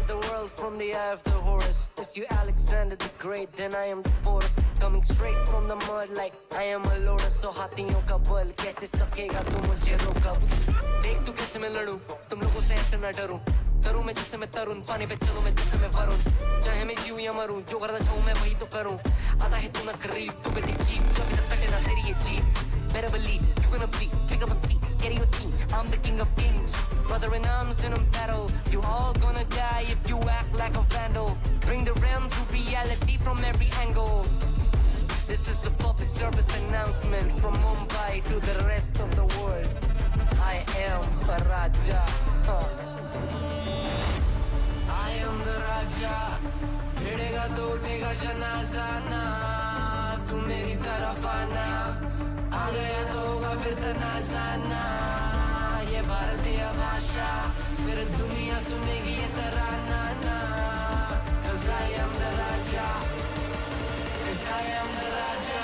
The world from the eye of the horse. If you Alexander the Great, then I am the force. Coming straight from the mud like I am a lotus. So हाथियों का बल कैसे सकेगा तू मुझे रोका? देख तू कैसे मैं लड़ूं, तुम लोगों से ऐसे ना डरूं. करूं मैं जिससे मैं तरुण, पानी पे चलूं मैं जिससे मैं वरुण. चाहे मैं जीऊं या मरूं, जो करना चाहूं मैं वही तो करूं. आता है तू ना करीब, तू बेटी चीप, जब तक कटे ना तेरी ये jeep. Better believe you're gonna bleed. Pick up a seat, get in your team. I'm the king of kings. Brother in arms in a battle. You all gonna die if you act like a vandal. Bring the realms to reality from every angle. This is the public service announcement from Mumbai to the rest of the world. I am a Raja. I am the Raja. भिड़ेगा तो उठेगा जनाजा ना. तू मेरी तरफ आना. आ गया तो होगा फिर तनाजा ना. ये भारतीय भाषा फिर दुनिया सुनेगी ये तराना ना. 'Cause I am the Raja. 'Cause I am the Raja.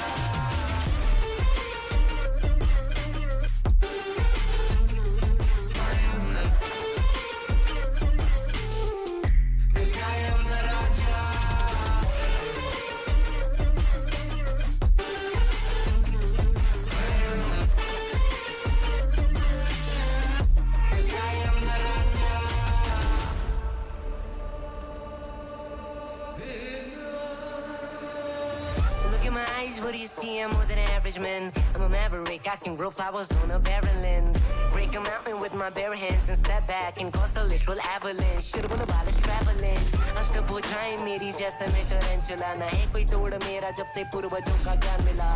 What do you see? I'm more than average, man. I'm a maverick, I can grow flowers on a barren land. Break a mountain with my bare hands and step back and cause a literal avalanche. Should've won a ballast traveling. अष्टभुजाएं मेरी जैसे मैं tarantula. ना है कोई तोड़ मेरा जब से पूर्वजों का ज्ञान मिला.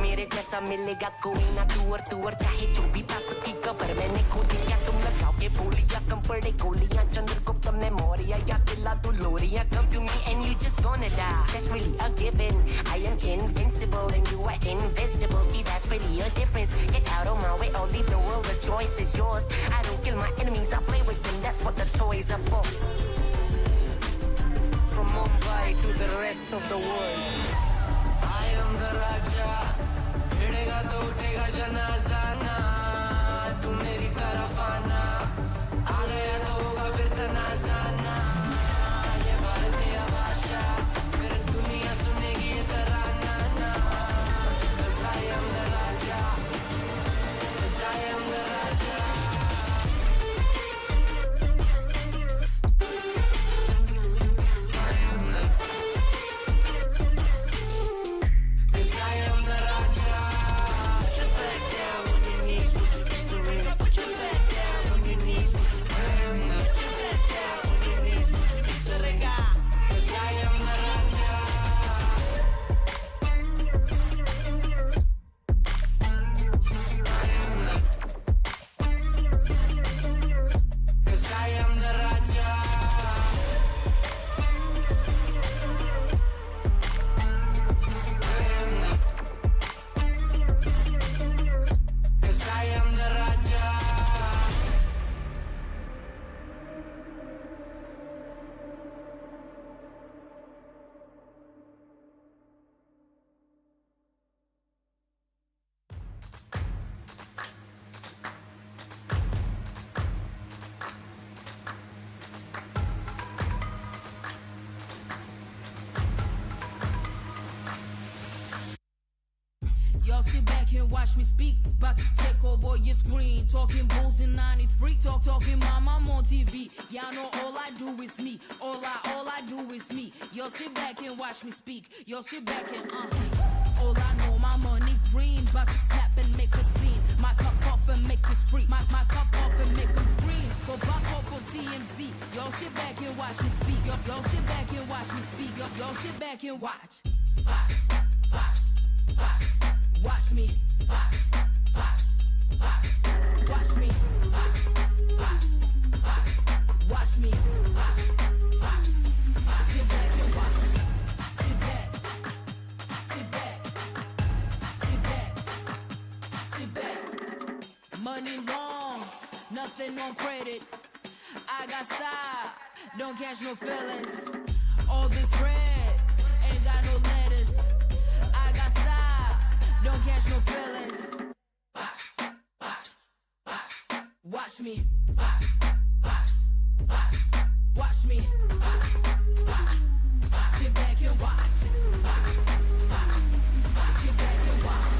मेरे जैसा मिलेगा कोई ना. तू और चाहे जो भी था सबकी कबर मैंने खोदी. क्या तुम लगाओगे बोलियां, कम पड़े गोलियां. चंद्रगुप्त ने मौर्य या किला तू लोरिया. Come to me and you just gonna die. That's really a given. I am invincible and you are invisible. See, that's really a difference. Get out of my way, I'll leave the world. The choice is yours. I don't kill my enemies, I play with them. That's what the toys are for. From Mumbai to the rest of the world, I am the Raja. भिड़ेगा तो उठेगा जनाजा ना. तू मेरी तरफ आना. आ गया तो होगा फिर तनाजा ना. ये भारतीय भाषा फिर दुनिया सुनेगी ये तराना ना. 'Cause I am the Raja. 'Cause I am the Raja. I am the Y'all sit back and watch me speak. About to take over your screen. Talking bulls in 93. Talking mom, I'm on TV. Y'all know all I do is me. All I do is me. Y'all sit back and watch me speak. Y'all sit back and all I know, my money green. About to snap and make a scene. My cup off and make this free. My cup off and make them scream. Go back off for TMZ. Y'all sit back and watch me speak. Y'all sit back and watch me speak. Y'all sit back and watch. Watch me. Watch me. Watch me. Sit back and watch. Sit back. Sit back. Sit back. Sit back. Money long, nothing on credit. I got style, don't catch no feelings. All this bread, ain't got no lettuce. I got style, don't catch no feelings. Watch me. Watch me. Sit back and watch. Sit back and watch.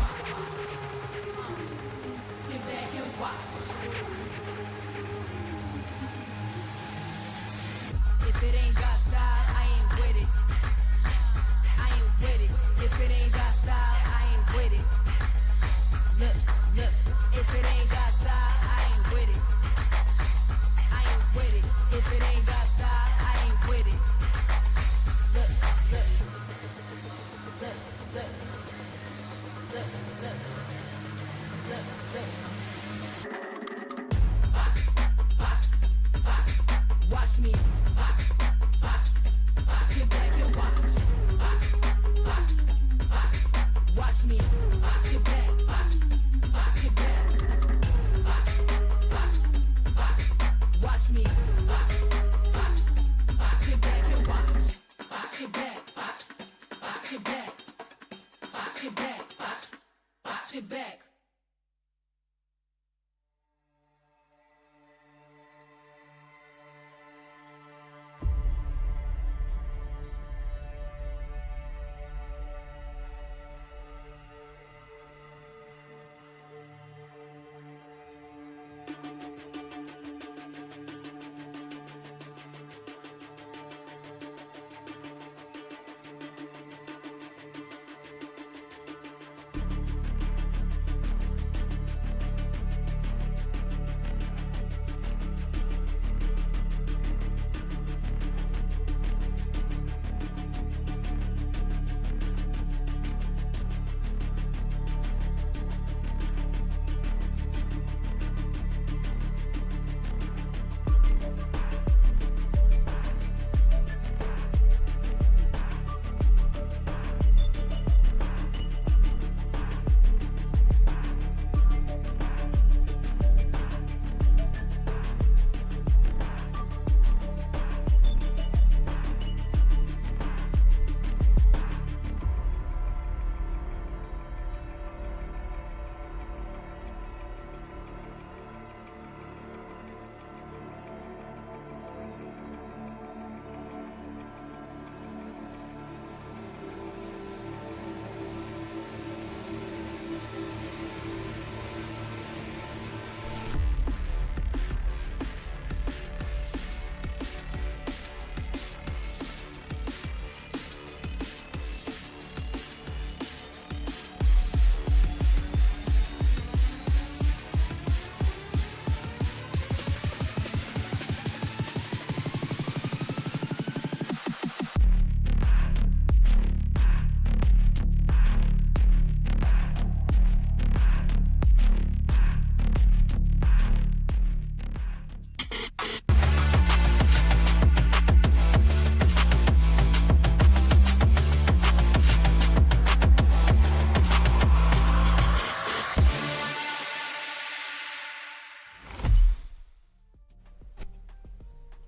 Sit back and watch. If it ain't got style, I ain't with it. I ain't with it. If it ain't got style, I ain't with it. Look, if it ain't got style, I ain't with it. I ain't with it. If it ain't got style, I ain't with it. Look. Watch me. Sit back and watch. Watch me. Sit back. Sit back. Watch me. Sit back and watch. Sit back. Sit back. Sit back. Sit back.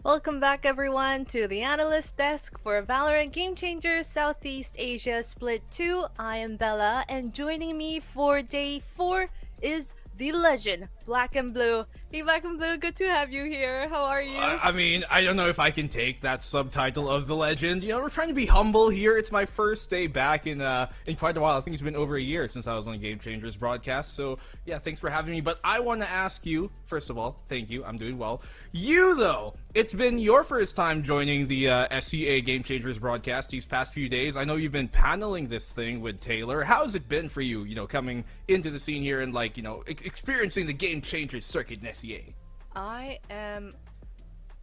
Welcome back everyone to the Analyst Desk for Valorant Game Changers Southeast Asia Split 2. I am Bella, and joining me for Day 4 is the legend Blackenblue Hey, Blackenblue, good to have you here. How are you? I mean, I don't know if I can take that subtitle of the legend. You know, we're trying to be humble here. It's my first day back in quite a while. I think it's been over a year since I was on Game Changers broadcast. So yeah, thanks for having me. But I want to ask you, first of all, thank you. I'm doing well. You though, it's been your first time joining the SCA Game Changers broadcast these past few days. I know you've been paneling this thing with Taylor. How's it been for you? You know, coming into the scene here and experiencing the Game Changers circuit in SCA. I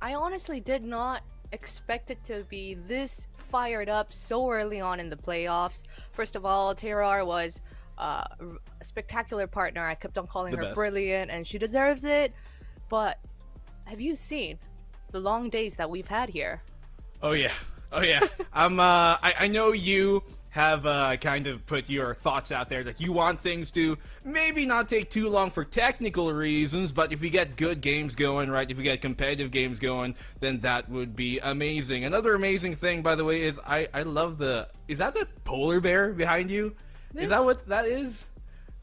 honestly did not expect it to be this fired up so early on in the playoffs. First of all, Terrar was a spectacular partner. I kept on calling her brilliant, and she deserves it. But have you seen the long days that we've had here? Oh yeah. I know you have kind of put your thoughts out there that you want things to maybe not take too long for technical reasons, but if we get good games going, right, if we get competitive games going, then that would be amazing. Another amazing thing, by the way, is I love is that the polar bear behind you? Is that what that is?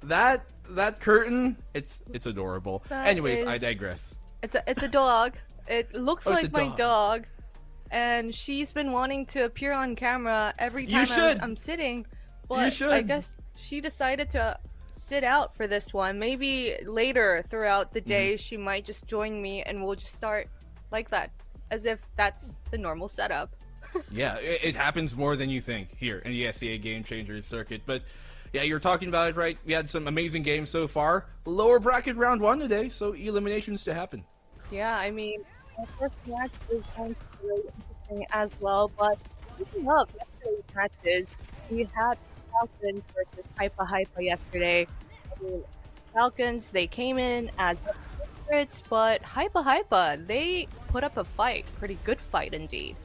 That curtain? It's adorable. Anyways, I digress. It's a dog. It looks like my dog. And she's been wanting to appear on camera every time I'm sitting, but I guess she decided to sit out for this one. Maybe later throughout the day she might just join me and we'll just start like that, as if that's the normal setup. Yeah, it happens more than you think here in the SCA Game Changers circuit. But yeah, you're talking about it, right? We had some amazing games so far. Lower bracket round 1 today, so eliminations to happen. Yeah, I mean, our first match is going to be really interesting as well, but speaking of yesterday's matches, we had Falcons versus Hypa yesterday. I mean, Falcons, they came in as favorites, but Hypa, they put up a fight. Pretty good fight indeed.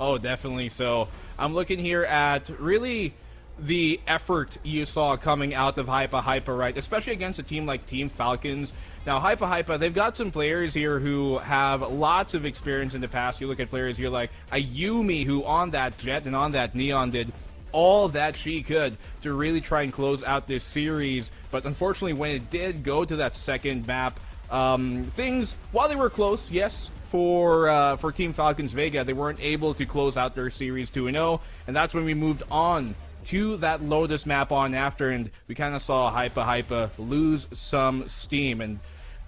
Oh, definitely so. I'm looking here at really the effort you saw coming out of Hypa, right? Especially against a team like Team Falcons. Now, Hypa, they've got some players here who have lots of experience in the past. You look at players here like Ayumi, who on that Jet and on that Neon did all that she could to really try and close out this series. But unfortunately, when it did go to that second map, things, while they were close, yes, for Team Falcons Vega, they weren't able to close out their series 2-0, and that's when we moved on to that Lotus map on after, and we kind of saw Hypa lose some steam. And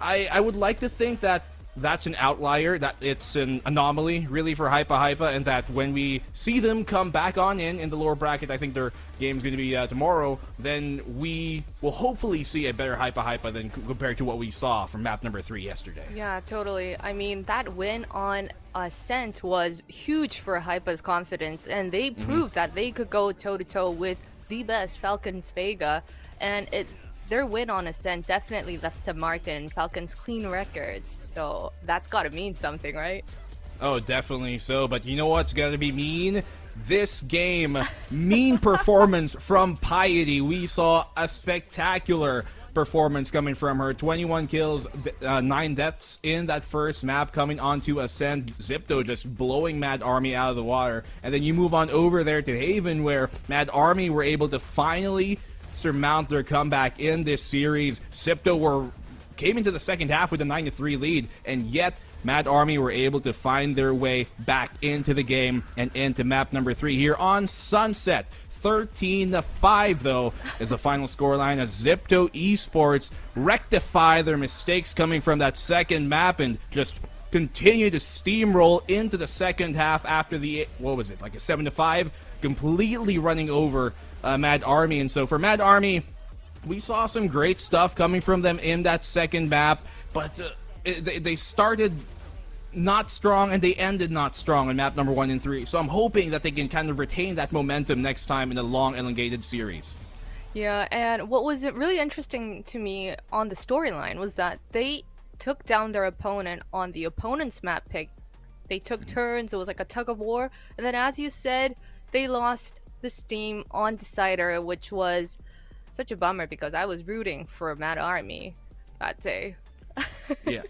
I would like to think that that's an outlier, that it's an anomaly really for Hypa, and that when we see them come back on in the lower bracket, I think their game's going to be tomorrow, then we will hopefully see a better Hypa than compared to what we saw from map number 3 yesterday. Yeah, totally. I mean, that win on Ascent was huge for Hypa's confidence, and they proved that they could go toe-to-toe with the best Falcons Vega, and their win on Ascent definitely left a mark in Falcons' clean records, so that's gotta mean something, right? Oh, definitely so, but you know what's gotta be mean? This game, mean performance from Piety. We saw a spectacular performance coming from her. 21 kills, 9 deaths in that first map coming onto Ascent. Zipto just blowing Mad Army out of the water. And then you move on over there to Haven, where Mad Army were able to finally surmount their comeback in this series. Zipto came into the second half with a 9-3 lead, and yet Mad Army were able to find their way back into the game and into map number 3 here on Sunset. 13-5 though is the final scoreline as Zipto Esports rectify their mistakes coming from that second map and just continue to steamroll into the second half after the, what was it, like a 7-5, completely running over Mad Army. And so for Mad Army, we saw some great stuff coming from them in that second map, but they started not strong and they ended not strong on map number 1 and 3. So I'm hoping that they can kind of retain that momentum next time in a long elongated series. Yeah, and what was really interesting to me on the storyline was that they took down their opponent on the opponent's map pick. They took turns, it was like a tug of war, and then as you said, they lost the steam on Decider, which was such a bummer because I was rooting for Mad Army that day.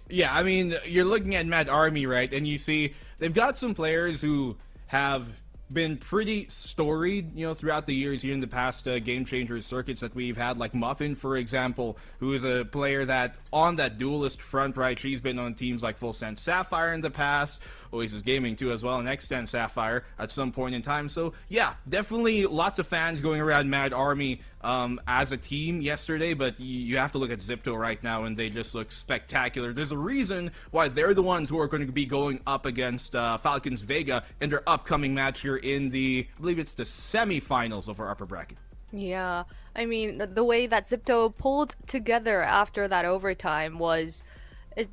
Yeah. I mean, you're looking at Mad Army, right? And you see they've got some players who have been pretty storied, throughout the years here in the past game changer circuits that we've had, like Muffin, for example, who is a player that on that duelist front, right, she's been on teams like Full Send Sapphire in the past, Oasis Gaming too as well, and Extend Sapphire at some point in time. So yeah, definitely lots of fans going around Mad Army as a team yesterday, but you have to look at Zipto right now, and they just look spectacular. There's a reason why they're the ones who are going to be going up against Falcons Vega in their upcoming match here in I believe it's the semifinals of our upper bracket. Yeah, I mean, the way that Zipto pulled together after that overtime was, it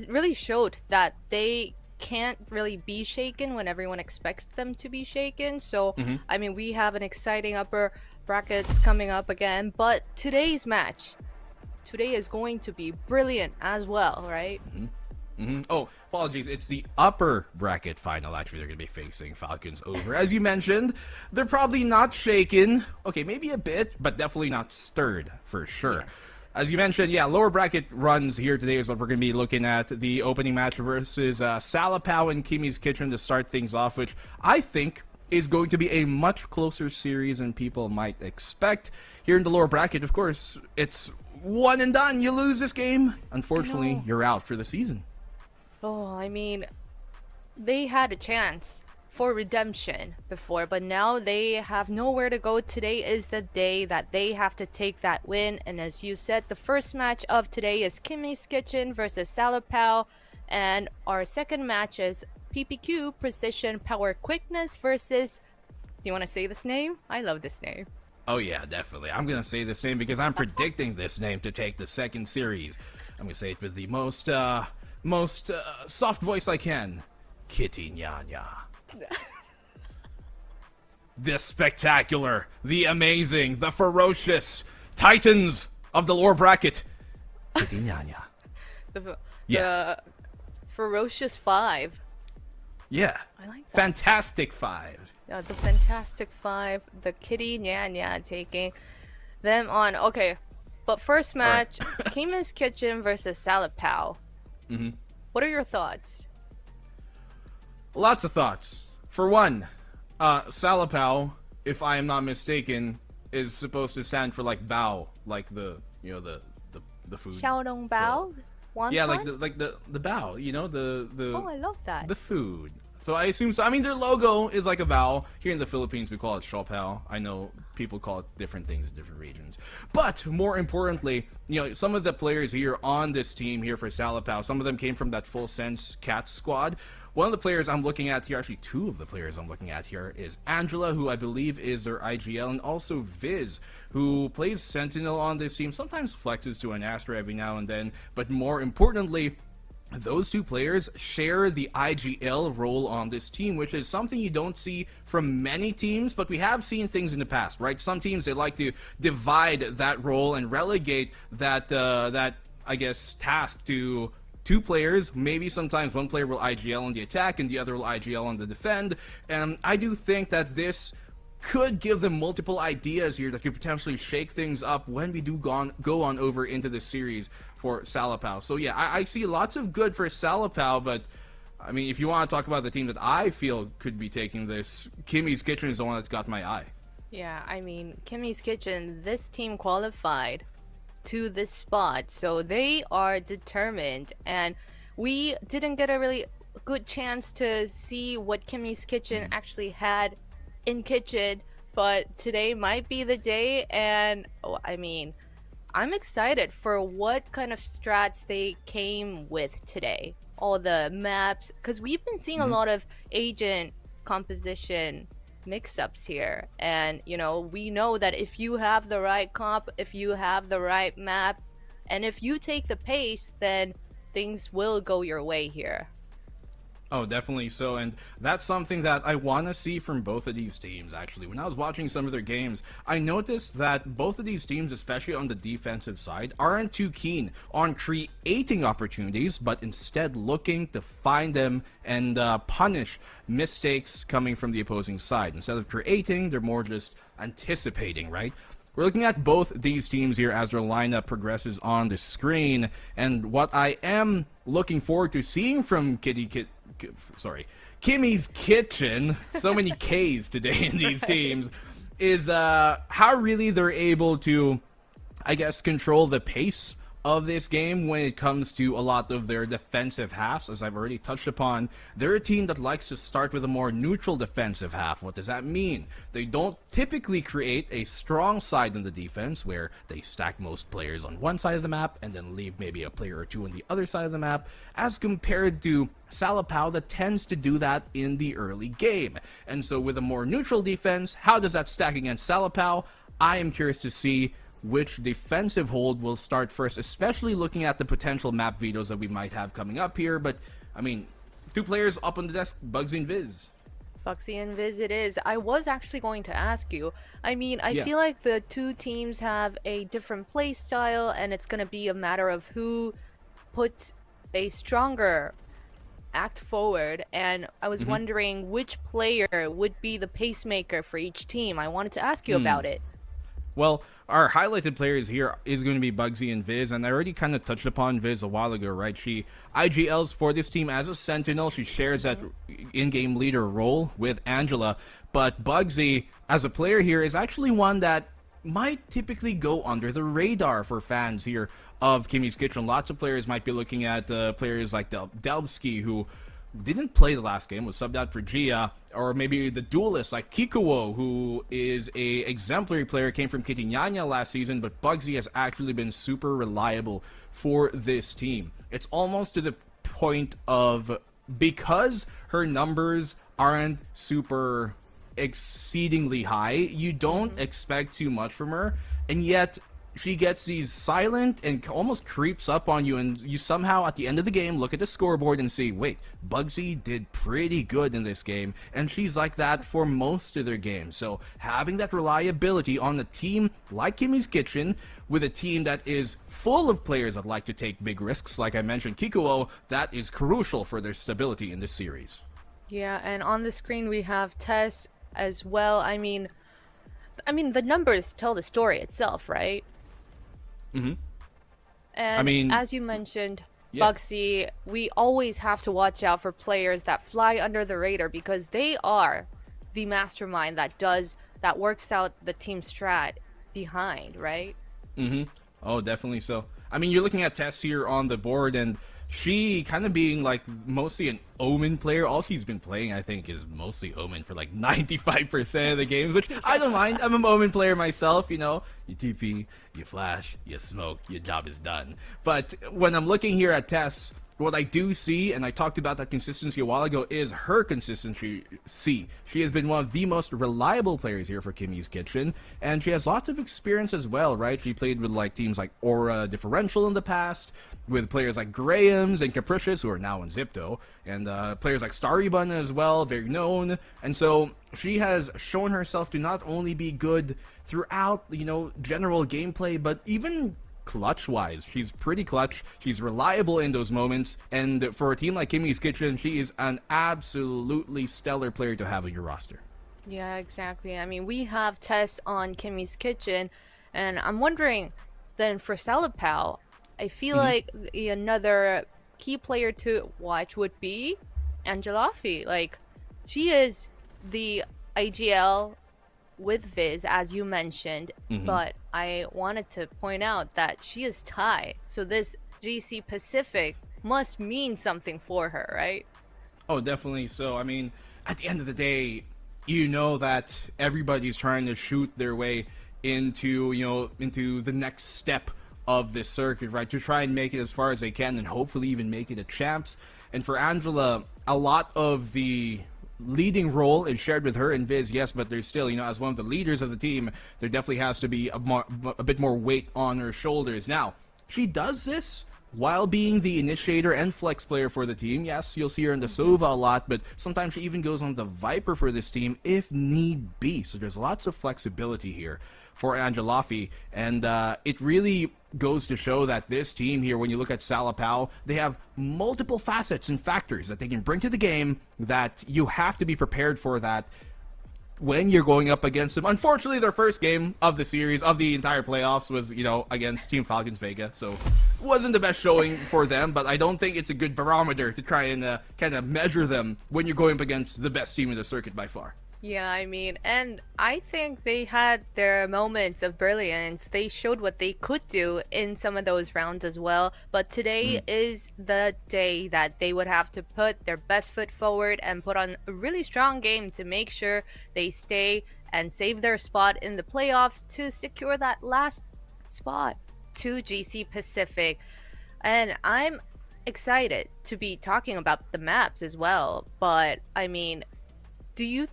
really showed that they can't really be shaken when everyone expects them to be shaken. So, I mean, we have an exciting upper brackets coming up again, but today's match, today is going to be brilliant as well, right? Oh, apologies. It's the upper bracket final. Actually, they're going to be facing Falcons over. As you mentioned, they're probably not shaken. Okay, maybe a bit, but definitely not stirred for sure. Yes. As you mentioned, yeah, lower bracket runs here today is what we're going to be looking at. The opening match versus Salapao and Kimmy's Kitchen to start things off, which I think is going to be a much closer series than people might expect. Here in the lower bracket, of course, it's one and done. You lose this game, unfortunately, you're out for the season. Oh, I mean, they had a chance for redemption before, but now they have nowhere to go. Today is the day that they have to take that win, and as you said, the first match of today is Kimmy's Kitchen versus Salapao, and our second match is PPQ Precision Power Quickness versus, do you want to say this name? I love this name. Oh yeah, definitely. I'm going to say this name because I'm predicting this name to take the second series. I'm going to say it with the most soft voice I can. Kitty Nyanya. The spectacular, the amazing, the ferocious titans of the lower bracket. Kitty Nyanya. The Ferocious Five. Yeah. I like that. Fantastic Five. The Fantastic Five, the Kitty Nyanya taking them on. Okay, but first match, Kimmy's Kitchen versus Salapao. What are your thoughts? Lots of thoughts. For one, Salapao, if I am not mistaken, is supposed to stand for like bao, like the food. Xiaodong Bao? Yeah, like the bao, the Oh, I love that. the food. So I assume so. I mean, their logo is like a bao. Here in the Philippines, we call it Shopao. I know people call it different things in different regions. But more importantly, some of the players here on this team here for Salapao, some of them came from that Full Sense Cats squad. One of the players I'm looking at here, actually two of the players I'm looking at here, is Angela, who I believe is their IGL, and also Viz, who plays Sentinel on this team, sometimes flexes to an Astra every now and then, but more importantly, those two players share the IGL role on this team, which is something you don't see from many teams, but we have seen things in the past, right? Some teams, they like to divide that role and relegate that, I guess, task to two players. Maybe sometimes one player will IGL on the attack and the other will IGL on the defend, and I do think that this could give them multiple ideas here that could potentially shake things up when we do go on over into the series for Salapao. So yeah, I see lots of good for Salapao, but I mean, if you want to talk about the team that I feel could be taking this, Kimmy's Kitchen is the one that's got my eye. Yeah, I mean, Kimmy's Kitchen, this team qualified to this spot, so they are determined, and we didn't get a really good chance to see what Kimmy's Kitchen actually had in Kitchen, but today might be the day, and I mean, I'm excited for what kind of strats they came with today. All the maps, because we've been seeing a lot of agent composition mix-ups here, and we know that if you have the right comp, if you have the right map, and if you take the pace, then things will go your way here. Oh, definitely so, and that's something that I want to see from both of these teams, actually. When I was watching some of their games, I noticed that both of these teams, especially on the defensive side, aren't too keen on creating opportunities, but instead looking to find them and punish mistakes coming from the opposing side. Instead of creating, they're more just anticipating, right? We're looking at both these teams here as their lineup progresses on the screen, Kimmy's Kitchen, so many K's today in these teams, is how really they're able to, I guess, control the pace of this game when it comes to a lot of their defensive halves. As I've already touched upon, they're a team that likes to start with a more neutral defensive half. What does that mean? They don't typically create a strong side in the defense where they stack most players on one side of the map and then leave maybe a player or two on the other side of the map, as compared to Salapao that tends to do that in the early game. And so with a more neutral defense, how does that stack against Salapao? I am curious to see which defensive hold will start first, especially looking at the potential map vetoes that we might have coming up here. But, I mean, two players up on the desk, Bugsy and Viz. Bugsy and Viz it is. I was actually going to ask you. I mean, I feel like the two teams have a different play style, and it's going to be a matter of who puts a stronger act forward. And I was wondering which player would be the pacemaker for each team. I wanted to ask you about it. Well, our highlighted players here is going to be Bugsy and Viz, and I already kind of touched upon Viz a while ago, right? She IGLs for this team as a Sentinel. She shares that in-game leader role with Angela, but Bugsy, as a player here, is actually one that might typically go under the radar for fans here of Kimmy's Kitchen. Lots of players might be looking at players like Delbski, who didn't play the last game, was subbed out for Gia, or maybe the duelist like Kikuo, who is a exemplary player, came from Kitinyanya last season, but Bugsy has actually been super reliable for this team. It's almost to the point of, because her numbers aren't super exceedingly high, you don't expect too much from her, and yet she gets these silent and almost creeps up on you, and you somehow at the end of the game look at the scoreboard and see, wait, Bugsy did pretty good in this game, and she's like that for most of their games. So having that reliability on a team like Kimmy's Kitchen, with a team that is full of players that like to take big risks, like I mentioned Kikuo, that is crucial for their stability in this series. Yeah, and on the screen we have Tess as well. I mean the numbers tell the story itself, right? And I mean, as you mentioned, Bugsy, we always have to watch out for players that fly under the radar, because they are the mastermind that works out the team strat behind, right? Oh, definitely so. I mean, you're looking at Tess here on the board, and she kind of being like mostly an Omen player. All she's been playing, I think, is mostly Omen for like 95% of the games, which I don't mind. I'm an Omen player myself, you know. You TP, you flash, you smoke, your job is done. But when I'm looking here at Tess, what I do see, and I talked about that consistency a while ago, is her consistency. She has been one of the most reliable players here for Kimmy's Kitchen, and she has lots of experience as well, right? She played with like teams like Aura Differential in the past, with players like Grahams and Capricious, who are now in Zipto, and players like Starry Bun as well, very known. And so she has shown herself to not only be good throughout, you know, general gameplay, but even clutch-wise. She's pretty clutch. She's reliable in those moments. And for a team like Kimmy's Kitchen, she is an absolutely stellar player to have on your roster. Yeah, exactly. I mean, we have Tess on Kimmy's Kitchen, and I'm wondering, then for Salapao, I feel like another key player to watch would be Angelafi. Like, she is the IGL with Viz, as you mentioned, but I wanted to point out that she is Thai, so this GC Pacific must mean something for her, right? Oh, definitely so. I mean, at the end of the day, you know that everybody's trying to shoot their way into, you know, into the next step of this circuit, right? To try and make it as far as they can, and hopefully even make it a champs. And for Angela, a lot of the leading role is shared with her and Viz, yes, but there's still, you know, as one of the leaders of the team, there definitely has to be a bit more weight on her shoulders. Now, she does this while being the initiator and flex player for the team. Yes, you'll see her in the Sova a lot, but sometimes she even goes on the Viper for this team if need be. So there's lots of flexibility here for Angelafi, and it really goes to show that this team here, when you look at Salapao, they have multiple facets and factors that they can bring to the game that you have to be prepared for, that when you're going up against them. Unfortunately, their first game of the series, of the entire playoffs, was, against Team Falcons Vega, so it wasn't the best showing for them, but I don't think it's a good barometer to try and kind of measure them when you're going up against the best team in the circuit by far. Yeah, I mean, and I think they had their moments of brilliance. They showed what they could do in some of those rounds as well. But today is the day that they would have to put their best foot forward and put on a really strong game to make sure they stay and save their spot in the playoffs to secure that last spot to GC Pacific. And I'm excited to be talking about the maps as well. But, I mean, do you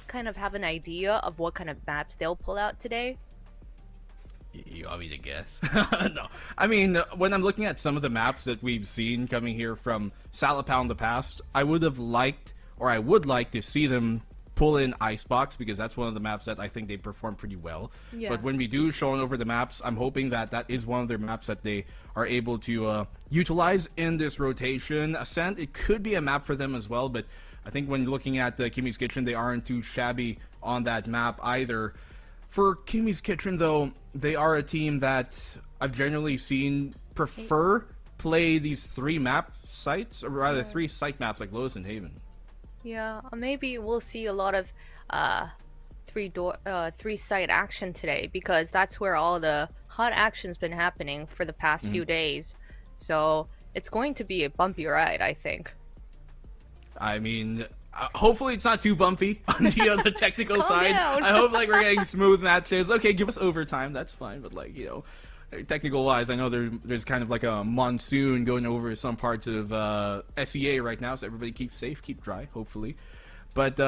kind of have an idea of what kind of maps they'll pull out today? You want me to guess? No. I mean, when I'm looking at some of the maps that we've seen coming here from Salapao in the past, I would like to see them pull in Icebox, because that's one of the maps that I think they perform pretty well. Yeah. But when we do showing over the maps, I'm hoping that that is one of their maps that they are able to utilize in this rotation. Ascent, it could be a map for them as well, but I think when looking at Kimmy's Kitchen, they aren't too shabby on that map either. For Kimmy's Kitchen, though, they are a team that I've generally seen prefer play these 3 map sites, or rather 3 site maps like Lotus and Haven. Yeah, maybe we'll see a lot of 3 site action today, because that's where all the hot action's been happening for the past few days. So it's going to be a bumpy ride, I think. I mean, hopefully it's not too bumpy on the technical side. Down. I hope we're getting smooth matches. Okay, give us overtime, that's fine. But technical wise, I know there's kind of like a monsoon going over some parts of SEA right now, so everybody keep safe, keep dry, hopefully. But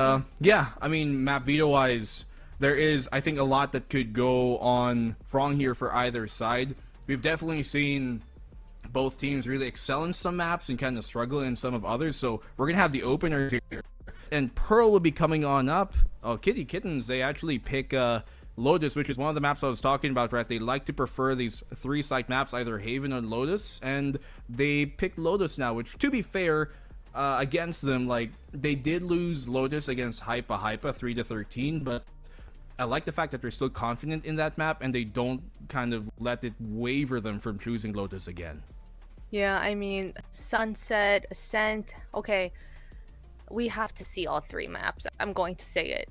yeah, I mean, map veto wise, there is, I think, a lot that could go on wrong here for either side. We've definitely seen both teams really excel in some maps and kind of struggle in some of others, so we're gonna have the openers here, and Pearl will be coming on up. Oh, Kitty Kittens, they actually pick Lotus, which is one of the maps I was talking about, right? They like to prefer these 3 site maps, either Haven or Lotus, and they picked Lotus now, which, to be fair, against them, like, they did lose Lotus against Hypa 3-13, but I like the fact that they're still confident in that map and they don't kind of let it waver them from choosing Lotus again. Yeah, I mean, Sunset, Ascent, okay, we have to see all 3 maps. I'm going to say it.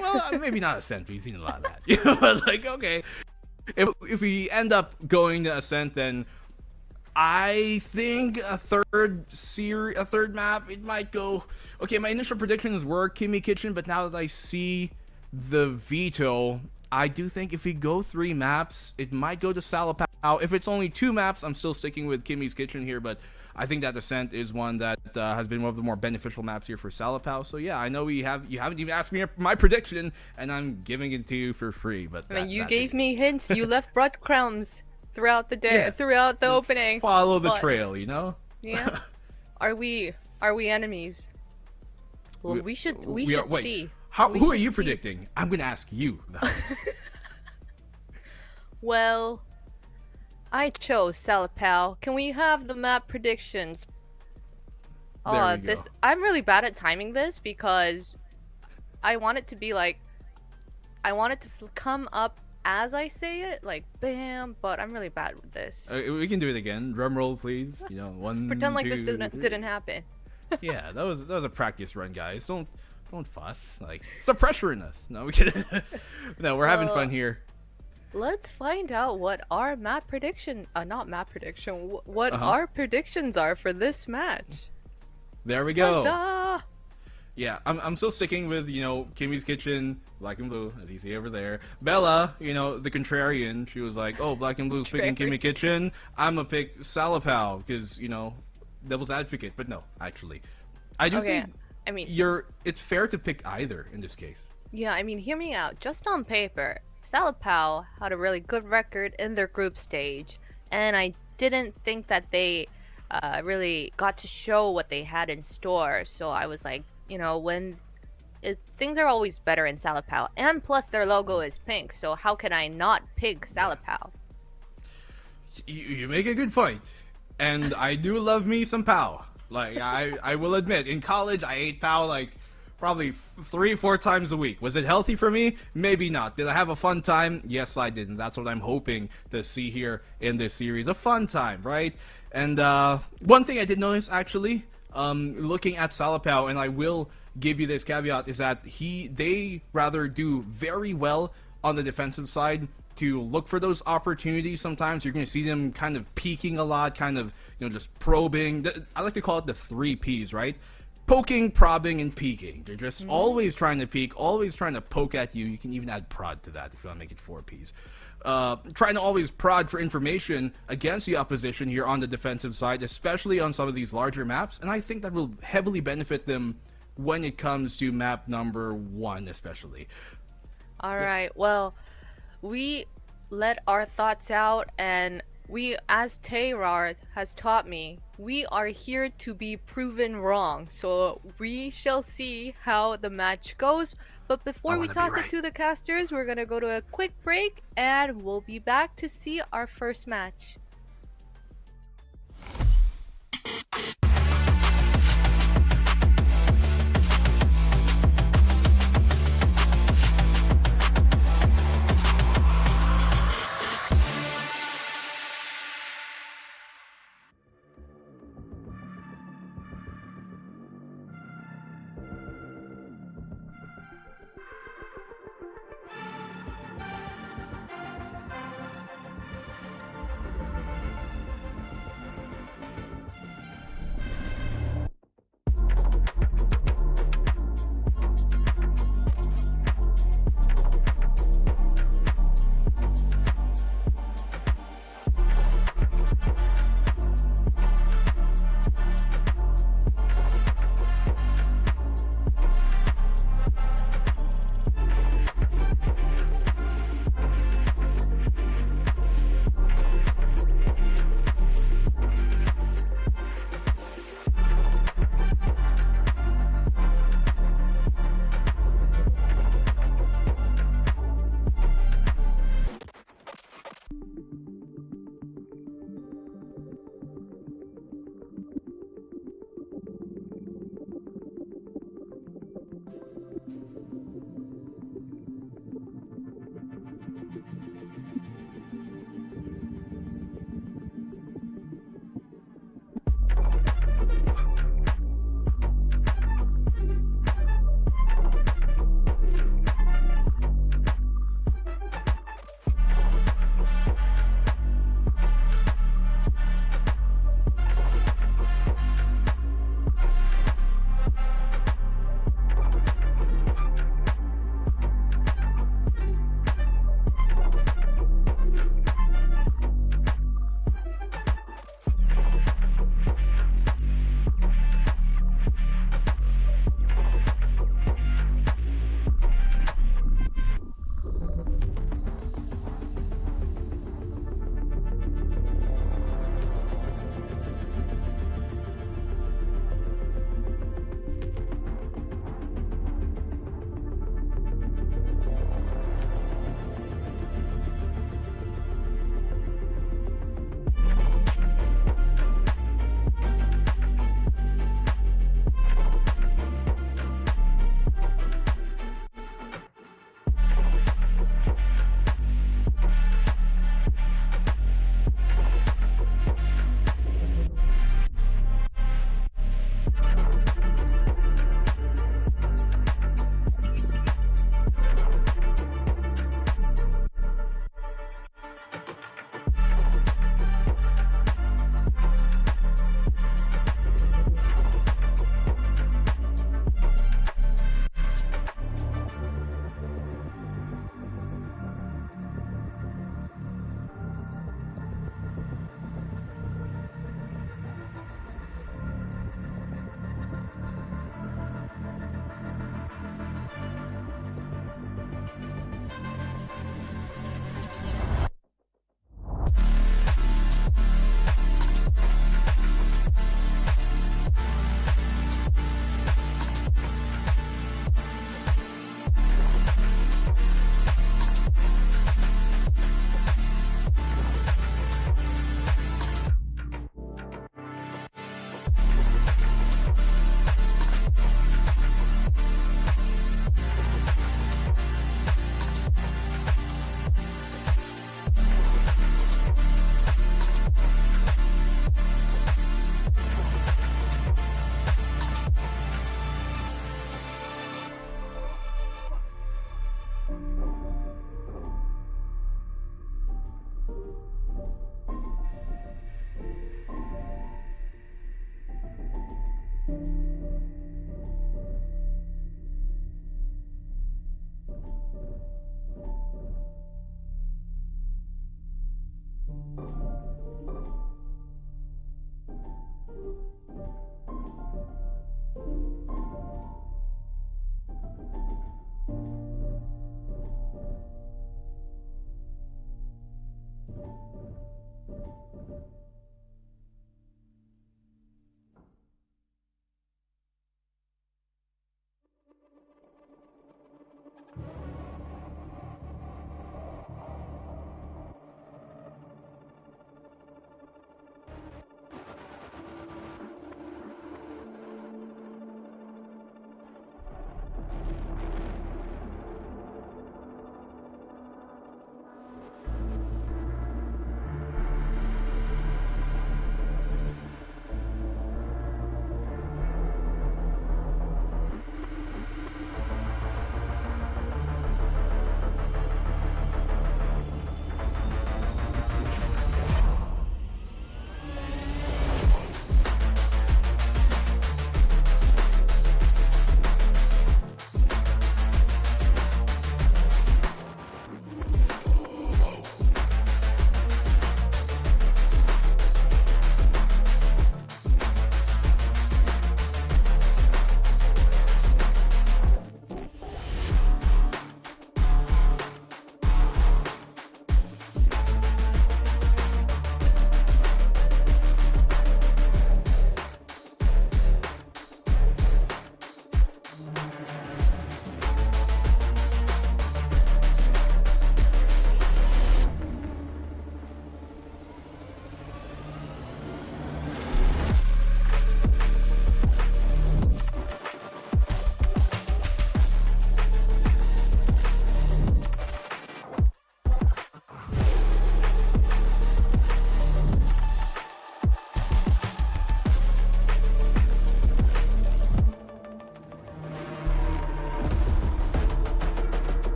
Well, maybe not Ascent, we've seen a lot of that. But like, okay, if we end up going to Ascent, then I think a third map, it might go. Okay, my initial predictions were Kimmy Kitchen, but now that I see the veto, I do think if we go 3 maps, it might go to Salapao. If it's only 2 maps, I'm still sticking with Kimmy's Kitchen here, but I think that Ascent is one that has been one of the more beneficial maps here for Salapao. So yeah, I know you haven't even asked me my prediction, and I'm giving it to you for free. But I mean, you gave me hints. You left breadcrumbs throughout the day, throughout the opening. Follow the trail, you know. Yeah. Are we enemies? Well, we should see. Who are you predicting? I'm gonna ask you. Well, I chose Salapao. Can we have the map predictions? I'm really bad at timing this because I want it to be like, I want it to come up as I say it, like bam. But I'm really bad with this. We can do it again. Drum roll, please. 1, Pretend like 2, this didn't happen. Yeah, that was a practice run, guys. Don't fuss. Like, stop pressuring us. No, we can. No, we're having fun here. Let's find out what our map prediction, not map prediction, what our predictions are for this match. There we go. Ta-da! Yeah, I'm still sticking with, Kimmy's Kitchen, Blackenblue, as you see over there. Bella, the contrarian, she was like, oh, Blackenblue's picking Kimmy Kitchen. I'm gonna pick Salapao because, devil's advocate. But no, actually, I do think it's fair to pick either in this case. Yeah, I mean, hear me out. Just on paper, Salapao had a really good record in their group stage, and I didn't think that they really got to show what they had in store. So I was like, things are always better in Salapao, and plus their logo is pink, so how can I not pick Salapao? You make a good point, and I do love me some POW. Like, I will admit, in college I ate POW like probably 3-4 times a week. Was it healthy for me? Maybe not. Did I have a fun time? Yes, I did, and that's what I'm hoping to see here in this series. A fun time, right? And one thing I did notice, actually, looking at Salapao, and I will give you this caveat, is that they rather do very well on the defensive side to look for those opportunities. Sometimes you're going to see them kind of peeking a lot, kind of, just probing. I like to call it the 3 Ps, right? Poking, prodding, and peeking. They're just always trying to peek, always trying to poke at you. You can even add prod to that if you want to make it 4 Ps. Trying to always prod for information against the opposition here on the defensive side, especially on some of these larger maps, and I think that will heavily benefit them when it comes to map number 1 especially. Alright, well, we let our thoughts out, and we, as Tayrard has taught me, we are here to be proven wrong. So we shall see how the match goes. But before we toss it to the casters, we're gonna go to a quick break, and we'll be back to see our first match.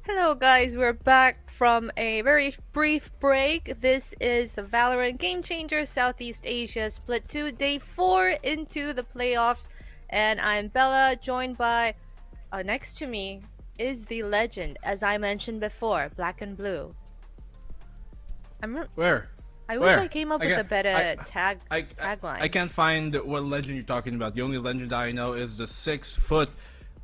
Hello guys, we're back from a very brief break. This is the Valorant Game Changer Southeast Asia Split 2, Day 4 into the playoffs. And I'm Bella, joined by, next to me is the legend, as I mentioned before, Blackenblue. Where? I wish I came up with a better tagline. I can't find what legend you're talking about. The only legend I know is the 6-foot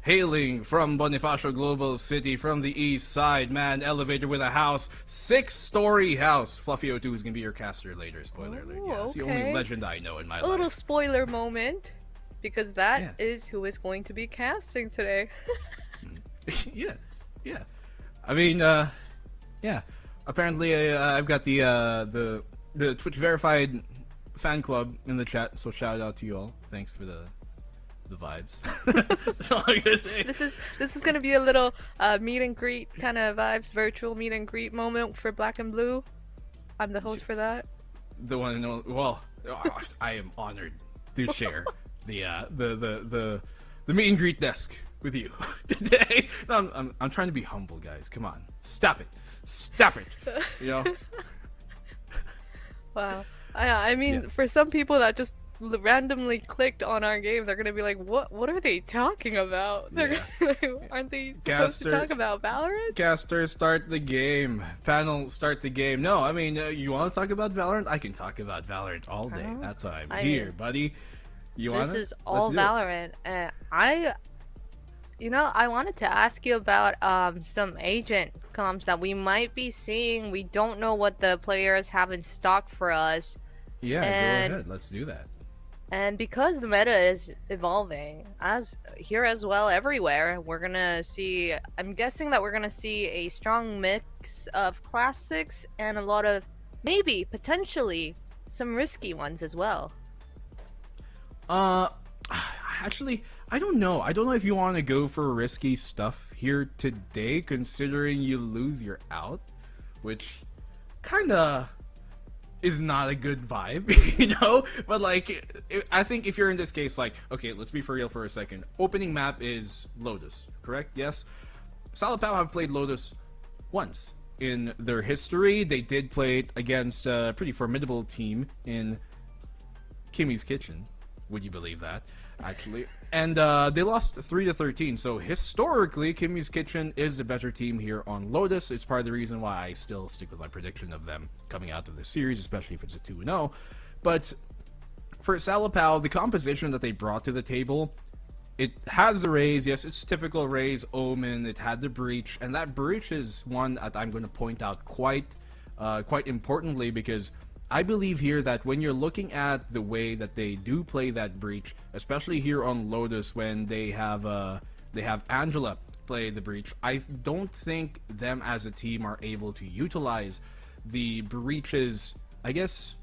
hailing from Bonifacio Global City from the east side, man, elevator with a house, 6-story house. Fluffy02 is gonna be your caster later. Spoiler alert. Yeah, it's the only legend I know in my life. A little spoiler moment, because that is who is going to be casting today. yeah. I mean, yeah. Apparently, I've got the Twitch verified fan club in the chat, so shout out to you all. Thanks for the vibes. That's all I'm gonna say. This is gonna be a little meet and greet kind of vibes, virtual meet and greet moment for Blackenblue. I'm the host for that. The one and only. Well, I am honored to share the the meet and greet desk with you today. No, I'm trying to be humble, guys. Come on, stop it, You know. Wow. I mean, for some people that just randomly clicked on our game, they're gonna be like, "What are they talking about? They're aren't they supposed to talk about Valorant?" Caster, start the game. Panel, start the game. No, I mean, you want to talk about Valorant? I can talk about Valorant all day. That's why I'm here, buddy. You want? This is all Valorant, and I wanted to ask you about some agent comps that we might be seeing. We don't know what the players have in stock for us. Yeah, go ahead. Let's do that. And because the meta is evolving, as here as well everywhere, we're gonna see, I'm guessing that we're gonna see a strong mix of classics and a lot of, maybe, potentially, some risky ones as well. Actually, I don't know. I don't know if you want to go for risky stuff here today, considering you lose your out, which kinda is not a good vibe, you know? But like, I think if you're in this case, like, okay, let's be for real for a second. Opening map is Lotus, correct? Yes? Salapao have played Lotus once in their history. They did play it against a pretty formidable team in Kimmy's Kitchen. Would you believe that? Actually. And they lost 3-13. So historically, Kimmy's Kitchen is the better team here on Lotus. It's part of the reason why I still stick with my prediction of them coming out of this series, especially if it's a 2-0. But for Salapao, the composition that they brought to the table, it has the Raze. Yes, it's typical Raze Omen. It had the Breach, and that Breach is one that I'm going to point out quite importantly, because I believe here that when you're looking at the way that they do play that Breach, especially here on Lotus when they have Angela play the Breach, I don't think them as a team are able to utilize the Breach's, I guess,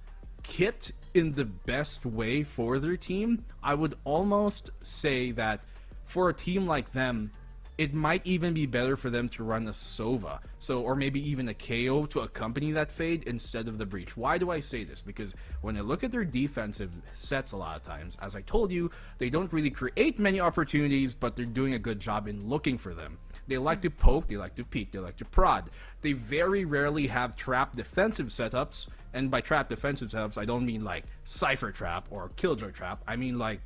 kit in the best way for their team. I would almost say that for a team like them, it might even be better for them to run a Sova, or maybe even a KO to accompany that Fade instead of the Breach. Why do I say this? Because when I look at their defensive sets a lot of times, as I told you, they don't really create many opportunities, but they're doing a good job in looking for them. They like to poke, they like to peek, they like to prod. They very rarely have trap defensive setups, and by trap defensive setups, I don't mean like Cypher Trap or Killjoy Trap. I mean like,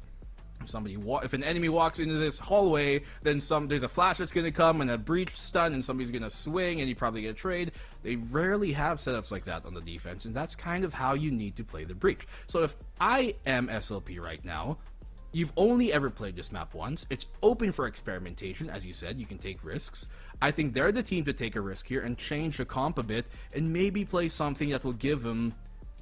if an enemy walks into this hallway, then there's a flash that's gonna come and a Breach stun, and somebody's gonna swing, and you probably get a trade. They rarely have setups like that on the defense, and that's kind of how you need to play the Breach. So if I am SLP right now, you've only ever played this map once. It's open for experimentation, as you said. You can take risks. I think they're the team to take a risk here and change the comp a bit, and maybe play something that will give them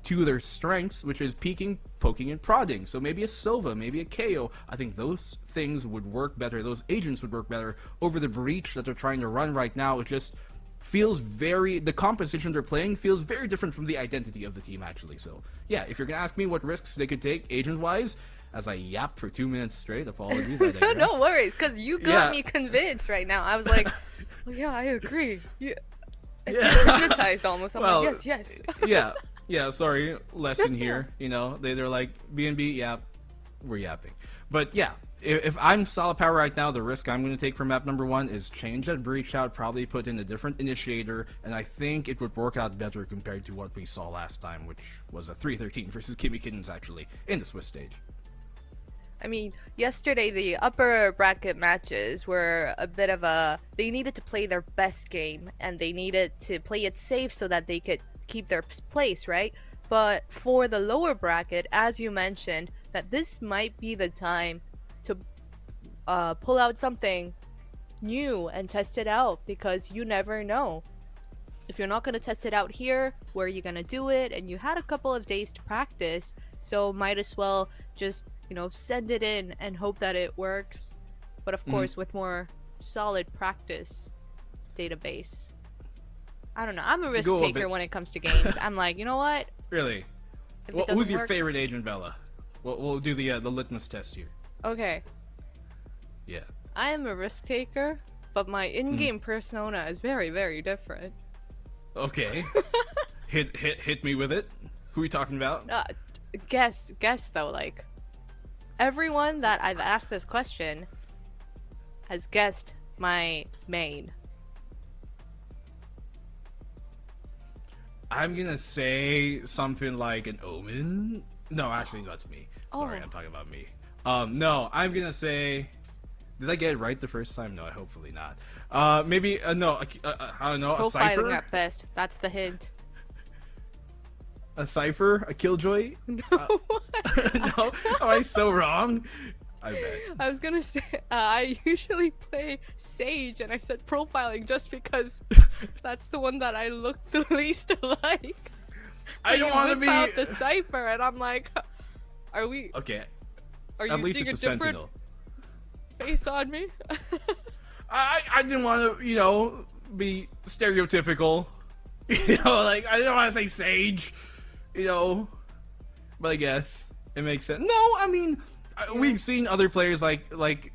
to their strengths, which is peeking, poking, and prodding. So maybe a Sova, maybe a KO. I think those things would work better. Those agents would work better over the Breach that they're trying to run right now. It just feels the composition they're playing feels very different from the identity of the team, actually. So yeah, if you're gonna ask me what risks they could take agent-wise, as I yap for 2 minutes straight, apologies. No worries, because you got me convinced right now. I was like, well, yeah, I agree. Yeah. I feel hypnotized almost. I'm like, yes. Yeah, sorry, lesson here. You know, they're like, BNB, yap, we're yapping. But yeah, if I'm Salapao right now, the risk I'm going to take for map number 1 is change that Breach out, probably put in a different initiator, and I think it would work out better compared to what we saw last time, which was a 3-13 versus Kimmy Kittens, actually, in the Swiss stage. I mean, yesterday the upper bracket matches were a bit of they needed to play their best game, and they needed to play it safe so that they could keep their place, right? But for the lower bracket, as you mentioned, that this might be the time to pull out something new and test it out, because you never know. If you're not going to test it out here, where are you going to do it? And you had a couple of days to practice, so might as well just, send it in and hope that it works. But of course, with more solid practice database. I don't know. I'm a risk taker when it comes to games. I'm like, you know what? Really? Who's your favorite agent, Bella? We'll do the litmus test here. Okay. Yeah. I am a risk taker, but my in-game persona is very, very different. Okay. hit me with it. Who are we talking about? Guess though. Like, everyone that I've asked this question has guessed my main. I'm gonna say something like an Omen. No, actually, that's me. Sorry, Oh. I'm talking about me. No, I'm gonna say. Did I get it right the first time? No, hopefully not. Maybe no. I don't know. A Profiling cipher. at best. That's the hint. A cipher. A killjoy. No. No, am I so wrong? I bet. I was gonna say I usually play Sage, and I said profiling just because that's the one that I look the least alike. I don't want to be. Out the cipher, and I'm like, are we? Okay. Are you At least seeing it's a a different sentinel. face on me? I didn't want to, be stereotypical. Like, I didn't want to say Sage, but I guess it makes sense. No, I mean, we've seen other players like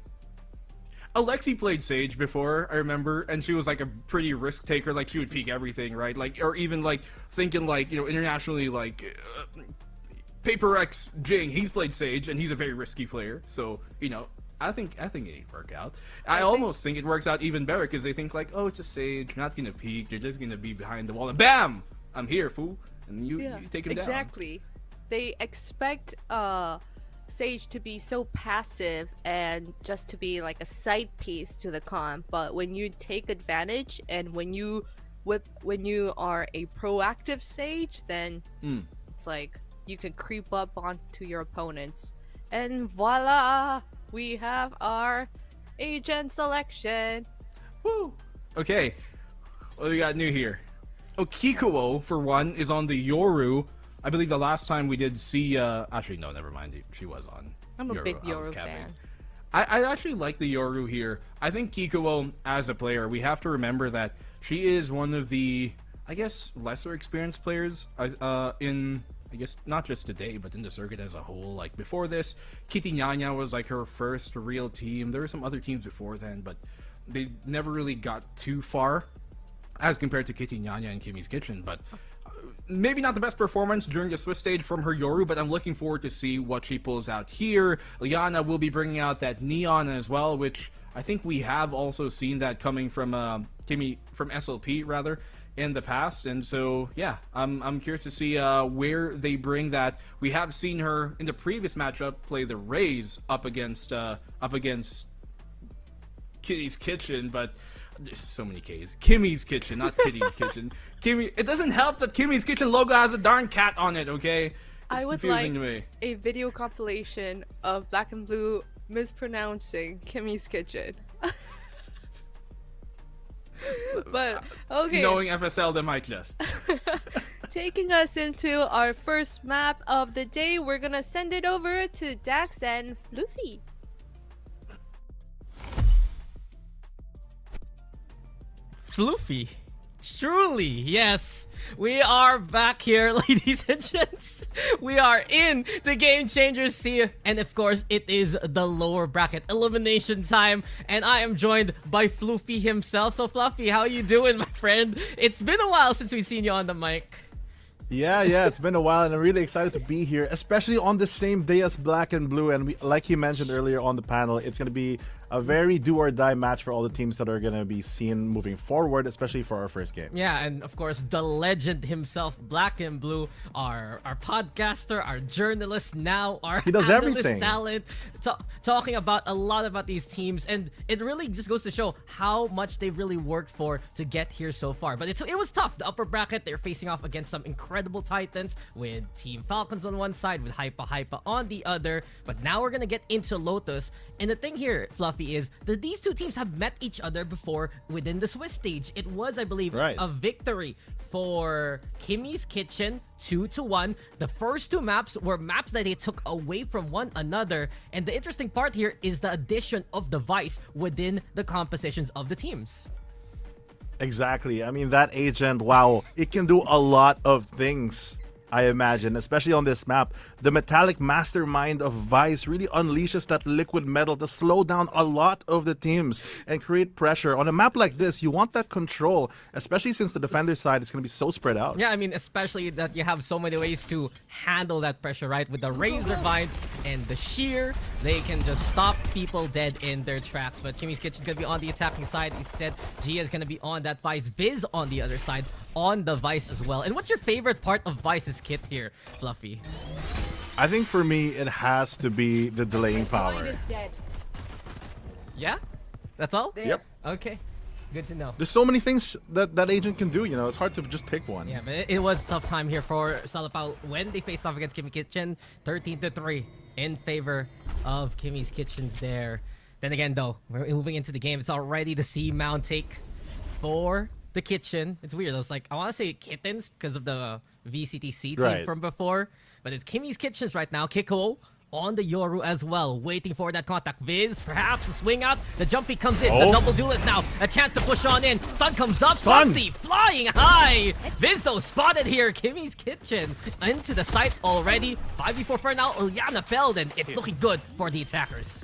Alexi played Sage before, I remember, and she was like a pretty risk taker. Like, she would peek everything, right? Like, or even like thinking like, internationally, like Paper X Jing, he's played Sage and he's a very risky player. So, I think it'd work out. I almost think it works out even better because they think like, oh, it's a Sage, not gonna peek, you're just gonna be behind the wall, and BAM! I'm here, fool, and you take him down. Exactly. They expect Sage to be so passive and just to be like a side piece to the comp, but when you take advantage and when you are a proactive Sage, then it's like you can creep up onto your opponents, and voila, we have our agent selection. Woo! Okay, what do we got new here? Oh, Kikuo, for one, is on the Yoru. I believe the last time we did see, actually, no, never mind. She was on I'm a Yoru. big I was Yoru capping. fan. I actually like the Yoru here. I think Kikuo, as a player, we have to remember that she is one of the, I guess, lesser experienced players in, I guess, not just today, but in the circuit as a whole. Like, before this, Kitty Nyanya was like her first real team. There were some other teams before then, but they never really got too far as compared to Kitty Nyanya and Kimmy's Kitchen. But maybe not the best performance during the Swiss stage from her Yoru, but I'm looking forward to see what she pulls out here. Liana will be bringing out that Neon as well, which I think we have also seen that coming from Kimmy, from SLP rather, in the past. And so yeah, I'm curious to see where they bring that. We have seen her in the previous matchup play the Rays up against Kitty's Kitchen, but there's so many K's. Kimmy's Kitchen, not Kitty's Kitchen. Kimmy. It doesn't help that Kimmy's Kitchen logo has a darn cat on it. Okay, I would confusing like to me. a video compilation of Blackenblue mispronouncing Kimmy's Kitchen. But okay, Knowing FSL, they might just. taking us into our first map of the day, we're gonna send it over to Daks and Fluffy. Fluffy. Truly, yes. We are back here, ladies and gents. We are in the Game Changers Sea, and of course, it is the lower bracket elimination time, and I am joined by Fluffy himself. So, Fluffy, how you doing, my friend? It's been a while since we've seen you on the mic. Yeah, it's been a while, and I'm really excited to be here, especially on the same day as Blackenblue. And like he mentioned earlier on the panel, it's going to be a very do-or-die match for all the teams that are going to be seen moving forward, especially for our first game. Yeah, and of course, the legend himself, Blackenblue, our podcaster, our journalist now, our He does analyst everything. talent, talking about a lot about these teams, and it really just goes to show how much they've really worked for to get here so far. But it was tough. The upper bracket, they're facing off against some incredible titans, with Team Falcons on one side, with Hypa on the other. But now we're gonna get into Lotus, and the thing here, Fluffy, is that these two teams have met each other before within the Swiss stage. It was, I believe, Right. a victory for Kimmy's Kitchen, 2-1. The first two maps were maps that they took away from one another, and the interesting part here is the addition of the Vice within the compositions of the teams. Exactly. I mean, that agent, wow, it can do a lot of things. I imagine, especially on this map. The metallic mastermind of Vice really unleashes that liquid metal to slow down a lot of the teams and create pressure. On a map like this, you want that control, especially since the defender side is going to be so spread out. Yeah, I mean, especially that you have so many ways to handle that pressure, right? With the Razor Vines and the Shear, they can just stop people dead in their tracks. But Kimmy's Kitchen's going to be on the attacking side. He said Gia's going to be on that Vice. Viz on the other side, on the Vice as well. And what's your favorite part of Vice's kit here, Fluffy? I think for me, it has to be the delaying power. Yeah? That's all? Yep. Okay. Good to know. There's so many things that agent can do, you know. It's hard to just pick one. Yeah, but it was a tough time here for Salapao when they faced off against Kimmy Kitchen. 13-3 in favor of Kimmy's Kitchens there. Then again, though, we're moving into the game. It's already the C mount take for the Kitchen. It's weird. It's like, I want to say Kittens because of the VCTC team from before. But it's Kimmy's Kitchens right now. Kiko on the Yoru as well, waiting for that contact. Viz, perhaps a swing out. The jumpy comes in. The double duel is now a chance to push on in. Stun comes up. Foxy flying high. Viz, though, spotted here. Kimmy's Kitchen into the site already. 5v4 for now. Ilyana felled, and it's looking good for the attackers.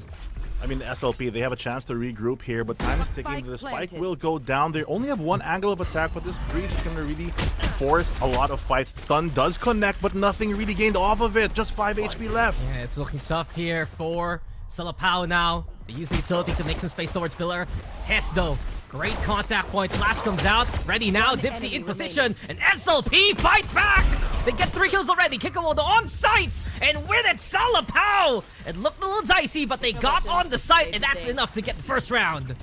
I mean, SLP, they have a chance to regroup here, but time is ticking. The spike will go down. They only have one angle of attack, but this breach is going to really force a lot of fights. Stun does connect, but nothing really gained off of it. Just 5 HP left. Yeah, it's looking tough here for Salapao now. They use the utility to make some space towards Pillar. Test, though. Great contact point. Flash comes out. Ready now. Dipsy in position. And SLP fight back. They get 3 kills already. Kikamoto on site. And with it, Salapao. It looked a little dicey, but they got on the site. And that's enough to get the first round.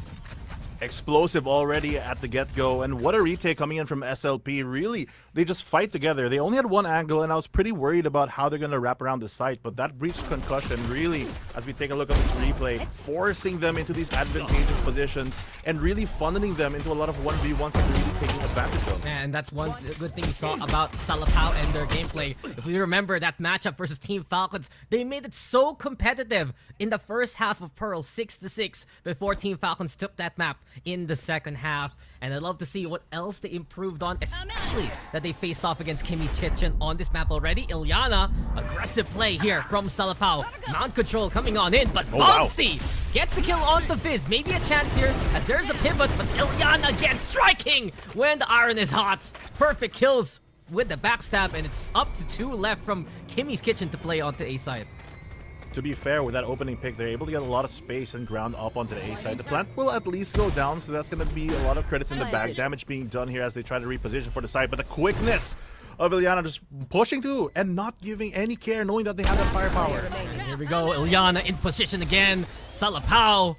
Explosive already at the get-go, and what a retake coming in from SLP. Really, they just fight together. They only had one angle, and I was pretty worried about how they're going to wrap around the site, but that breach concussion really, as we take a look at this replay, forcing them into these advantageous positions and really funneling them into a lot of 1v1s and really taking advantage of. And that's one good thing we saw about Salapao and their gameplay. If we remember that matchup versus Team Falcons, they made it so competitive in the first half of Pearl, 6-6, before Team Falcons took that map in the second half. And I'd love to see what else they improved on, especially that they faced off against Kimmy's Kitchen on this map already. Ilyana, aggressive play here from Salapao. Mount control coming on in, but Bouncy gets the kill on the Viz. Maybe a chance here as there's a pivot, but Ilyana again striking when the iron is hot. Perfect kills with the backstab, and it's up to 2 left from Kimmy's Kitchen to play onto A side. To be fair, with that opening pick, they're able to get a lot of space and ground up onto the A side. The plant will at least go down, so that's going to be a lot of credits in the bag. Damage being done here as they try to reposition for the side, but the quickness of Ilyana just pushing through and not giving any care, knowing that they have that firepower. Here we go, Ilyana in position again. Salapao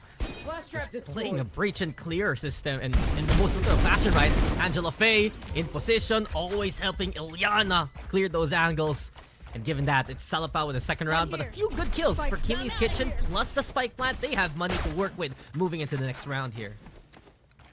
playing a breach and clear system and in the most literal fashion, right? Angela Faye in position, always helping Ilyana clear those angles. And given that, it's Salapao with the second round, but a few good kills for Kimmy's Kitchen, plus the spike plant. They have money to work with moving into the next round here.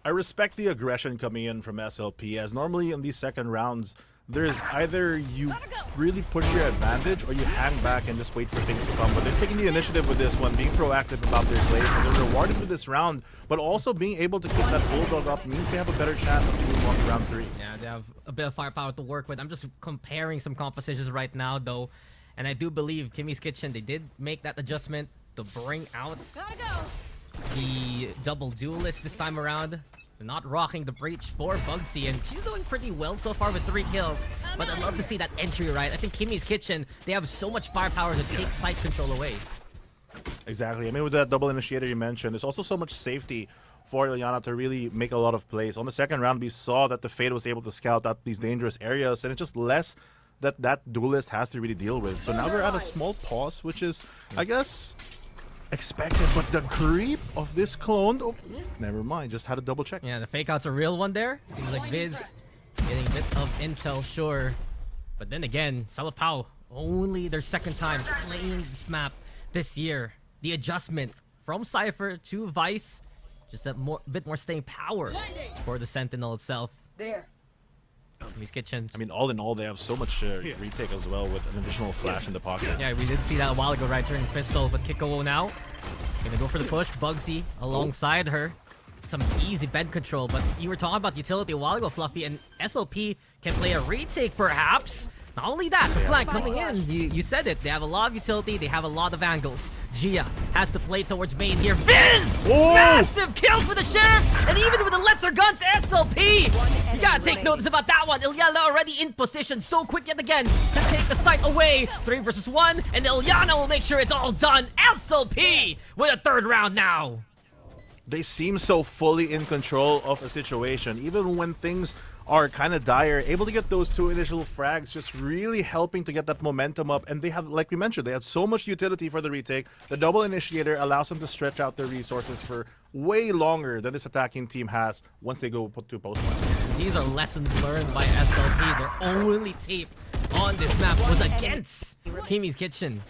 I respect the aggression coming in from SLP, as normally in these second rounds, there's either you really push your advantage or you hang back and just wait for things to come. But they're taking the initiative with this one, being proactive about their plays, and they're rewarded with this round, but also being able to keep that bulldog up means they have a better chance of moving on to round 3. Yeah, they have a bit of firepower to work with. I'm just comparing some compositions right now, though, and I do believe Kimmy's Kitchen, they did make that adjustment to bring out the double duelist this time around. They're not rocking the breach for Bugsy, and she's doing pretty well so far with 3 kills. But I'd love to see that entry, right? I think Kimmy's Kitchen, they have so much firepower to take site control away. Exactly. I mean, with that double initiator you mentioned, there's also so much safety for Ilyana to really make a lot of plays. On the second round, we saw that the Fade was able to scout out these dangerous areas, and it's just less that duelist has to really deal with. So now we're at a small pause, which is, I guess, expected, but the creep of this clone, oh, never mind, just had to double check. Yeah, the fake out's a real one there. Seems like Viz getting a bit of intel, sure. But then again, Salapao, only their second time playing this map this year. The adjustment from Cypher to Vice, just a bit more staying power for the Sentinel itself. Kimmy's Kitchen. I mean, all in all, they have so much retake as well with an additional flash in the pocket. Yeah, we did see that a while ago, right, during Crystal, but Kiko now gonna go for the push. Bugsy alongside her. Some easy bed control, but you were talking about utility a while ago, Fluffy, and SLP can play a retake, perhaps. Not only that, the flank coming in, you said it, they have a lot of utility, they have a lot of angles. Gia has to play towards main here. Viz! Massive kills for the Sheriff! And even with the lesser guns, SLP! You gotta take notice about that one. Ilyana already in position, so quick yet again to take the site away. 3 versus 1, and Ilyana will make sure it's all done. SLP with a third round now. They seem so fully in control of a situation, even when things are kind of dire. Able to get those 2 initial frags, just really helping to get that momentum up. And they have, like we mentioned, they had so much utility for the retake. The double initiator allows them to stretch out their resources for way longer than this attacking team has once they go to post. These are lessons learned by SLP. Their only tape on this map was against Kimmy's Kitchen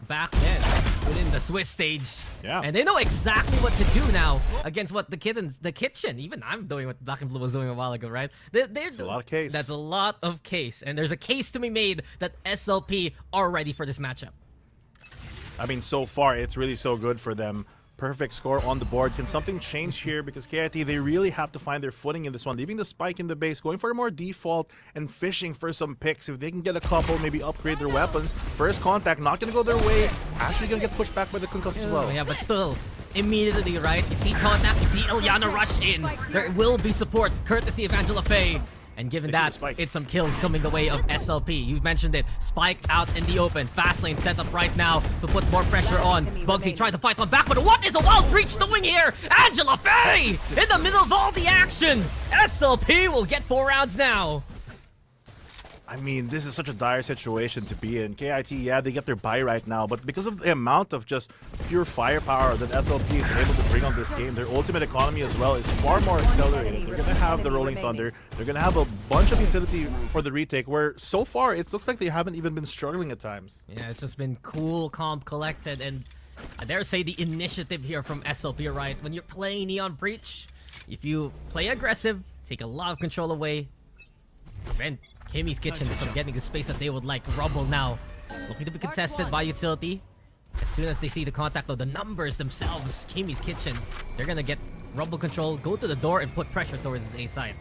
back then within the Swiss stage. Yeah. And they know exactly what to do now against what the kitchen. Even I'm doing what Blackenblue was doing a while ago, right? That's a lot of case. That's a lot of case. And there's a case to be made that SLP are ready for this matchup. I mean, so far, it's really so good for them. Perfect score on the board. Can something change here? Because KIT, they really have to find their footing in this one. Leaving the spike in the base, going for a more default, and fishing for some picks. If they can get a couple, maybe upgrade their weapons. First contact, not going to go their way. Actually going to get pushed back by the concuss as well. Yeah, but still, immediately, right? You see contact, you see Ilyana rush in. There will be support, courtesy of Angela Faye. And given that, it's some kills coming the way of SLP. You've mentioned it. Spike out in the open. Fast lane set up right now to put more pressure on. Bugsy trying to fight one back, but what is a wild breach doing here? Angela Faye in the middle of all the action. SLP will get 4 rounds now. I mean, this is such a dire situation to be in. KIT, yeah, they get their buy right now, but because of the amount of just pure firepower that SLP is able to bring on this game, their ultimate economy as well is far more accelerated. They're going to have the Rolling Thunder. They're going to have a bunch of utility for the retake, where so far it looks like they haven't even been struggling at times. Yeah, it's just been cool, calm, collected, and I dare say the initiative here from SLP, right? When you're playing Neon Breach, if you play aggressive, take a lot of control away, prevent Kimmy's Kitchen from getting the space that they would like. Rumble now looking to be contested by utility. As soon as they see the contact of the numbers themselves, Kimmy's Kitchen, they're gonna get Rumble control, go to the door, and put pressure towards his A side.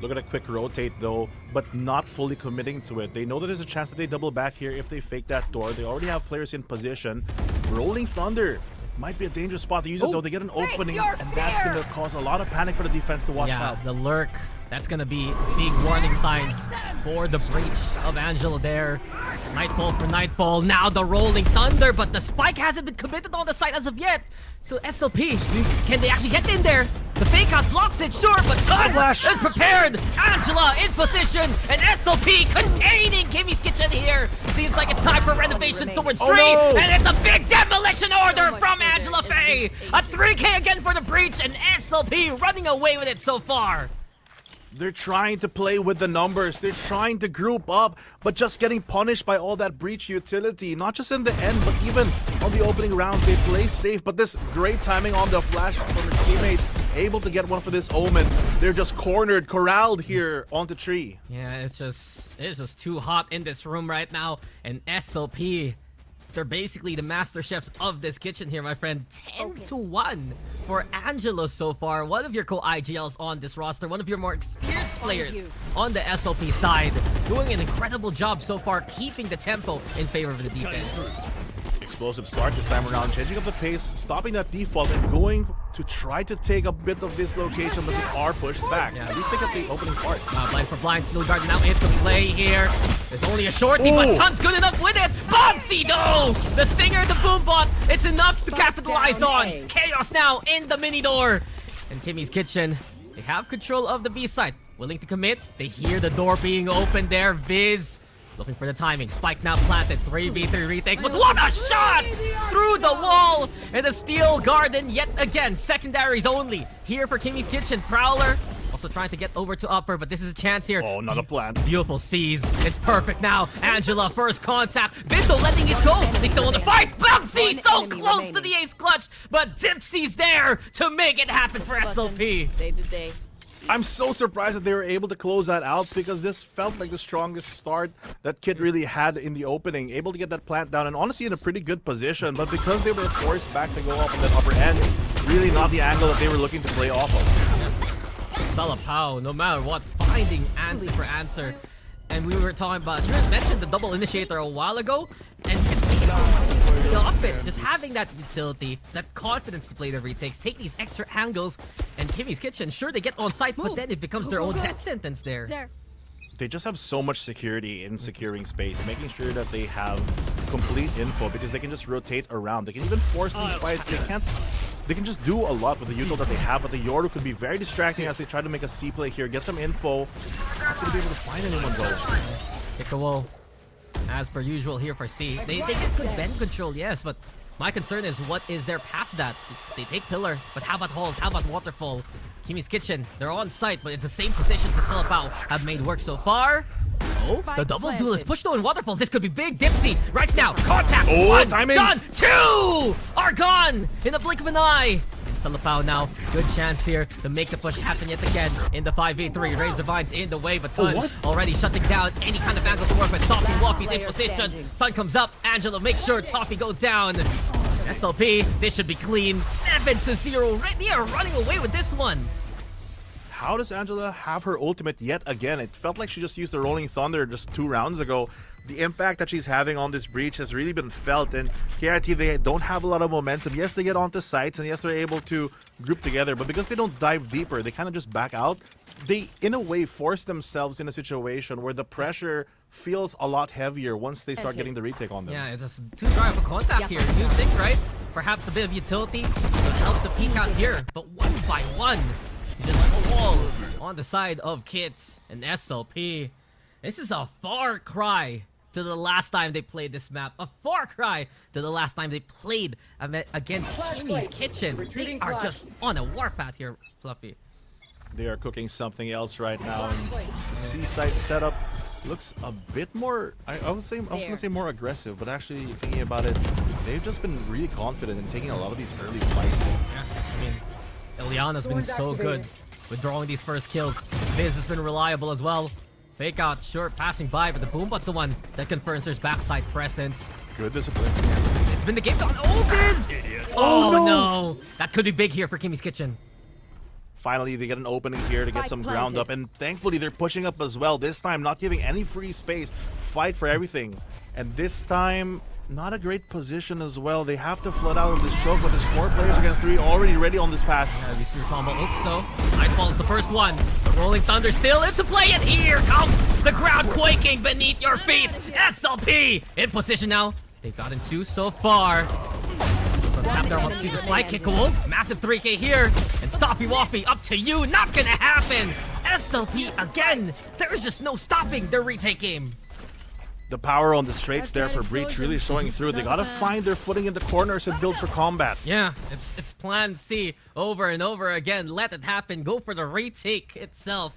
Look at a quick rotate though, but not fully committing to it. They know that there's a chance that they double back here if they fake that door. They already have players in position. Rolling Thunder might be a dangerous spot to use it though. They get an opening, and that's going to cause a lot of panic for the defense to watch out. The lurk, that's going to be big warning signs for the breach of Angela there. Nightfall for Nightfall. Now the Rolling Thunder, but the spike hasn't been committed on the site as of yet. So SLP, can they actually get in there? The fake out blocks it, sure, but Ton is prepared. Angela in position, and SLP containing Kimmy's Kitchen here. Seems like it's time for renovation towards 3, and it's a big demolition order from Angela Faye. A 3K again for the breach, and SLP running away with it so far. They're trying to play with the numbers. They're trying to group up, but just getting punished by all that breach utility. Not just in the end, but even on the opening round, they play safe. But this great timing on the flash from their teammate, able to get one for this Omen. They're just corralled here onto tree. Yeah, it's just too hot in this room right now. And SLP, they're basically the master chefs of this kitchen here, my friend. 10-1 for Angelo so far. One of your co-IGLs on this roster, one of your more experienced players on the SLP side, doing an incredible job so far, keeping the tempo in favor of the defense. Explosive start this time around, changing up the pace, stopping that default, and going to try to take a bit of this location, but they are pushed back. Yeah. At least they got the opening part. Blind for blind, Steel Guard now into play here. There's only a shorty, but Tun's good enough with it. Bugsy though! The Stinger, the Boombot, it's enough to capitalize on. Chaos now in the mini door. And Kimmy's Kitchen, they have control of the B side. Willing to commit. They hear the door being opened there. Viz looking for the timing. Spike now planted. 3v3 retake. But what a shot! Through the wall! And a Steel Garden yet again. Secondaries only. Here for Kimmy's Kitchen. Prowler also trying to get over to upper, but this is a chance here. Oh, not a plan. Beautiful C's. It's perfect now. Angela, first contact. Visto letting it go. They still want to fight. Bugsy so close to the ace clutch, but Dipsy's there to make it happen for SLP. Save the day. I'm so surprised that they were able to close that out, because this felt like the strongest start that Kid really had in the opening. Able to get that plant down, and honestly in a pretty good position, but because they were forced back to go up on that upper end, really not the angle that they were looking to play off of. Salapao, no matter what, finding answer for answer. And we were talking about, you mentioned the double initiator a while ago, and you can see how off it. Just having that utility, that confidence to play the retakes, take these extra angles, and Kimmy's Kitchen, sure they get on site, but then it becomes their own death sentence there. They just have so much security in securing space, making sure that they have complete info because they can just rotate around. They can even force these fights. They can just do a lot with the util that they have, but the Yoru could be very distracting as they try to make a C play here, get some info. Not going to be able to find anyone though. Piccolo, as per usual here for C. They get good bend control, yes, but my concern is what is there past that? They take pillar, but how about halls? How about waterfall? Kimmy's Kitchen, they're on site, but it's the same positions that Salapao have made work so far. Oh, the double duel is pushed though in waterfall. This could be big. Dipsy, right now, contact. Oh, one, timing. done. Two are gone in the blink of an eye. And Salapao now, good chance here to make the push happen yet again in the 5v3. Razor Vines in the way, but Thun already shutting down any kind of angle to work with. Toffee Waffy's in position. Sun comes up. Angelo makes sure Toffee goes down. SLP, this should be clean. 7-0. Right, they are running away with this one. How does Angela have her ultimate yet again? It felt like she just used the Rolling Thunder just 2 rounds ago. The impact that she's having on this breach has really been felt, and KRT, they don't have a lot of momentum. Yes, they get onto sites, and yes, they're able to group together, but because they don't dive deeper, they kind of just back out. They, in a way, force themselves in a situation where the pressure feels a lot heavier once they start getting the retake on them. Yeah, it's just too dry of a contact here. You think, right? Perhaps a bit of utility would help the peak out here, but one by one, just fall on the side of Kit and SLP. This is a far cry to the last time they played this map. A far cry to the last time they played against Kimmy's Kitchen. They are just on a warpath here, Fluffy. They are cooking something else right now, and the seaside setup looks a bit more, I was gonna say more aggressive, but actually thinking about it, they've just been really confident in taking a lot of these early fights. Yeah, I mean, Ileana's been so good with drawing these first kills. Viz has been reliable as well. Fake out, sure, passing by, but the Boombot's the one that confirms there's backside presence. Good discipline. It's been the game on. Oh, Viz! Oh, no! That could be big here for Kimmy's Kitchen. Finally, they get an opening here to get some ground up, and thankfully they're pushing up as well. This time, not giving any free space. Fight for everything. And this time, not a great position as well. They have to flood out of this choke, but there's 4 players against 3 already ready on this pass. We see your combo ults though. Nightfall's the first one. The Rolling Thunder still into play, and here comes the ground quaking beneath your feet. SLP in position now. They've gotten 2 so far. So tap their ult to the spike kick. Massive 3k here. And Stoppy Waffy up to you. Not gonna happen. SLP again. There is just no stopping their retake game. The power on the straights there for Breach really showing through. They gotta find their footing in the corners and build for combat. Yeah, it's plan C over and over again. Let it happen. Go for the retake itself.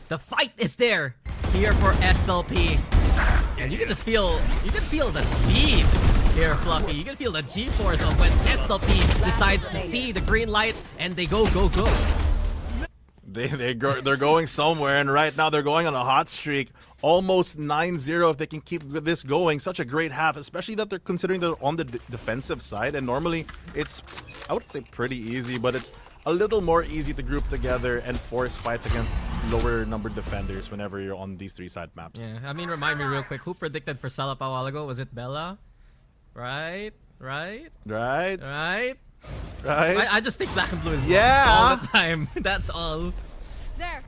The fight is there here for SLP. And you can just feel the speed here, Fluffy. You can feel the G-force of when SLP decides to see the green light and they go. They're going somewhere, and right now they're going on a hot streak. Almost 9-0 if they can keep this going. Such a great half, especially that they're considering they're on the defensive side. And normally it's, I would say pretty easy, but it's a little more easy to group together and force fights against lower numbered defenders whenever you're on these 3-side maps. Yeah, I mean, remind me real quick, who predicted for Salapao a while ago? Was it Bella? Right? Right? I just think Blackenblue is all the time. That's all. There.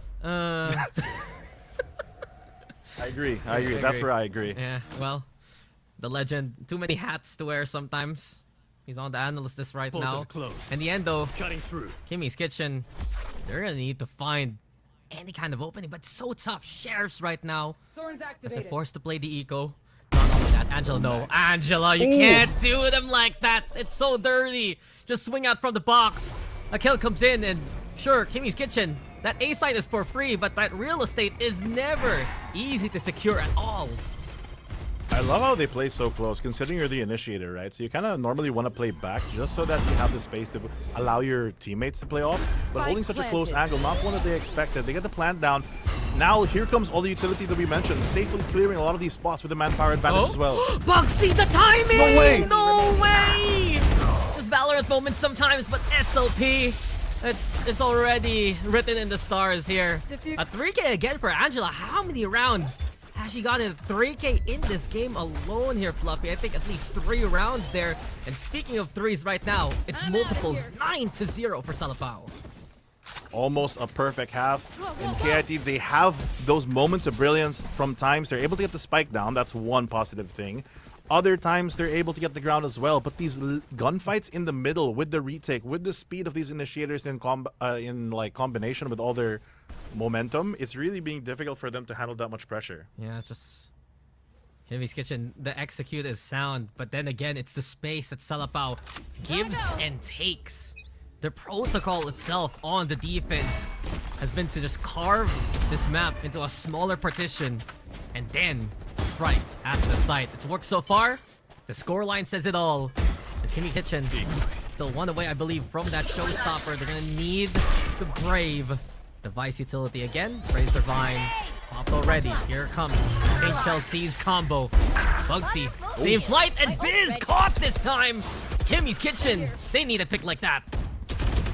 I agree. That's where I agree. Yeah, well, the legend. Too many hats to wear sometimes. He's on the analyst list right now. In the end, though, Kimmy's Kitchen, they're gonna need to find any kind of opening, but it's so tough. Sheriffs right now. As they're forced to play the eco. Not only that, Angela, no. Angela, you can't do them like that. It's so dirty. Just swing out from the box. A kill comes in, and sure, Kimmy's Kitchen. That A site is for free, but that real estate is never easy to secure at all. I love how they play so close, considering you're the initiator, right? So you kind of normally want to play back just so that you have the space to allow your teammates to play off. But holding such a close angle, not one that they expected. They get the plant down. Now here comes all the utility that we mentioned, safely clearing a lot of these spots with the manpower advantage as well. Bugsy, the timing! No way! No way! Just Valorant moments sometimes, but SLP, it's already written in the stars here. A 3k again for Angela. How many rounds Actually got a 3K in this game alone here, Fluffy. I think at least 3 rounds there. And speaking of threes right now, it's multiples 9-0 for Salapao. Almost a perfect half. In KIT, they have those moments of brilliance from times. They're able to get the spike down. That's one positive thing. Other times, they're able to get the ground as well. But these gunfights in the middle with the retake, with the speed of these initiators in combination with all their momentum, it's really being difficult for them to handle that much pressure. Yeah, it's just Kimmy's Kitchen. The execute is sound, but then again, it's the space that Salapao gives and takes. The protocol itself on the defense has been to just carve this map into a smaller partition and then strike at the site. It's worked so far. The scoreline says it all. And Kimmy Kitchen still one away, I believe, from that showstopper. They're gonna need the Brave. Device utility again. Razor Vine. Popped already. Here it comes. HLC's combo. Bugsy. Same flight, and Biz caught this time. Kimmy's Kitchen. They need a pick like that.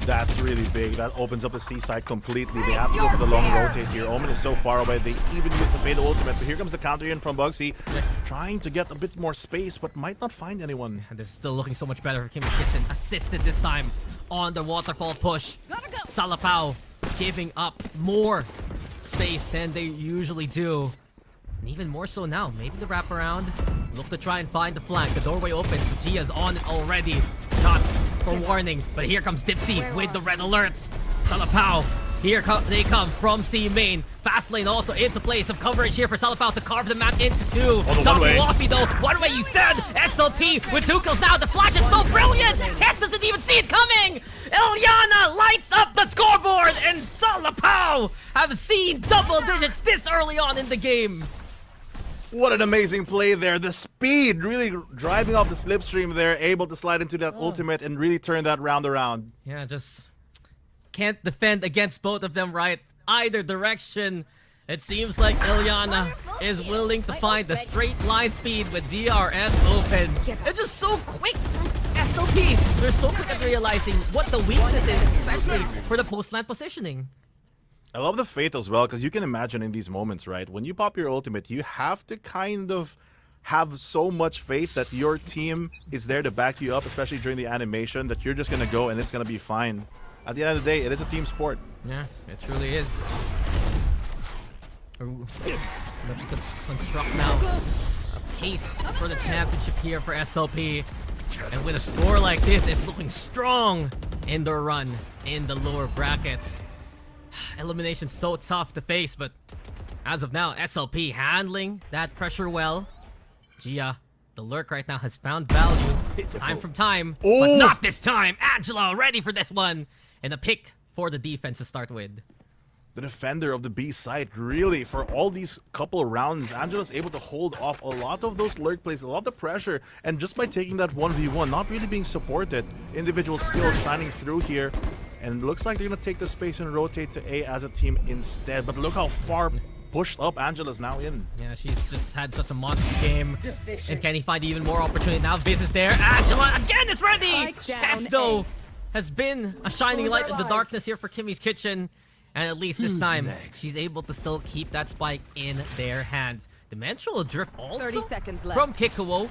That's really big. That opens up the C side completely. They have to go for the long rotate here. Omen is so far away. They even use the Fatal Ultimate. But here comes the counter in from Bugsy. Trying to get a bit more space, but might not find anyone. And this is still looking so much better for Kimmy's Kitchen. Assisted this time on the waterfall push. Salapao giving up more space than they usually do. And even more so now. Maybe the wraparound. Look to try and find the flank. The doorway opens. Gia's on it already. Shots for warning. But here comes Dipsy with the red alert. Salapao. Here they come from C main. Fast lane also into play. Some coverage here for Salapao to carve the map into 2. Tommy Waffy though. One way you said. SLP with 2 kills now. The flash is so brilliant. Tess doesn't even see it coming. Ilyana lights up the scoreboard. And Salapao have seen double digits this early on in the game. What an amazing play there. The speed really driving off the slipstream there. Able to slide into that ultimate and really turn that round around. Yeah, just can't defend against both of them right either direction. It seems like Ilyana is willing to find the straight line speed with DRS open. It's just so quick from SLP. They're so quick at realizing what the weakness is, especially for the post-land positioning. I love the faith as well, because you can imagine in these moments, right? When you pop your ultimate, you have to kind of have so much faith that your team is there to back you up, especially during the animation, that you're just going to go and it's going to be fine. At the end of the day, it is a team sport. Yeah, it truly is. Let's construct now a case for the championship here for SLP. And with a score like this, it's looking strong in the run in the lower brackets. Elimination's so tough to face, but as of now, SLP handling that pressure well. Gia, the lurk right now, has found value. Time from time, but not this time. Angela ready for this one. And a pick for the defense to start with. The defender of the B side, really, for all these couple rounds, Angela's able to hold off a lot of those lurk plays, a lot of the pressure, and just by taking that 1v1, not really being supported, individual skills shining through here, and it looks like they're going to take the space and rotate to A as a team instead, but look how far pushed up Angela's now in. Yeah, she's just had such a monster game, and can he find even more opportunity? Now Viz is there, Angela again is ready! Tess, though, has been a shining light in the darkness here for Kimmy's Kitchen. And at least this time, she's able to still keep that spike in their hands. Dimensional Drift also 30 seconds left. from Kikuo.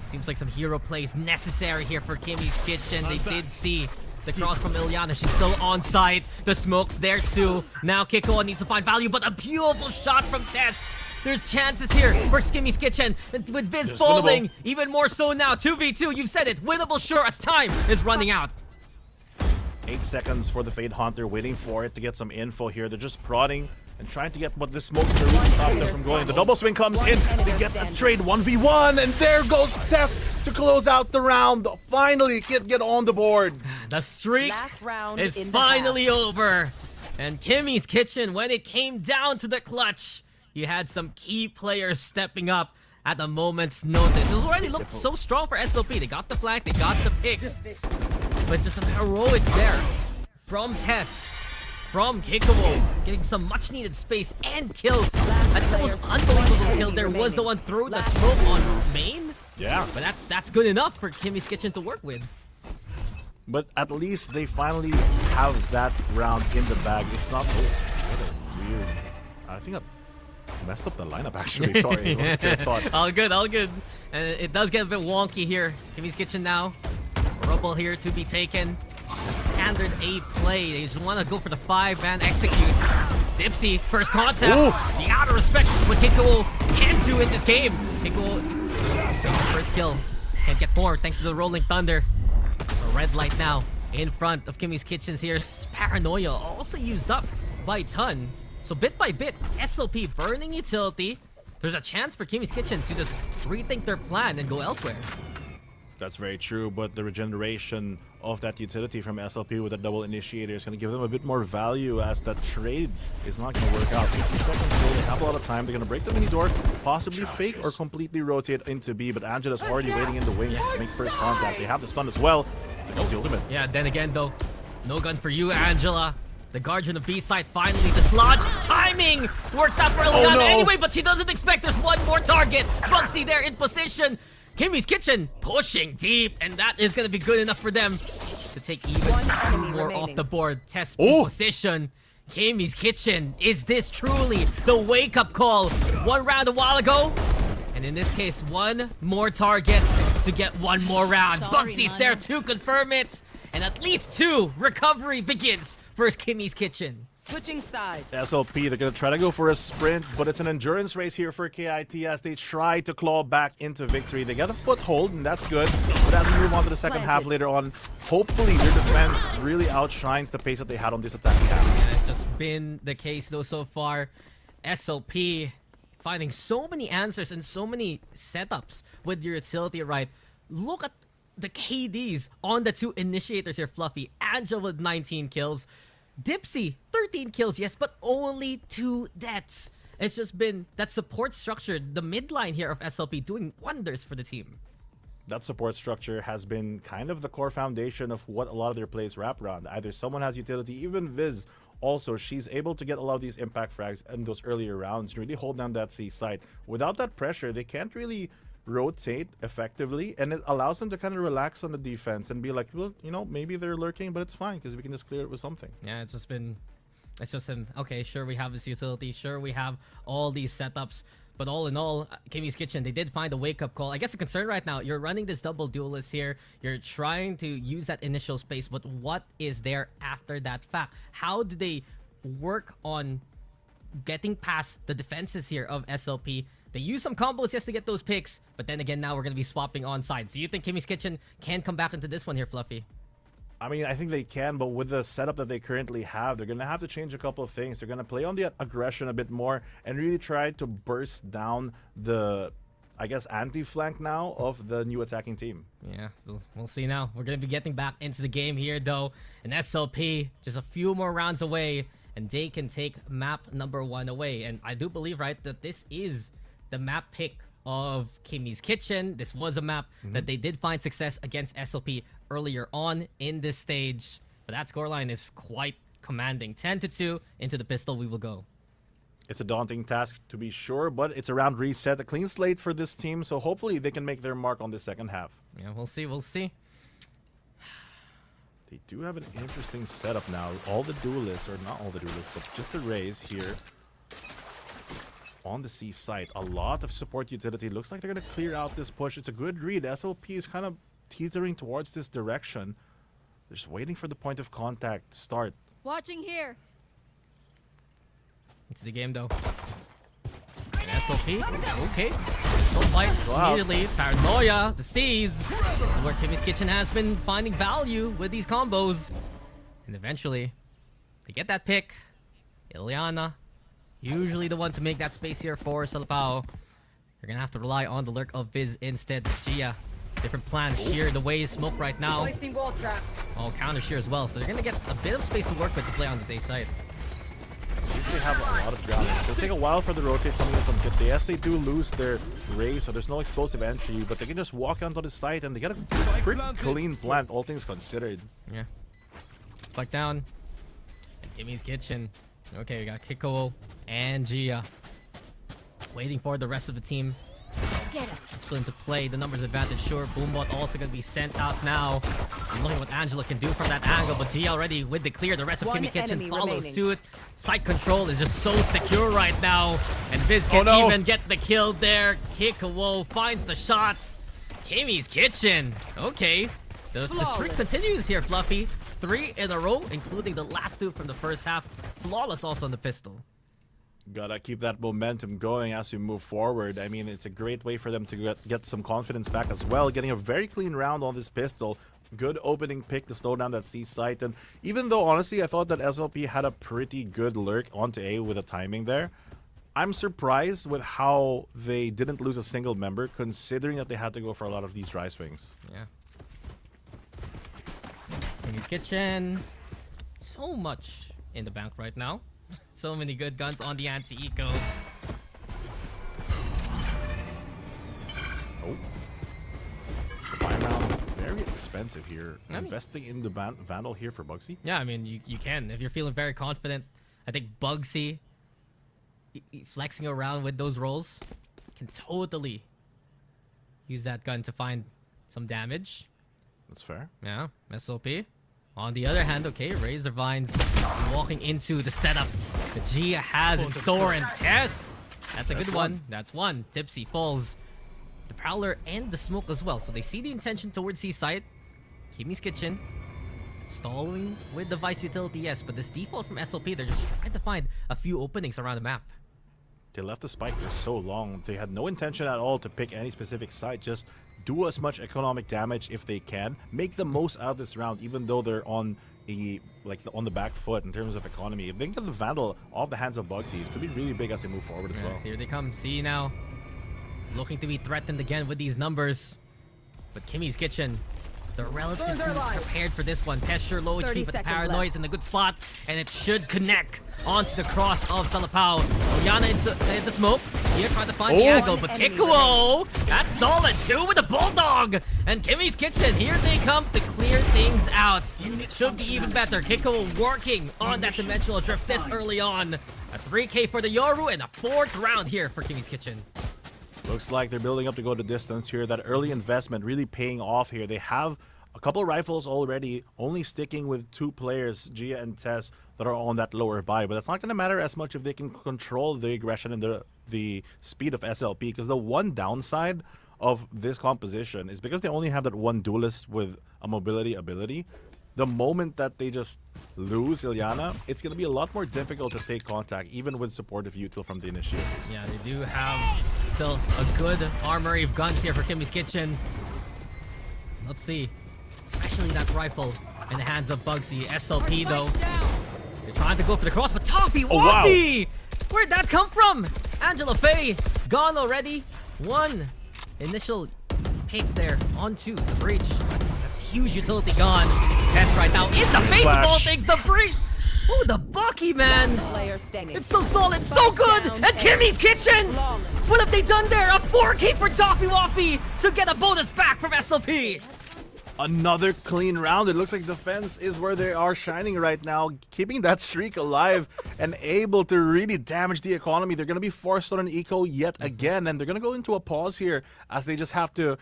Seems like some hero plays necessary here for Kimmy's Kitchen. They did see the cross from Ilyana. She's still on site. The smoke's there too. Now Kikuo needs to find value, but a beautiful shot from Tess. There's chances here for Kimmy's Kitchen. And with Vince falling, even more so now. 2v2, you've said it. Winnable sure as time is running out. 8 seconds for the Fade Hunter, waiting for it to get some info here. They're just prodding and trying to get what this smoke's to really stop them from going. The double swing comes in. They get the trade 1v1, and there goes Tess to close out the round. Finally, get on the board. The streak Last round is in the finally over. And Kimmy's Kitchen, when it came down to the clutch, you had some key players stepping up at a moment's notice. It was already looked so strong for SLP. They got the flag, they got the picks. But just some heroics there from Tess, from Kikuo, getting some much needed space and kills. I think the most unbelievable kill there was the one through the smoke on main. Yeah. But that's good enough for Kimmy's Kitchen to work with. But at least they finally have that round in the bag. It's not... what a weird... I think Messed up the lineup, actually. Sorry. What was your thought? All good, all good. And it does get a bit wonky here. Kimmy's Kitchen now. Rubble here to be taken. A standard A play. They just want to go for the 5-man execute. Dipsy, first contact. Ooh. The out of respect what Kiko will tend to in this game. Kiko, first kill. Can't get more thanks to the Rolling Thunder. So red light now in front of Kimmy's Kitchens here. Paranoia also used up by Ton. So bit by bit, SLP burning utility. There's a chance for Kimmy's Kitchen to just rethink their plan and go elsewhere. That's very true, but the regeneration of that utility from SLP with a double initiator is going to give them a bit more value, as that trade is not going to work out. 50 seconds still, they have a lot of time. They're going to break the mini door, possibly fake or completely rotate into B, but Angela's already waiting in the wings to make first contact. They have the stun as well. There goes the ultimate. Yeah, then again though, no gun for you, Angela. The Guardian of B side finally dislodged. Timing works out for Liliana anyway, but she doesn't expect there's one more target. Bugsy there in position. Kimmy's Kitchen pushing deep, and that is going to be good enough for them to take even more off the board. Test position. Kimmy's Kitchen, is this truly the wake-up call? One round a while ago, and in this case, one more target to get one more round. Bugsy's there to confirm it, and at least 2 recovery begins for Kimmy's Kitchen. Switching sides. SLP, they're going to try to go for a sprint, but it's an endurance race here for KIT as they try to claw back into victory. They get a foothold, and that's good. But as we move on to the second half later on, hopefully their defense really outshines the pace that they had on this attacking half. Yeah, it's just been the case though so far. SLP finding so many answers and so many setups with your utility right. Look at the KDs on the 2 initiators here, Fluffy. Angel with 19 kills. Dipsy, 13 kills, yes, but only 2 deaths. It's just been that support structure, the midline here of SLP, doing wonders for the team. That support structure has been kind of the core foundation of what a lot of their plays wrap around. Either someone has utility, even Viz also, she's able to get a lot of these impact frags in those earlier rounds, really hold down that C site. Without that pressure, they can't really rotate effectively, and it allows them to kind of relax on the defense and be like, well, you know, maybe they're lurking, but it's fine because we can just clear it with something. Yeah, it's just been okay, sure, we have this utility, sure, we have all these setups, but all in all, Kimmy's Kitchen, they did find a wake-up call. I guess the concern right now, you're running this double duelist here, you're trying to use that initial space, but what is there after that fact? How do they work on getting past the defenses here of SLP? They use some combos just to get those picks, but then again, now we're going to be swapping on sides. Do you think Kimmy's Kitchen can come back into this one here, Fluffy? I mean, I think they can, but with the setup that they currently have, they're going to have to change a couple of things. They're going to play on the aggression a bit more and really try to burst down the, I guess, anti-flank now of the new attacking team. Yeah, we'll see now. We're going to be getting back into the game here, though. And SLP, just a few more rounds away, and they can take map number 1 away. And I do believe, right, that this is the map pick of Kimmy's Kitchen. This was a map that they did find success against SLP earlier on in this stage. But that scoreline is quite commanding. 10-2 into the pistol we will go. It's a daunting task to be sure, but it's a round reset, a clean slate for this team, so hopefully they can make their mark on the second half. Yeah, we'll see, we'll see. They do have an interesting setup now. All the duelists, or not all the duelists, but just the Rays here on the C site. A lot of support utility. Looks like they're going to clear out this push. It's a good read. SLP is kind of teetering towards this direction. They're just waiting for the point of contact to start. Watching here. Into the game, though. And SLP, okay. Don't fight immediately. Paranoia, the C's. This is where Kimmy's Kitchen has been finding value with these combos. And eventually, they get that pick. Ileana, usually the one to make that space here for Salapao. They're gonna have to rely on the lurk of Viz instead. Gia, different plan. Sheer the way smoke right now. Oh, counter sheer as well. So they're gonna get a bit of space to work with to play on this A side. They have a lot of ground. It'll take a while for the rotate coming in from Kit. Yes, they do lose their Ray, so there's no explosive entry, but they can just walk onto the site and they get a pretty clean plant, all things considered. Yeah. Spike down. And Kimmy's Kitchen. Okay, we got Kiko and Gia waiting for the rest of the team He's willing to play the numbers advantage. Sure, Boombot also going to be sent out now. I'm looking what Angela can do from that angle, but G already with the clear. The rest of One Kimmy Kitchen enemy follows remaining. suit. Site control is just so secure right now. And Viz can no. even get the kill there. Kikawo finds the shots. Kimmy's Kitchen. Okay. The streak continues here, Fluffy. 3 in a row, including the last 2 from the first half. Flawless also on the pistol. Gotta keep that momentum going as we move forward. I mean, it's a great way for them to get some confidence back as well. Getting a very clean round on this pistol. Good opening pick to slow down that C site. And even though, honestly, I thought that SLP had a pretty good lurk onto A with the timing there, I'm surprised with how they didn't lose a single member, considering that they had to go for a lot of these dry swings. Yeah. Kimmy's Kitchen. So much in the bank right now. So many good guns on the anti-eco. Oh. The buy round, very expensive here. I mean- Investing in the Vandal here for Bugsy. Yeah, I mean, you can. If you're feeling very confident, I think Bugsy flexing around with those rolls can totally use that gun to find some damage. That's fair. Yeah, SLP. On the other hand, okay, Razor Vines walking into the setup that Gia has in store, and Tess. That's a good one. That's one. Tipsy falls. The Prowler and the smoke as well. So they see the intention towards C-side. Kimmy's Kitchen. Stalling with the Vice utility, yes. But this default from SLP, they're just trying to find a few openings around the map. They left the spike there so long. They had no intention at all to pick any specific site. Just do as much economic damage if they can. Make the most out of this round, even though they're on on the back foot in terms of economy. If they can get the Vandal off the hands of Bugsy, it could be really big as they move forward as well. Here they come. See now. Looking to be threatened again with these numbers. But Kimmy's Kitchen, they're relatively prepared for this one. Tess sure low 30 HP, but the seconds paranoid's left. in the good spot. And it should connect onto the cross of Salapao. Oyana in the smoke. Here trying to find the angle, but Enemy Kikuo, that's solid too with the Bulldog. And Kimmy's Kitchen, here they come to clear things out. Should be even better. Kikuo working on that dimensional drift this early on. A 3K for the Yoru and a 4th round here for Kimmy's Kitchen. Looks like they're building up to go the distance here. That early investment really paying off here. They have a couple rifles already, only sticking with 2 players, Gia and Tess, that are on that lower buy. But that's not going to matter as much if they can control the aggression and the speed of SLP. Because the one downside of this composition is because they only have that one duelist with a mobility ability. The moment that they just lose Ilyana, it's going to be a lot more difficult to take contact, even with supportive util from the initiators. Yeah, they do have still a good armory of guns here for Kimmy's Kitchen. Let's see. Especially that rifle in the hands of Bugsy. SLP though. They're trying to go for the cross, but Toffee Oh, wow. Waffy! Where'd that come from? Angela Faye gone already. One initial pick there onto the breach. That's huge utility gone. Test right now in the face of all Flash. things. The breach. Oh, the Bucky, man. Player standing. It's so solid, so good! Down And Kimmy's Kitchen! Flawless. What have they done there? A 4K for Toffee Waffy to get a bonus back from SLP! Another clean round. It looks like defense is where they are shining right now, keeping that streak alive and able to really damage the economy. They're going to be forced on an eco yet again, and they're going to go into a pause here as they just have to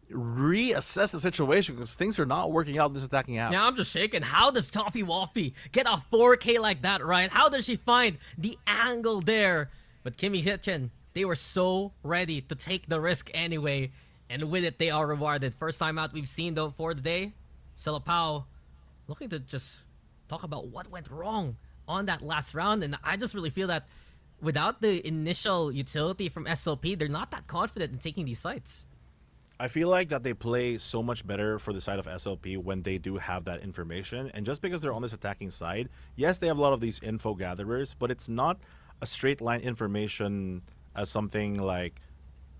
reassess the situation because things are not working out this attacking half. Now I'm just shaking. How does Toffee Waffy get a 4K like that, right? How does she find the angle there? But Kimmy's Kitchen, they were so ready to take the risk anyway. And with it, they are rewarded. First time out we've seen, though, for the day. Salapao looking to just talk about what went wrong on that last round. And I just really feel that without the initial utility from SLP, they're not that confident in taking these sites. I feel like that they play so much better for the side of SLP when they do have that information. And just because they're on this attacking side, yes, they have a lot of these info gatherers, but it's not a straight line information as something like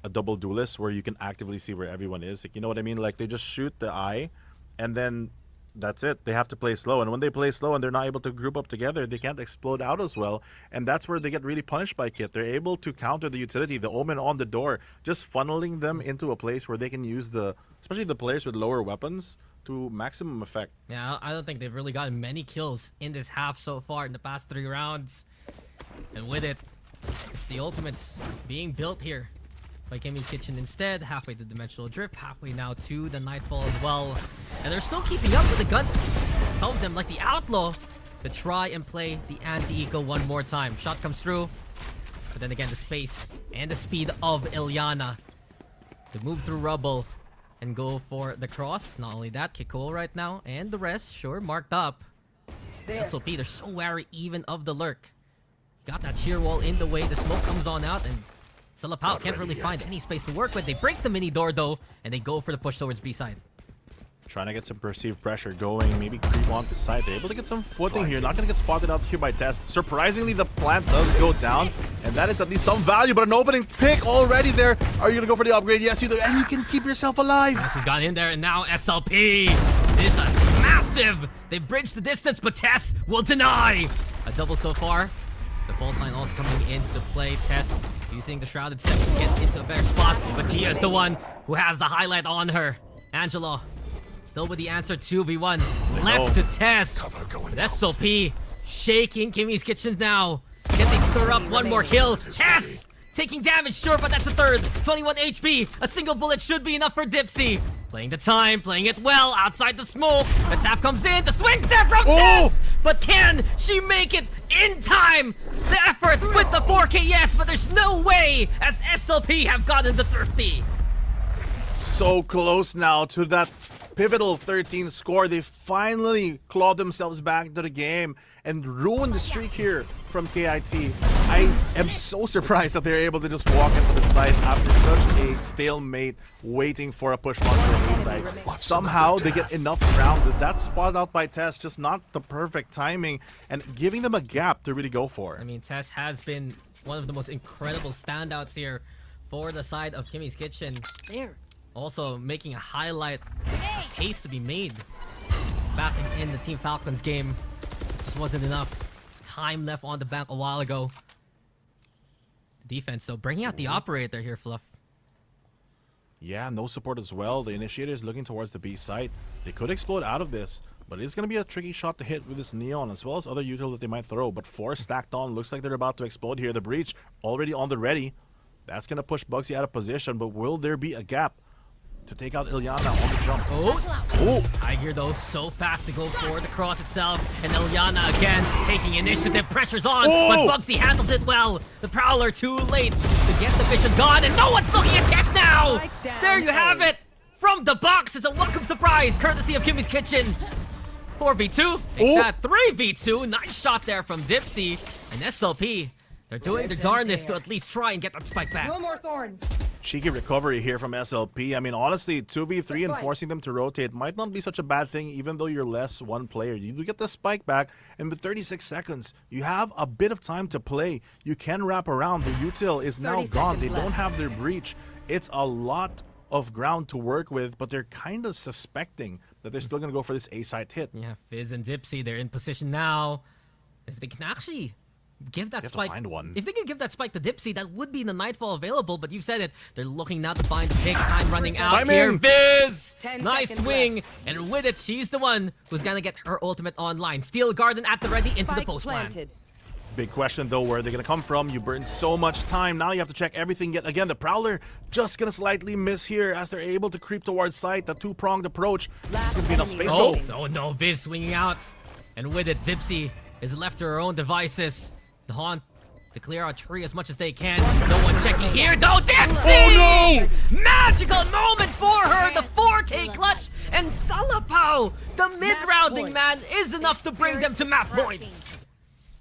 a double duelist where you can actively see where everyone is. Like, you know what I mean? Like, they just shoot the eye and then that's it. They have to play slow. And when they play slow and they're not able to group up together, they can't explode out as well. And that's where they get really punished by Kit. They're able to counter the utility, the Omen on the door, just funneling them into a place where they can use especially the players with lower weapons, to maximum effect. Yeah, I don't think they've really gotten many kills in this half so far in the past 3 rounds. And with it, it's the ultimates being built here. by Kimmy's Kitchen instead. Halfway to Dimensional Drift, halfway now to the Nightfall as well. And they're still keeping up with the guns. Some of them, like the Outlaw, to try and play the anti-eco one more time. Shot comes through. But then again, the space and the speed of Ilyana to move through rubble and go for the cross. Not only that, Kiko right now and the rest, sure, marked up. SLP, they're so wary even of the lurk. Got that sheer wall in the way. The smoke comes on out, and Salapao can't really find any space to work with. They break the mini door though, and they go for the push towards B side. Trying to get some perceived pressure going, maybe creep onto side. They're able to get some footing here. Not going to get spotted out here by Test. Surprisingly, the plant does go down, and that is at least some value, but an opening pick already there. Are you going to go for the upgrade? Yes, you do, and you can keep yourself alive. She's got in there, and now SLP is a massive. They bridge the distance, but Tess will deny. A double so far. The fault line also coming into play. Tess using the Shrouded Step to get into a better spot, but Gia is the one who has the highlight on her. Angelo still with the answer 2v1. Left to Tess. With SLP shaking Kimmy's Kitchen now. Can they stir up one more kill? Tess taking damage, sure, but that's a third. 21 HP. A single bullet should be enough for Dipsy. Playing the time, playing it well, outside the smoke. The tap comes in, the swing step from Tess! But can she make it in time? The effort with the 4K, yes, but there's no way as SLP have gotten the 30. So close now to that pivotal 13 score. They finally clawed themselves back into the game and ruined the streak here from KIT. I am so surprised that they're able to just walk into the site after such a stalemate, waiting for a push launch for A site. Somehow they get enough ground. That spot out by Tess, just not the perfect timing, and giving them a gap to really go for. I mean, Tess has been one of the most incredible standouts here for the side of Kimmy's Kitchen. There. Also making a highlight case to be made back in the Team Falcons game. Just wasn't enough time left on the bank a while ago. Defense, so bringing out the operator here, Fluff. Yeah, no support as well. The initiator is looking towards the B site. They could explode out of this, but it's going to be a tricky shot to hit with this Neon as well as other util that they might throw. But 4 stacked on. Looks like they're about to explode here. The breach already on the ready. That's going to push Bugsy out of position, but will there be a gap to take out Ilyana on the jump? Oh! Tiger though, so fast to go for the cross itself, and Ilyana again taking initiative, pressure's on, but Bugsy handles it well. The Prowler too late to get the vision gone, and no one's looking at Tess now! There you have it! From the box, it's a welcome surprise, courtesy of Kimmy's Kitchen. 4v2, take that, 3v2, nice shot there from Dipsy, and SLP. They're doing their darndest to at least try and get that spike back. No more thorns. Cheeky recovery here from SLP. I mean, honestly, 2v3 and forcing them to rotate might not be such a bad thing, even though you're less one player. You do get the spike back, and with 36 seconds, you have a bit of time to play. You can wrap around. The util is now gone. They don't have their breach. It's a lot of ground to work with, but they're kind of suspecting that they're still going to go for this A-side hit. Yeah, Fizz and Dipsy, they're in position now. If they can actually give that spike, if they can give that spike to Dipsy, that would be the Nightfall available, but you've said it, they're looking now to find the pick. Time running out here. Fizz! Nice swing, and with it, she's the one who's gonna get her ultimate online. Steel Garden at the ready into the post plan. Big question though, where they're gonna come from. You burned so much time, now you have to check everything yet again. The Prowler just gonna slightly miss here as they're able to creep towards site. The two-pronged approach. There's gonna be enough space though. Oh no, Viz swinging out, and with it, Dipsy is left to her own devices. The Haunt to clear out tree as much as they can. No one checking here though. Dipsy! Oh no! Magical moment for her. The 4K clutch, and Salapao, the mid-rounding man, is enough to bring them to map points.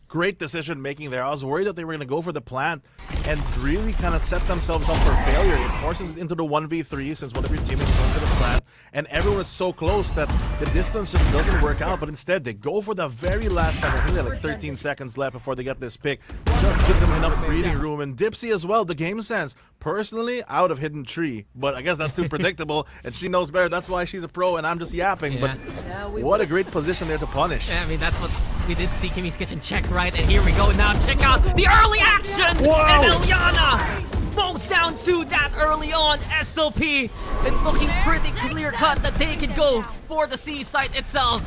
Great decision making there. I was worried that they were going to go for the plant and really kind of set themselves up for failure. It forces into the 1v3 since one of your teammates went to the plant, and everyone is so close that the distance just doesn't work out. But instead, they go for the very last second. I think they have like 13 seconds left before they get this pick. Just gives them enough breathing room. And Dipsy as well, the game sense. Personally, out of Hidden Tree. But I guess that's too predictable, and she knows better. That's why she's a pro, and I'm just yapping. Yeah. But what a great position there to punish. Yeah, I mean, that's what we did see Kimmy's Kitchen check right, and here we go now. Check out the early action! Wow. And Ilyana falls down to that early on. SLP, it's looking pretty clear-cut that they could go for the C site itself.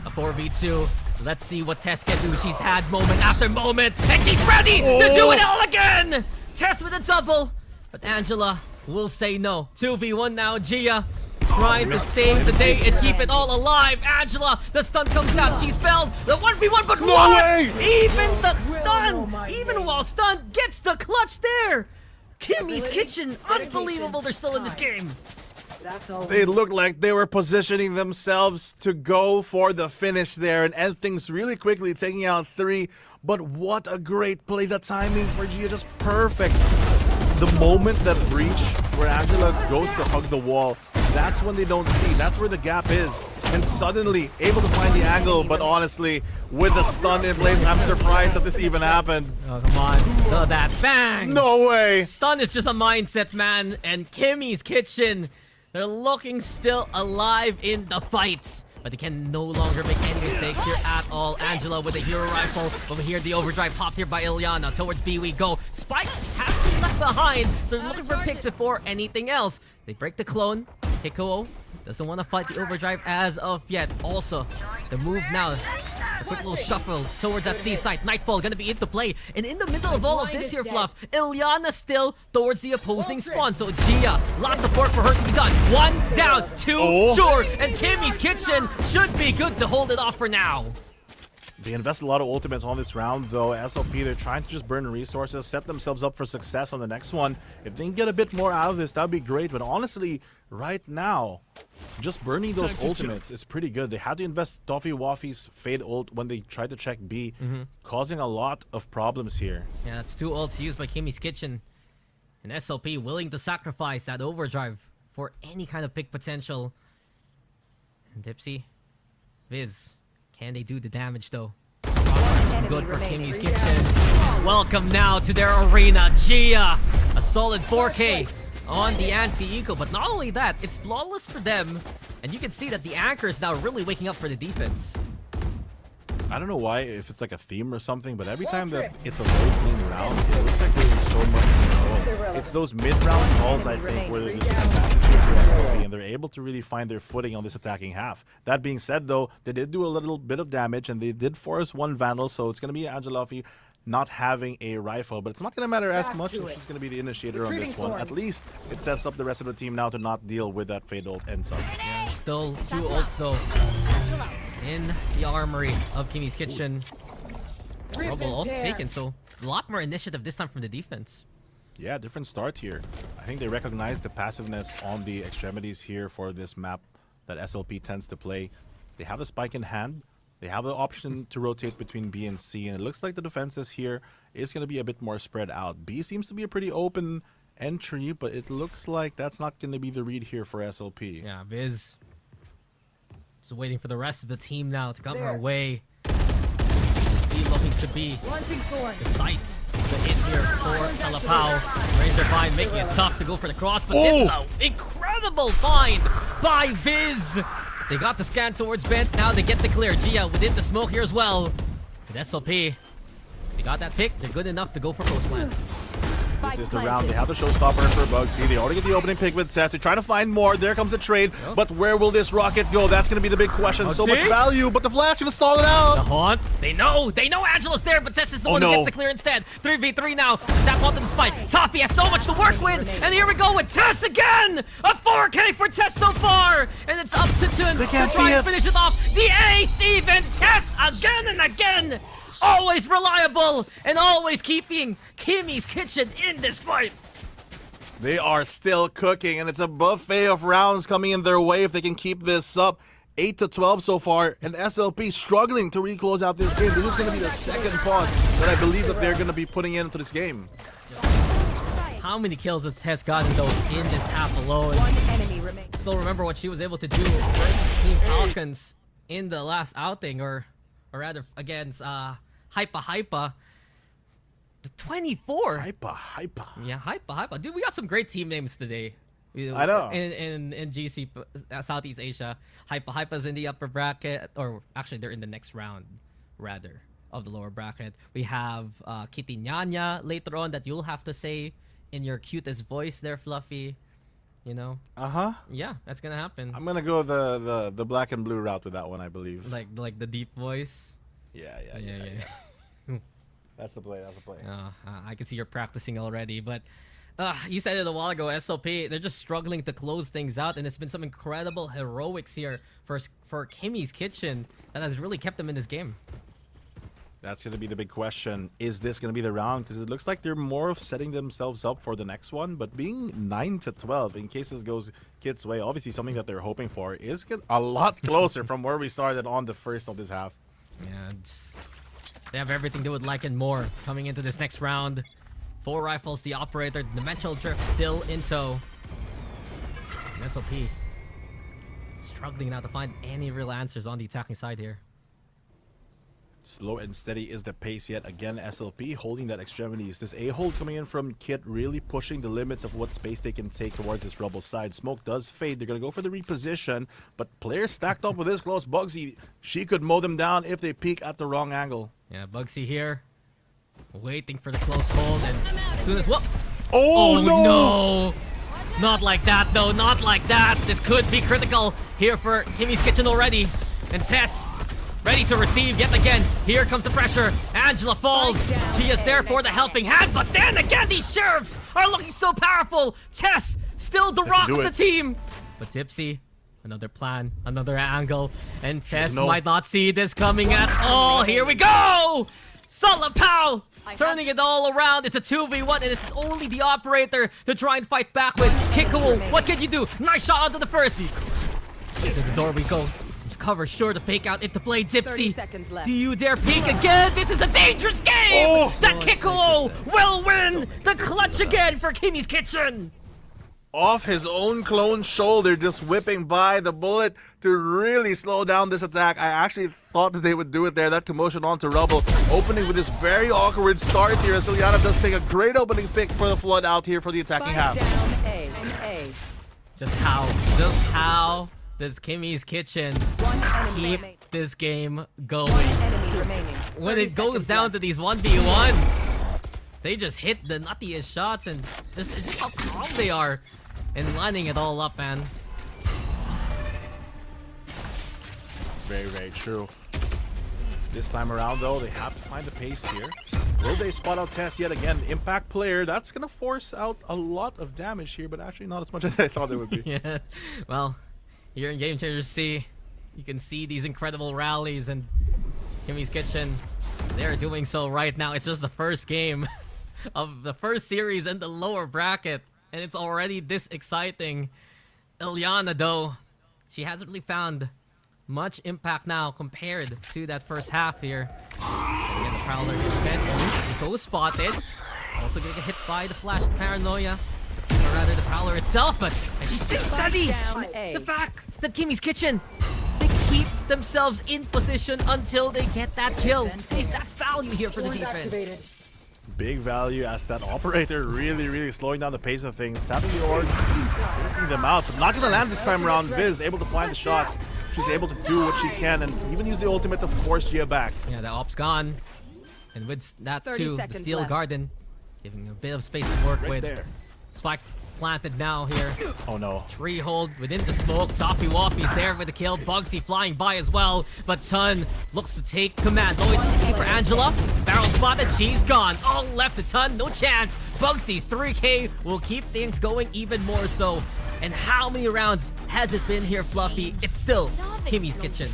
A 4v2. Let's see what Tess can do. She's had moment after moment, and she's ready to do it all again! Tess with a double. But Angela will say no. 2v1 now. Gia trying to save the day and keep it all alive. Angela, the stun comes out. She's felled. The 1v1, but what? way! Even the stun, even while stunned, gets the clutch there. Kimmy's Kitchen, unbelievable. They're still in this game. They looked like they were positioning themselves to go for the finish there and end things really quickly, taking out 3. But what a great play. The timing for Gia just perfect. The moment that breach where Angela goes to hug the wall, that's when they don't see. That's where the gap is. And suddenly able to find the angle. But honestly, with the stun in place, I'm surprised that this even happened. Oh, come on. Look at that. Bang. No way. Stun is just a mindset, man. And Kimmy's Kitchen, they're looking still alive in the fights. But they can no longer make any mistakes here at all. Angela with a hero rifle. Over here, the overdrive popped here by Ilyana. Towards B we go. Spike has to be left behind. So they're looking for picks before anything else. They break the clone. Hikuo doesn't want to fight the overdrive as of yet. Also, the move now. A quick little shuffle towards that C site. Nightfall gonna be into play. And in the middle of all of this here, Fluff, Ilyana still towards the opposing spawn. So Gia, lots of work for her to be done. 1 down, 2 short. And Kimmy's Kitchen should be good to hold it off for now. They invest a lot of ultimates on this round, though. SLP, they're trying to just burn resources, set themselves up for success on the next one. If they can get a bit more out of this, that'd be great. But honestly, right now, just burning those ultimates is pretty good. They had to invest Toffee Waffy's Fade ult when they tried to check B, causing a lot of problems here. Yeah, that's 2 ults used by Kimmy's Kitchen. And SLP willing to sacrifice that overdrive for any kind of pick potential. And Dipsy, Viz, can they do the damage though? Good for Kimmy's Kitchen. Welcome now to their arena. Gia, a solid 4K on the anti-eco. But not only that, it's flawless for them. And you can see that the anchor is now really waking up for the defense. I don't know why, if it's like a theme or something, but every time that it's a very clean round, it looks like there's so much control. It's those mid-round calls, I think, where there's advantage for SLP, and they're able to really find their footing on this attacking half. That being said, though, they did do a little bit of damage, and they did force 1 Vandal, so it's going to be Angelofi not having a rifle, but it's not going to matter as much if she's going to be the initiator on this one. At least it sets up the rest of the team now to not deal with that Fade ult and such. Yeah, still 2 ults though in the armory of Kimmy's Kitchen. Rubble also taken, so a lot more initiative this time from the defense. Yeah, different start here. I think they recognize the passiveness on the extremities here for this map that SLP tends to play. They have the spike in hand. They have the option to rotate between B and C, and it looks like the defenses here is going to be a bit more spread out. B seems to be a pretty open entry, but it looks like that's not going to be the read here for SLP. Yeah, Viz just waiting for the rest of the team now to come her way. C looking to be the site. The hit here for Salapao. Razor Vine making it tough to go for the cross, but this is an incredible find by Viz. They got the scan towards Bent. Now they get the clear. Gia within the smoke here as well. With SLP, they got that pick. They're good enough to go for post plant. This is the round. They have the showstopper for Bugsy. They already get the opening pick with Seth. They're trying to find more. There comes the trade. But where will this rocket go? That's going to be the big question. So much value, but the flash going to stall it out. The haunt. They know Angela's there, but Tess is the one who gets the clear instead. 3v3 now. Tap onto the spike. Toffee has so much to work with. And here we go with Tess again. A 4K for Tess so far. And it's up to Tun to try and finish it off. The ace even. Tess again and again. Always reliable and always keeping Kimmy's Kitchen in this fight. They are still cooking, and it's a buffet of rounds coming in their way if they can keep this up. 8-12 so far, and SLP struggling to really close out this game. This is going to be the second pause that I believe that they're going to be putting into this game. How many kills has Tess gotten though in this half alone? 1 enemy remains. Still remember what she was able to do against Team Falcons in the last outing, or rather against Hypa. The 24. Hypa. Yeah, Hypa. Dude, we got some great team names today. I know. In GC, Southeast Asia. Hypa's in the upper bracket, or actually they're in the next round, rather, of the lower bracket. We have Kitty Nyanya later on that you'll have to say in your cutest voice there, Fluffy. You know? Yeah, that's gonna happen. I'm gonna go the black and blue route with that one, I believe. Like the deep voice. Yeah. Yeah. That's the play. I can see you're practicing already, but You said it a while ago, SLP, they're just struggling to close things out, and it's been some incredible heroics here for Kimmy's Kitchen that has really kept them in this game. That's going to be the big question. Is this going to be the round? Because it looks like they're more of setting themselves up for the next one. But being 9-12, in case this goes Kit's way, obviously something that they're hoping for, is a lot closer from where we started on the first of this half. Yeah, they have everything they would like and more coming into this next round. 4 rifles, the operator, dimensional drift still in tow. And SLP struggling now to find any real answers on the attacking side here. Slow and steady is the pace yet again. SLP holding that extremities. This A-hold coming in from Kit, really pushing the limits of what space they can take towards this Rebel side. Smoke does fade. They're going to go for the reposition, but players stacked up with this close. Bugsy, she could mow them down if they peek at the wrong angle. Yeah, Bugsy here, waiting for the close hold, and as soon as... Whoop! Oh, no! Not like that, though. Not like that. This could be critical here for Kimmy's Kitchen already. And Tess, ready to receive yet again. Here comes the pressure. Angela falls. She is there for the helping hand, but then again, these sheriffs are looking so powerful. Tess, still the rock of the team. But Tipsy, another plan, another angle, and Tess might not see this coming at all. Here we go! Salapao turning it all around. It's a 2v1, and it's only the operator to try and fight back with. Kiko, what can you do? Nice shot onto the first. To the door we go. Cover sure to fake out into play. Tipsy, do you dare peek again? This is a dangerous game! That Kiko will win the clutch again for Kimmy's Kitchen! Off his own clone's shoulder, just whipping by the bullet to really slow down this attack. I actually thought that they would do it there. That commotion onto Rubble, opening with this very awkward start here. As Ilyana does take a great opening pick for the flood out here for the attacking half. Just how does Kimmy's Kitchen keep this game going? When it goes down to these 1v1s, they just hit the nuttiest shots, and it's just how calm they are in lining it all up, man. Very, very true. This time around, though, they have to find the pace here. Will they spot out Tess yet again? Impact player, that's going to force out a lot of damage here, but actually not as much as I thought it would be. Yeah, well, here in Game Changers you can see these incredible rallies, and Kimmy's Kitchen, they're doing so right now. It's just the first game of the first series in the lower bracket, and it's already this exciting. Ilyana, though, she hasn't really found much impact now compared to that first half here. And again, the Prowler gets sent. Nico spotted. Also gonna get hit by the Flash Paranoia. Or rather, the Prowler itself, and she stays steady! The fact that Kimmy's Kitchen, they keep themselves in position until they get that kill. That's value here for the defense. Big value as that operator really slowing down the pace of things. Tapping the orb, taking them out, but not gonna land this time around. Viz able to find the shot. She's able to do what she can and even use the ultimate to force Gia back. Yeah, the op's gone. And with that too, the Steel Garden, giving a bit of space to work with. Spike planted now here. Oh no. Tree hold within the smoke. Toppy Woppy's there with the kill. Bugsy flying by as well. But Tun looks to take command. Lloyd for Angela. Barrel spotted. She's gone. All left to Tun. No chance. Bugsy's 3K will keep things going even more so. And how many rounds has it been here, Fluffy? It's still Kimmy's Kitchen.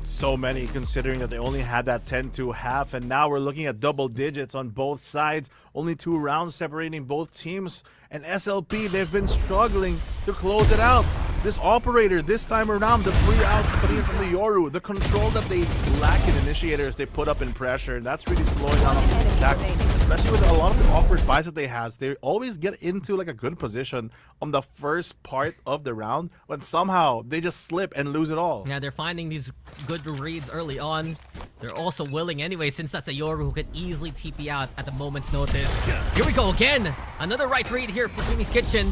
So many, considering that they only had that 10-2 half, and now we're looking at double digits on both sides. Only 2 rounds separating both teams. And SLP, they've been struggling to close it out. This operator, this time around, the free out putting it from the Yoru, the control that they lack in initiators, they put up in pressure, and that's really slowing down on this attack. Especially with a lot of the awkward buys that they have, they always get into like a good position on the first part of the round, but somehow they just slip and lose it all. Yeah, they're finding these good reads early on. They're also willing anyway, since that's a Yoru who can easily TP out at the moment's notice. Here we go again! Another right read here for Kimmy's Kitchen.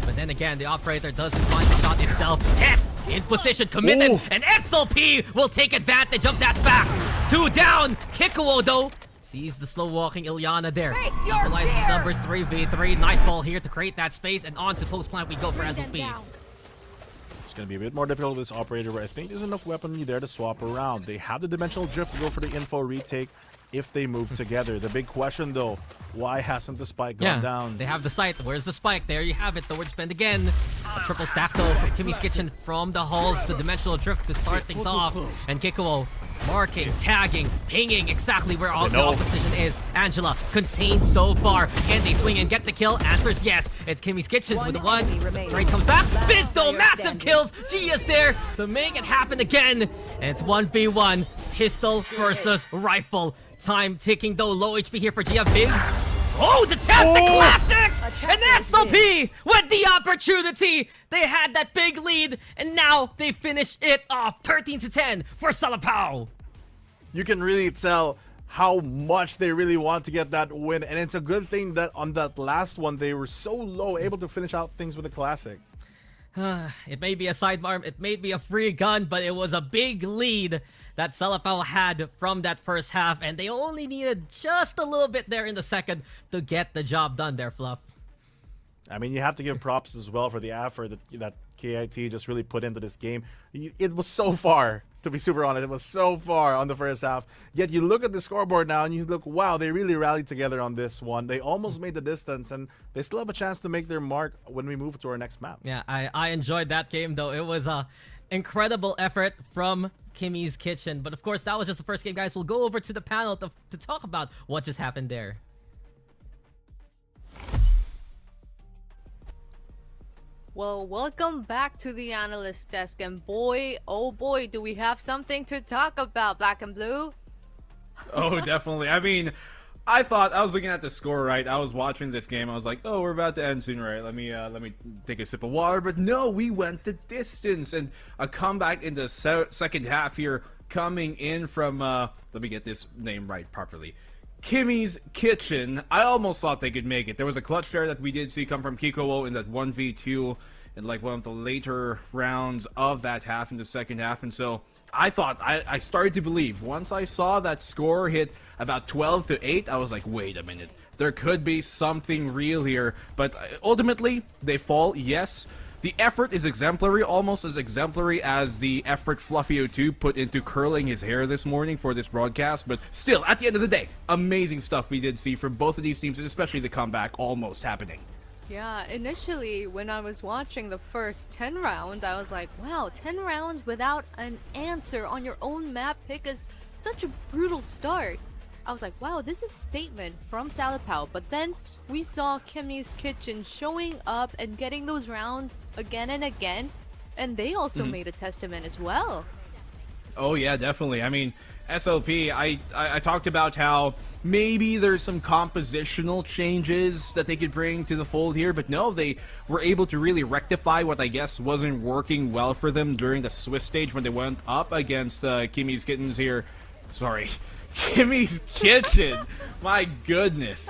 But then again, the operator doesn't find the shot itself. Test in position, committed, and SLP will take advantage of that fact. 2 down. Kikuo, though, sees the slow walking Ilyana there. Equalizes numbers 3v3. Nightfall here to create that space, and on to post plant we go for SLP. It's going to be a bit more difficult with this operator, but I think there's enough weaponry there to swap around. They have the dimensional drift to go for the info retake. if they move together. The big question though, why hasn't the spike gone down? They have the site. Where's the spike? There you have it. The word spend again. A triple stack though from Kimmy's Kitchen from the halls. The dimensional drift to start things off. And Kikuo marking, tagging, pinging exactly where all the opposition is. Angela contained so far. Can they swing and get the kill? Answers yes. It's Kimmy's Kitchens with the one. Trade comes back. Bizdo, massive kills. G is there to make it happen again. And it's 1v1. Pistol versus rifle. Time ticking though. Low HP here for Gia. Biggs. Oh, the tap, the classic! And SLP with the opportunity. They had that big lead, and now they finish it off 13-10 for Salapao. You can really tell how much they really want to get that win, and it's a good thing that on that last one they were so low, able to finish out things with a classic. It may be a sidearm, it may be a free gun, but it was a big lead that Salapao had from that first half, and they only needed just a little bit there in the second to get the job done there, Fluff. I mean, you have to give props as well for the effort that KIT just really put into this game. It was so far, to be super honest, it was so far on the first half. Yet you look at the scoreboard now and you look, wow, they really rallied together on this one. They almost made the distance, and they still have a chance to make their mark when we move to our next map. Yeah, I enjoyed that game, though. It was a incredible effort from Kimmy's Kitchen. But of course, that was just the first game, guys. We'll go over to the panel to talk about what just happened there. Well, welcome back to the analyst desk, and boy, oh boy, do we have something to talk about, Blackenblue. Oh, definitely. I mean, I thought I was looking at the score, right? I was watching this game. I was like, "Oh, we're about to end soon, right? Let me take a sip of water." But no, we went the distance, and a comeback in the second half here, coming in from let me get this name right properly. Kimmy's Kitchen. I almost thought they could make it. There was a clutch there that we did see come from Kikuo in that 1v2 in like one of the later rounds of that half in the second half, and so I thought I started to believe once I saw that score hit about 12-8. I was like, wait a minute, there could be something real here. But ultimately, they fall. Yes, the effort is exemplary, almost as exemplary as the effort Fluffy02 put into curling his hair this morning for this broadcast. But still, at the end of the day, amazing stuff we did see from both of these teams, and especially the comeback almost happening. Yeah, initially when I was watching the first 10 rounds, I was like, wow, 10 rounds without an answer on your own map pick is such a brutal start. I was like, wow, this is a statement from Salapao. But then we saw Kimmy's Kitchen showing up and getting those rounds again and again, and they also made a testament as well. Oh yeah, definitely. I mean, SLP, I talked about how maybe there's some compositional changes that they could bring to the fold here, but no, they were able to really rectify what I guess wasn't working well for them during the Swiss stage when they went up against Kimmy's Kittens here. Sorry, Kimmy's Kitchen. My goodness.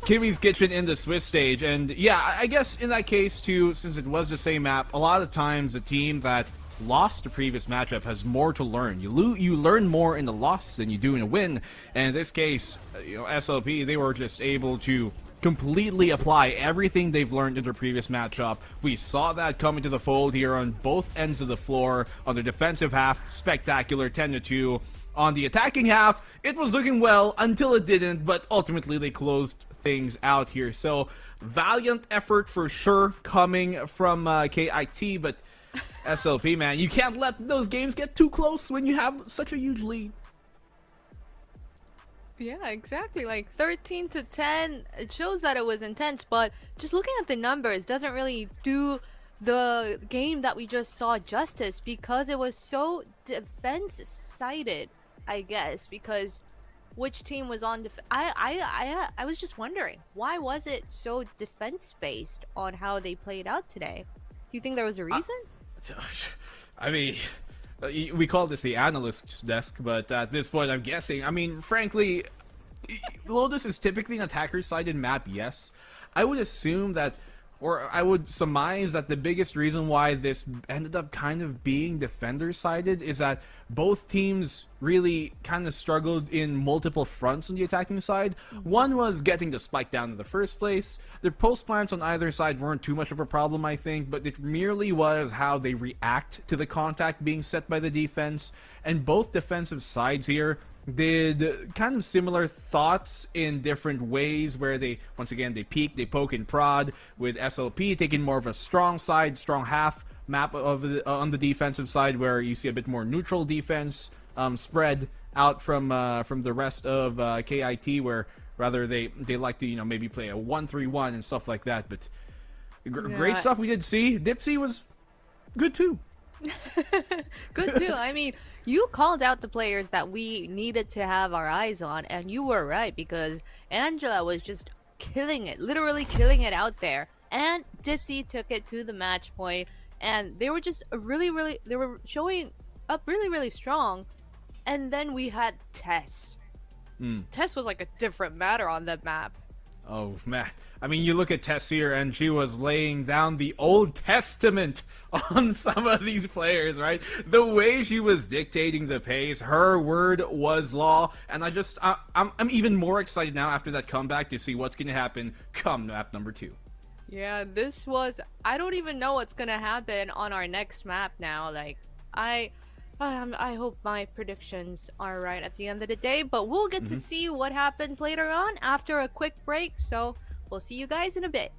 Kimmy's Kitchen in the Swiss stage. And yeah, I guess in that case too, since it was the same map, a lot of times the team that lost the previous matchup has more to learn. You learn more in the loss than you do in a win. And in this case, you know, SLP, they were just able to completely apply everything they've learned in their previous matchup. We saw that coming to the fold here on both ends of the floor. On the defensive half, spectacular, 10-2. On the attacking half, it was looking well until it didn't, but ultimately they closed things out here. So, valiant effort for sure coming from KIT, but SLP, man, you can't let those games get too close when you have such a huge lead. Yeah, exactly. Like 13-10, it shows that it was intense, but just looking at the numbers doesn't really do the game that we just saw justice, because it was so defense-sided, I guess, because which team was on I was just wondering, why was it so defense-based on how they played out today? Do you think there was a reason? I mean, we call this the analyst's desk, but at this point I'm guessing. I mean, frankly, Lotus is typically an attacker-sided map, yes. I would assume that, or I would surmise that the biggest reason why this ended up kind of being defender-sided is that both teams really kind of struggled in multiple fronts on the attacking side. One was getting the spike down in the first place. The post plants on either side weren't too much of a problem, I think, but it merely was how they react to the contact being set by the defense. And both defensive sides here did kind of similar thoughts in different ways where they, once again, they peek, they poke and prod, with SLP taking more of a strong side, strong half map of on the defensive side, where you see a bit more neutral defense spread out from the rest of KIT, where rather they like to maybe play a 1-3-1 and stuff like that. But great stuff we did see. Dipsy was good too. Good too. I mean, you called out the players that we needed to have our eyes on, and you were right, because Angela was just killing it, literally killing it out there, and Dipsy took it to the match point, and they were just they were showing up really strong. And then we had Tess. Tess was like a different matter on that map. Oh, man. I mean, you look at Tess here, and she was laying down the Old Testament on some of these players, right? The way she was dictating the pace, her word was law, and I'm even more excited now after that comeback to see what's going to happen come map number 2. Yeah, this was... I don't even know what's gonna happen on our next map now. Like, I hope my predictions are right at the end of the day, but we'll get to see what happens later on after a quick break, so we'll see you guys in a bit.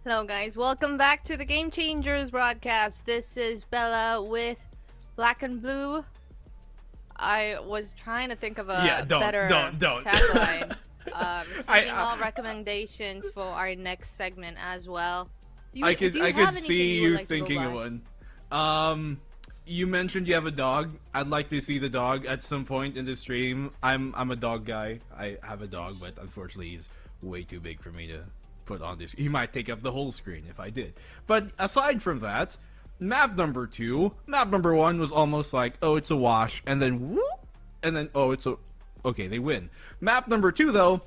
Hello, guys. Welcome back to the Game Changers broadcast. This is Bella with Blackenblue. I was trying to think of a better don't. tagline. Receiving all recommendations for our next segment as well. I could have see anything would you like to go thinking by? of one. You mentioned you have a dog. I'd like to see the dog at some point in the stream. I'm a dog guy. I have a dog, but unfortunately he's way too big for me to put on this. He might take up the whole screen if I did. But aside from that, map number 2, map number 1 was almost like, oh, it's a wash, and then whoop, and then oh, it's a okay, they win. Map number 2 though,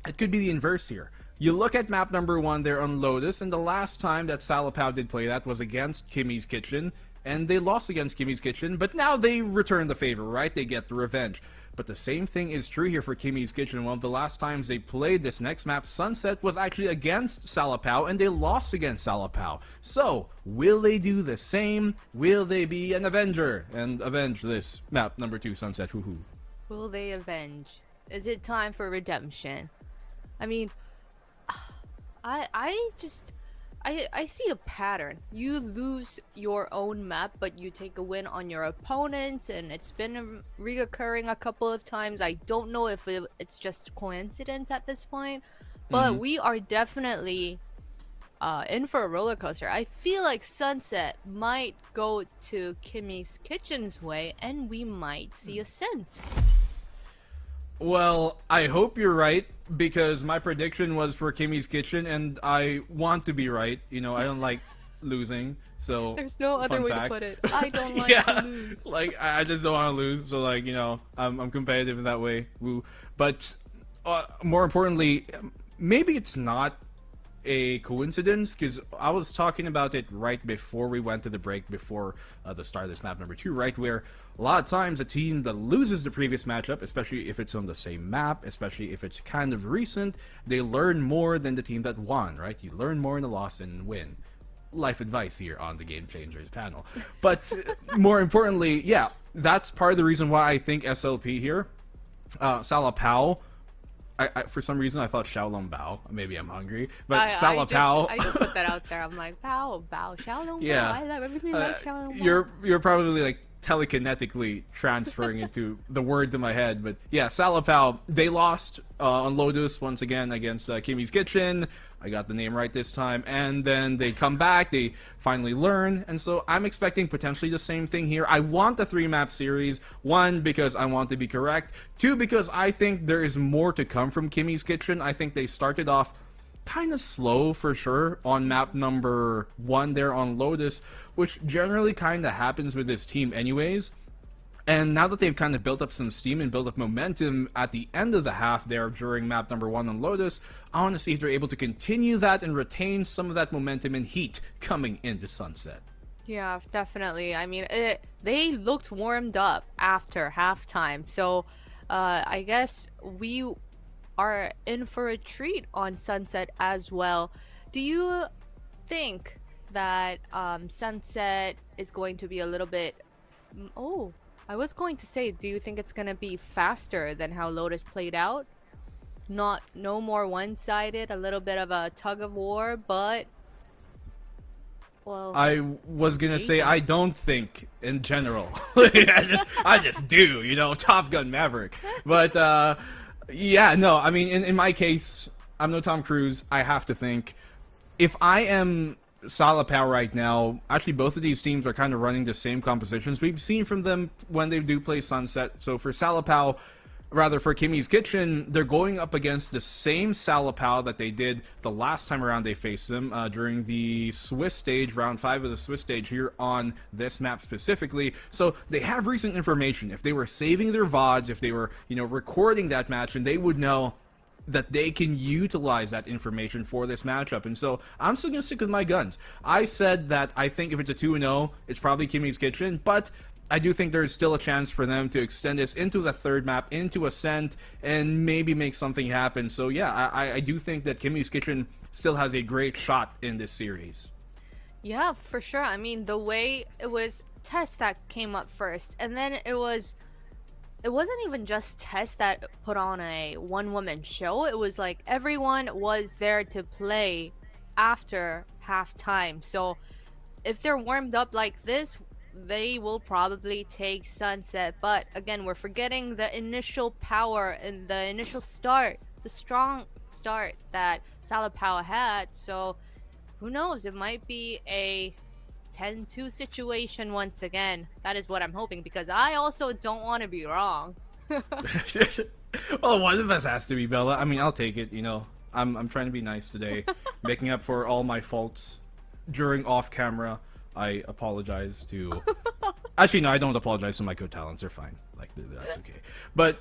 it could be the inverse here. You look at map number 1 there on Lotus, and the last time that Salapao did play that was against Kimmy's Kitchen, and they lost against Kimmy's Kitchen, but now they return the favor, right? They get the revenge. But the same thing is true here for Kimmy's Kitchen. One of the last times they played this next map, Sunset, was actually against Salapao, and they lost against Salapao. So, will they do the same? Will they be an Avenger and avenge this map number 2, Sunset? Woohoo. Will they avenge? Is it time for redemption? I mean, I see a pattern. You lose your own map, but you take a win on your opponents, and it's been reoccurring a couple of times. I don't know if it's just coincidence at this point, but we are definitely in for a roller coaster. I feel like Sunset might go to Kimmy's Kitchen's way, and we might see Ascent. Well, I hope you're right, because my prediction was for Kimmy's Kitchen, and I want to be right. You know, I don't like losing, so... There's no other way to put it. I don't like to lose. Like, I just don't want to lose, so, like, you know, I'm competitive in that way. Woo. But, more importantly, maybe it's not a coincidence, because I was talking about it right before we went to the break, before the start of this map number 2, right, where a lot of times a team that loses the previous matchup, especially if it's on the same map, especially if it's kind of recent, they learn more than the team that won, right? You learn more in the loss than win. Life advice here on the Game Changers panel. But more importantly, yeah, that's part of the reason why I think SLP here, Salapao, I for some reason I thought Xiaolong Bao. Maybe I'm hungry, but Salapao. I just put that out there. I'm like, Bao, Xiaolong Bao. Yeah. I love everything like Xiaolong Bao. You're probably like telekinetically transferring it to the word to my head, but yeah, Salapao, they lost on Lotus once again against Kimmy's Kitchen. I got the name right this time, and then they come back, they finally learn, and so I'm expecting potentially the same thing here. I want the 3-map series, 1, because I want to be correct, 2, because I think there is more to come from Kimmy's Kitchen. I think they started off kind of slow for sure on map number 1 there on Lotus, which generally kind of happens with this team anyways. And now that they've kind of built up some steam and built up momentum at the end of the half there during map number 1 on Lotus, I want to see if they're able to continue that and retain some of that momentum and heat coming into Sunset. Yeah, definitely. I mean, they looked warmed up after halftime, so I guess we are in for a treat on Sunset as well. Do you think that Sunset is going to be a little bit... I was going to say, do you think it's going to be faster than how Lotus played out? No more one-sided, a little bit of a tug of war, but... Well, I was gonna say, I don't think in general. I just do, you know, Top Gun Maverick. But yeah, no, I mean, in my case, I'm no Tom Cruise. I have to think, if I am Salapao right now, actually both of these teams are kind of running the same compositions we've seen from them when they do play Sunset. So for Salapao, rather for Kimmy's Kitchen, they're going up against the same Salapao that they did the last time around they faced them during the Swiss stage, round 5 of the Swiss stage here on this map specifically. So they have recent information. If they were saving their VODs, if they were, you know, recording that match, and they would know that they can utilize that information for this matchup. And so I'm still going to stick with my guns. I said that I think if it's a 2-0, it's probably Kimmy's Kitchen, but I do think there's still a chance for them to extend this into the 3rd map, into Ascent, and maybe make something happen. So yeah, I do think that Kimmy's Kitchen still has a great shot in this series. yeah, for sure. I mean, the way it was Test that came up first, and then it wasn't even just Test that put on a one-woman show. It was like everyone was there to play after halftime. So if they're warmed up like this, they will probably take Sunset. But again, we're forgetting the initial power and the initial start, the strong start that Salapao had. So who knows? It might be a 10-2 situation once again. That is what I'm hoping, because I also don't want to be wrong. Well, one of us has to be, Bella. I mean, I'll take it. You know, I'm trying to be nice today, making up for all my faults during off camera. I apologize to. Actually, no, I don't apologize to my co-talents. They're fine. Like, that's okay. But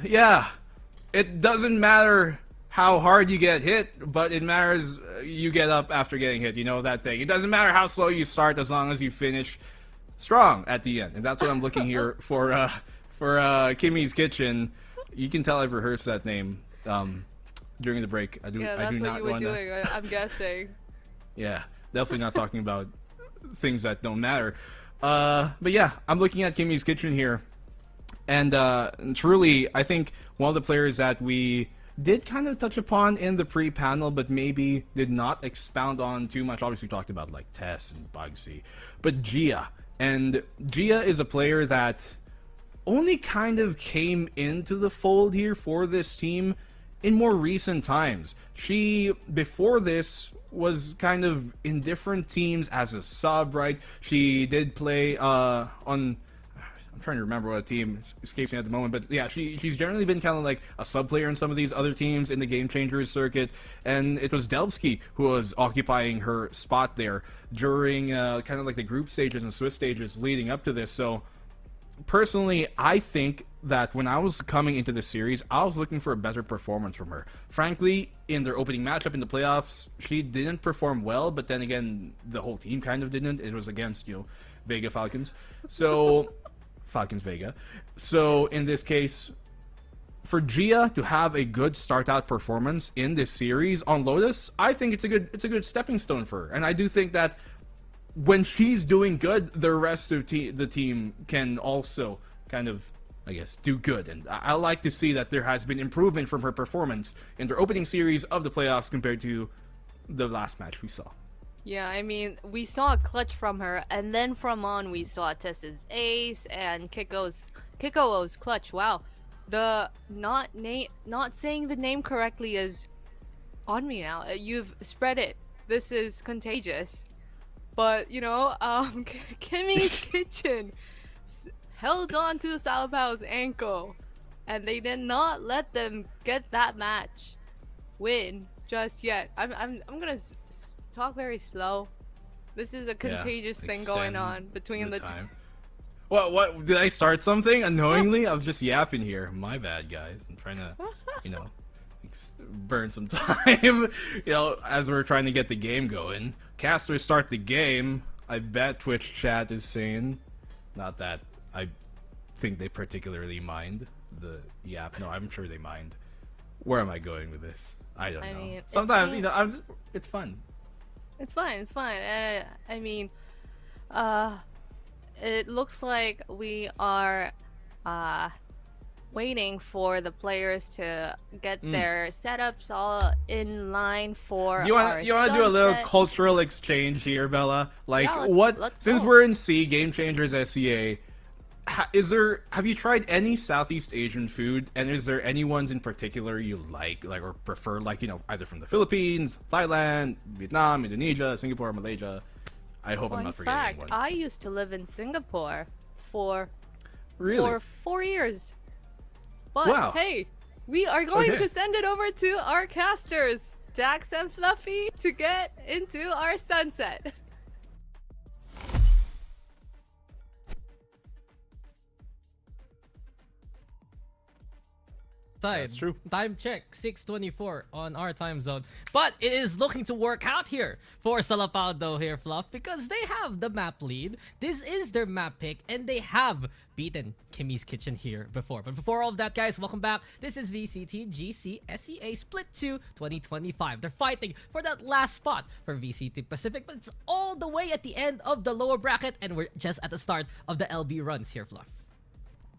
yeah, it doesn't matter how hard you get hit, but it matters you get up after getting hit. You know that thing. It doesn't matter how slow you start as long as you finish strong at the end. And that's what I'm looking here for Kimmy's Kitchen. You can tell I've rehearsed that name during the break. I do. Yeah, I that's do what not you were wanna, doing. I'm guessing. Yeah, definitely not talking about things that don't matter. But yeah, I'm looking at Kimmy's Kitchen here, and truly, I think one of the players that we did kind of touch upon in the pre-panel, but maybe did not expound on too much. Obviously, we talked about like Tess and Bugsy, but Gia. And Gia is a player that only kind of came into the fold here for this team in more recent times. She, before this, was kind of in different teams as a sub, right? She did play on... I'm trying to remember what team escapes me at the moment, but yeah, she's generally been kind of like a sub player in some of these other teams in the Game Changers circuit, and it was Delbski who was occupying her spot there during kind of like the group stages and Swiss stages leading up to this. So personally, I think that when I was coming into this series, I was looking for a better performance from her. Frankly, in their opening matchup in the playoffs, she didn't perform well, but then again, the whole team kind of didn't. It was against, you know, Vega Falcons. So Falcons Vega. So in this case, for Gia to have a good start out performance in this series on Lotus, I think it's a good stepping stone for her. And I do think that when she's doing good, the rest of the team can also kind of, I guess, do good. And I like to see that there has been improvement from her performance in their opening series of the playoffs compared to the last match we saw. Yeah, I mean, we saw a clutch from her, and then from on we saw Tess's ace and Kiko's clutch. Wow, the not saying the name correctly is on me now. You've spread it. This is contagious. But you know, Kimmy's Kitchen held on to Salapao's ankle, and they did not let them get that match win just yet. I'm gonna talk very slow. This is a contagious thing going on between the time. What did I start something unknowingly? I'm just yapping here. My bad, guys. I'm trying to, you know, burn some time. You know, as we're trying to get the game going. Casters start the game. I bet Twitch chat is saying, not that I think they particularly mind the yap. No, I'm sure they mind. Where am I going with this? I don't know. Mean, sometimes, you know, it's fun. It's fine. It's fine. I mean, it looks like we are waiting for the players to get their setups all in line for you want to do a little cultural exchange here, Bella? Like, yeah, let's since go. we're in C, Game Changers SCA, have you tried any Southeast Asian food, and is there any ones in particular you like or prefer, like, you know, either from the Philippines, Thailand, Vietnam, Indonesia, Singapore, Malaysia? I hope I'm not forgetting anyone. I used to live in Singapore for 4 years. But wow. Hey, we are going Okay. to send it over to our casters, Daks and Fluffy, to get into our sunset. That's true. Time check, 6:24 on our time zone. But it is looking to work out here for Salapao though here, Fluff, because they have the map lead. This is their map pick, and they have beaten Kimmy's Kitchen here before. But before all of that, guys, welcome back. This is VCT GC SEA Split 2 2025. They're fighting for that last spot for VCT Pacific, but it's all the way at the end of the lower bracket, and we're just at the start of the LB runs here, Fluff.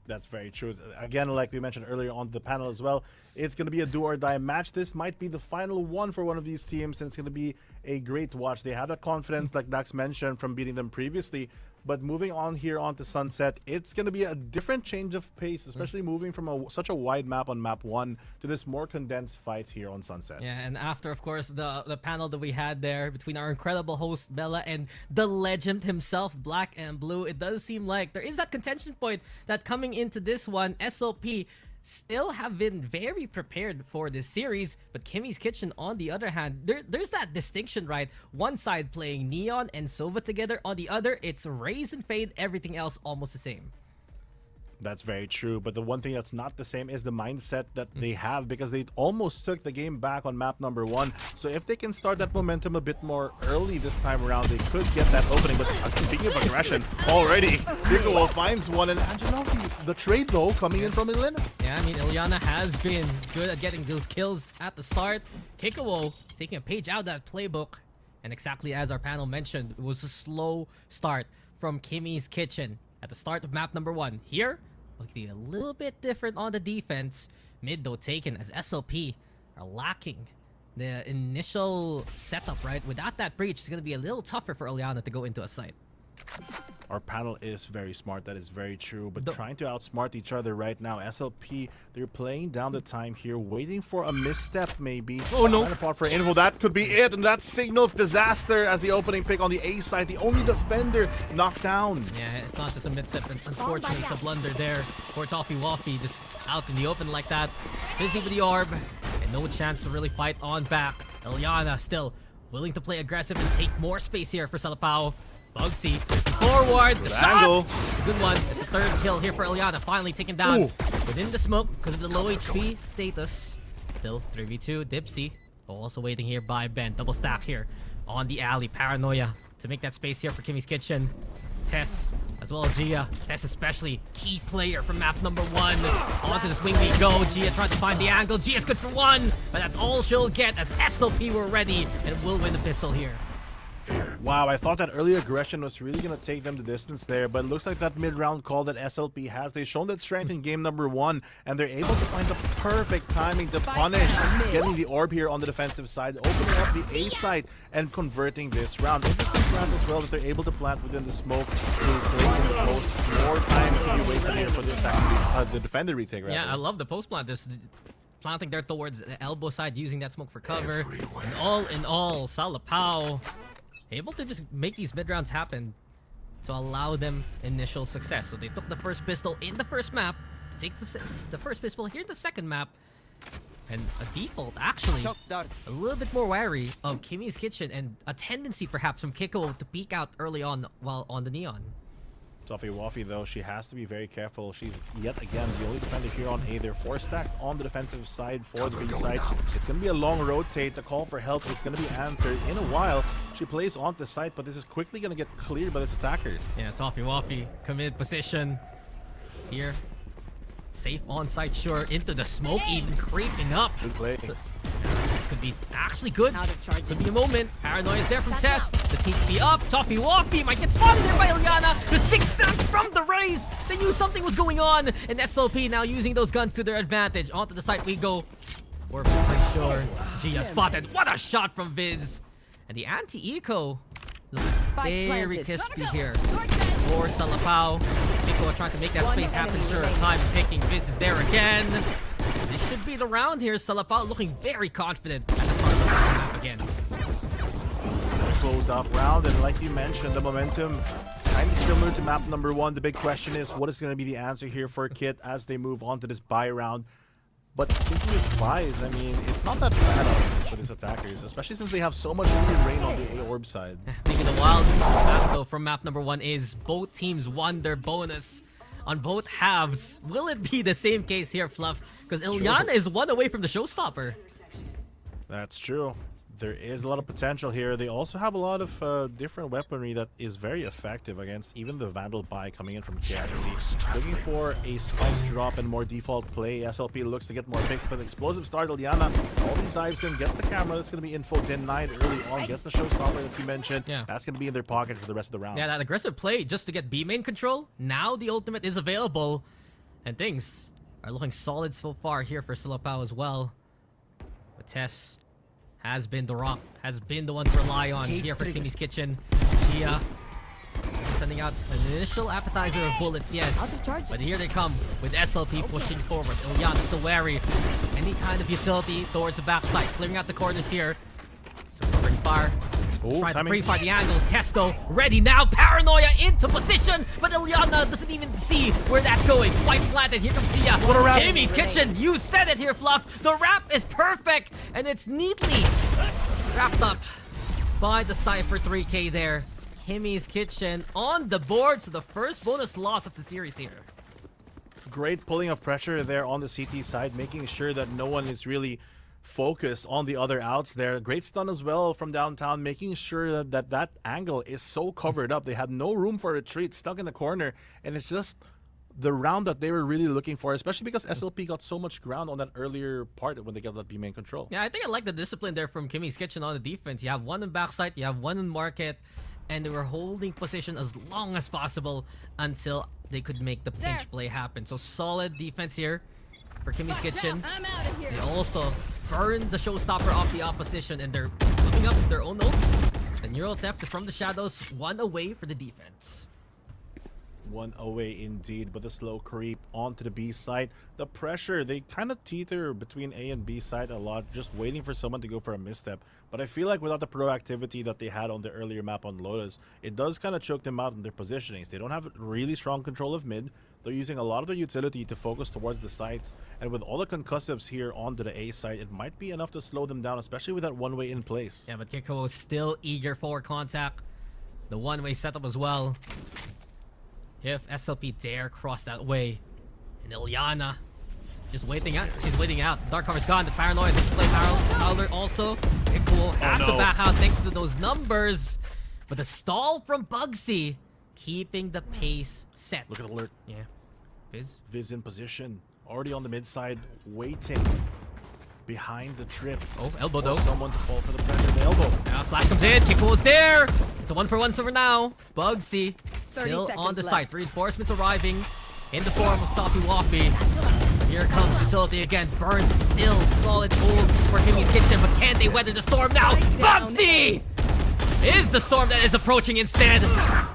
That's very true. Again, like we mentioned earlier on the panel as well, it's going to be a do-or-die match. This might be the final one for one of these teams, and it's going to be a great watch. They have that confidence, like Daks mentioned, from beating them previously. But moving on here onto Sunset, it's going to be a different change of pace, especially moving from such a wide map on map 1 to this more condensed fight here on Sunset. Yeah, and after, of course, the panel that we had there between our incredible host, Bella, and the legend himself, Blackenblue, it does seem like there is that contention point that coming into this one, SOP still have been very prepared for this series, but Kimmy's Kitchen, on the other hand, there's that distinction, right? One side playing Neon and Sova together, on the other, it's Raze and Fade, everything else almost the same. That's very true, but the one thing that's not the same is the mindset that they have, because they almost took the game back on map number 1. So if they can start that momentum a bit more early this time around, they could get that opening. But speaking of aggression, already, Piccolo finds one, and Angelotti, the trade though, coming in from Elena. Yeah, I mean, Ileana has been good at getting those kills at the start. Kikuo taking a page out of that playbook, and exactly as our panel mentioned, it was a slow start from Kimmy's Kitchen at the start of map number 1. Here, looking a little bit different on the defense. Mid though taken as SLP are lacking the initial setup, right? Without that breach, it's going to be a little tougher for Ileana to go into a site. Our panel is very smart, that is very true, but trying to outsmart each other right now. SLP, they're playing down the time here, waiting for a misstep maybe. Oh no! Trying to plot for info, that could be it, and that signals disaster as the opening pick on the A side, the only defender knocked down. Yeah, it's not just a mid-step, unfortunately it's a blunder there for Toffee Waffy, just out in the open like that. Busy with the orb, and no chance to really fight on back. Ileana still willing to play aggressive and take more space here for Salapao. Bugsy forward, the shot! Angle. It's a good one. It's the third kill here for Ileana, finally taken down within the smoke because of the low HP status. Still 3v2, Dipsy also waiting here by Ben. Double stack here on the alley. Paranoia to make that space here for Kimmy's Kitchen. Tess, as well as Gia. Tess especially, key player from map number 1. Onto the swing we go. Gia trying to find the angle. Gia's good for 1, but that's all she'll get as SOP were ready and will win the pistol here. Wow, I thought that early aggression was really going to take them the distance there, but it looks like that mid-round call that SLP has, they've shown that strength in game number 1, and they're able to find the perfect timing to punish, getting the orb here on the defensive side, opening up the A side, and converting this round. Interesting round as well that they're able to plant within the smoke to play in the post. More time to be wasted here for the attack, the defender retake, rather. Yeah, I love the post plant. This planting there towards the elbow side, using that smoke for cover. And all in all, Salapao able to just make these mid-rounds happen to allow them initial success. So they took the first pistol in the first map, take the first pistol here in the second map, and a default actually a little bit more wary of Kimmy's Kitchen and a tendency perhaps from Kiko to peek out early on while on the Neon. Toffee Waffy, though, she has to be very careful. She's yet again the only defender here on A. They're 4-stacked on the defensive side for the B side. It's going to be a long rotate. The call for help is going to be answered in a while. She plays on the site, but this is quickly going to get cleared by its attackers. Yeah, Toffee Waffy, committed position here. Safe on site, sure. Into the smoke, even creeping up. Good play. This could be actually good. Could be a moment. Paranoia is there from Tess. The team could be up. Toffee Waffy might get spotted there by Ileana. The 6 stacks from the Raze. They knew something was going on. And SOP now using those guns to their advantage. Onto the site we go. We're pretty sure. Gia spotted. What a shot from Viz. And the anti-eco looking very crispy here for Salapao. Nico trying to make that space happen. Sure, time taking. Viz is there again. This should be the round here. Salapao looking very confident at the start of the map again. Close out round, and like you mentioned, the momentum kind of similar to map number 1. The big question is, what is going to be the answer here for Kit as they move on to this buy round? But thinking of buys, I mean, it's not that bad for these attackers, especially since they have so much free reign on the A orb side. Thinking the wild map though from map number 1 is both teams won their bonus on both halves. Will it be the same case here, Fluff? Because Ileana is 1 away from the showstopper. That's true. There is a lot of potential here. They also have a lot of different weaponry that is very effective against even the Vandal buy coming in from KFC. Looking for a spike drop and more default play. SLP looks to get more picks, but explosive start. Ileana already dives in, gets the camera. That's going to be info denied early on. Gets the showstopper that you mentioned. Yeah. That's going to be in their pocket for the rest of the round. Yeah, that aggressive play just to get B main control. Now the ultimate is available. And things are looking solid so far here for Salapao as well. But Tess has been the rock, has been the one to rely on here for Kimmy's Kitchen. Gia sending out an initial appetizer of bullets, yes. But here they come with SLP pushing forward. Ilyana still wary. Any kind of utility towards the backside. Clearing out the corners here. So covering fire. Just trying to pre-fire the angles. Testo ready now. Paranoia into position. But Ilyana doesn't even see where that's going. Spike planted. Here comes Gia. What a wrap. Kimmy's Kitchen. You said it here, Fluff. The wrap is perfect. And it's neatly wrapped up by the Cypher 3K there. Kimmy's Kitchen on the board. So the first bonus loss of the series here. Great pulling of pressure there on the CT side, making sure that no one is really focused on the other outs there. Great stun as well from downtown, making sure that angle is so covered up. They had no room for retreat, stuck in the corner, and it's just the round that they were really looking for, especially because SLP got so much ground on that earlier part when they got that B main control. Yeah, I think I like the discipline there from Kimmy's Kitchen on the defense. You have one in backside, you have one in market, and they were holding position as long as possible until they could make the pinch play happen. So solid defense here for Kimmy's Kitchen. They also burned the showstopper off the opposition, and they're looking up their own notes. The Neural Theft from the shadows, one away for the defense. One away indeed, but the slow creep onto the B side. The pressure, they kind of teeter between A and B side a lot, just waiting for someone to go for a misstep. But I feel like without the proactivity that they had on the earlier map on Lotus, it does kind of choke them out in their positionings. They don't have really strong control of mid. They're using a lot of their utility to focus towards the sides. And with all the concussives here onto the A side, it might be enough to slow them down, especially with that one-way in place. Yeah, but Kiko is still eager for contact. The one-way setup as well. If SLP dare cross that way. And Ilyana just waiting out. She's waiting out. Dark cover's gone. The Paranoia is play Fowler also. Kiko has to back out thanks to those numbers. But the stall from Bugsy keeping the pace set. Look at alert. Yeah. Viz in position. Already on the mid side, waiting behind the trip. Oh, elbow For though. someone to fall for the pressure. The elbow. Flash comes in. Kiko is there. It's a 1-for-1 for now. Bugsy 30 still on seconds the left. site. Reinforcements arriving in the form of Toffee Waffy. Here comes utility again. Burned still. Solid hold for Kimmy's Kitchen. But can they weather the storm now? Bugsy is the storm that is approaching instead.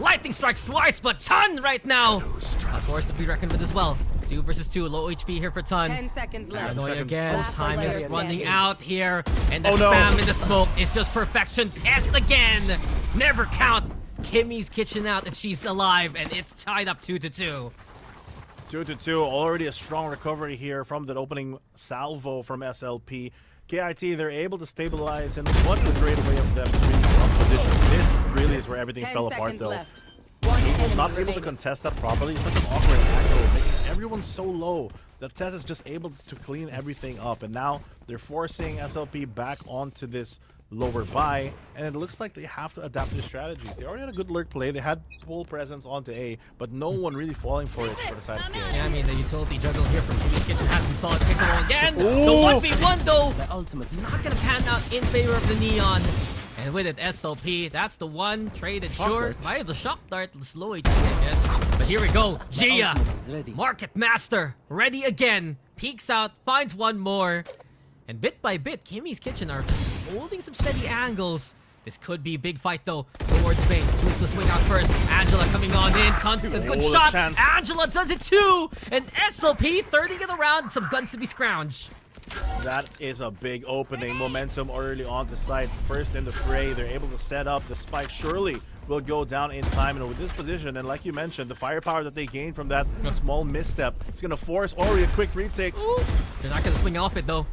Lightning strikes twice, but Ton right now. A force to be reckoned with as well. 2 versus 2. Low HP here for Ton. 10 seconds left. Paranoia again. Last Time is player running standing. out here. And the Oh, no. spam in the smoke is just perfection. Test again. Never count Kimmy's Kitchen out if she's alive. And it's tied up 2-2. 2-2. Already a strong recovery here from that opening salvo from SLP. KIT, they're able to stabilize, and what a great way of them being up position. This really is where everything 10 fell apart, seconds though. left. One He was enemy not able to remaining. contest that properly. It's such an awkward angle, making everyone so low that Tess is just able to clean everything up. And now they're forcing SLP back onto this lower buy, and it looks like they have to adapt their strategies. They already had a good lurk play. They had full presence onto A, but no one really falling for it for the side of Yeah, I KIT. mean, the utility juggle here from Kimmy's Kitchen has been solid. Piccolo again. The Ooh. 1v1 though. My ultimate Not gonna pan out in favor of the Neon. And with it, SLP, that's the one traded short by the Shock Dart. Slow HP, I guess. But here we go. Gia, ultimate is ready. Market Master, ready again. Peeks out, finds one more. And bit by bit, Kimmy's Kitchen are just holding some steady angles. This could be a big fight though. Towards Bay. Who's the swing out first? Angela coming on in. Tons a good Oh, the shot. chance. Angela does it too. And SLP 30 it around. Some guns to be scrounged. That is a big opening. Momentum early on the side. First in the fray, they're able to set up the spike. Surely will go down in time, and with this position, and like you mentioned, the firepower that they gained from that small misstep, it's going to force Ori a quick retake. Ooh. They're not gonna swing off it though.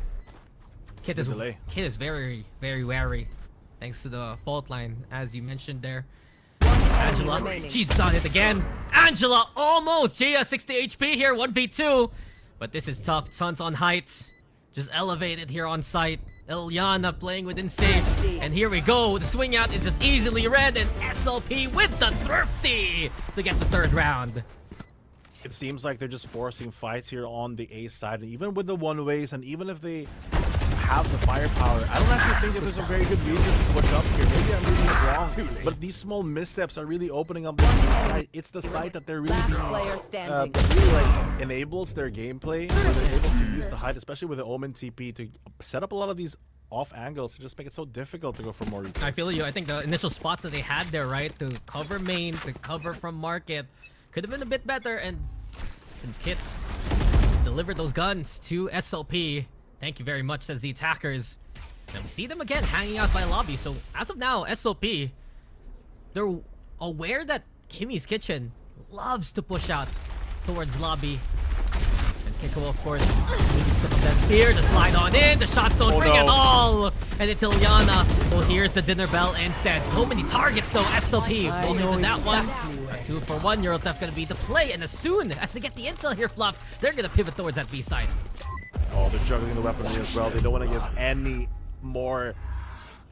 Kid is delay. very, very wary. Thanks to the fault line, as you mentioned there. Angela, remaining. she's done it again. Angela almost. Gia 60 HP here, 1v2. But this is tough. Sun's on height. Just elevated here on site. Ilyana playing within safe. And here we go. The swing out is just easily read. And SLP with the thrifty to get the third round. It seems like they're just forcing fights here on the A side, and even with the one-ways, and even if they have the firepower. I don't actually think that there's a very good reason to push up here. Maybe I'm reading it wrong, but these small missteps are really opening up the site. It's the site that they're really Last being, player standing. that really like enables their gameplay. Where they're able to use the height, especially with the Omen TP, to set up a lot of these off angles to just make it so difficult to go for more retakes. I feel you. I think the initial spots that they had there, right, to cover main, to cover from market, could have been a bit better. And since Kit has delivered those guns to SLP, thank you very much, says the attackers. And we see them again hanging out by lobby. So as of now, SLP, they're aware that Kimmy's Kitchen loves to push out towards lobby. And Kiko, of course, needs some of that spear to slide on in. The shots don't ring at all. And it's Ilyana who hears the dinner bell instead. So many targets though. SLP falling into that one. A 2-for-1 Eurotheft gonna be the play. And as soon as they get the intel here, Fluff, they're gonna pivot towards that B side. Oh, they're juggling the weaponry as well. They don't want to give any more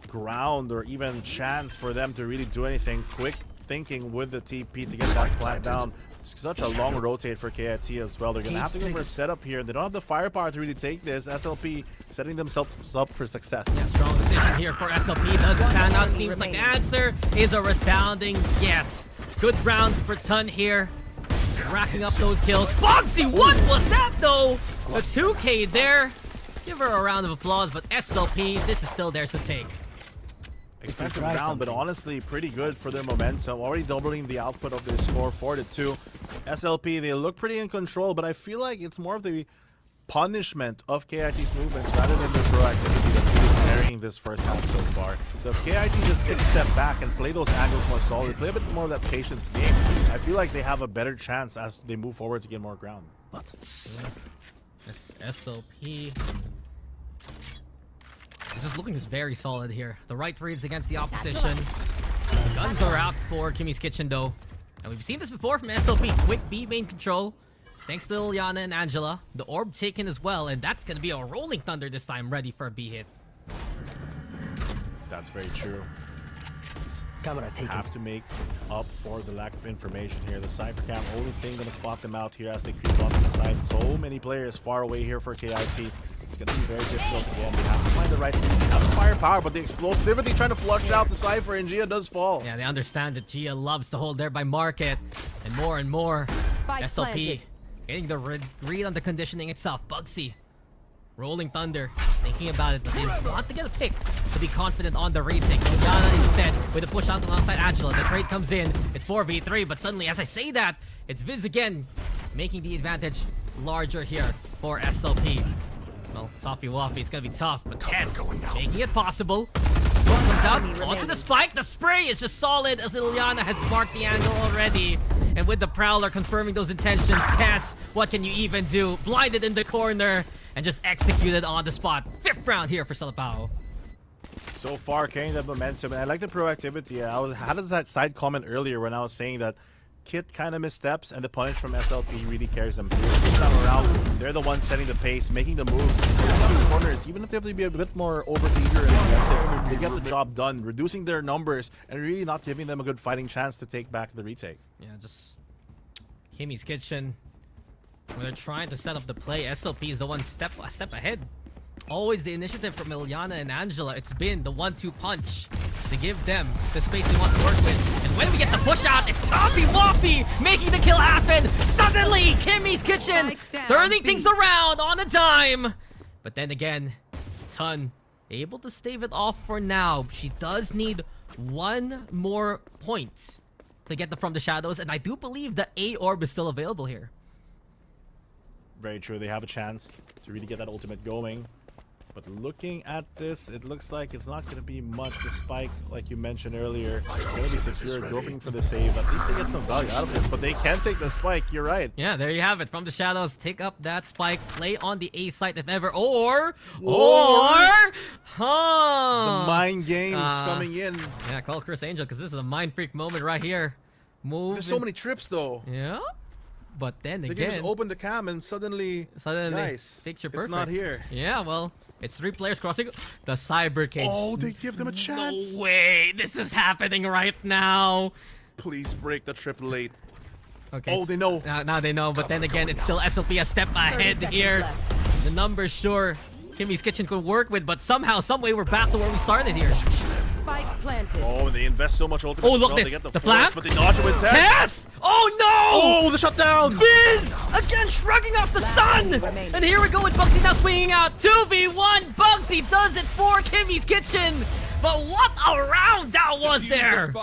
ground or even chance for them to really do anything. Quick thinking with the TP to get that plant down. It's such a long rotate for KIT as well. They're going to have to go for a setup here. They don't have the firepower to really take this. SLP setting themselves up for success. Yeah, strong decision here for SLP. Doesn't pan out. Seems like the answer is a resounding yes. Good round for Tun here. Racking up those kills. Boxy, what was that though? The 2K there. Give her a round of applause, but SLP, this is still theirs to take. Expensive round, but honestly pretty good for their momentum. Already doubling the output of their score 4-2. SLP, they look pretty in control, but I feel like it's more of the punishment of KIT's movements rather than their proactivity that's really carrying this first half so far. So if KIT just take a step back and play those angles more solid, play a bit more of that patience game, I feel like they have a better chance as they move forward to get more ground. What? That's SLP. This is looking very solid here. The right reads against the opposition. The guns are out for Kimmy's Kitchen though. And we've seen this before from SLP. Quick B main control. Thanks to Ilyana and Angela. The orb taken as well. And that's going to be a Rolling Thunder this time, ready for a B hit. That's very true. Camera taken. Have to make up for the lack of information here. The Cypher Cam, only thing gonna spot them out here as they creep onto the side. So many players far away here for KIT. It's gonna be very difficult again. They have to find the right read. They have the firepower, but the explosivity trying to flush out the Cypher, and Gia does fall. Yeah, they understand that Gia loves to hold there by market. And more. Spike SLP planted. getting the read on the conditioning itself. Bugsy. Rolling Thunder, thinking about it, but they want to get a pick to be confident on the retake. Ilyana instead with a push out alongside Angela. The trade comes in. It's 4v3, but suddenly, as I say that, it's Viz again, making the advantage larger here for SLP. Well, Toffee Waffy, it's gonna be tough, but Tess making it possible. Smoke comes out onto the spike. The spray is just solid as Ilyana has marked the angle already. And with the Prowler confirming those intentions, Tess, what can you even do? Blinded in the corner and just executed on the spot. 5th round here for Salapao. So far, carrying that momentum, and I like the proactivity. I had that side comment earlier when I was saying that Kit kind of missteps, and the punish from SLP really carries them through. This time around, they're the ones setting the pace, making the moves. The corners, even if they have to be a bit more over-eager and aggressive, they get the job done, reducing their numbers and really not giving them a good fighting chance to take back the retake. Yeah, just Kimmy's Kitchen. When they're trying to set up the play, SLP is the one step ahead. Always the initiative from Ilyana and Angela. It's been the 1-2 punch to give them the space they want to work with. And when we get the push out, it's Toffee Waffy making the kill happen. Suddenly, Kimmy's Kitchen turning things around on a dime. But then again, Tun able to stave it off for now. She does need one more point to get the From the Shadows, and I do believe the A orb is still available here. Very true. They have a chance to really get that ultimate going. But looking at this, it looks like it's not going to be much. The spike, like you mentioned earlier, it's going to be secure, going for the save. At least they get some value out of this, but they can take the spike. You're right. Yeah, there you have it. From the Shadows, take up that spike, play on the A site if ever, or huh? The mind games coming in. Yeah, call Chris Angel because this is a mind freak moment right here. Move. There's so many trips though. Yeah, but then They again, can just open the cam and suddenly guys, picture it's perfect. not here. Yeah, well, it's 3 players crossing the cyber cage. Oh, they give them a chance. No way, this is happening right now. Please break the triple 8. Okay. Oh, they know. Now they know, but then again, it's still SLP a step ahead 30 seconds here. left. The numbers sure Kimmy's Kitchen could work with, but somehow, someway, we're back to where we started here. Spike planted. Oh, and they invest so much ultimate. Oh, look as well. this. They get The force, flank? but they dodge it with Tess. Tess! Oh no! Oh, the shutdown! Biz! Again shrugging off the stun! remaining. And here we go with Bugsy now swinging out. 2v1! Bugsy does it for Kimmy's Kitchen! But what a round that was there!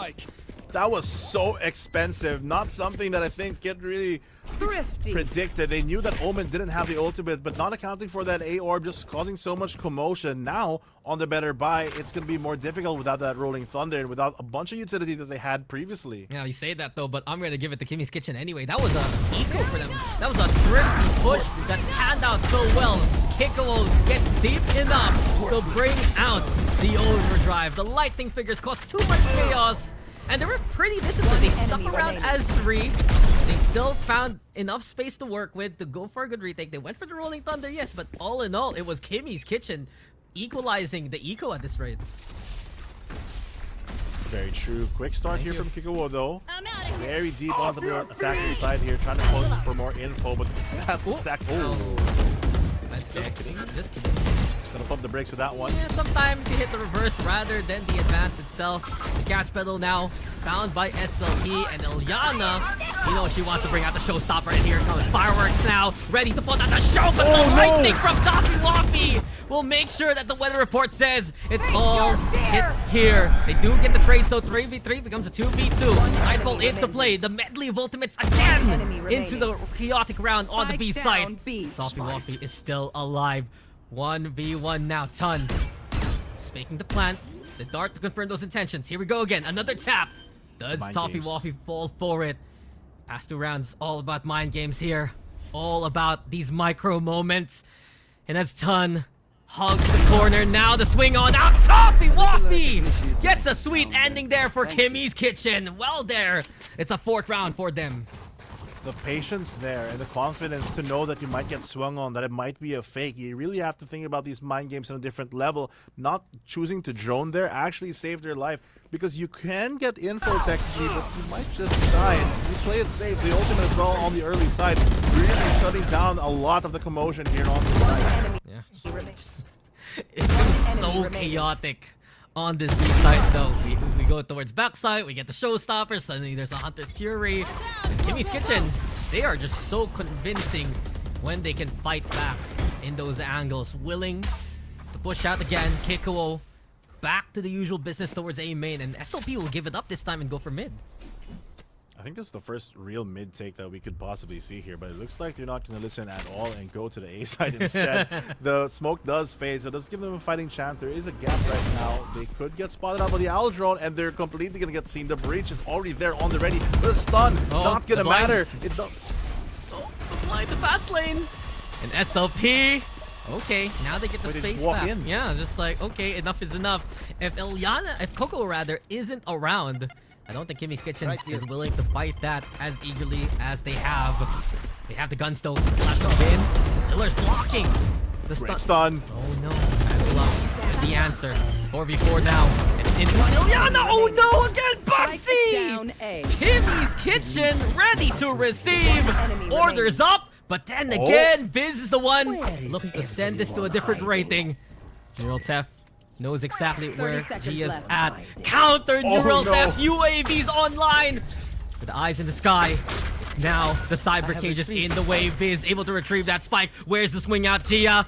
That was so expensive. Not something that I think Kit really Thrifty. predicted. They knew that Omen didn't have the ultimate, but not accounting for that A orb, just causing so much commotion. Now, on the better buy, it's going to be more difficult without that Rolling Thunder and without a bunch of utility that they had previously. Yeah, you say that though, but I'm going to give it to Kimmy's Kitchen anyway. That was a eco for them. That was a thrifty push that panned out so well. Kiko gets deep enough to bring out the overdrive. The lightning figures caused too much chaos. And they were pretty disciplined. They stuck around as 3. They still found enough space to work with to go for a good retake. They went for the Rolling Thunder, yes, but all in all, it was Kimmy's Kitchen equalizing the eco at this rate. Very true. Quick start here you. from Kikuo, though. I'm out of here. Very deep onto the attacking side here, trying to push for more info, but that attack. Oh, Let's go. Just kidding. Just kidding. Gonna pump the brakes with that one. Yeah, sometimes you hit the reverse rather than the advance itself. The gas pedal now found by SLP and Ilyana. You know she wants to bring out the showstopper, and here comes fireworks now, ready to put on the show. But the lightning from Toppy Waffy will make sure that the weather report says it's all hit here. They do get the trade, so 3v3 becomes a 2v2. Nightfall into play. The medley of ultimates again into the chaotic round on the B side. Toppy Waffy is still alive. 1v1 now. Ton is faking the plant. The dart to confirm those intentions. Here we go again. Another tap. Does Mind Toppy games. Waffy fall for it? Past 2 rounds, all about mind games here. All about these micro moments. And as Ton hugs the corner, now the swing on out. Toppy Waffy gets a sweet ending there for Kimmy's Kitchen. Well there. It's a 4th round for them. The patience there and the confidence to know that you might get swung on, that it might be a fake. You really have to think about these mind games on a different level. Not choosing to drone there actually saved their life, because you can get info technically, but you might just die. And you play it safe. The ultimate as well on the early side, really shutting down a lot of the commotion here on the side. Yeah. It was so chaotic on this B side though. We go towards backside, we get the showstopper, suddenly there's a Hunter's Fury. And Kimmy's Kitchen, they are just so convincing when they can fight back in those angles. Willing to push out again. Kikuo back to the usual business towards A main, and SLP will give it up this time and go for mid. I think this is the first real mid take that we could possibly see here, but it looks like they're not going to listen at all and go to the A side instead. The smoke does fade, so it does give them a fighting chance. There is a gap right now. They could get spotted out by the Owl Drone, and they're completely going to get seen. The breach is already there on the ready. The stun, not going to matter. It does. Oh, fly the fast lane. And SLP. Okay, now they get the Wait, they space just walk back. in. Yeah, just like, okay, enough is enough. If Coco rather, isn't around, I don't think Kimmy's Kitchen is willing to fight that as eagerly as they have. They have the guns though. Flash comes in. Killer's blocking. The Great stun. Oh no. Angela with the answer. 4v4 now. And into Ilyana. Oh no, again, Bugsy! Down A. Kimmy's Kitchen ready to receive. Orders up. But then again, Viz is the one looking to send this to a different rating. Neural Theft knows exactly where 30 seconds he is left. at. Counter Neural no. Theft. UAVs online. With the eyes in the sky. It's now the cyber cage is in the way. Viz able to retrieve that spike. Where's the swing out? Gia,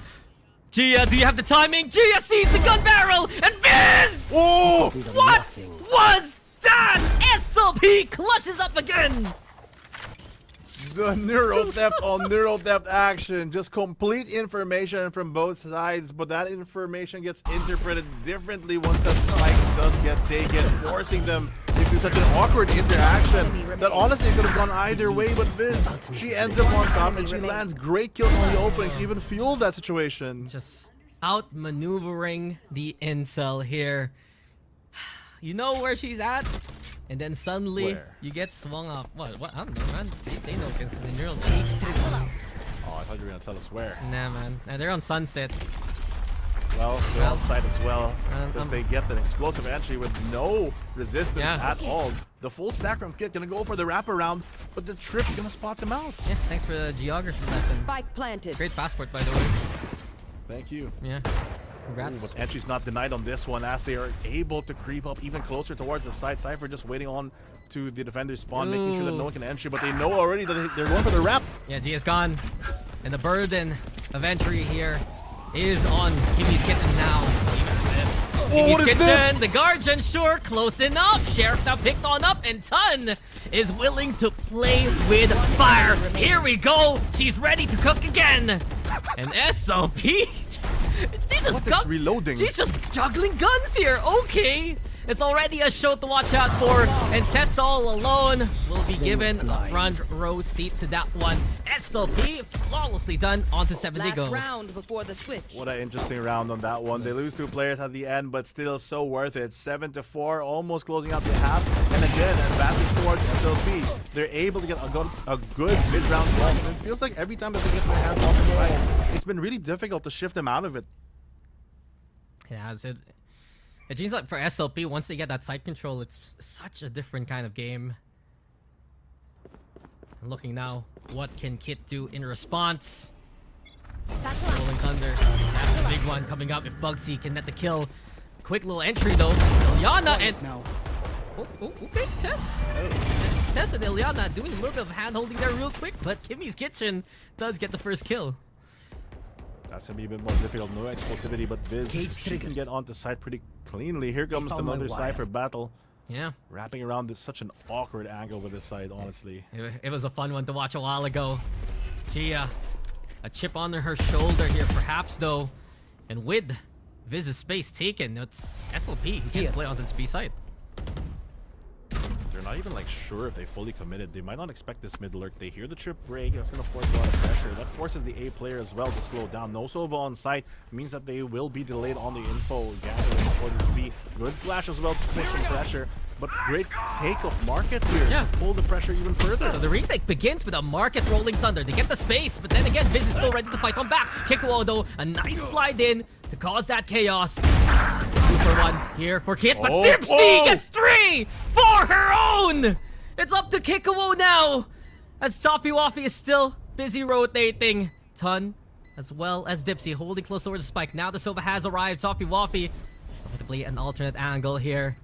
do you have the timing? Gia sees the gun barrel. And Viz! Oh! What was that? SLP clutches up again. The neural theft on neural theft action. Just complete information from both sides, but that information gets interpreted differently once that spike does get taken, forcing them into such an awkward interaction that honestly could have gone either way. But Viz, she ends up on top and she lands great kills on the opening to even fuel that situation. Just outmaneuvering the incel here. You know where she's at? And then suddenly, Where? you get swung off. What? I don't know, man. They know because the neural theft. Oh, I thought you were gonna tell us where. Nah, man. Nah, they're on Sunset. Well, they're on site as well, Um, because they get an explosive entry with no resistance Yeah. at all. The full stack from Kit gonna go for the wraparound, but the trip gonna spot them out. Yeah, thanks for the geography lesson. Spike planted. Great passport, by the way. Thank you. Yeah. Ooh, Congrats. but entry's not denied on this one as they are able to creep up even closer towards the side. Cypher just waiting on to the defender's spawn, making sure that no one can entry, but they know already that they're going for the wrap. Yeah, G is gone. And the burden of entry here is on Kimmy's Kitten now. Oh, what Kimmy's is Kitchen, this? the Guardian, sure, close enough. Sheriff now picked on up, and Ton is willing to play with fire. Here we go. She's ready to cook again. And SLP, What is reloading? she's just juggling guns here. Okay. It's already a show to watch out for, and Tessa all alone will be given a front row seat to that one. SLP flawlessly done. On to 7 they Last go. round before the switch. What an interesting round on that one. They lose 2 players at the end, but still so worth it. 7-4, almost closing out the half. And again, advantage towards SLP. They're able to get a good mid-round ball. And it feels like every time that they get their hands off the side, it's been really difficult to shift them out of it. Yeah, it seems like for SLP, once they get that side control, it's such a different kind of game. I'm looking now, what can Kit do in response? Rolling Thunder, that's the big one coming up if Bugsy can net the kill. Quick little entry though, Ilyana and... Oh, okay, Tess. Tess and Ilyana doing a little bit of hand-holding there real quick, but Kimmy's Kitchen does get the first kill. That's going to be a bit more difficult. No explosivity, but Viz, she can get onto side pretty cleanly. Here comes another Cypher battle. Yeah. Wrapping around this, such an awkward angle with this side, honestly. It was a fun one to watch a while ago. Gia, a chip on her shoulder here perhaps though. And with Viz's space taken, it's SLP who can play onto this B side. They're not even like sure if they fully committed. They might not expect this mid lurk. They hear the trip break. That's going to force a lot of pressure. That forces the A player as well to slow down. No Sova on site means that they will be delayed on the info gathering for this B. Good flash as well to push some pressure. But great take of Market here Yeah. to pull the pressure even further. So the retake begins with a Market Rolling Thunder. They get the space, but then again, Viz is still ready to fight on back. Kikuo though, a nice slide in to cause that chaos. 2 for 1 here for Kit, but Oh, Dipsy oh! gets 3 for her own! It's up to Kikuo now, as Choppy Waffy is still busy rotating. Ton, as well as Dipsy, holding close towards the spike. Now the Sova has arrived. Choppy Waffy going to play an alternate angle here.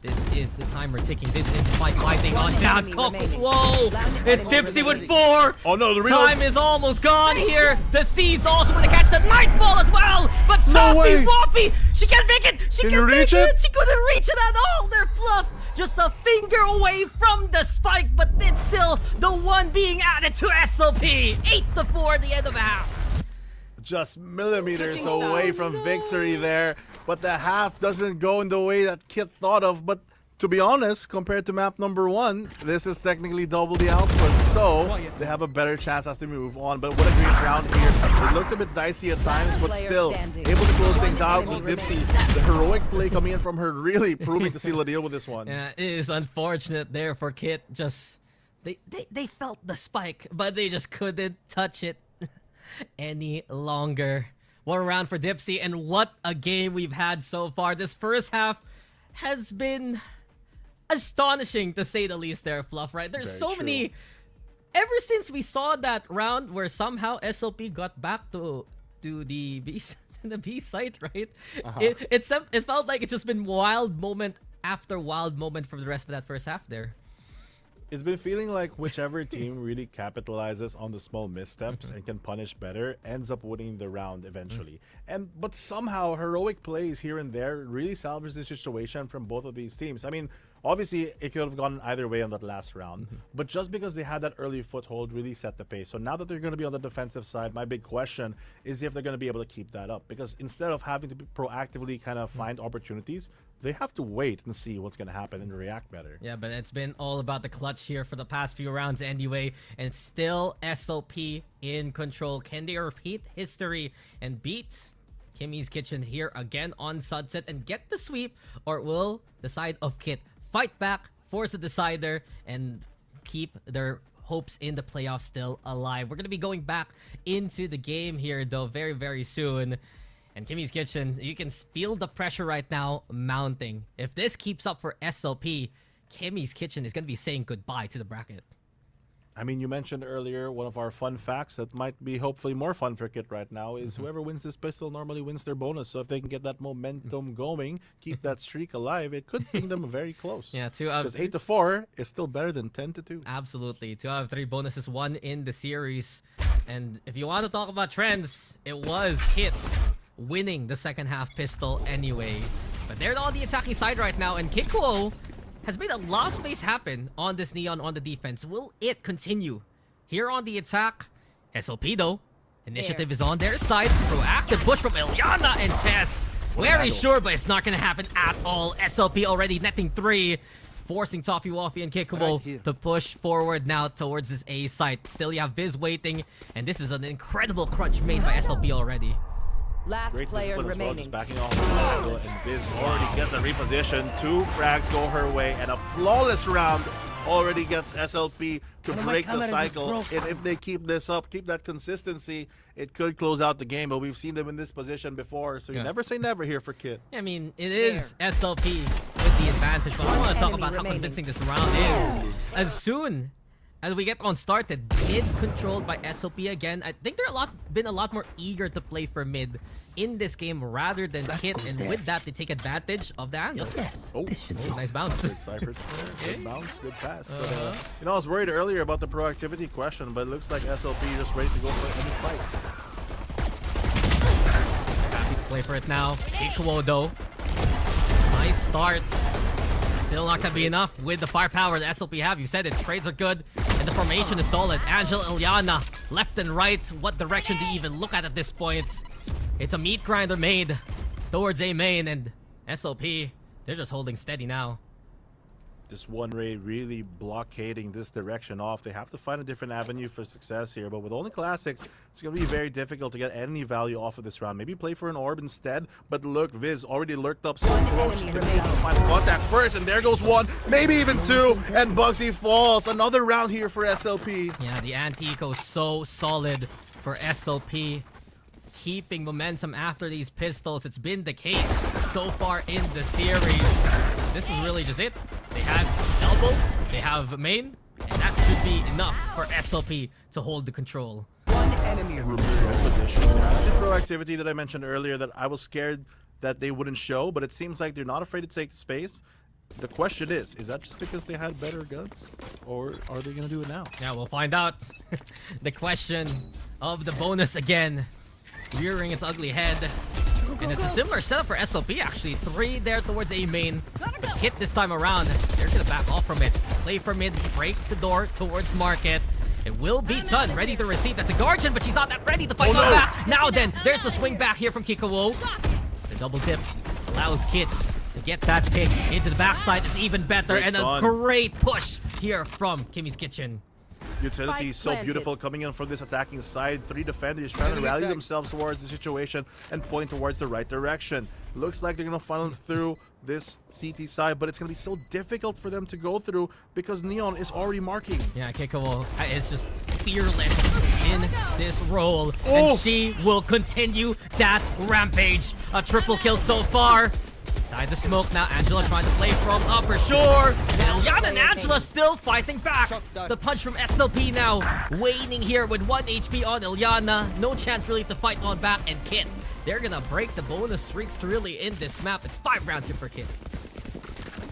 This is the timer ticking. This is the fight fighting on down. enemy remaining. Whoa! It's Dipsy with 4. Oh no, the reload. Time is almost gone here. The C's also going to catch the Nightfall as well. But No way. Choppy Waffy, she can't make it. She Can can't you make reach it? She couldn't reach it at all. They're fluff. Just a finger away from the spike, but it's still the one being added to SLP. 8-4 at the end of a half. Just millimeters Switching away sides. from victory there. But the half doesn't go in the way that Kit thought of. But to be honest, compared to map number 1, this is technically double the output. So they have a better chance as they move on. But what a great round here. It looked a bit dicey at times, but Player still standing. able to close things One out. enemy Dipsy, remaining. the heroic play coming in from her, really proving to seal the deal with this one. Yeah, it is unfortunate there for Kit. Just they felt the spike, but they just couldn't touch it any longer. What a round for Dipsy, and what a game we've had so far. This first half has been astonishing to say the least there, Fluff, right? There's Very so true. many. Ever since we saw that round where somehow SLP got back to the B the B site, right? It felt like it's just been wild moment after wild moment for the rest of that first half there. It's been feeling like whichever team really capitalizes on the small missteps and can punish better ends up winning the round eventually. But somehow heroic plays here and there really salvage the situation from both of these teams. I mean, obviously it could have gone either way on that last round, but just because they had that early foothold really set the pace. So now that they're going to be on the defensive side, my big question is if they're going to be able to keep that up, because instead of having to proactively kind of find opportunities, they have to wait and see what's going to happen and react better. Yeah, but it's been all about the clutch here for the past few rounds anyway, and still SLP in control. Can they repeat history and beat Kimmy's Kitchen here again on Sunset and get the sweep, or will the side of Kit fight back, force a decider, and keep their hopes in the playoffs still alive? We're going to be going back into the game here though very, very soon. And Kimmy's Kitchen, you can feel the pressure right now mounting. If this keeps up for SLP, Kimmy's Kitchen is going to be saying goodbye to the bracket. I mean, you mentioned earlier one of our fun facts that might be hopefully more fun for Kit right now is whoever wins this pistol normally wins their bonus. So if they can get that momentum going, keep that streak alive, it could bring them very close. Yeah, 2 out of Because 8-4 is still better than 10-2. Absolutely. 2 out of 3 bonuses won in the series. And if you want to talk about trends, it was Kit winning the second half pistol anyway. But they're on the attacking side right now, and Kikuo has made a lot of space happen on this Neon on the defense. Will it continue? Here on the attack, SLP though, initiative is on their side. Proactive push from Ilyana and Tess. Very sure, but it's not going to happen at all. SLP already netting 3, forcing Toffee Waffy and Kikuo to push forward now towards this A site. Still, you have Viz waiting, and this is an incredible crunch made by SLP already. Last Great player discipline as well, remaining. just backing off the angle, and Biz already gets a reposition. 2 frags go her way, and a flawless round already gets SLP to break the cycle. And if they keep this up, keep that consistency, it could close out the game. But we've seen them in this position before, so you never say never here for Kit. I mean, it is SLP with the advantage, but I want to talk about how convincing this round is. As soon as we get on started, mid controlled by SLP again. I think they're been a lot more eager to play for mid in this game rather than Kit, and with that they take advantage of the angle. Oh, Nice bounce. Good Cypher. Good bounce, good pass. But, you know, I was worried earlier about the proactivity question, but it looks like SLP is just ready to go for any fights. Happy to play for it now. Kikuo though. Nice start. Still not gonna be enough with the firepower that SLP have. You said it. Trades are good, and the formation is solid. Angel, Ilyana, left and right. What direction do you even look at this point? It's a meat grinder made towards A main, and SLP, they're just holding steady now. This one raid really blockading this direction off. They have to find a different avenue for success here, but with only classics, it's going to be very difficult to get any value off of this round. Maybe play for an orb instead, but look, Viz already lurked up so close. She's going to find contact first, and there goes 1, maybe even 2, and Bugsy falls. Another round here for SLP. Yeah, the anti-eco is so solid for SLP. Keeping momentum after these pistols. It's been the case so far in the series. This is really just it. They have elbow, they have main, and that should be enough for SLP to hold the control. One enemy remaining. The proactivity that I mentioned earlier that I was scared that they wouldn't show, but it seems like they're not afraid to take the space. The question is that just because they had better guns, or are they going to do it now? Yeah, we'll find out. The question of the bonus again, rearing its ugly head. And it's a similar setup for SLP actually. 3 there towards A main. But Kit this time around, they're gonna back off from it. Play for mid, break the door towards market. It will be Chun, ready to receive. That's a Guardian, but she's not that ready to fight back. Now then, there's the swing back here from Kikuo. The double tip allows Kit to get that pick into the backside. It's even better. Great and stun. a great push here from Kimmy's Kitchen. Utility is so Spike beautiful coming in from this attacking side. 3 defenders trying to rally themselves towards the situation and point towards the right direction. Looks like they're going to funnel through this CT side, but it's going to be so difficult for them to go through because Neon is already marking. Yeah, Kikuo is just fearless in this role, and she will continue that rampage. A triple kill so far. Inside the smoke now, Angela trying to play from upper shore. And Ilyana and Angela still fighting back. The punch from SLP now, waning here with 1 HP on Ilyana. No chance really to fight on back, and Kit. They're gonna break the bonus streaks to really end this map. It's 5 rounds here for Kit.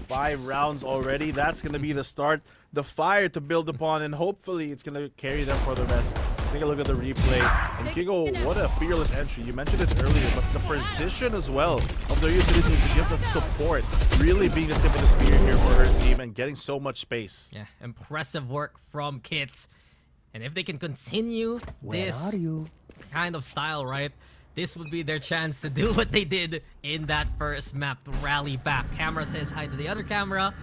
5 rounds already. That's going to be the start, the fire to build upon, and hopefully it's going to carry them for the rest. Take a look at the replay. And Kigo, what a fearless entry. You mentioned it earlier, but the position as well of their utility to give that support, really being the tip of the spear here for her team and getting so much space. Yeah, impressive work from Kit. And if they can continue this kind of style, right? This would be their chance to do what they did in that first map, to rally back. Camera says hi to the other camera.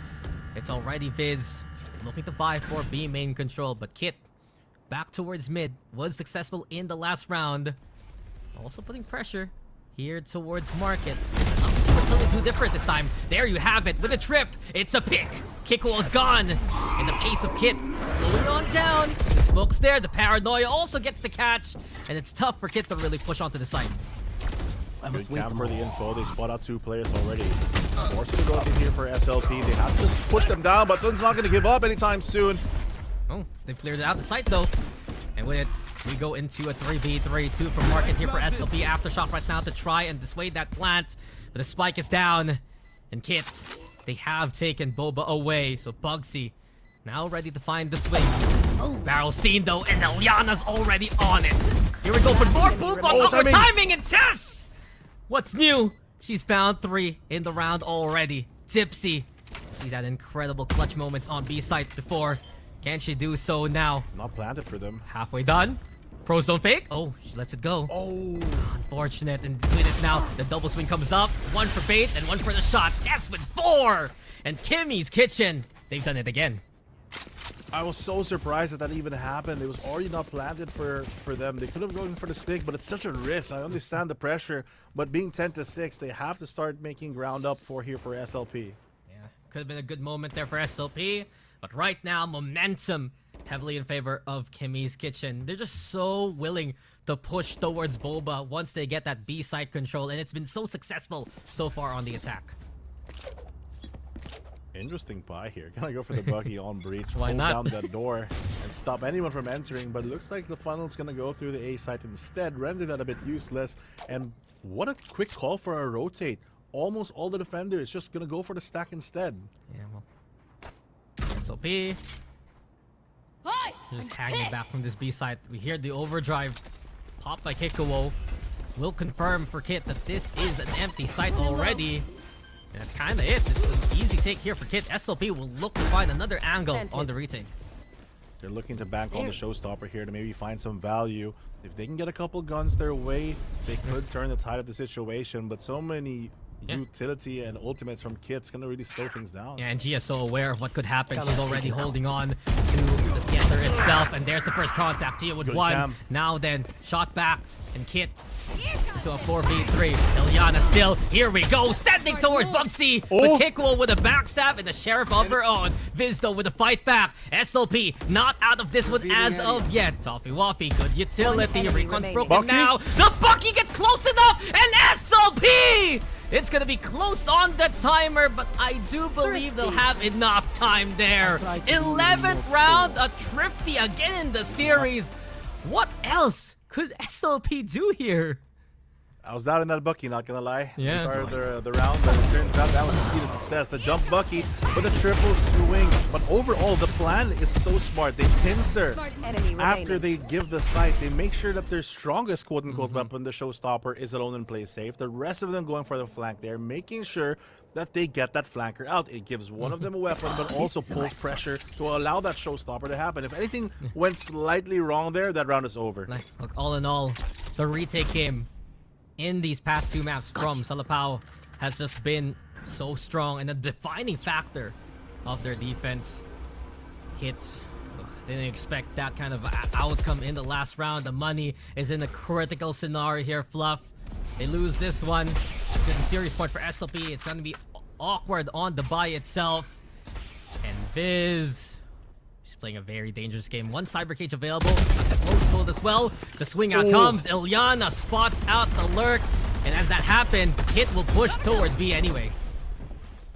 It's already Viz looking to buy for B main control, but Kit back towards mid was successful in the last round. Also putting pressure here towards market. It's something too different this time. There you have it with a trip. It's a pick. Kikuo is gone. And the pace of Kit slowing on down. The smoke's there. The paranoia also gets the catch. And it's tough for Kit to really push onto the side. Good cam for the info. They spot out 2 players already. Forcing to go in here for SLP. They have to just push them down, but Sun's not going to give up anytime soon. Oh, they've cleared it out the site though. And with it, we go into a 3v3, 2 from Market here for SLP. Aftershock right now to try and dissuade that plant. But the spike is down. And Kit, they have taken Boba away. So Bugsy now ready to find the swing. Barrel seen though, and Eliana's already on it. Here we go for more poop on awkward timing and Tess! What's new? She's found 3 in the round already. Tipsy. She's had incredible clutch moments on B site before. Can she do so now? Not planted for them. Halfway done. Pros don't fake. Oh, she lets it go. Oh. Unfortunate. And with it now, the double swing comes up. 1 for bait and 1 for the shot. Tess with 4! And Kimmy's kitchen. They've done it again. I was so surprised that even happened. It was already not planted for them. They could have gone for the stick, but it's such a risk. I understand the pressure, but being 10-6, they have to start making ground up for SLP. Yeah, could have been a good moment there for SLP, but right now, momentum heavily in favor of Kimmy's kitchen. They're just so willing to push towards Boba once they get that B site control, and it's been so successful so far on the attack. Interesting buy here. Gonna go for the buggy on breach. Why hold not? down that door and stop anyone from entering, but it looks like the funnel's gonna go through the A site instead, render that a bit useless. And what a quick call for a rotate. Almost all the defenders just gonna go for the stack instead. Yeah, well, SLP just hanging back from this B site. We hear the overdrive pop by Kikuo. Will confirm for Kit that this is an empty site already. And that's kind of it. It's an easy take here for Kit. SLP will look to find another angle on the retake. They're looking to bank on the showstopper here to maybe find some value. If they can get a couple guns their way, they could turn the tide of the situation. But so many utility and ultimates from Kit's gonna really slow things down. Yeah, and Gia is so aware of what could happen. She's already holding on to the theater itself. And there's the first contact. Gia with Good 1. cam. Now then, shot back. And Kit to a 4v3. Eliana still. Here we go. Sending towards Bugsy. But Kikuo with a backstab and the Sheriff of her own. Vizdo with a fight back. SLP not out of this one as of yet. Toffee Waffy, good utility. Recon's broken Bucky? now. The Bucky gets close enough. And SLP! It's gonna be close on the timer, but I do believe they'll have enough time there. 11th round, a Thrifty again in the series. What else could SLP do here? I was doubting that Bucky, not gonna lie. Yeah. Started the round, but it turns out that was the key to success. The jump Bucky with a triple swing. But overall, the plan is so smart. They pincer after they give the sight. They make sure that their strongest quote-unquote weapon, the showstopper, is alone and play safe. The rest of them going for the flank there, making sure that they get that flanker out. It gives one of them a weapon, but also pulls pressure to allow that showstopper to happen. If anything went slightly wrong there, that round is over. Like, look, all in all, the retake game in these past 2 maps from Salapao has just been so strong and a defining factor of their defense. Kit didn't expect that kind of outcome in the last round. The money is in a critical scenario here, Fluff. They lose this one. It's a serious point for SLP. It's going to be awkward on the buy itself. And Viz, she's playing a very dangerous game. 1 cyber cage available. A close hold as well. The swing out comes. Ilyana spots out the lurk. And as that happens, Kit will push towards B anyway.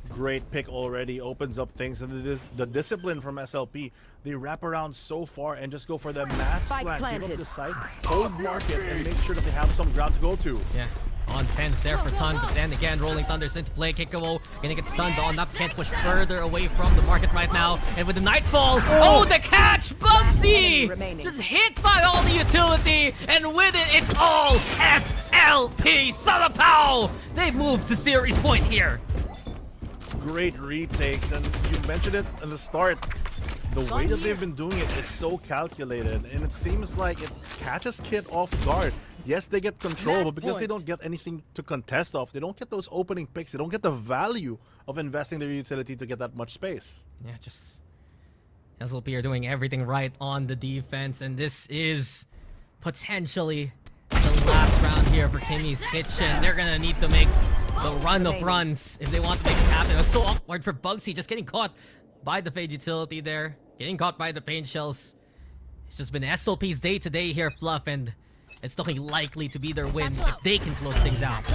Great pick already, opens up things, and the discipline from SLP. They wrap around so far and just go for the mass flank. Give up the side, hold market, and make sure that they have some ground to go to. Yeah. On 10s there for Ton, but then again, Rolling Thunder's into play. Kikuo gonna get stunned on up. Can't push further away from the market right now. And with the Nightfall, oh, the catch! Bugsy! Just hit by all the utility, and with it, it's all SLP! Salapao! They've moved to series point here. Great retakes, and you mentioned it in the start. The way that they've been doing it is so calculated, and it seems like it catches Kit off guard. Yes, they get control, but because they don't get anything to contest off, they don't get those opening picks, they don't get the value of investing their utility to get that much space. Yeah, just SLP are doing everything right on the defense, and this is potentially the last round here for Kimmy's kitchen. They're gonna need to make the run of runs if they want to make it happen. It was so awkward for Bugsy, just getting caught by the Fade utility there, getting caught by the paint shells. It's just been SLP's day to day here, Fluff, and it's looking likely to be their win if they can close things out.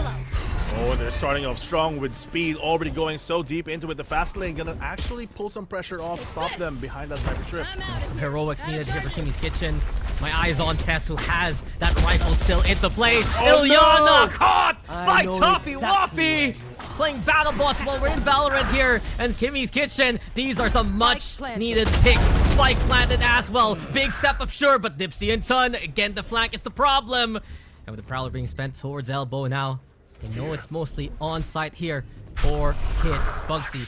Oh, they're starting off strong with speed, already going so deep into it. The fast lane gonna actually pull some pressure off, stop them behind that sniper trip. Some heroics needed here for Kimmy's Kitchen. My eyes on Tess, who has that rifle still into play. Oh, Ilyana no! caught by know Toppy exactly Wappy. Playing battle bots while we're in Valorant here. And Kimmy's Kitchen, these are some much needed picks. Spike planted as well. Big step up, sure, but Dipsy and Sun, again, the flank is the problem. And with the Prowler being spent towards elbow now, they know it's mostly on site here for Kit. Bugsy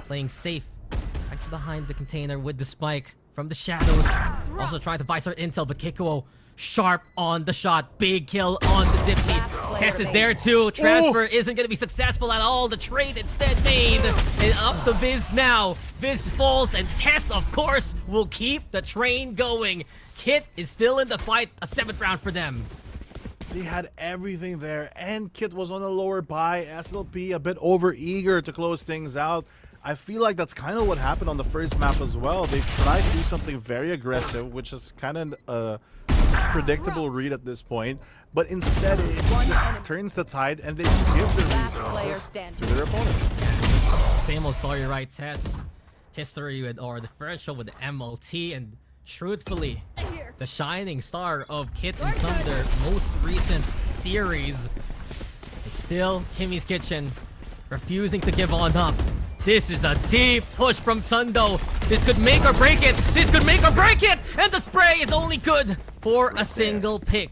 playing safe. Back behind the container with the spike from the shadows. Also trying to buy some intel, but Kikuo sharp on the shot. Big kill on the Dipsy. Tess is there too. Transfer isn't going to be successful at all. The trade instead made. And up to Viz now. Viz falls, and Tess, of course, will keep the train going. Kit is still in the fight. A 7th round for them. They had everything there, and Kit was on a lower buy. SLP a bit over eager to close things out. I feel like that's kind of what happened on the first map as well. They tried to do something very aggressive, which is kind of a predictable read at this point, but instead it just turns the tide and they give the resources to their opponent. Same old story, right, Tess? History with, or differential with the MLT, and truthfully, the shining star of Kit in some of their most recent series. It's still Kimmy's Kitchen, refusing to give on up. This is a deep push from Tundo. This could make or break it. This could make or break it. And the spray is only good for a single pick.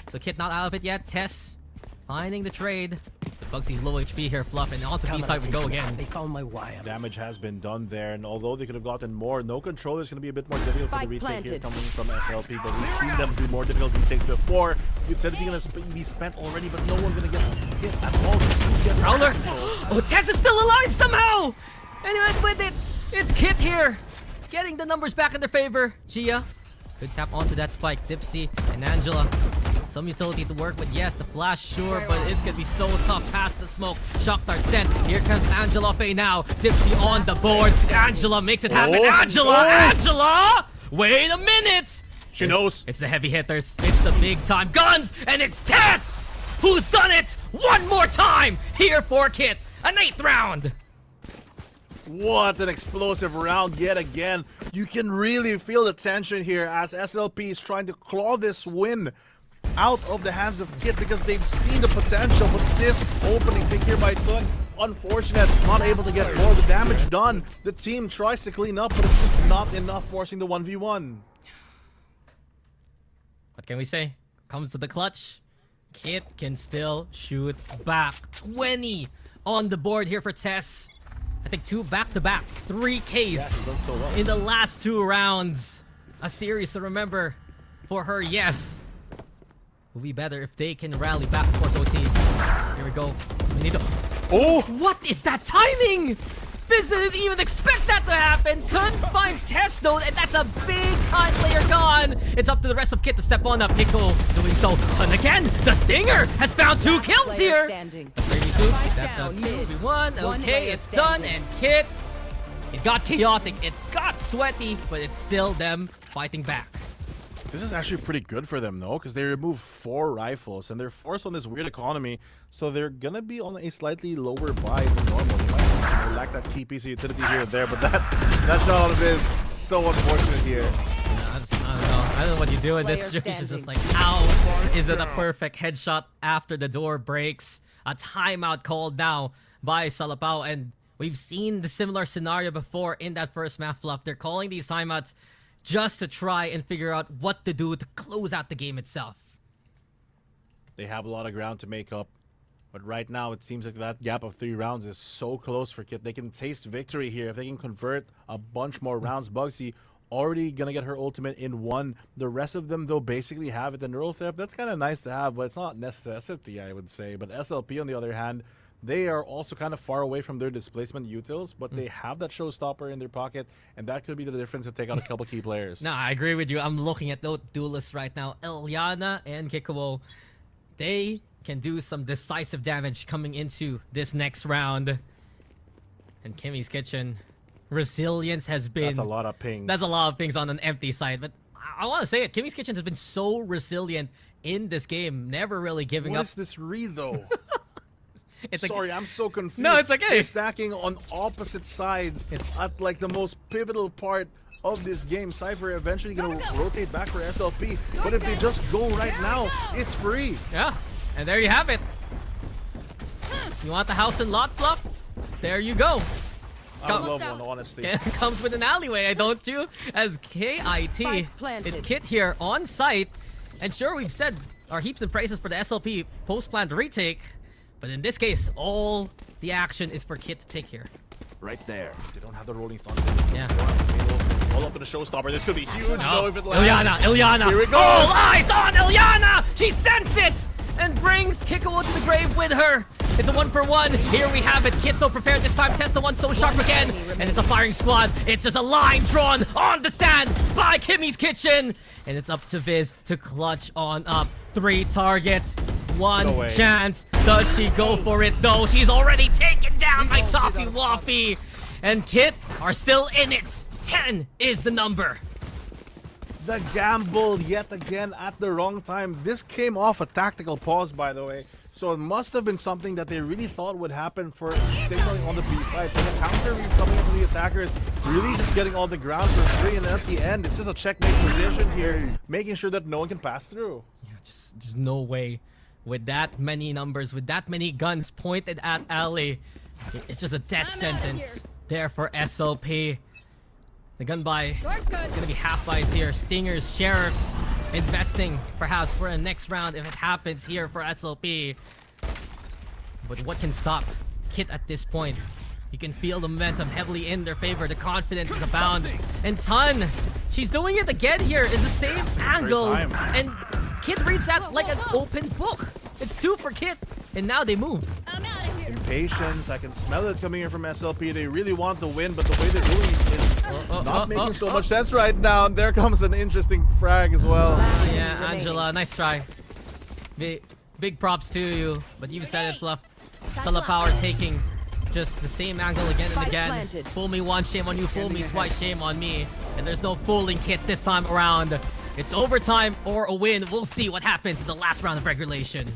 So Kit not out of it yet. Tess finding the trade. Bugsy's low HP here, Fluff, and onto B-side we go again. They found my wire. Damage has been done there, and although they could have gotten more, no controller is going to be a bit more difficult for the retake here coming from SLP, but we've seen them do more difficult retakes before. You'd said it's going to be spent already, but no one's going to get hit at all. Prowler! Oh, Tess is still alive somehow! And with it, it's Kit here, getting the numbers back in their favor. Gia, good tap onto that spike. Dipsy and Angela. Some utility to work, but yes, the flash, sure, but it's gonna be so tough past the smoke. Shock dart sent. Here comes Angela Faye now. Dipsy on the board. Angela makes it happen. Angela! Wait a minute! She knows. It's the heavy hitters. It's the big time guns, and it's Tess who's done it one more time here for Kit. An 8th round. What an explosive round yet again. You can really feel the tension here as SLP is trying to claw this win out of the hands of Kit because they've seen the potential, but this opening pick here by Tun, unfortunate, not able to get more. The damage done. The team tries to clean up, but it's just not enough, forcing the 1v1. What can we say? Comes to the clutch. Kit can still shoot back. 20 on the board here for Tess. I think 2 back-to-back. 3 Ks Yeah, she's done so well in the last 2 rounds. A series to remember for her, yes. Will be better if they can rally back, of course, OT. Here we go. We need to... Oh! What is that timing? Fizz didn't even expect that to happen. Sun finds Tess though, and that's a big time player gone. It's up to the rest of Kit to step on up. Pickle doing so. Sun again. The Stinger has found 2 kills here. 32. That's a 2v1. Okay, it's done. And Kit, it got chaotic. It got sweaty, but it's still them fighting back. This is actually pretty good for them, though, because they remove 4 rifles, and they're forced on this weird economy, so they're gonna be on a slightly lower buy than normal. They might lack that key piece of utility here and there, but that shot on is so unfortunate here. I don't know. I don't know what you do in this situation. It's just like, how is it a perfect headshot after the door breaks? A timeout called now by Salapao, and we've seen the similar scenario before in that first map, Fluff. They're calling these timeouts just to try and figure out what to do to close out the game itself. They have a lot of ground to make up, but right now it seems like that gap of 3 rounds is so close for Kit. They can taste victory here if they can convert a bunch more rounds. Bugsy already gonna get her ultimate in 1. The rest of them, though, basically have it. The neural theft, that's kind of nice to have, but it's not necessity, I would say. But SLP, on the other hand, they are also kind of far away from their displacement utils, but they have that showstopper in their pocket, and that could be the difference to take out a couple key players. No, I agree with you. I'm looking at those duelists right now. Ilyana and Kikuo, they can do some decisive damage coming into this next round. And Kimmy's Kitchen, resilience has been... That's a lot of pings. That's a lot of pings on an empty side, but I want to say it. Kimmy's Kitchen has been so resilient in this game, never really giving up. What is this read, though? It's like, Sorry, I'm so confused. No, it's okay. They're stacking on opposite sides at like the most pivotal part of this game. Cypher eventually gonna rotate back for SLP, but if they just go right now, it's free. yeah, and there you have it. You want the house and lot fluff? There you go. I love one, honestly. Comes with an alleyway, don't you? As KIT, Spike planted. it's Kit here on site. And sure, we've said our heaps and praises for the SLP post-plant retake, but in this case, all the action is for Kit to take here. Right there. They don't have the rolling thunder. Yeah. All up to the showstopper. This could be huge though if it lands. Ilyana. Here we go. All eyes on Ilyana. She sends it and brings Kikawo to the grave with her. It's a 1-for-1. Here we have it. Kit though prepared this time. Test the one so sharp again. And it's a firing squad. It's just a line drawn on the sand by Kimmy's Kitchen. And it's up to Viz to clutch on up. 3 targets. One way. chance. Does she go for it though? She's already taken down by Toffee Waffy. And Kit are still in it. 10 is the number. The gamble yet again at the wrong time. This came off a tactical pause, by the way. So it must have been something that they really thought would happen for signaling on the B side. But the counter read coming up from the attackers, really just getting all the ground for free. And then at the end, it's just a checkmate position here, making sure that no one can pass through. Yeah, just no way. With that many numbers, with that many guns pointed at Ali, it's just a death sentence there for SLP. The gun buy is gonna be half buys here. Stingers, Sheriffs, investing perhaps for a next round if it happens here for SLP. But what can stop Kit at this point? You can feel the momentum heavily in their favor. The confidence is abound. And Ton, she's doing it again here. It's the same angle. time. And Kit reads that like an open book. It's 2 for Kit. And now they move. Impatience, I can smell it coming here from SLP. They really want to win, but the way they're doing it is not making so much sense right now. And there comes an interesting frag as well. Yeah, Angela, nice try. Big props to you, but you said it, Fluff. Salapao taking just the same angle again and Spike again. planted. Fool me once, shame on you. Fool me twice, shame on me. And there's no fooling Kit this time around. It's overtime or a win. We'll see what happens in the last round of regulation.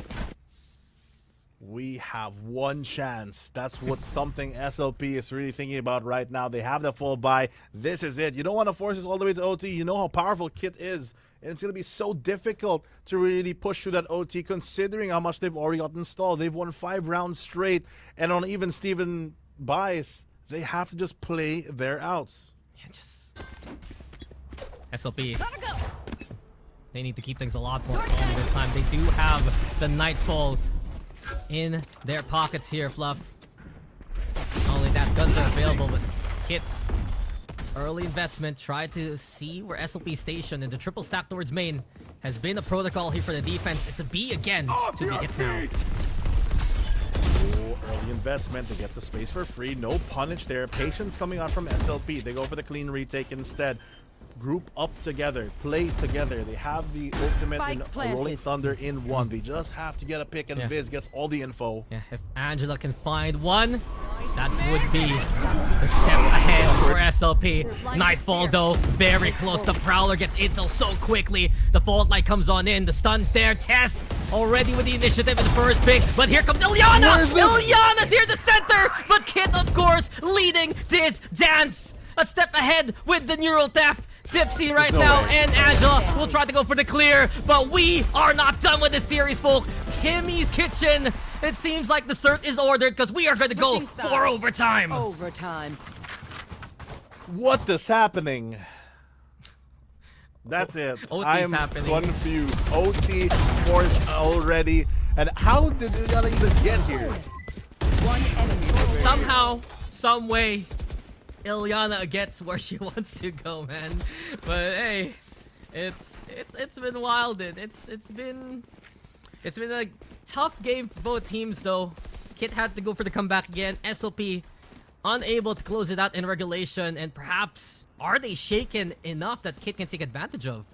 We have one chance. That's what something SLP is really thinking about right now. They have the full buy. This is it. You don't want to force this all the way to OT. You know how powerful Kit is. And it's going to be so difficult to really push through that OT considering how much they've already got installed. They've won 5 rounds straight. And on even Steven buys, they have to just play their outs. Yeah, just... SLP. They need to keep things a lot more calm this time. They do have the Nightfall in their pockets here, Fluff. Not only that, guns are available, but Kit, early investment, tried to see where SLP stationed, and the triple stack towards main has been a protocol here for the defense. It's a B again to be hit now. Oh, early investment to get the space for free. No punish there. Patience coming out from SLP. They go for the clean retake instead. Group up together, play together. They have the ultimate Spike in planted. Rolling Thunder in one. They just have to get a pick, and Yeah. Viz gets all the info. Yeah, if Angela can find one, that would be a step ahead for SLP. Nightfall, though, very close. The Prowler gets intel so quickly. The Fault Light comes on in. The stun's there. Tess already with the initiative in the first pick. But here comes Ilyana! Where's this? Ilyana's here to center! But Kit, of course, leading this dance. A step ahead with the neural theft. Dipsy right no now, way. and Angela will try to go for the clear, but we are not done with this series, folk. Kimmy's Kitchen. It seems like the cert is ordered because we are going to go Switching sides. for overtime. Overtime. What is happening? That's it. OT's I'm happening. confused. OT forced already. And how did they gotta even get here? One enemy remaining. Somehow, some way, Ilyana gets where she wants to go, man. But hey, it's been wild. It's been a tough game for both teams, though. Kit had to go for the comeback again. SLP unable to close it out in regulation, and perhaps are they shaken enough that Kit can take advantage of?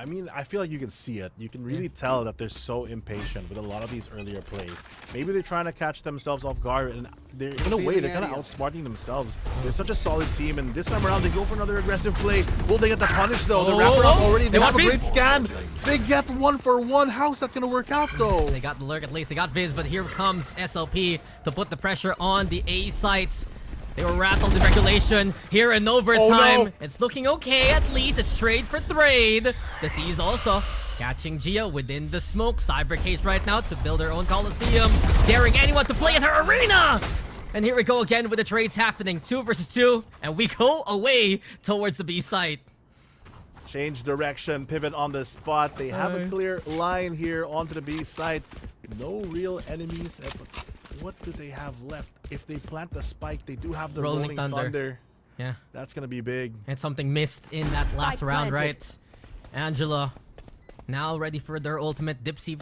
I mean, I feel like you can see it. You can really tell that they're so impatient with a lot of these earlier plays. Maybe they're trying to catch themselves off guard, and they're in a way they're kind of outsmarting themselves. They're such a solid team, and this time around they go for another aggressive play. Will they get the punish though? The wraparound already. They have a great scan. They get 1-for-1. How's that gonna work out though? They got the lurk at least. They got Viz, but here comes SLP to put the pressure on the A sites. They were rattled in regulation here in overtime. Oh, no. It's looking okay at least. It's trade for trade. The C's also catching Gia within the smoke. Cyber case right now to build her own Coliseum. Daring anyone to play in her arena. And here we go again with the trades happening. 2 versus 2. And we go away towards the B site. Change direction, pivot on the spot. They have a clear line here onto the B side. No real enemies. What do they have left? If they plant the spike, they do have the Rolling Thunder. Yeah. That's going to be big. And something missed in that last Spike round, planted. right? Angela now ready for their ultimate. Dipsy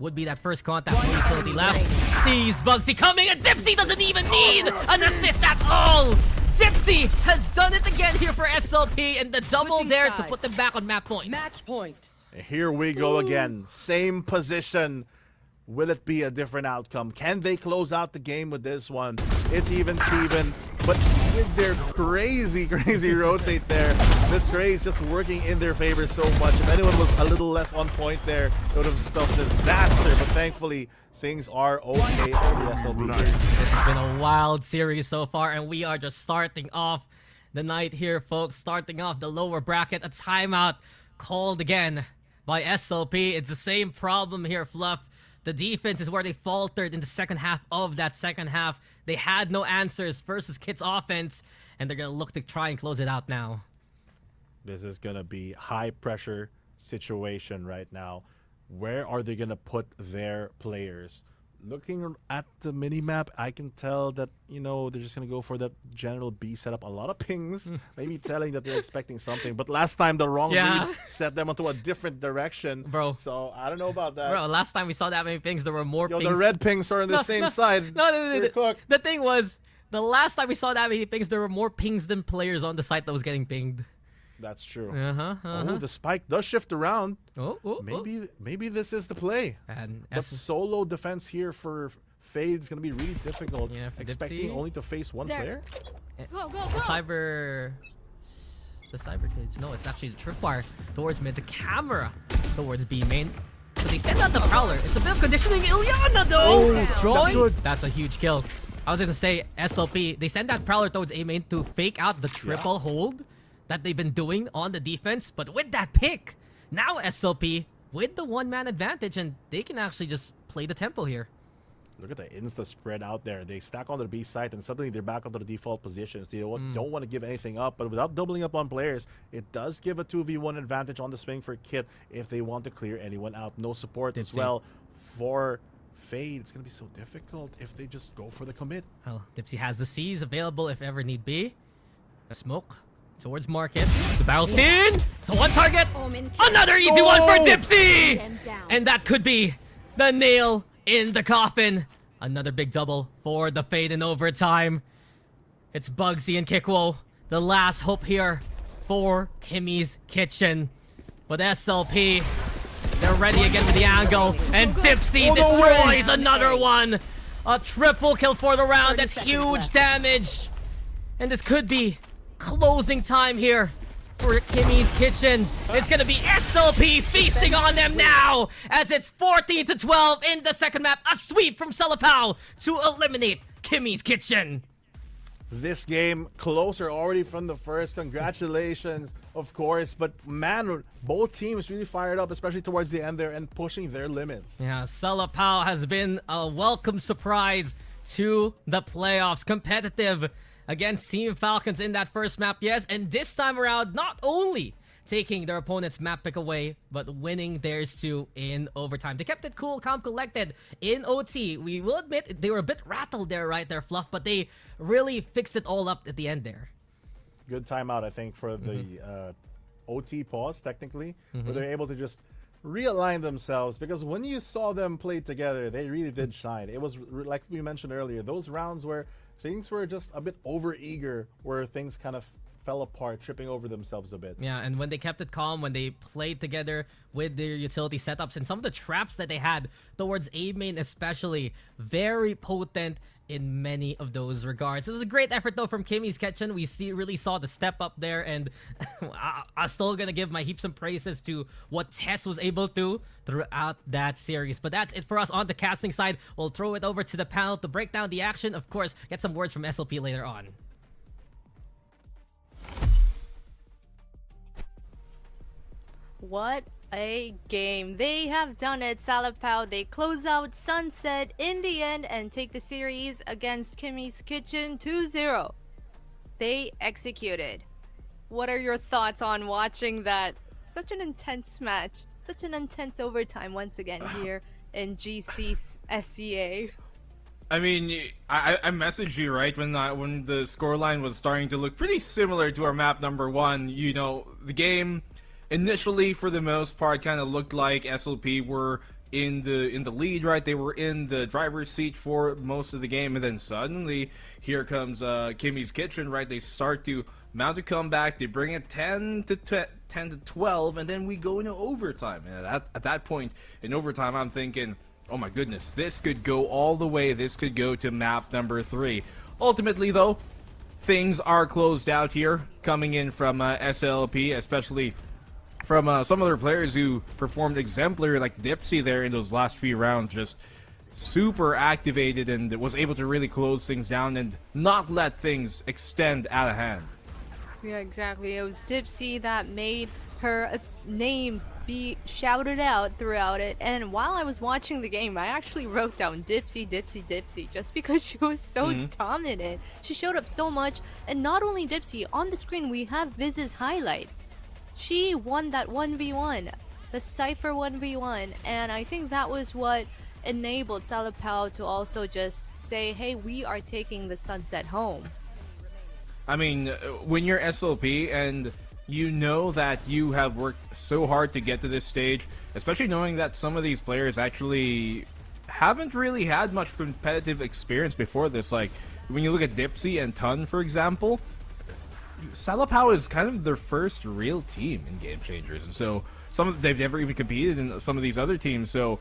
would be that first contact when utility left. Sees Bugsy coming, and Dipsy doesn't even need an assist at all! Dipsy has done it again here for SLP, and the double Switching dare to sides. put them back on map point. Match point. Here we go again. Same position. Will it be a different outcome? Can they close out the game with this one? It's even Steven, but with their crazy rotate there, the trade's just working in their favor so much. If anyone was a little less on point there, it would have spelled disaster, but thankfully, things are okay for the SLB here. This has been a wild series so far, and we are just starting off the night here, folks. Starting off the lower bracket. A timeout called again by SLP. It's the same problem here, Fluff. The defense is where they faltered in the second half of that second half. They had no answers versus Kit's offense, and they're going to look to try and close it out now. This is going to be high pressure situation right now. Where are they going to put their players? Looking at the minimap, I can tell that, you know, they're just going to go for that general B setup. A lot of pings, maybe telling that they're expecting something. But last time, the wrong read set them onto a different direction. Bro. So, I don't know about that. Bro, last time we saw that many pings, there were more Yo, pings. the red pings are on the same side. No. We're cooked. The thing was, the last time we saw that many pings, there were more pings than players on the site that was getting pinged. That's true. Uh-huh. Oh, the spike does shift around. Oh. Maybe this is the play. And But solo defense here for Fade is going to be really difficult. Yeah, for Expecting Dipsy. only to face one player. the cyber kids. No, it's actually the tripwire towards mid. The camera towards B main. So they send out the prowler. It's a bit of conditioning. Ilyana though, that's drawing. good. That's a huge kill. I was gonna say SLP. They send that prowler towards A main to fake out the triple hold that they've been doing on the defense. But with that pick, now SLP with the one-man advantage, and they can actually just play the tempo here. Look at the insta spread out there. They stack onto the B side, and suddenly they're back onto the default positions. They don't want to give anything up, but without doubling up on players, it does give a 2v1 advantage on the swing for Kit if they want to clear anyone out. No support as well for Fade. It's going to be so difficult if they just go for the commit. Well, Dipsy has the C's available if ever need be. A smoke towards market. The barrel's in! So one target! Another easy one for Dipsy! And that could be the nail in the coffin. Another big double for the Fade in overtime. It's Bugsy and Kikwo. The last hope here for Kimmy's Kitchen. With SLP, they're ready again with the angle. And Dipsy destroys another one. A triple kill for the round. That's huge damage. And this could be closing time here for Kimmy's Kitchen. It's gonna be SLP feasting on them now, as it's 14-12 in the second map. A sweep from Salapao to eliminate Kimmy's Kitchen. This game closer already from the first. Congratulations, of course. But man, both teams really fired up, especially towards the end there, and pushing their limits. Yeah, Salapao has been a welcome surprise to the playoffs. Competitive against Team Falcons in that first map, yes. And this time around, not only taking their opponent's map pick away, but winning theirs too in overtime. They kept it cool, calm, collected in OT. We will admit they were a bit rattled there, right there, Fluff, but they really fixed it all up at the end there. Good timeout, I think, for the OT pause, technically, where they're able to just realign themselves, because when you saw them play together, they really did shine. It was, like we mentioned earlier, those rounds where things were just a bit over-eager, where things kind of fell apart, tripping over themselves a bit. Yeah, and when they kept it calm, when they played together with their utility setups and some of the traps that they had towards A main especially, very potent in many of those regards. It was a great effort though from Kimmy's Kitchen. We really saw the step up there, and I'm still gonna give my heaps of praises to what Tess was able to throughout that series. But that's it for us on the casting side. We'll throw it over to the panel to break down the action. Of course, get some words from SLP later on. What a game. They have done it, Salapao. They close out Sunset in the end and take the series against Kimmy's Kitchen 2-0. They executed. What are your thoughts on watching that? Such an intense match. Such an intense overtime once again here in GC SCA. I mean, I messaged you right when the scoreline was starting to look pretty similar to our map number 1. You know, the game initially, for the most part, kind of looked like SLP were in the lead, right? They were in the driver's seat for most of the game, and then suddenly here comes Kimmy's Kitchen, right? They start to mount a comeback. They bring it 10 to 12, and then we go into overtime. And at that point in overtime, I'm thinking, oh my goodness, this could go all the way. This could go to map number 3. Ultimately, though, things are closed out here, coming in from SLP, especially from some other players who performed exemplary, like Dipsy there in those last few rounds, just super activated and was able to really close things down and not let things extend out of hand. Yeah, exactly. It was Dipsy that made her name be shouted out throughout it. And while I was watching the game, I actually wrote down Dipsy, Dipsy, Dipsy, just because she was so dominant. She showed up so much. And not only Dipsy, on the screen we have Viz's highlight. She won that 1v1, the Cypher 1v1, and I think that was what enabled Salapao to also just say, hey, we are taking the Sunset home. I mean, when you're SLP and you know that you have worked so hard to get to this stage, especially knowing that some of these players actually haven't really had much competitive experience before this, like when you look at Dipsy and Tun, for example, Salapao is kind of their first real team in Game Changers, and so they've never even competed in some of these other teams. So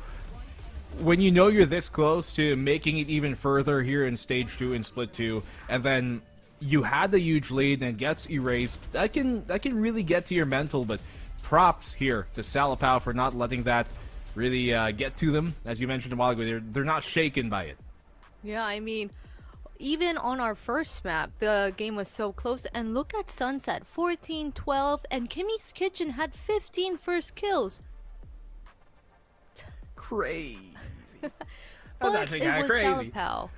when you know you're this close to making it even further here in Stage 2 and Split 2, and then you had the huge lead and it gets erased, that can really get to your mental. But props here to Salapao for not letting that really get to them. As you mentioned a while ago, they're not shaken by it. Yeah, I mean, even on our first map, the game was so close. And look at Sunset, 14-12, and Kimmy's Kitchen had 15 first kills. Crazy. That's But actually it kind was of crazy. Salapao.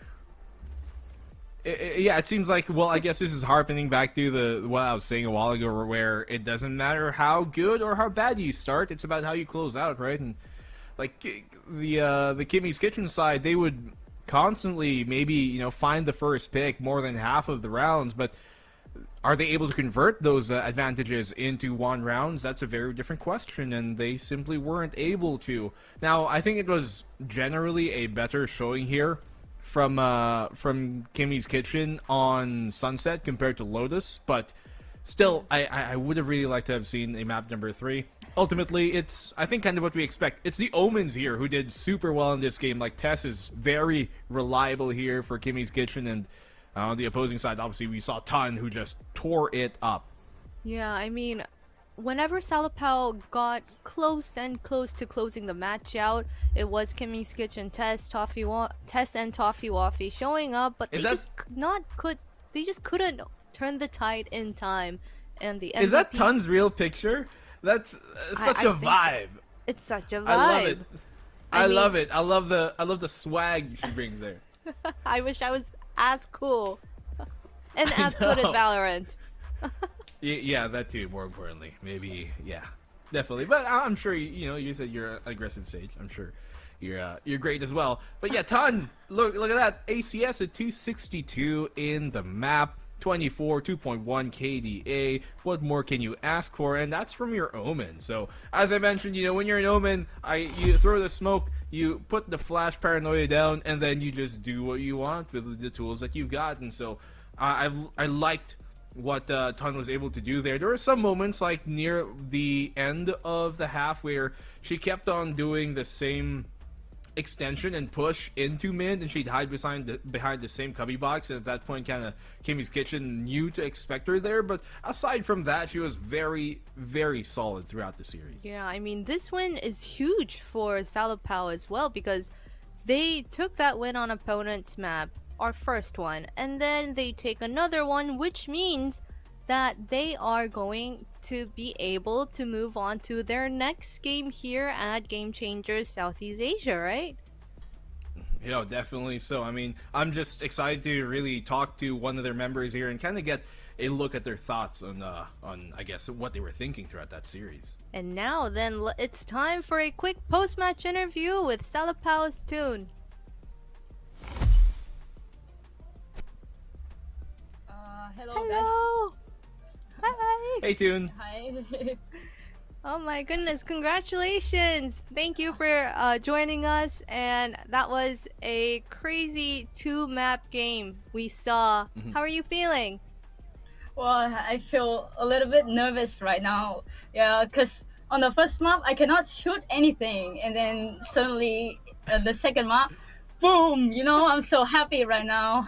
Yeah, it seems like, well, I guess this is harkening back to what I was saying a while ago, where it doesn't matter how good or how bad you start, it's about how you close out, right? And like the Kimmy's Kitchen side, they would constantly maybe find the first pick more than half of the rounds, but are they able to convert those advantages into 1 rounds? That's a very different question, and they simply weren't able to. Now, I think it was generally a better showing here from Kimmy's Kitchen on Sunset compared to Lotus, but still, I would have really liked to have seen a map number 3. Ultimately, it's, I think, kind of what we expect. It's the Omens here who did super well in this game. Like, Tess is very reliable here for Kimmy's Kitchen, and on the opposing side, obviously, we saw Tun who just tore it up. Yeah, I mean, whenever Salapao got close and close to closing the match out, it was Kimmy's Kitchen, Tess and Toffee Waffy showing up, but they just couldn't turn the tide in time. And the MVP, is that Tun's real picture? That's such a vibe. So. It's such a vibe. I love it. I mean, love it. I love the swag she brings there. I wish I was as cool and as good at Valorant. Yeah, that too. More importantly, maybe, yeah, definitely. But I'm sure you said you're an aggressive sage. I'm sure you're great as well. But yeah, Ton, look at that. ACS at 262 in the map. 2.1 KDA. What more can you ask for? And that's from your Omen. So as I mentioned, when you're an Omen, you throw the smoke, you put the flash paranoia down, and then you just do what you want with the tools that you've got. And so I liked what Ton was able to do there. There were some moments like near the end of the half where she kept on doing the same extension and push into mid, and she'd hide behind the same cubby box, and at that point kind of Kimmy's Kitchen knew to expect her there. But aside from that, she was very, very solid throughout the series. Yeah, I mean, this win is huge for Salapao as well because they took that win on opponent's map, our first one, and then they take another one, which means that they are going to be able to move on to their next game here at Game Changers Southeast Asia, right? Yeah, definitely so. I mean, I'm just excited to really talk to one of their members here and kind of get a look at their thoughts on I guess what they were thinking throughout that series. And now then, it's time for a quick post-match interview with Salapao's Tune. Hello, Hello! Hi! Hey, Tune. guys. Hi. Oh my goodness, congratulations! Thank you for joining us, and that was a crazy 2-map game we saw. How are you feeling? Well, I feel a little bit nervous right now. Yeah, because on the first map, I cannot shoot anything. And then suddenly, the second map, boom! You know, I'm so happy right now.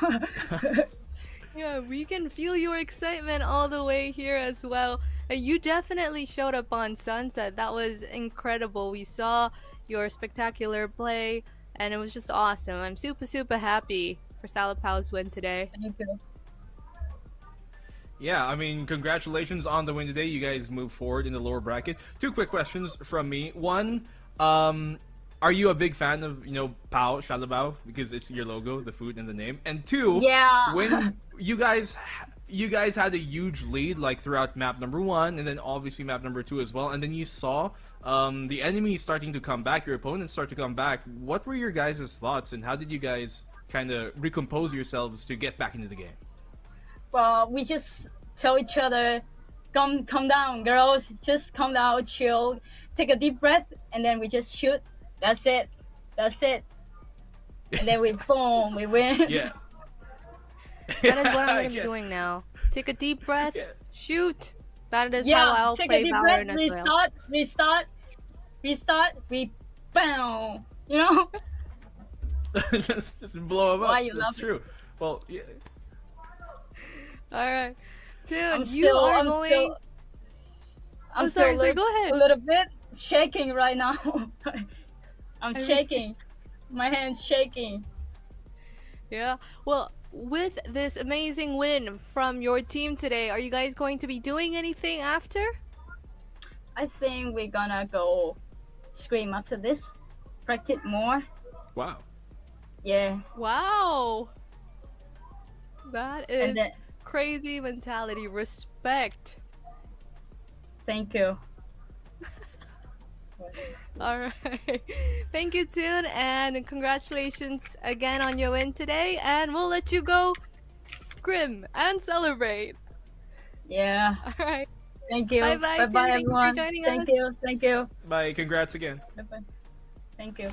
Yeah, we can feel your excitement all the way here as well. You definitely showed up on Sunset. That was incredible. We saw your spectacular play, and it was just awesome. I'm super, super happy for Salapao's win today. Thank you. Yeah, I mean, congratulations on the win today. You guys move forward in the lower bracket. 2 quick questions from me. One, are you a big fan of, Pao, Salapao? Because it's your logo, the food, and the name. And 2, Yeah. when you guys had a huge lead, like, throughout map number 1, and then obviously map number 2 as well, and then you saw the enemy starting to come back, your opponents start to come back. What were your guys' thoughts, and how did you guys kind of recompose yourselves to get back into the game? Well, we just tell each other, calm down, girls. Just calm down, chill, take a deep breath, and then we just shoot. That's it. And then we boom, we win. Yeah. That is what I'm going to be doing now. Take a deep breath, shoot. That is how I'll take play a deep breath, Valorant as well. restart, we bam. You know? Just blow them up. Why you That's laughing? true. Well, yeah. Alright. Dude, I'm you are I'm going... still- I'm sorry, go ahead. A little bit shaking right now. I'm Everything- shaking. My hand's shaking. Yeah. Well, with this amazing win from your team today, are you guys going to be doing anything after? I think we're gonna go scream after this. Practice more. Wow. Yeah. Wow. That is And then, crazy mentality. Respect. thank you. Alright. Thank you, Tune, and congratulations again on your win today. And we'll let you go scrim and celebrate. Yeah. Alright. Thank you. Bye-bye, Bye Tim. bye, Thank you for everyone. joining Thank us. you. Thank you. Bye. Congrats again. Bye bye. Thank you.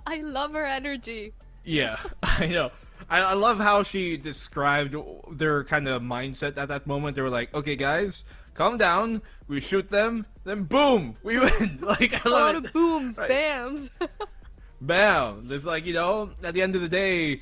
I love her energy. Yeah, I know. I love how she described their kind of mindset at that moment. They were like, okay, guys, calm down. We shoot them, then boom, we win. Like, I A love lot it. of booms, Right. bams. Bam. It's like, at the end of the day,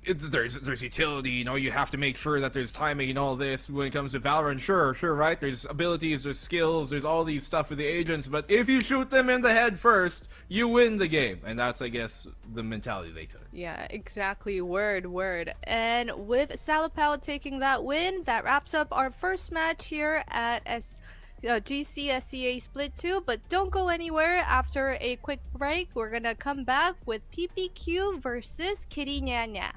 there's utility, you have to make sure that there's timing and all this when it comes to Valorant. Sure, right? There's abilities, there's skills, there's all these stuff with the agents, but if you shoot them in the head first, you win the game. And that's, I guess, the mentality they took. Yeah, exactly. Word. And with Salapao taking that win, that wraps up our first match here at GCSCA Split 2. But don't go anywhere. After a quick break, we're gonna come back with PPQ versus Kitty Nyanya.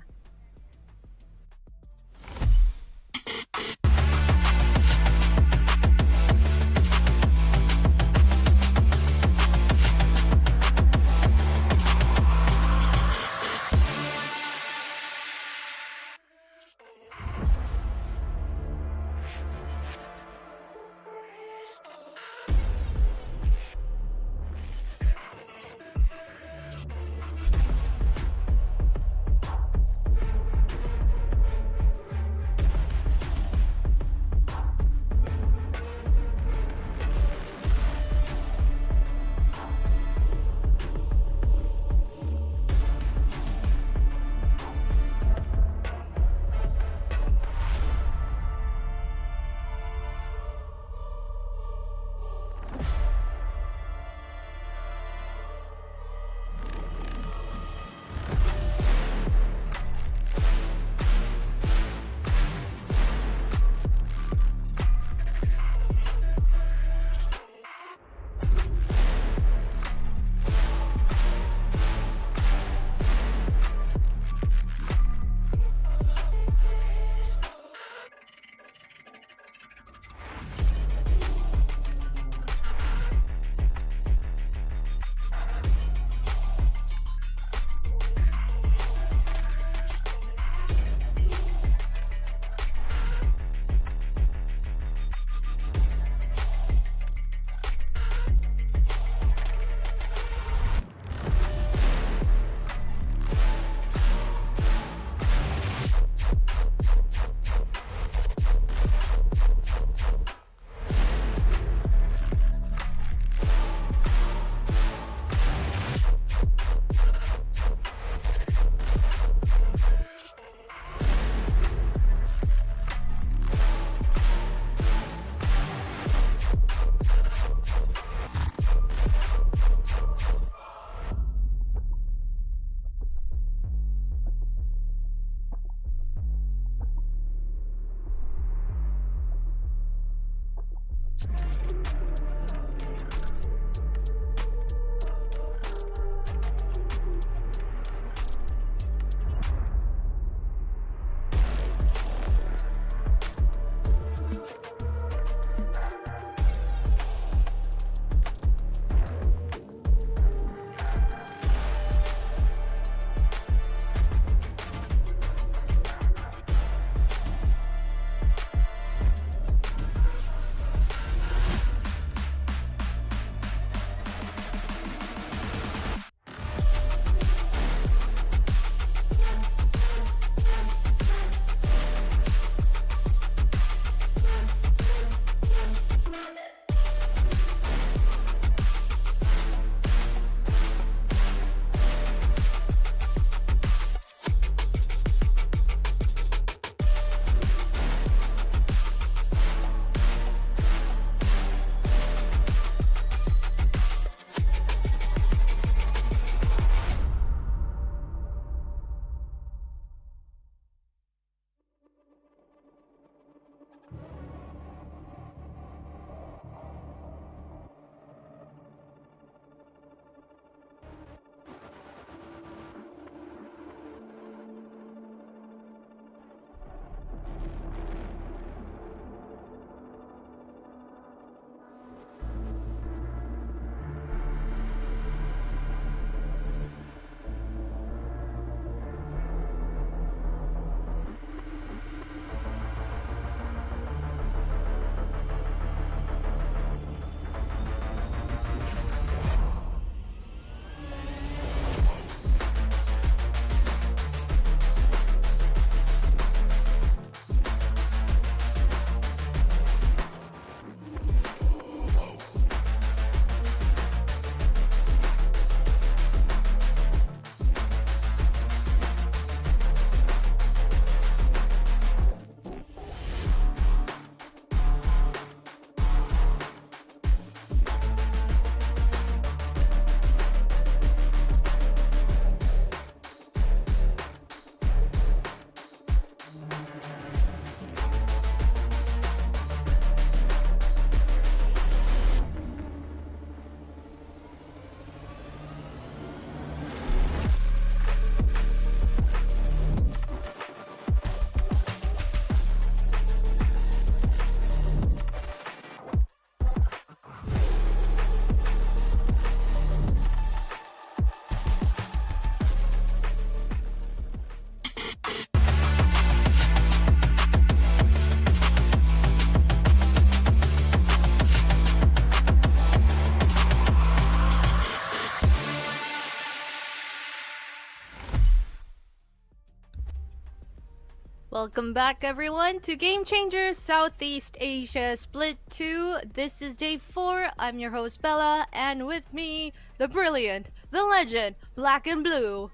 Welcome back, everyone, to Game Changers Southeast Asia Split 2. This is day 4. I'm your host, Bella, and with me, the brilliant, the legend, Blackenblue.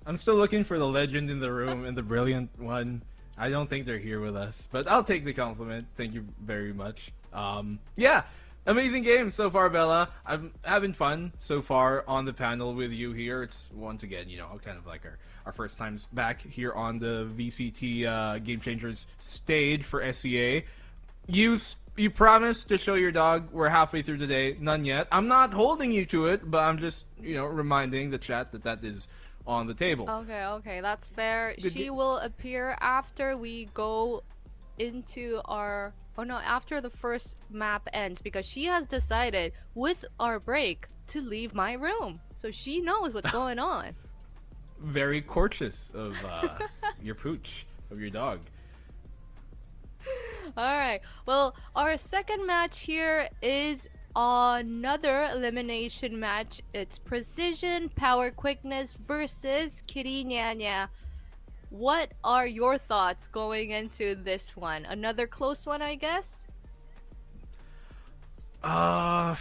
I'm still looking for the legend in the room and the brilliant one. I don't think they're here with us, but I'll take the compliment. Thank you very much. Yeah, amazing game so far, Bella. I'm having fun so far on the panel with you here. It's once again, you know, kind of like our first times back here on the VCT Game Changers stage for SCA. You promised to show your dog. We're halfway through the day. None yet. I'm not holding you to it, but I'm just, you know, reminding the chat that is on the table. Okay, that's fair. Good She will appear after we go into our... Oh no, after the first map ends, because she has decided with our break to leave my room. So she knows what's going on. Very courteous of your pooch, of your dog. Alright, well, our second match here is another elimination match. It's Precision, Power, Quickness versus Kitty Nyanya. What are your thoughts going into this one? Another close one, I guess? I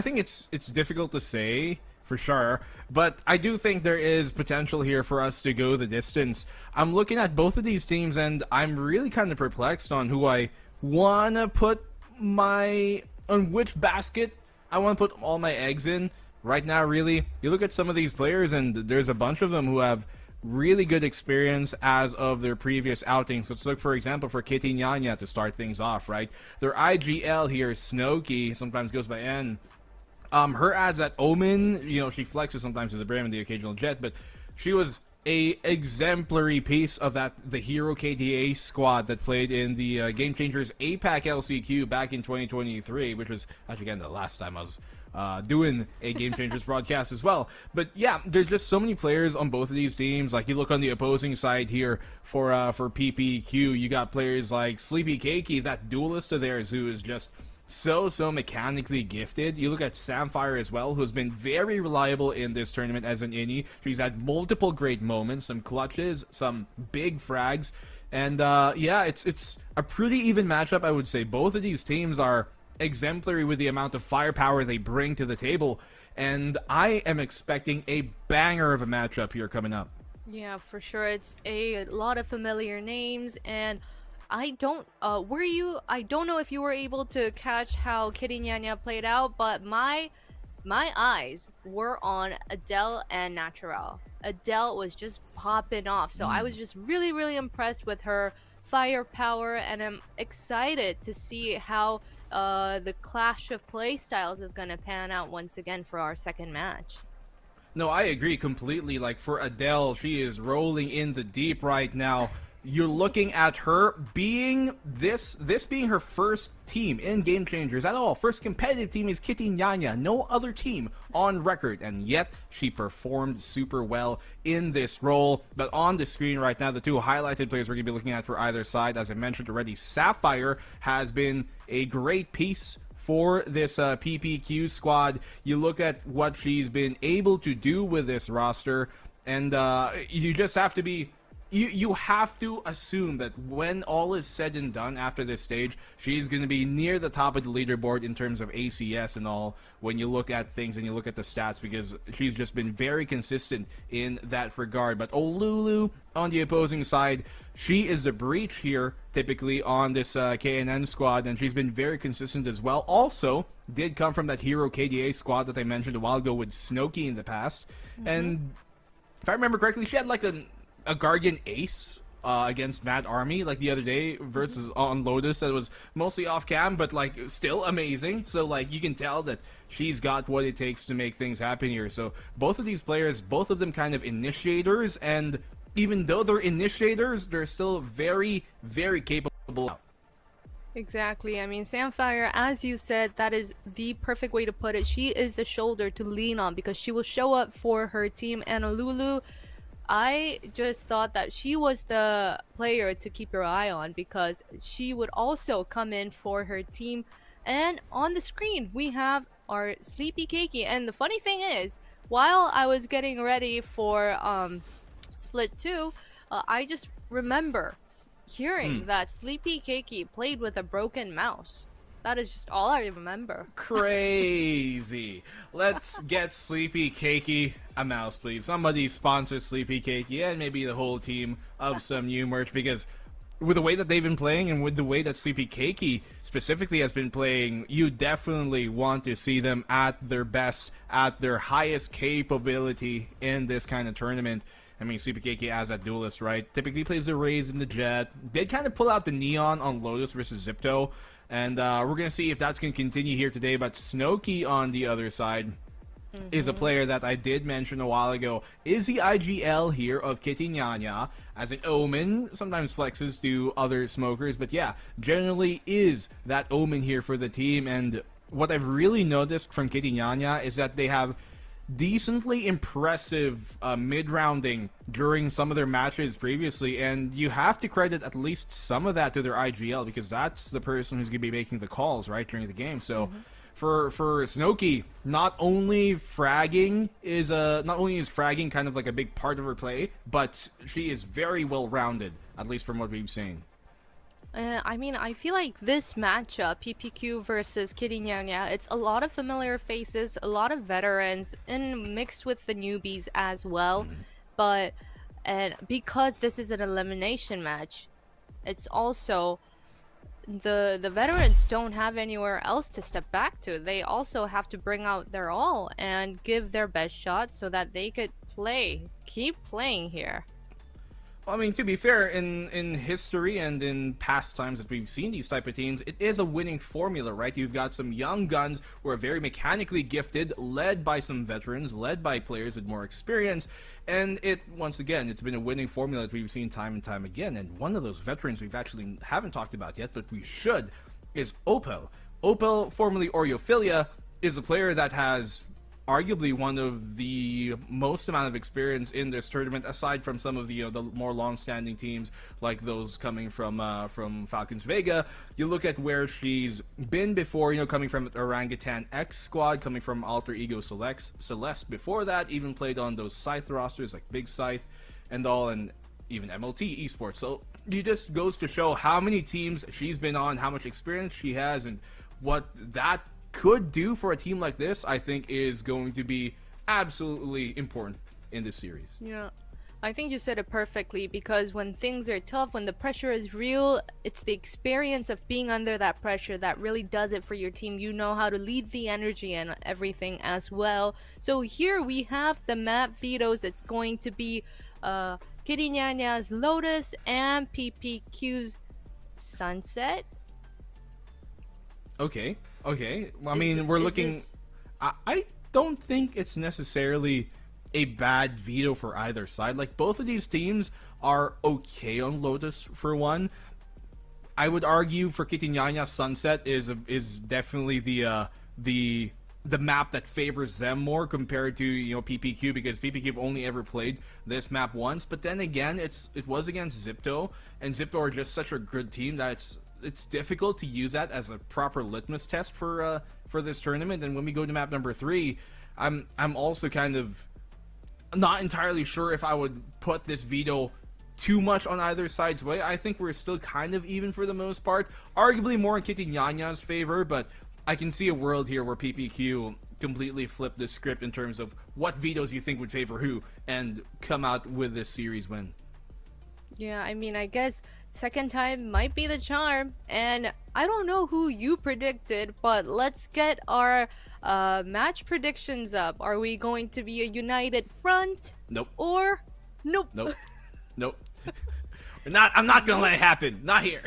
think it's difficult to say for sure, but I do think there is potential here for us to go the distance. I'm looking at both of these teams and I'm really kind of perplexed on who I wanna put on which basket I want to put all my eggs in right now. Really, you look at some of these players and there's a bunch of them who have really good experience as of their previous outings. Let's look, for example, for Kitty Nyanya to start things off, right? Their IGL here, Snooki, sometimes goes by N. Her ads at Omen, you know, she flexes sometimes to the brim and the occasional jet, but she was a exemplary piece of the Hero KDA squad that played in the Game Changers APAC LCQ back in 2023, which was actually again the last time I was doing a Game Changers broadcast as well. But yeah, there's just so many players on both of these teams. Like, you look on the opposing side here for PPQ, you got players like Sleepy Cakey, that duelist of theirs, who is just so mechanically gifted. You look at Samfire as well, who's been very reliable in this tournament as an innie. She's had multiple great moments, some clutches, some big frags, and yeah, it's a pretty even matchup, I would say. Both of these teams are exemplary with the amount of firepower they bring to the table, and I am expecting a banger of a matchup here coming up. Yeah, for sure. It's a lot of familiar names, and I don't know if you were able to catch how Kitty Nyanya played out, but my eyes were on Adele and Natural. Adele was just popping off, so I was just really impressed with her firepower, and I'm excited to see how the clash of play styles is going to pan out once again for our second match. No, I agree completely. Like, for Adele, she is rolling in the deep right now. You're looking at her being this being her first team in Game Changers at all. First competitive team is Kitty Nyanya. No other team on record, and yet she performed super well in this role. But on the screen right now, the two highlighted players we're going to be looking at for either side, as I mentioned already, Sapphire has been a great piece for this PPQ squad. You look at what she's been able to do with this roster, and you just have to be... You have to assume that when all is said and done after this stage, she's going to be near the top of the leaderboard in terms of ACS and all, when you look at things and you look at the stats, because she's just been very consistent in that regard. But Olulu on the opposing side, she is a breach here typically on this KNN squad, and she's been very consistent as well. Also did come from that Hero KDA squad that I mentioned a while ago with Snooki in the past. And if I remember correctly, she had like a Guardian Ace against Mad Army like the other day versus on Lotus that was mostly off cam, but like still amazing. So like you can tell that she's got what it takes to make things happen here. So both of these players, both of them kind of initiators, and even though they're initiators, they're still very capable. Exactly. I mean, Samfire, as you said, that is the perfect way to put it. She is the shoulder to lean on because she will show up for her team. And Olulu, I just thought that she was the player to keep your eye on because she would also come in for her team. And on the screen, we have our Sleepy Cakey. And the funny thing is, while I was getting ready for Split 2, I just remember hearing that Sleepy Cakey played with a broken mouse. That is just all I remember. Crazy. Let's get Sleepy Cakey a mouse, please. Somebody sponsor Sleepy Cakey and maybe the whole team of some new merch, because with the way that they've been playing and with the way that Sleepy Cakey specifically has been playing, you definitely want to see them at their best, at their highest capability in this kind of tournament. I mean, Sleepy Cakey as that duelist, right? Typically plays the Raze in the Jet. Did kind of pull out the Neon on Lotus versus Zipto. And we're going to see if that's going to continue here today. But Snooki on the other side is a player that I did mention a while ago. Is the IGL here of Kitty Nyanya as an Omen. Sometimes flexes to other smokers. But yeah, generally is that Omen here for the team. And what I've really noticed from Kitty Nyanya is that they have decently impressive mid-rounding during some of their matches previously, and you have to credit at least some of that to their IGL, because that's the person who's going to be making the calls right during the game. So for Snooki, not only is fragging kind of like a big part of her play, but she is very well rounded, at least from what we've seen. I mean, I feel like this matchup, PPQ versus Kitty Nyanya, it's a lot of familiar faces, a lot of veterans, and mixed with the newbies as well. But because this is an elimination match, it's also the veterans don't have anywhere else to step back to. They also have to bring out their all and give their best shot so that they could play. Keep playing here. I mean, to be fair, in history and in past times that we've seen these type of teams, it is a winning formula, right? You've got some young guns who are very mechanically gifted, led by some veterans, led by players with more experience, and once again, it's been a winning formula that we've seen time and time again. And one of those veterans we've actually haven't talked about yet, but we should, is Opel. Opel, formerly Oreophilia, is a player that has arguably one of the most amount of experience in this tournament, aside from some of the the more long-standing teams like those coming from Falcons Vega. You look at where she's been before, coming from Orangutan X squad, coming from Alter Ego Celeste before that, even played on those Scythe rosters like Big Scythe and all, and even MLT Esports. So it just goes to show how many teams she's been on, how much experience she has, and what that could do for a team like this, I think, is going to be absolutely important in this series. Yeah, I think you said it perfectly, because when things are tough, when the pressure is real, it's the experience of being under that pressure that really does it for your team. You know how to lead the energy and everything as well. So here we have the map vetoes. It's going to be Kitty Nyanya's Lotus and PPQ's Sunset. Okay. I mean, we're looking. I don't think it's necessarily a bad veto for either side. Like, both of these teams are okay on Lotus for one. I would argue for Kitty Nyanya, Sunset is definitely the map that favors them more compared to PPQ, because PPQ have only ever played this map once. But then again, it was against Zipto, and Zipto are just such a good team that it's difficult to use that as a proper litmus test for this tournament. And when we go to map number 3, I'm also kind of not entirely sure if I would put this veto too much on either side's way. I think we're still kind of even for the most part, arguably more in Kitty Nyanya's favor, but I can see a world here where PPQ completely flip the script in terms of what vetoes you think would favor who and come out with this series win. Yeah, I mean, I guess second time might be the charm. And I don't know who you predicted, but let's get our match predictions up. Are we going to be a united front? Nope. Or nope? Nope. Nope. I'm not gonna let it happen. Not here.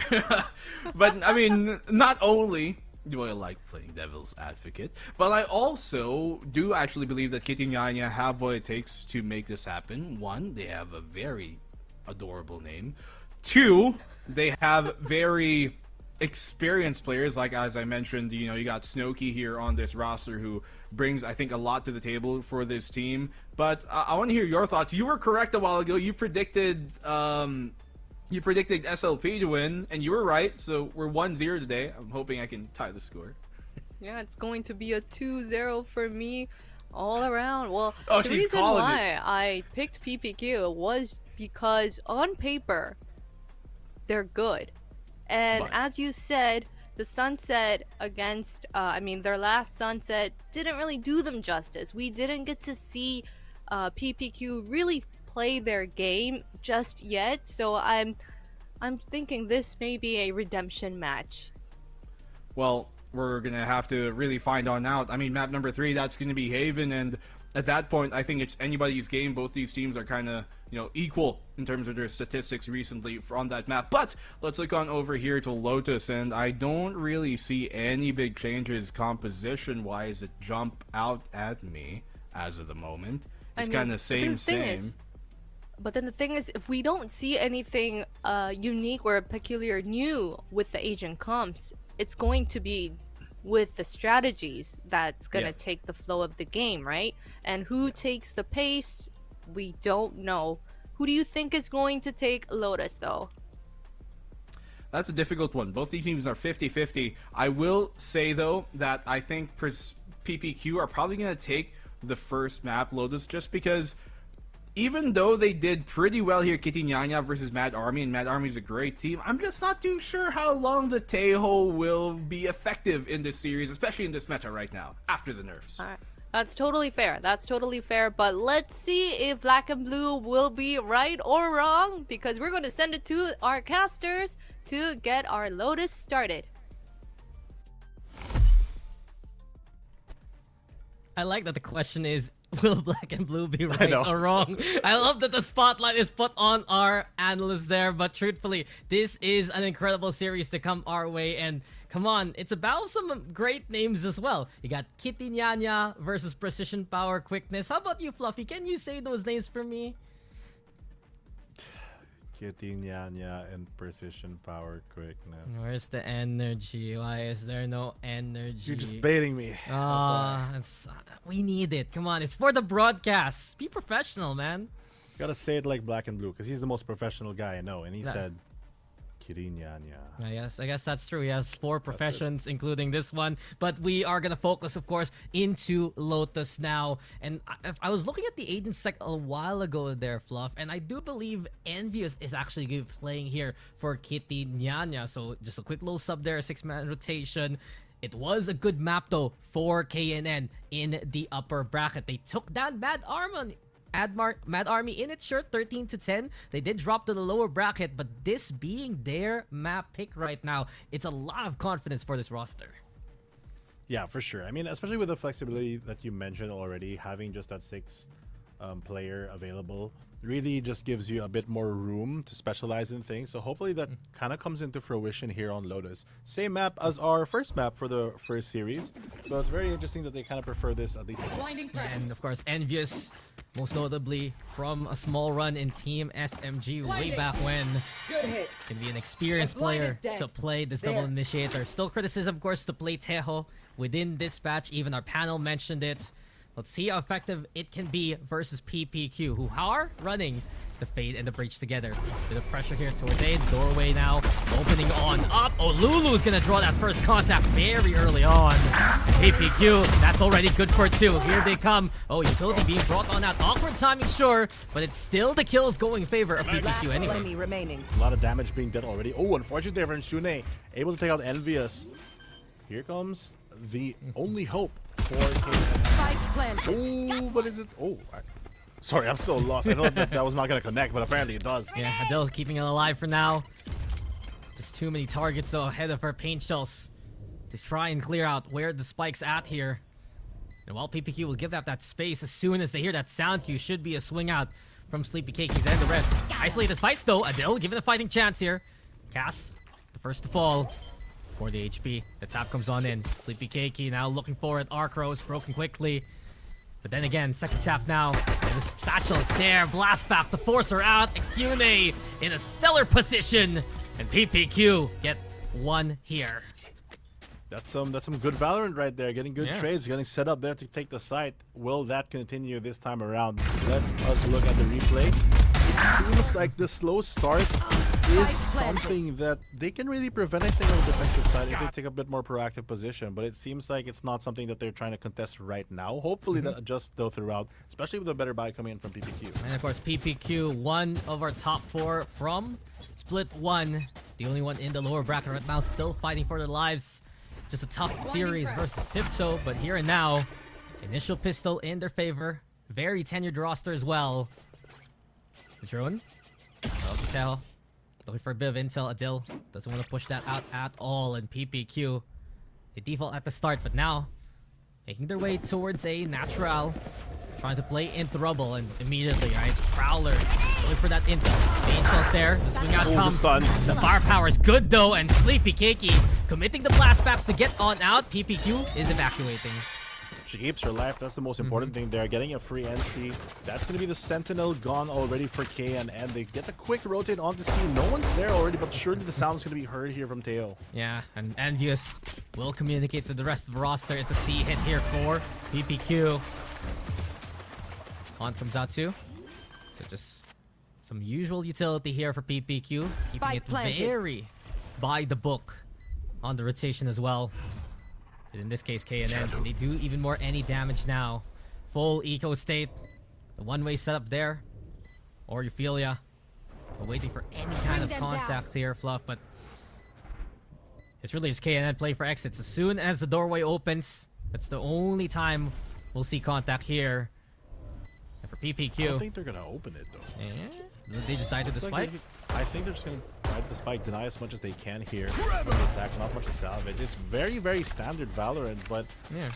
But I mean, not only do I like playing devil's advocate, but I also do actually believe that Kitty Nyanya have what it takes to make this happen. One, they have a very adorable name. Two, they have very experienced players, like, as I mentioned, you got Snowkey here on this roster who brings, I think, a lot to the table for this team. But I want to hear your thoughts. You were correct a while ago. You predicted SLP to win, and you were right. So we're 1-0 today. I'm hoping I can tie the score. Yeah, it's going to be a 2-0 for me all around. Well, Oh, the she's reason calling why I picked PPQ was because on paper they're good, and But as you said, the Sunset against their last Sunset didn't really do them justice. We didn't get to see PPQ really play their game just yet, so I'm thinking this may be a redemption match. Well, we're gonna have to really find on out. I mean, map number 3, that's gonna be Haven, and at that point, I think it's anybody's game. Both these teams are kind of, equal in terms of their statistics recently on that map. But let's look on over here to Lotus, and I don't really see any big changes composition-wise that jump out at me as of the moment. It's kind of same. But then the thing is, if we don't see anything unique or peculiar new with the agent comps, it's going to be with the strategies that's going to take the flow of the game, right? And who takes the pace, we don't know. Who do you think is going to take Lotus, though? That's a difficult one. Both these teams are 50-50. I will say, though, that I think PPQ are probably going to take the first map, Lotus, just because even though they did pretty well here, Kitty Nyanya versus Mad Army, and Mad Army's a great team, I'm just not too sure how long the Teho will be effective in this series, especially in this meta right now, after the nerfs. All right. That's totally fair. That's totally fair. But let's see if Blackenblue will be right or wrong, because we're going to send it to our casters to get our Lotus started. I like that the question is will Black and Blue be right or wrong? I love that the spotlight is put on our analysts there, but truthfully, this is an incredible series to come our way, and come on, it's about some great names as well. You got Kitty Nyanya versus Precision Power Quickness. How about you, Fluffy? Can you say those names for me? Kitty Nyanya and Precision Power Quickness. Where's the energy? Why is there no energy? You're just baiting me. We need it. Come on, it's for the broadcast. Be professional, man. Gotta say it like Black and Blue, because he's the most professional guy I know, and he said Kitty Nyanya. I guess that's true. He has 4 professions, including this one. But we are gonna focus, of course, into Lotus now. And I was looking at the agent sec a while ago there, Fluff, and I do believe Envious is actually gonna be playing here for Kitty Nyanya. So just a quick little sub there, 6-man rotation. It was a good map though for KNN in the upper bracket. They took down Mad Army in its shirt, 13-10. They did drop to the lower bracket, but this being their map pick right now, it's a lot of confidence for this roster. Yeah, for sure. I mean, especially with the flexibility that you mentioned already, having just that 6th player available really just gives you a bit more room to specialize in things. So hopefully that kind of comes into fruition here on Lotus. Same map as our first map for the first series. So it's very interesting that they kind of prefer this at least. And of course, Envious, most notably from a small run in Team SMG way back when. Can be an experienced player to play this double initiator. Still criticism, of course, to play Tejo within this batch. Even our panel mentioned it. Let's see how effective it can be versus PPQ, who are running the Fade and the Breach together. Bit of pressure here towards A. Doorway now opening on up. Oh, Lulu's gonna draw that first contact very early on. PPQ, that's already good for 2. Here they come. Oh, utility being brought on out. Awkward timing, sure, but it's still the kills going in favor of PPQ anyway. Enemy remaining. A lot of damage being dealt already. Oh, unfortunate there for Shune. Able to take out Envious. Here comes the only hope for Spike planted. Oh, but is it? Oh, sorry, I'm so lost. I thought that was not going to connect, but apparently it does. Yeah, Adele keeping it alive for now. Just too many targets though ahead of her paint shells to try and clear out where the spike's at here. And while PPQ will give that space as soon as they hear that sound cue, should be a swing out from Sleepy Cakeys and the rest. Isolated fights though. Adele given a fighting chance here. Cass, the first to fall. For the HP. The tap comes on in. Sleepy Cakey now looking for it. Arcros broken quickly. But then again, second tap now. And this satchel is there. Blast back to force her out. Exune in a stellar position. And PPQ get 1 here. That's some good Valorant right there. Getting good trades, getting set up there to take the site. Will that continue this time around? Let's us look at the replay. It seems like the slow start is something that they can really prevent anything on the defensive side if they take a bit more proactive position, but it seems like it's not something that they're trying to contest right now. Hopefully that adjusts though throughout, especially with a better buy coming in from PPQ. And of course PPQ, one of our top 4 from Split 1, the only one in the lower bracket right now, still fighting for their lives. Just a tough series versus Sipso, but here and now, initial pistol in their favor. Very tenured roster as well. Drone. Well, looking for a bit of intel. Adil doesn't want to push that out at all. And PPQ, they default at the start, but now making their way towards a natural. Trying to play in trouble, and immediately, right? Prowler looking for that intel. The intel's there. The swing out comes. The firepower is good though, and Sleepy Cakey committing the blast backs to get on out. PPQ is evacuating. She keeps her life. That's the most important thing there. Getting a free entry. That's going to be the Sentinel gone already for KNN. They get a quick rotate onto C. No one's there already, but surely the sound's going to be heard here from Teo. Yeah, and Envious will communicate to the rest of the roster. It's a C hit here for PPQ. On comes out too. So just some usual utility here for PPQ. Keeping it very by the book on the rotation as well. But in this case, KNN, they do even more any damage now. Full eco state. The one-way setup there. Or Euphilia. We're waiting for any kind of contact here, Fluff, but it's really just KNN playing for exits. As soon as the doorway opens, that's the only time we'll see contact here. And for PPQ, I don't think they're going to open it, though. Yeah? They just died to the spike? I think they're just going to try to spike, deny as much as they can here. From the attack, not much to salvage. It's very, very standard Valorant, but yeah,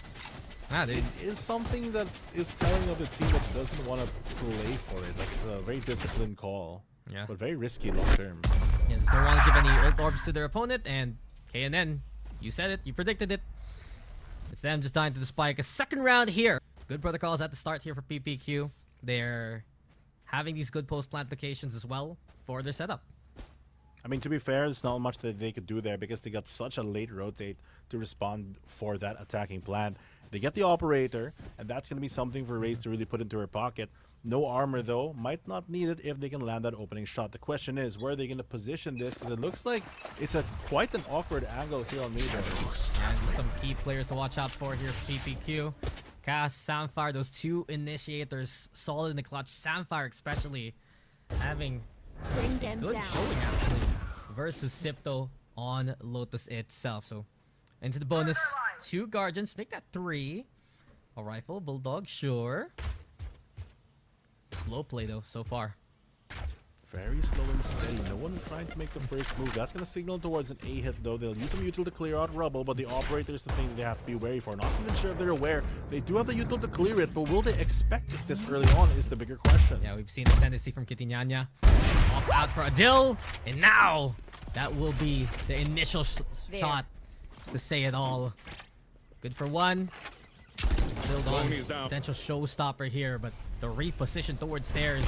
They, It is something that is telling of a team that doesn't want to play for it. Like, it's a very disciplined call, yeah. but very risky long term. Yeah, just don't want to give any ult orbs to their opponent, and KNN, you said it, you predicted it. It's them just dying to the spike. A second round here. Good protocols at the start here for PPQ. They're having these good post-plant locations as well for their setup. I mean, to be fair, there's not much that they could do there because they got such a late rotate to respond for that attacking plan. They get the operator, and that's going to be something for Raze to really put into her pocket. No armor, though. Might not need it if they can land that opening shot. The question is, where are they going to position this? Because it looks like it's quite an awkward angle here on Meadow. And some key players to watch out for here for PPQ. Cass, Samfire, those two initiators solid in the clutch. Samfire especially having Bring them good down. showing actually versus Sipto on Lotus itself. So into the bonus, 2 Guardians, make that 3. A rifle, Bulldog, sure. Slow play though so far. Very slow and steady. No one trying to make the first move. That's going to signal towards an A hit, though. They'll use some util to clear out rubble, but the operator is the thing they have to be wary for. Not even sure if they're aware. They do have the util to clear it, but will they expect it this early on is the bigger question. Yeah, we've seen the tendency from Kitinyanya. Opt out for Adil, and now that will be the initial shot to say it all. Good for 1. Build on potential showstopper here, but the reposition towards stairs.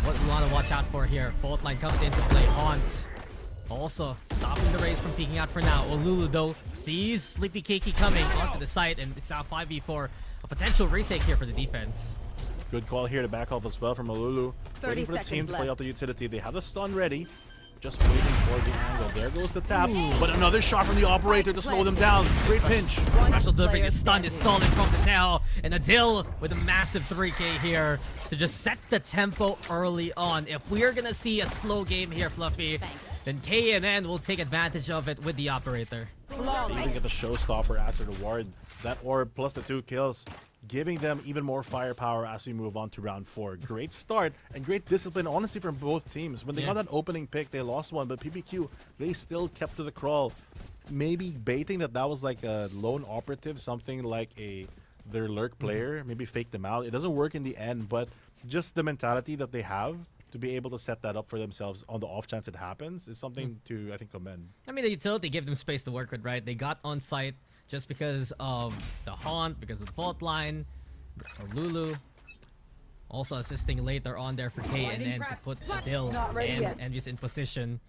What we want to watch out for here. Fault line comes into play. Haunt also stopping the Raze from peeking out for now. Olulu though sees Sleepy Keiki coming onto the site, and it's now 5v4. A potential retake here for the defense. Good call here to back off as well from Olulu. 30 Waiting for the team seconds to play left. out the utility. They have the stun ready. Just waiting for the angle. There goes the tap. But another shot from the operator to slow them down. Great pinch. Special delivery player gets stunned is solid from the tail, and Adil with a massive 3k here to just set the tempo early on. If we are gonna see a slow game here, Fluffy, then KNN will take advantage of it with the operator. They even get the showstopper after the ward. That orb plus the 2 kills, giving them even more firepower as we move on to round 4. Great start and great discipline, honestly, from both teams. When they got that opening pick, they lost one, but PPQ, they still kept to the crawl. Maybe baiting that was like a lone operative, something like their lurk player, maybe fake them out. It doesn't work in the end, but just the mentality that they have to be able to set that up for themselves on the off chance it happens is something to, I think, commend. I mean, the utility gave them space to work with, right? They got on site just because of the Haunt, because of the fault line, or Lulu. Also assisting later on there for KNN to put Adil and Envious in position.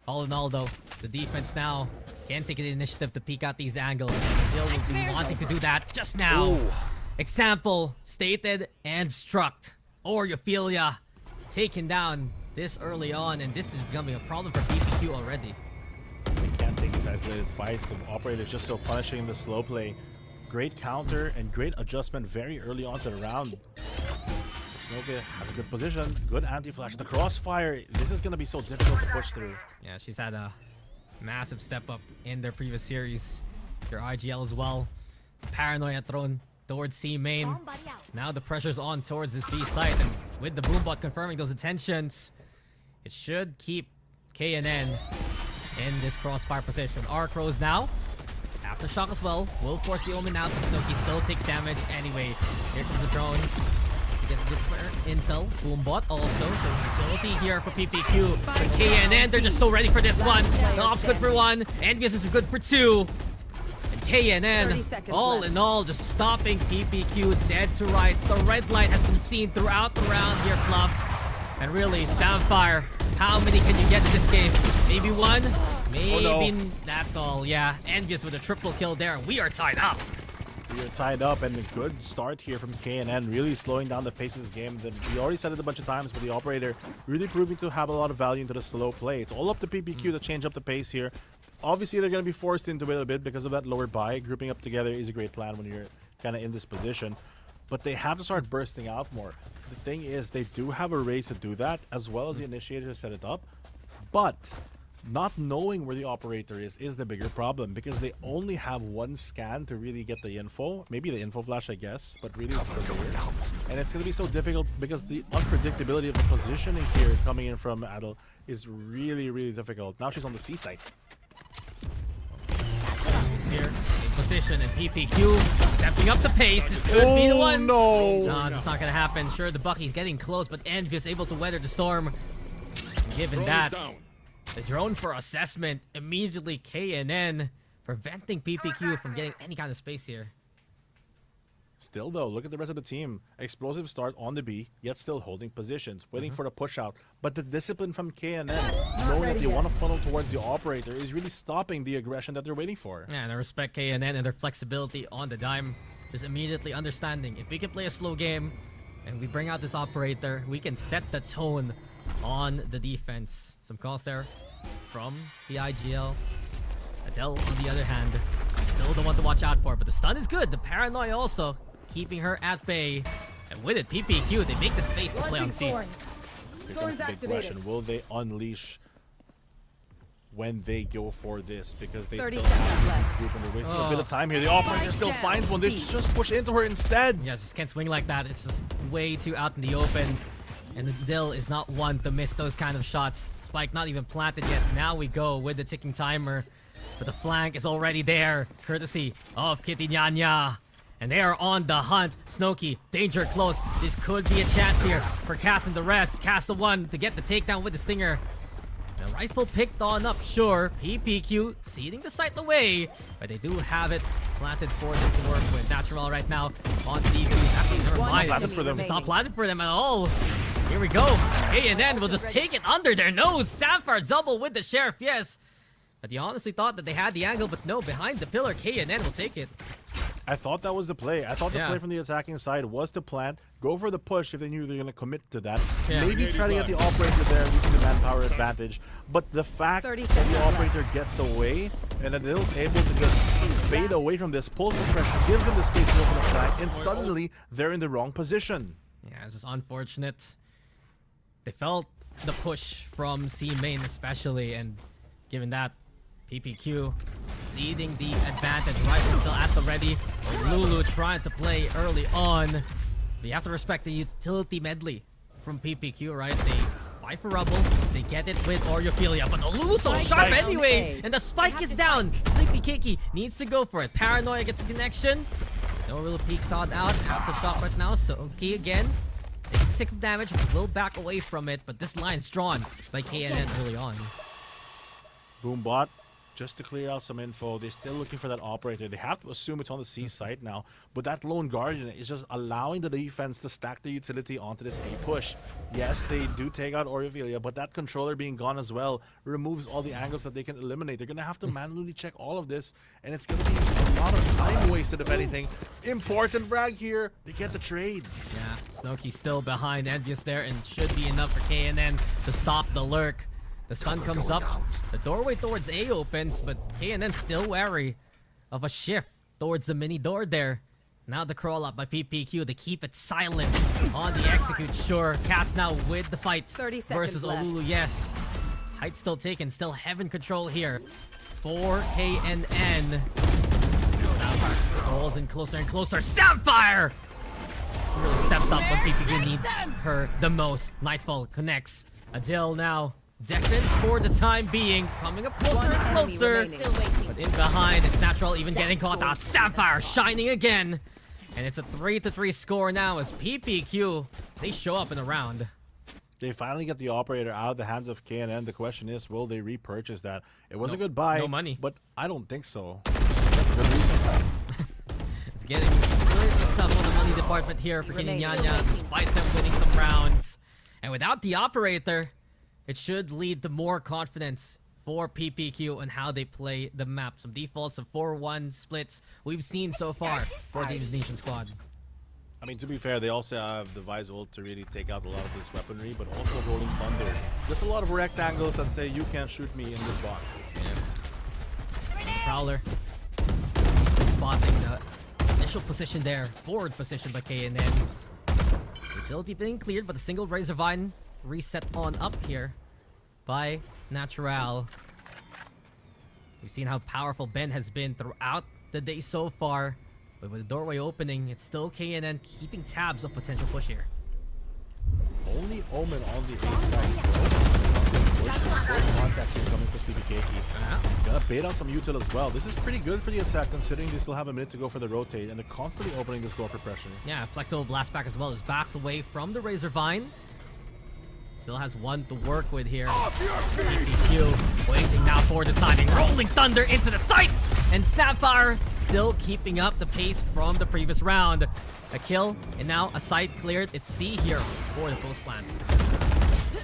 All in all, though, the defense now can take the initiative to peek out these angles. Adil will be wanting to do that just now. Ooh. Example stated and struck. Or Ophelia taken down this early on, and this is becoming a problem for PPQ already. They can't take these isolated fights. The operator is just so punishing the slow play. Great counter and great adjustment very early on to the round. Snoke has a good position, good anti-flash. The crossfire, this is going to be so difficult to push through. Yeah, she's had a massive step up in their previous series. Their IGL as well. Paranoia thrown towards C main. Now the pressure's on towards this B site, and with the boombot confirming those intentions, it should keep KNN in this crossfire position. Arcros now, aftershock as well, will force the Omen out, but Snooki still takes damage anyway. Here comes the drone. To get a good intel. Boombot also, so utility here for PPQ. But KNN, they're just so ready for this one. The op's good for 1, Envious is good for 2. KNN, all in all, just stopping PPQ dead to rights. The red light has been seen throughout the round here, Fluff. And really, Samfire, how many can you get in this case? Maybe 1? Maybe, Oh, no. That's all, yeah. Envious with a triple kill there. We are tied up. We are tied up, and a good start here from KNN, really slowing down the pace of this game. We already said it a bunch of times, but the operator really proving to have a lot of value into the slow play. It's all up to PPQ to change up the pace here. Obviously, they're going to be forced into it a bit because of that lower buy. Grouping up together is a great plan when you're kind of in this position. But they have to start bursting out more. The thing is, they do have a race to do that, as well as the initiator to set it up. But not knowing where the operator is the bigger problem, because they only have 1 scan to really get the info. Maybe the info flash, I guess, but really it's still there. And it's going to be so difficult because the unpredictability of the positioning here coming in from Adel is really, really difficult. Now she's on the C site. Here, in position, and PPQ stepping up the pace. This could be the one. No. No, it's not gonna happen. Sure, the Bucky's getting close, but Envious able to weather the storm. Given that, the drone for assessment immediately KNN, preventing PPQ from getting any kind of space here. Still though, look at the rest of the team. Explosive start on the B, yet still holding positions, waiting for the push out. But the discipline from KNN, knowing that they want to funnel towards the operator, is really stopping the aggression that they're waiting for. Yeah, and I respect KNN and their flexibility on the dime. Just immediately understanding, if we can play a slow game and we bring out this operator, we can set the tone on the defense. Some calls there from the IGL. Adele, on the other hand, still the one to watch out for, but the stun is good. The paranoia also keeping her at bay. And with it, PPQ, they make the space to play on C. Here comes the big question. Will they unleash when they go for this? Because they 30 still seconds have left. group and they're wasting a bit of time here. The operator still finds one. They just push into her instead. Yeah, just can't swing like that. It's just way too out in the open. And the Dill is not one to miss those kind of shots. Spike not even planted yet. Now we go with the ticking timer. But the flank is already there, courtesy of Kitty Nyanya. And they are on the hunt. Snowkey, danger close. This could be a chance here for Cass and the rest. Cass the one to get the takedown with the stinger. The rifle picked on up, sure. PPQ ceding the site away. But they do have it planted for them to work with. Natural right now on DVs. Actually, never mind. It's not planted for them at all. Here we go. KNN will just take it under their nose. Sapphire double with the Sheriff, yes. But he honestly thought that they had the angle, but no, behind the pillar, KNN will take it. I thought that was the play. I thought the play from the attacking side was to plant, go for the push if they knew they were going to commit to that. Yeah. Maybe try to get the operator there using the manpower advantage. But the fact that the operator gets away and Adil's able to just fade away from this, pulls the pressure, gives them the space to go for the flank, and suddenly they're in the wrong position. Yeah, it's just unfortunate. They felt the push from C main especially, and given that, PPQ ceding the advantage. Rifle still at the ready. Lulu trying to play early on. But you have to respect the utility medley from PPQ, right? They fight for Rubble. They get it with Oreophilia. But Lulu's so sharp anyway. And the spike is down. Sleepy Kiki needs to go for it. Paranoia gets a connection. No real peek sawed out after shot right now. So okay again. Takes a tick of damage. Will back away from it. But this line's drawn by KNN early on. Boombot, just to clear out some info, they're still looking for that operator. They have to assume it's on the C site now, but that lone guardian is just allowing the defense to stack the utility onto this A push. Yes, they do take out Oreophilia, but that controller being gone as well removes all the angles that they can eliminate. They're going to have to manually check all of this, and it's going to be a lot of time wasted, if anything. Important brag here, they get the trade. Yeah, Snowkey still behind Envious there, and should be enough for KNN to stop the lurk. The stun comes up, the doorway towards A opens, but KNN still wary of a shift towards the mini door there. Now the crawl up by PPQ to keep it silent on the execute. Sure, Cass now with the fight 30 seconds versus left. Olulu, yes. Height still taken, still heaven control here for KNN. Sapphire rolls in closer and closer. Sapphire really steps up when PPQ needs her the most. Nightfall connects. Adele now. Declan, for the time being, coming up closer and closer. But in behind, it's Natural even getting caught out. Sapphire shining again. And it's a 3-3 score now as PPQ, they show up in the round. They finally get the operator out of the hands of KNN. The question is, will they repurchase that? It was a good buy. No money. But I don't think so. That's a good reason. It's getting really tough on the money department here for Kinyanya, despite them winning some rounds. And without the operator, it should lead to more confidence for PPQ and how they play the map. Some defaults of 4-1 splits we've seen so far for the Indonesian squad. I mean, to be fair, they also have the Vice ult to really take out a lot of this weaponry, but also Rolling Thunder. Just a lot of rectangles that say, you can't shoot me in this box. Yeah. Prowler spotting the initial position there. Forward position by KNN. Utility being cleared, but a single Razor Vine reset on up here by Natural. We've seen how powerful Ben has been throughout the day so far, but with the doorway opening, it's still KNN keeping tabs of potential push here. Only Omen on the A side. Contact here coming for Sleepy Cakey. Gonna bait out some util as well. This is pretty good for the attack considering they still have a minute to go for the rotate and they're constantly opening this door for pressure. Yeah, flexible blast back as well as backs away from the Razor Vine. Still has one to work with here. PPQ waiting now for the timing. Rolling Thunder into the sights! And Sapphire still keeping up the pace from the previous round. A kill, and now a site cleared. It's C here for the post plant.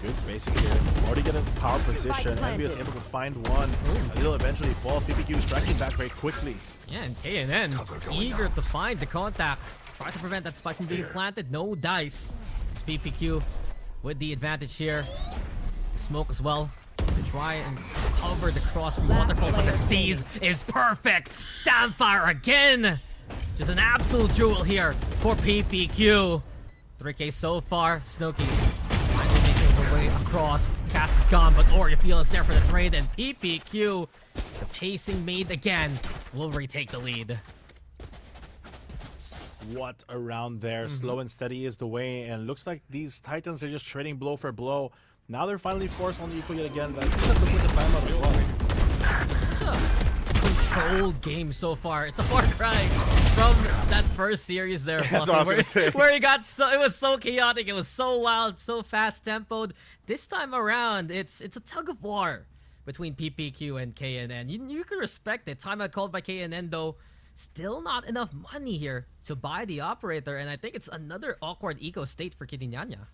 Good spacing here. Already get a power position. Envious able to find one. He'll eventually fall. PPQ is tracking back very quickly. Yeah, and KNN eager to find the contact. Try to prevent that spike from being planted. No dice. It's PPQ with the advantage here. Smoke as well to try and cover the cross from Waterfall, but the seize is perfect. Sapphire again. Just an absolute jewel here for PPQ. 3K so far. Snooki finally making her way across. Cast is gone, but Orifil is there for the trade, and PPQ, the pacing made again, will retake the lead. What a round there. Slow and steady is the way, and looks like these Titans are just trading blow for blow. Now they're finally forced on the equal yet again, but I think that's the timeout as well. Controlled game so far. It's a far cry from that first series there, That's what I was gonna say. where it was so chaotic, it was so wild, so fast tempoed. This time around, it's a tug of war between PPQ and KNN. You can respect it. Timeout called by KNN though. Still not enough money here to buy the operator, and I think it's another awkward eco state for Kitinyanya.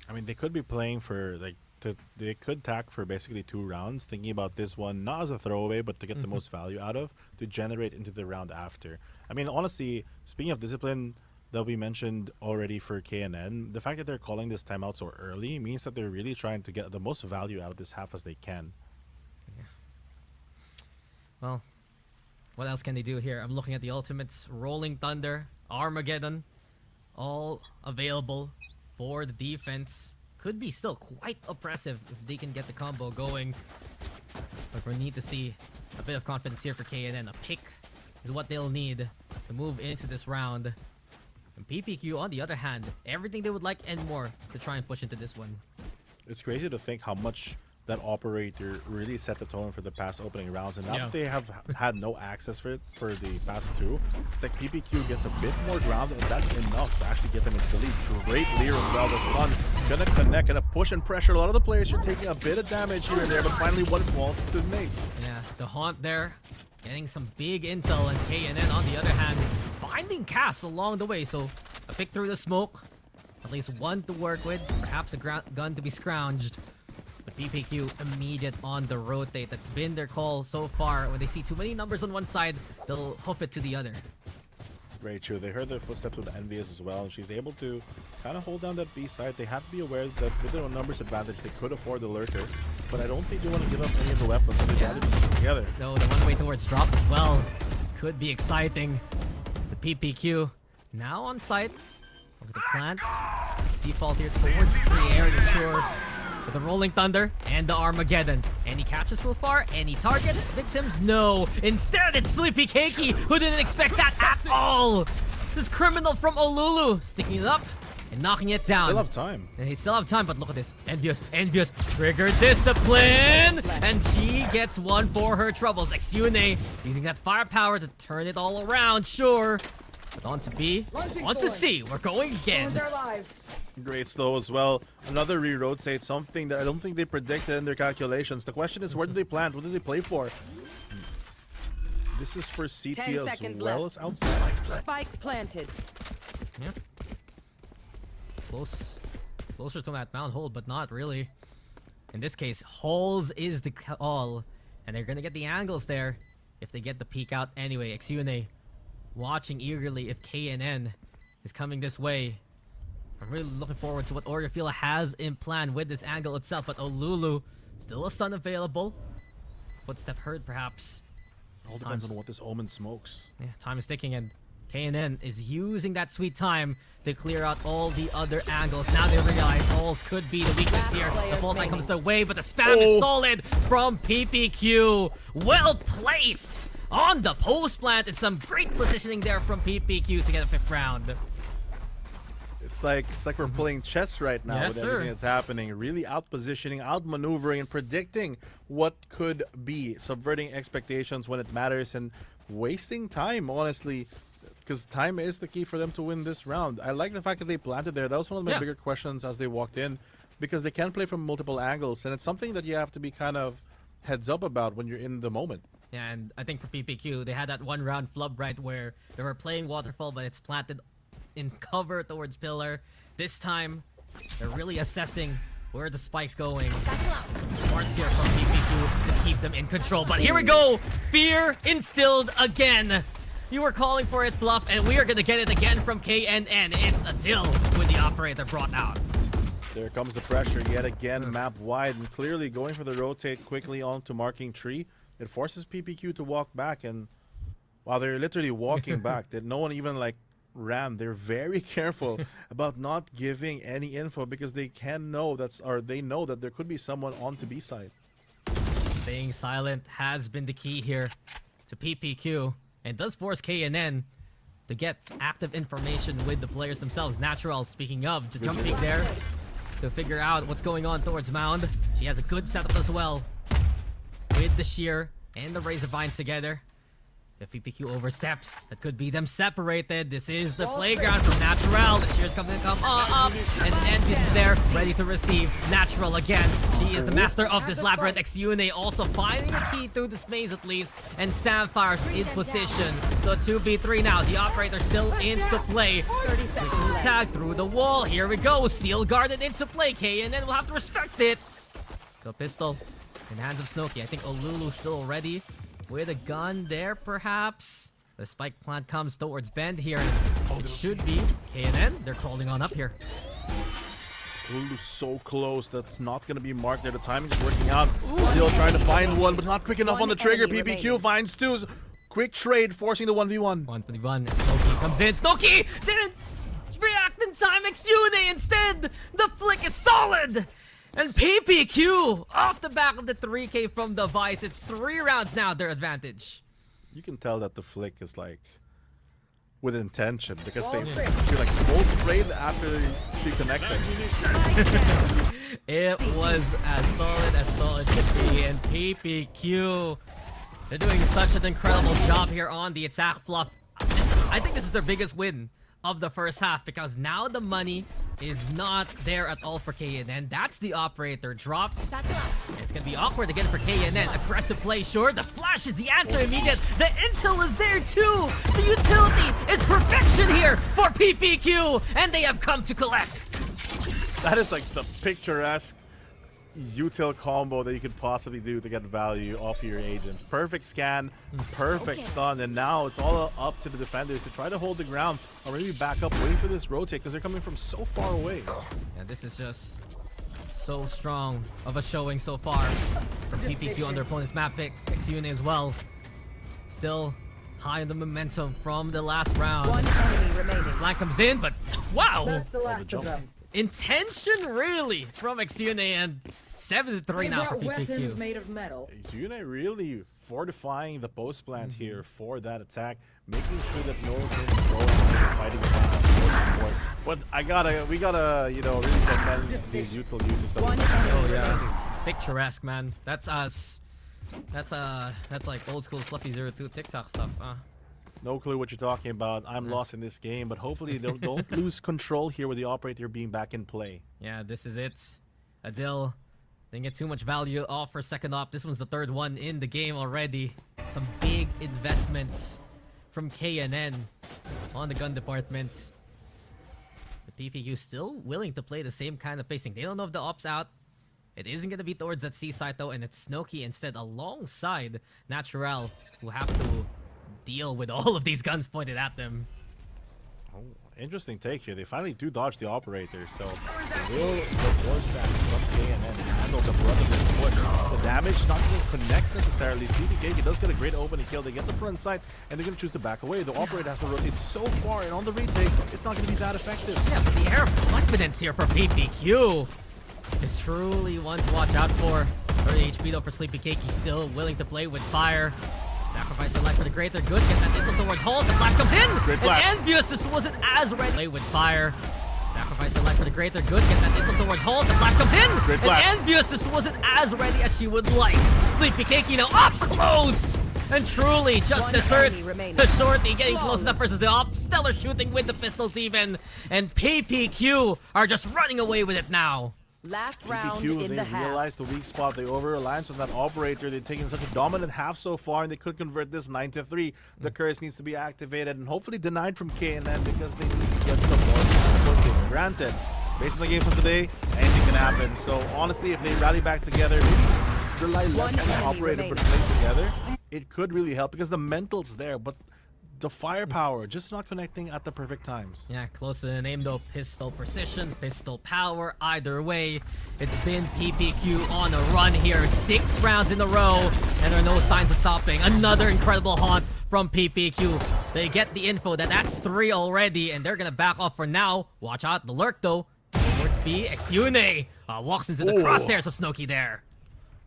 I mean, they could be playing for they could tack for basically 2 rounds, thinking about this one not as a throwaway, but to get the most value out of, to generate into the round after. I mean, honestly, speaking of discipline that we mentioned already for KNN, the fact that they're calling this timeout so early means that they're really trying to get the most value out of this half as they can. Yeah. Well, what else can they do here? I'm looking at the ultimates. Rolling Thunder, Armageddon, all available for the defense. Could be still quite oppressive if they can get the combo going. But we need to see a bit of confidence here for KNN. A pick is what they'll need to move into this round. And PPQ, on the other hand, everything they would like and more to try and push into this one. It's crazy to think how much that operator really set the tone for the past opening rounds, and now that they have had no access for it for the past 2, it's like PPQ gets a bit more grounded, and that's enough to actually get them into the lead. Great leer as well. The stun gonna connect, gonna push and pressure. A lot of the players are taking a bit of damage here and there, but finally one falls to mates. Yeah, the haunt there, getting some big intel, and KNN on the other hand, finding casts along the way. So a pick through the smoke, at least one to work with, perhaps a gun to be scrounged. But PPQ immediate on the rotate. That's been their call so far. When they see too many numbers on one side, they'll hoof it to the other. Very true. They heard the footsteps with Envious as well, and she's able to kind of hold down that B side. They have to be aware that with their own numbers advantage, they could afford the lurker, but I don't think they want to give up any of the weapons, so they rather just stick together. No, the one way towards drop as well could be exciting. The PPQ now on site over the plant. Default here towards the area, sure. With the Rolling Thunder and the Armageddon. Any catches so far? Any targets? Victims? No. Instead, it's Sleepy Cakey, who didn't expect that at all. This criminal from Olulu sticking it up and knocking it down. Still have time. And they still have time, but look at this. Envious triggered discipline, and she gets one for her troubles. Xyune using that firepower to turn it all around, sure. But on to B, on to C. We're going again. Great slow as well. Another re-rotate, something that I don't think they predicted in their calculations. The question is, where did they plant? What did they play for? This is for CT as well as outside. Spike planted. Yeah. Closer to that mound hold, but not really. In this case, holes is the call. And they're gonna get the angles there if they get the peek out anyway. Xyune watching eagerly if KNN is coming this way. I'm really looking forward to what Orifila has in plan with this angle itself, but Olulu, still a stun available. Footstep heard, perhaps. All depends on what this Omen smokes. Yeah, time is ticking, and KNN is using that sweet time to clear out all the other angles. Now they realize holes could be the weakness here. The fault line comes their way, but the spam is solid from PPQ. Well placed on the post plant, and some great positioning there from PPQ to get a 5th round. It's like we're playing chess right now Yes, with sir. everything that's happening. Really out-positioning, out-maneuvering, and predicting what could be, subverting expectations when it matters, and wasting time, honestly, because time is the key for them to win this round. I like the fact that they planted there. That was one of my bigger questions as they walked in, because they can play from multiple angles, and it's something that you have to be kind of heads up about when you're in the moment. Yeah, and I think for PPQ, they had that one round flub, right, where they were playing Waterfall, but it's planted in cover towards Pillar. This time, they're really assessing where the spike's going. Smarts here from PPQ to keep them in control. But here we go! Fear instilled again! You were calling for it, Fluff, and we are gonna get it again from KNN. It's Adil with the operator brought out. There comes the pressure yet again, map wide, and clearly going for the rotate quickly onto marking tree. It forces PPQ to walk back, and while they're literally walking back, that no one even like ran. They're very careful about not giving any info because they know that there could be someone on to B side. Staying silent has been the key here to PPQ, and does force KNN to get active information with the players themselves. Natural, speaking of, just jumping there to figure out what's going on towards Mound. She has a good setup as well, with the Sheer and the Razor Vines together. If PPQ oversteps, that could be them separated. This is the playground from Natural. The Sheer's coming to come up, and Envious is there, ready to receive. Natural again. She is the master of this labyrinth. XUNA also finding a key through this maze at least, and Samphire's in position. So 2v3 now. The operator still into play. Quick tag through the wall. Here we go. Steel guarded into play. KNN will have to respect it. The pistol in hands of Snooki. I think Olulu's still ready with a gun there, perhaps. The spike plant comes towards Bend here. It should be KNN. They're crawling on up here. Lulu's so close. That's not going to be marked there. The timing is working out. Still trying to find one, but not quick enough on the trigger. PPQ finds two. Quick trade, forcing the 1v1. 1v1. Snooki comes in. Snooki didn't react in time. XUNA instead. The flick is solid. And PPQ off the back of the 3K from the Vice. It's 3 rounds now, their advantage. You can tell that the flick is like with intention because they feel like full sprayed after she connected. It was as solid could be. And PPQ, they're doing such an incredible job here on the attack, Fluff. I think this is their biggest win of the first half, because now the money is not there at all for KNN. That's the operator dropped. It's gonna be awkward again for KNN. Aggressive play, sure. The flash is the answer immediate. The intel is there too. The utility is perfection here for PPQ, and they have come to collect. That is like the picturesque util combo that you could possibly do to get value off your agents. Perfect scan, perfect stun, and now it's all up to the defenders to try to hold the ground or maybe back up, wait for this rotate because they're coming from so far away. And this is just so strong of a showing so far from PPQ on their opponent's map pick. XUNA as well. Still high on the momentum from the last round. One enemy remaining. Flank comes in, but wow! That's the last of them. Intention really from XUNA, and 7-3 now for Weapons PPQ. made of metal. Yune really fortifying the post plant here for that attack, making sure that no one can throw anything fighting support. But we gotta, you know, really commend the util usage. Oh yeah, picturesque, man. That's us. That's like old school Fluffy 02 TikTok stuff. No clue what you're talking about. I'm lost in this game, but hopefully they don't lose control here with the operator being back in play. Yeah, this is it. Adil didn't get too much value off for second op. This one's the third one in the game already. Some big investments from KNN on the gun department. The PPQ still willing to play the same kind of pacing. They don't know if the op's out. It isn't going to be towards that C side though, and it's Snooki instead alongside Natural, who have to deal with all of these guns pointed at them. Oh, interesting take here. They finally do dodge the operator, so will the force stack from KNN handle the brunt of this push? The damage not going to connect necessarily. CDK does get a great opening kill. They get the front side, and they're going to choose to back away. The operator has to rotate so far, and on the retake, it's not going to be that effective. Yeah, but the air of confidence here for PPQ is truly one to watch out for. 30 HP though for Sleepy Cake. He's still willing to play with fire. Sacrifice your life for the greater good. Get that intel towards Holt. The flash comes in. Great flash. And Envious just wasn't as ready. Play with fire. Sacrifice her life for the greater good. Get that info towards hold. The flash comes in. Great flash. And Envious just wasn't as ready as she would like. Sleepy Cakey now up close. And truly just One deserts enemy remaining. the shorty getting close enough versus the op. Stellar shooting with the pistols even. And PPQ are just running away with it now. Last round PPQ, in they the half. realized the weak spot. They over-reliance on that operator. They've taken such a dominant half so far, and they could convert this 9-3. The curse needs to be activated and hopefully denied from KNN because they need to get some more footage. Granted, based on the game from today, anything can happen. So honestly, if they rally back together, maybe rely less One on the enemy operator but remaining. play together, it could really help because the mental's there, but the firepower just not connecting at the perfect times. Yeah, close to the name though. Pistol precision, pistol power. Either way, it's been PPQ on a run here. 6 rounds in a row, and there are no signs of stopping. Another incredible haunt from PPQ. They get the info that that's 3 already, and they're gonna back off for now. Watch out, the lurk though. Towards B, Exune walks into the Ooh. crosshairs of Snooki there.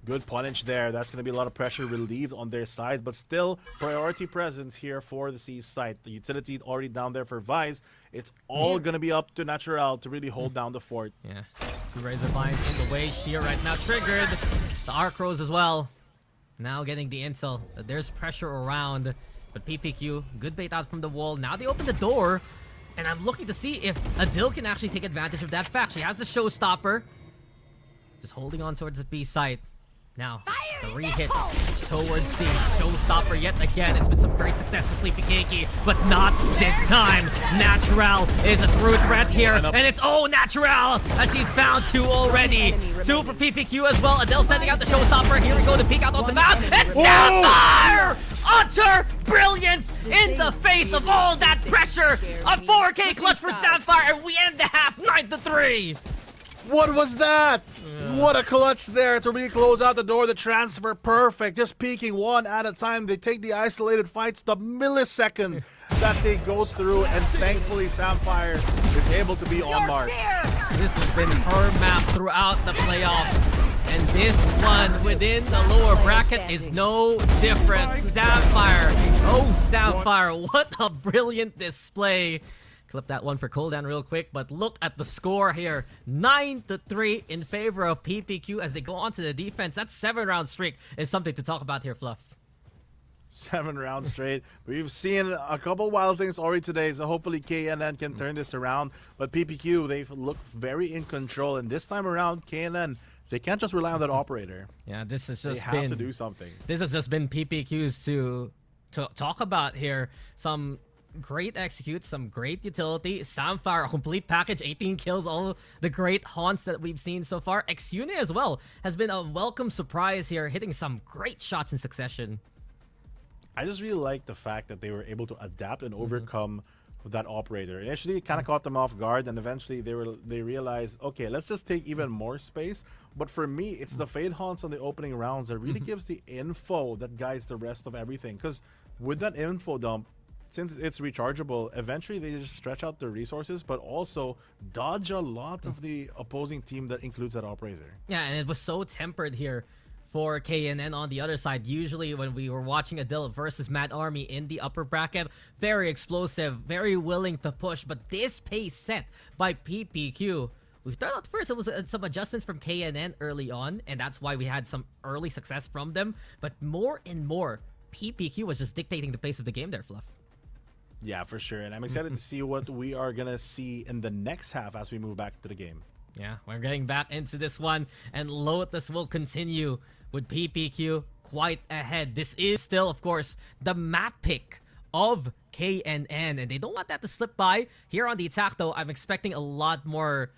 Good punish there. That's going to be a lot of pressure relieved on their side, but still priority presence here for the C site. The utility already down there for Vice. It's all going to be up to Natural to really hold down the fort. Yeah, 2 Razor Vines in the way. Sheer right now triggered. The Arc Rose as well. Now getting the intel that there's pressure around, but PPQ, good bait out from the wall. Now they open the door, and I'm looking to see if Adil can actually take advantage of that fact. She has the showstopper. Just holding on towards the B site. Now, the re-hit towards C. Showstopper yet again. It's been some great success for Sleepy Cakey, but not this time. Natural is a true threat here, and it's Natural as she's found 2 already. 2 for PPQ as well. Adele sending out the showstopper. Here we go to peek out on the map. It's Sapphire! Utter brilliance in the face of all that pressure. A 4K clutch for Sapphire, and we end the half 9-3. What was that? What a clutch there to really close out the door. The transfer perfect. Just peeking 1 at a time. They take the isolated fights the millisecond that they go through, and thankfully Sapphire is able to be on mark. This has been her map throughout the playoffs. And this one within the lower bracket is no different. Sapphire. Oh, Sapphire. What a brilliant display. Clip that one for cooldown real quick, but look at the score here. 9-3 in favor of PPQ as they go on to the defense. That 7-round streak is something to talk about here, Fluff. 7 rounds straight. We've seen a couple wild things already today, so hopefully KNN can turn this around. But PPQ, they've looked very in control, and this time around, KNN, they can't just rely on that operator. Yeah, this has They just have to do something. This has just been PPQ's to talk about here. Some great execute, some great utility. Samfire, a complete package, 18 kills, all the great haunts that we've seen so far. Exune as well has been a welcome surprise here, hitting some great shots in succession. I just really like the fact that they were able to adapt and overcome that operator. Initially, it kind of caught them off guard, and eventually they realized, okay, let's just take even more space. But for me, it's the Fade Haunts on the opening rounds that really gives the info that guides the rest of everything. Because with that info dump, since it's rechargeable, eventually they just stretch out their resources, but also dodge a lot of the opposing team that includes that operator. Yeah, and it was so tempered here for KNN on the other side. Usually when we were watching Adil versus Mad Army in the upper bracket, very explosive, very willing to push, but this pace set by PPQ, we thought at first it was some adjustments from KNN early on, and that's why we had some early success from them, but more and more, PPQ was just dictating the pace of the game there, Fluff. Yeah, for sure. And I'm excited to see what we are going to see in the next half as we move back to the game. Yeah, we're getting back into this one, and Lotus will continue with PPQ quite ahead. This is still, of course, the map pick of KNN, and they don't want that to slip by. Here on the attack, though, I'm expecting a lot more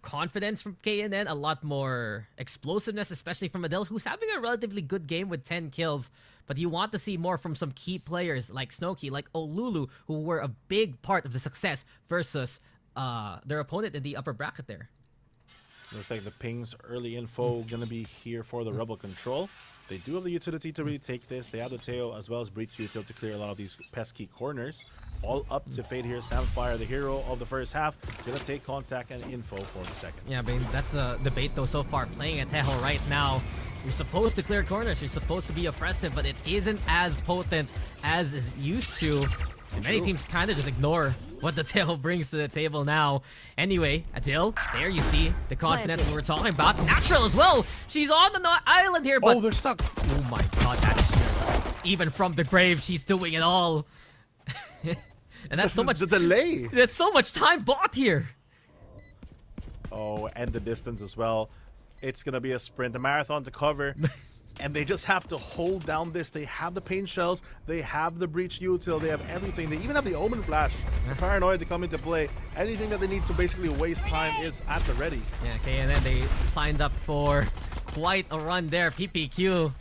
confidence from KNN, a lot more explosiveness, especially from Adele, who's having a relatively good game with 10 kills. But you want to see more from some key players like Snowkey, like Olulu, who were a big part of the success versus their opponent in the upper bracket there. Looks like the ping's early info going to be here for the Rebel Control. They do have the utility to really take this. They have the Teo as well as Breach utility to clear a lot of these pesky corners. All up to Fade here. Samfire, the hero of the first half, going to take contact and info for the second. Yeah, I mean, that's a debate though so far. Playing at Tejo right now, you're supposed to clear corners, you're supposed to be oppressive, but it isn't as potent as is used to. And many teams kind of just ignore what the tail brings to the table now. Anyway, Adil, there you see the confidence we were talking about. Natural as well. She's on the island here, but Oh, they're stuck. oh my god, that's even from the grave, she's doing it all. And that's so much. The delay. That's so much time bought here. Oh, and the distance as well. It's gonna be a sprint, a marathon to cover. And they just have to hold down this. They have the paint shells, they have the breach util, they have everything. They even have the omen flash. Paranoid to come into play. Anything that they need to basically waste time is at the ready. Yeah, okay, and then they signed up for quite a run there. PPQ.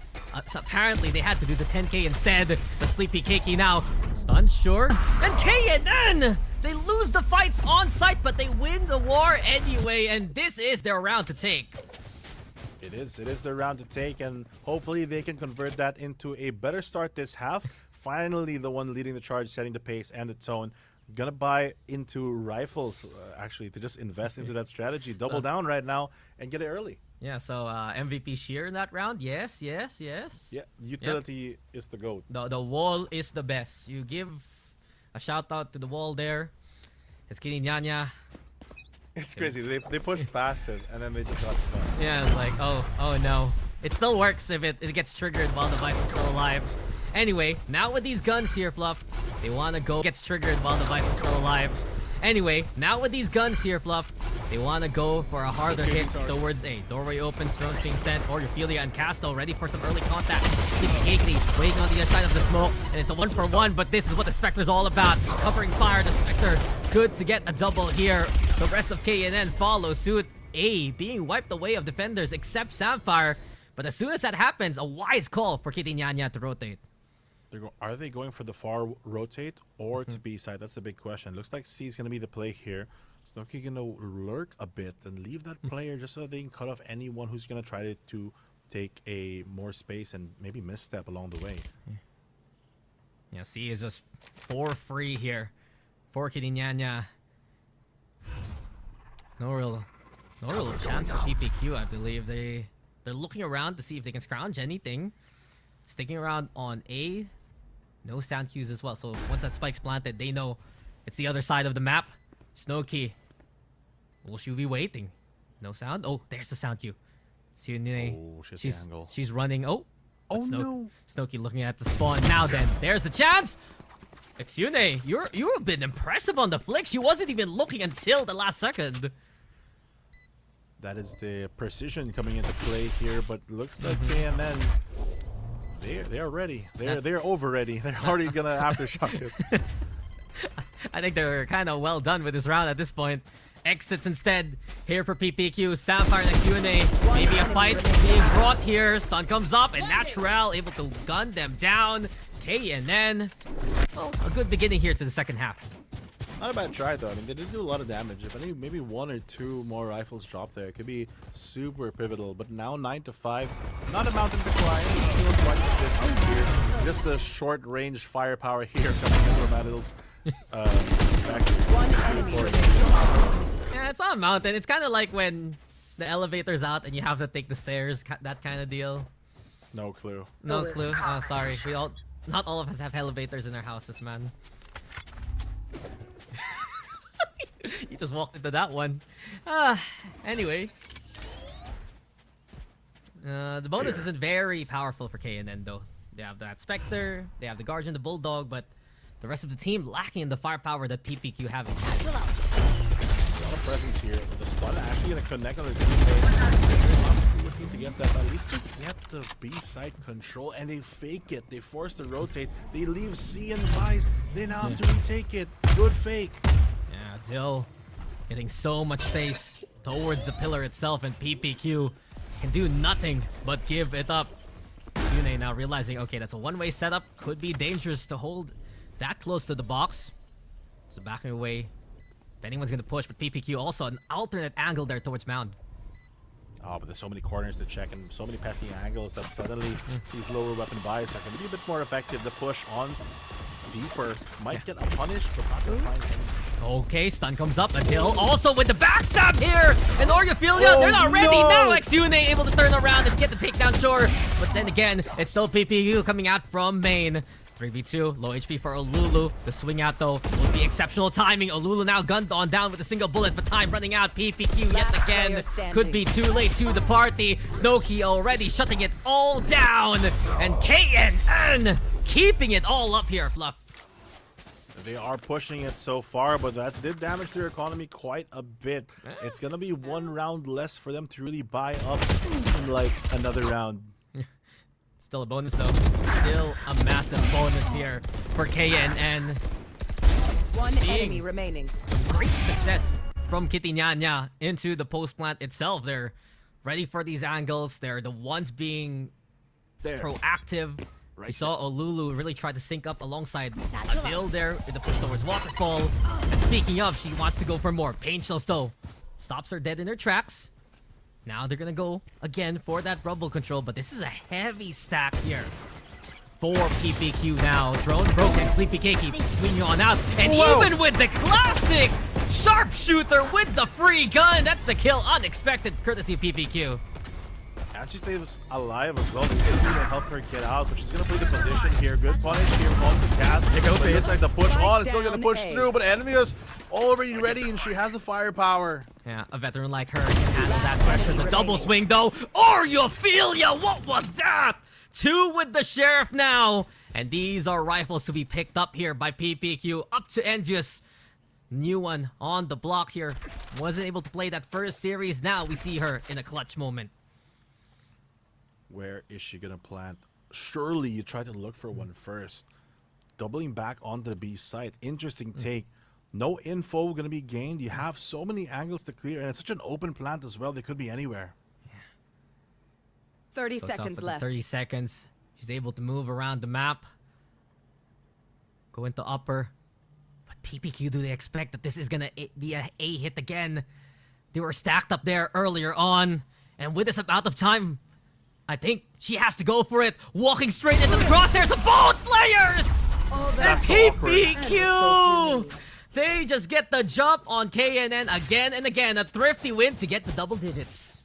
So apparently they had to do the 10k instead. The Sleepy Cakey now. Stun, sure. And KNN! They lose the fights on site, but they win the war anyway. And this is their round to take. It is their round to take, and hopefully they can convert that into a better start this half. Finally, the one leading the charge, setting the pace and the tone. Gonna buy into rifles, actually, to just invest into that strategy. Double down right now and get it early. Yeah, so MVP Sheer in that round. Yes. Yeah, utility is the GOAT. The wall is the best. You give a shout out to the wall there. It's Nyanya. It's crazy. They pushed past it, and then they just got stuck. Yeah, it's like, oh no. It still works if it gets triggered while the device is still alive. Anyway, now with these guns here, Fluff, they want to go. Gets triggered while the device is still alive. Anyway, now with these guns here, Fluff, they want to go for a harder hit towards A. Doorway opens, drones being sent, or Ophelia and Casto ready for some early contact. Cakey waiting on the other side of the smoke, and it's a 1-for-1, but this is what the Spectre's all about. Covering fire, the Spectre good to get a double here. The rest of KNN follow suit. A being wiped away of defenders except Samfire, but as soon as that happens, a wise call for Kitty Nyanya to rotate. Are they going for the far rotate or to B side? That's the big question. Looks like C is going to be the play here. Snooki going to lurk a bit and leave that player just so they can cut off anyone who's going to try to take a more space and maybe misstep along the way. Yeah, C is just for free here for Kitty Nyanya. No real chance for PPQ, I believe. They're looking around to see if they can scrounge anything. Sticking around on A. No sound cues as well. So once that spike's planted, they know it's the other side of the map. Snowkey. Will she be waiting? No sound? Oh, there's the sound cue. She's running. Oh no. Snowkey looking at the spawn. Now then, there's the chance. Xune, you've been impressive on the flick. She wasn't even looking until the last second. That is the precision coming into play here, but looks like KNN, they're ready. They're over ready. They're already gonna aftershock it. I think they're kind of well done with this round at this point. Exits instead here for PPQ. Sapphire and Xune. Maybe a fight being brought here. Stun comes up and Natural able to gun them down. KNN. Well, a good beginning here to the second half. Not a bad try though. I mean, they did do a lot of damage. If any, maybe 1 or 2 more rifles drop there, it could be super pivotal. But now 9-5, not a mountain to climb. It's still quite the distance here. Just the short range firepower here coming in from Adil's factory. One enemy remaining. Yeah, it's on a mountain. It's kind of like when the elevator's out and you have to take the stairs. That kind of deal. No clue. No clue. Oh, sorry. Not all of us have elevators in our houses, man. You just walked into that one. Anyway. The bonus isn't very powerful for KNN though. They have that Spectre, they have the Guardian, the Bulldog, but the rest of the team lacking in the firepower that PPQ have instead. A lot of presence here. The stun actually going to connect on the teammate. Looking to get that, at least they get the B side control, and they fake it. They force to rotate. They leave C and Vice. They now have to retake it. Good fake. Yeah, Dill getting so much space towards the pillar itself, and PPQ can do nothing but give it up. Yune now realizing, okay, that's a one-way setup. Could be dangerous to hold that close to the box. So backing away. If anyone's going to push, but PPQ also an alternate angle there towards Mound. Oh, but there's so many corners to check and so many passing angles that suddenly these lower weapon buys are going to be a bit more effective. The push on deeper might get a punish, but not going to find any. Okay, stun comes up. Adil also with the backstab here. And Orgophilia, they're not ready. No. Now Xune able to turn around and get the takedown, sure. But then again, it's still PPU coming out from main. 3v2, low HP for Olulu. The swing out though will be exceptional timing. Olulu now gunned on down with a single bullet, but time running out. PPQ yet Last again. player standing. Could be too late to the party. Snowkey already shutting it all down. And KNN keeping it all up here, Fluff. They are pushing it so far, but that did damage their economy quite a bit. It's gonna be one round less for them to really buy up in like another round. Still a bonus though. Still a massive bonus here for KNN. One Seeing enemy remaining. some great success from Kitty Nyanya into the post plant itself. They're ready for these angles. They're the ones being proactive. We saw Olulu really try to sync up alongside Adil there in the push towards Waterfall. And speaking of, she wants to go for more. Pain Shells though stops her dead in her tracks. Now they're gonna go again for that rumble control, but this is a heavy stack here for PPQ now. Drone broken, Sleepy Cakey swinging on out, and even with the classic sharpshooter with the free gun, that's the kill, unexpected, courtesy of PPQ. And she stays alive as well. They're going to help her get out, but she's going to play the position here. Good punish here on the cast. It looks like the push on is still going to push through, but enemy is already ready, and she has the firepower. Yeah, a veteran like her can handle that pressure. The double swing though, Ophelia, what was that? 2 with the Sheriff now, and these are rifles to be picked up here by PPQ. Up to Envious. New one on the block here. Wasn't able to play that first series. Now we see her in a clutch moment. Where is she gonna plant? Surely you try to look for one first. Doubling back onto the B site. Interesting take. No info gonna be gained. You have so many angles to clear, and it's such an open plant as well. They could be anywhere. 30 So it's up seconds with the left. 30 seconds. She's able to move around the map. Go into upper. But PPQ, do they expect that this is gonna be a A hit again? They were stacked up there earlier on. And with this amount of time, I think she has to go for it. Walking straight into the crosshairs of both players! And That's so awkward. PPQ! They just get the jump on KNN again and again. A thrifty win to get the double digits.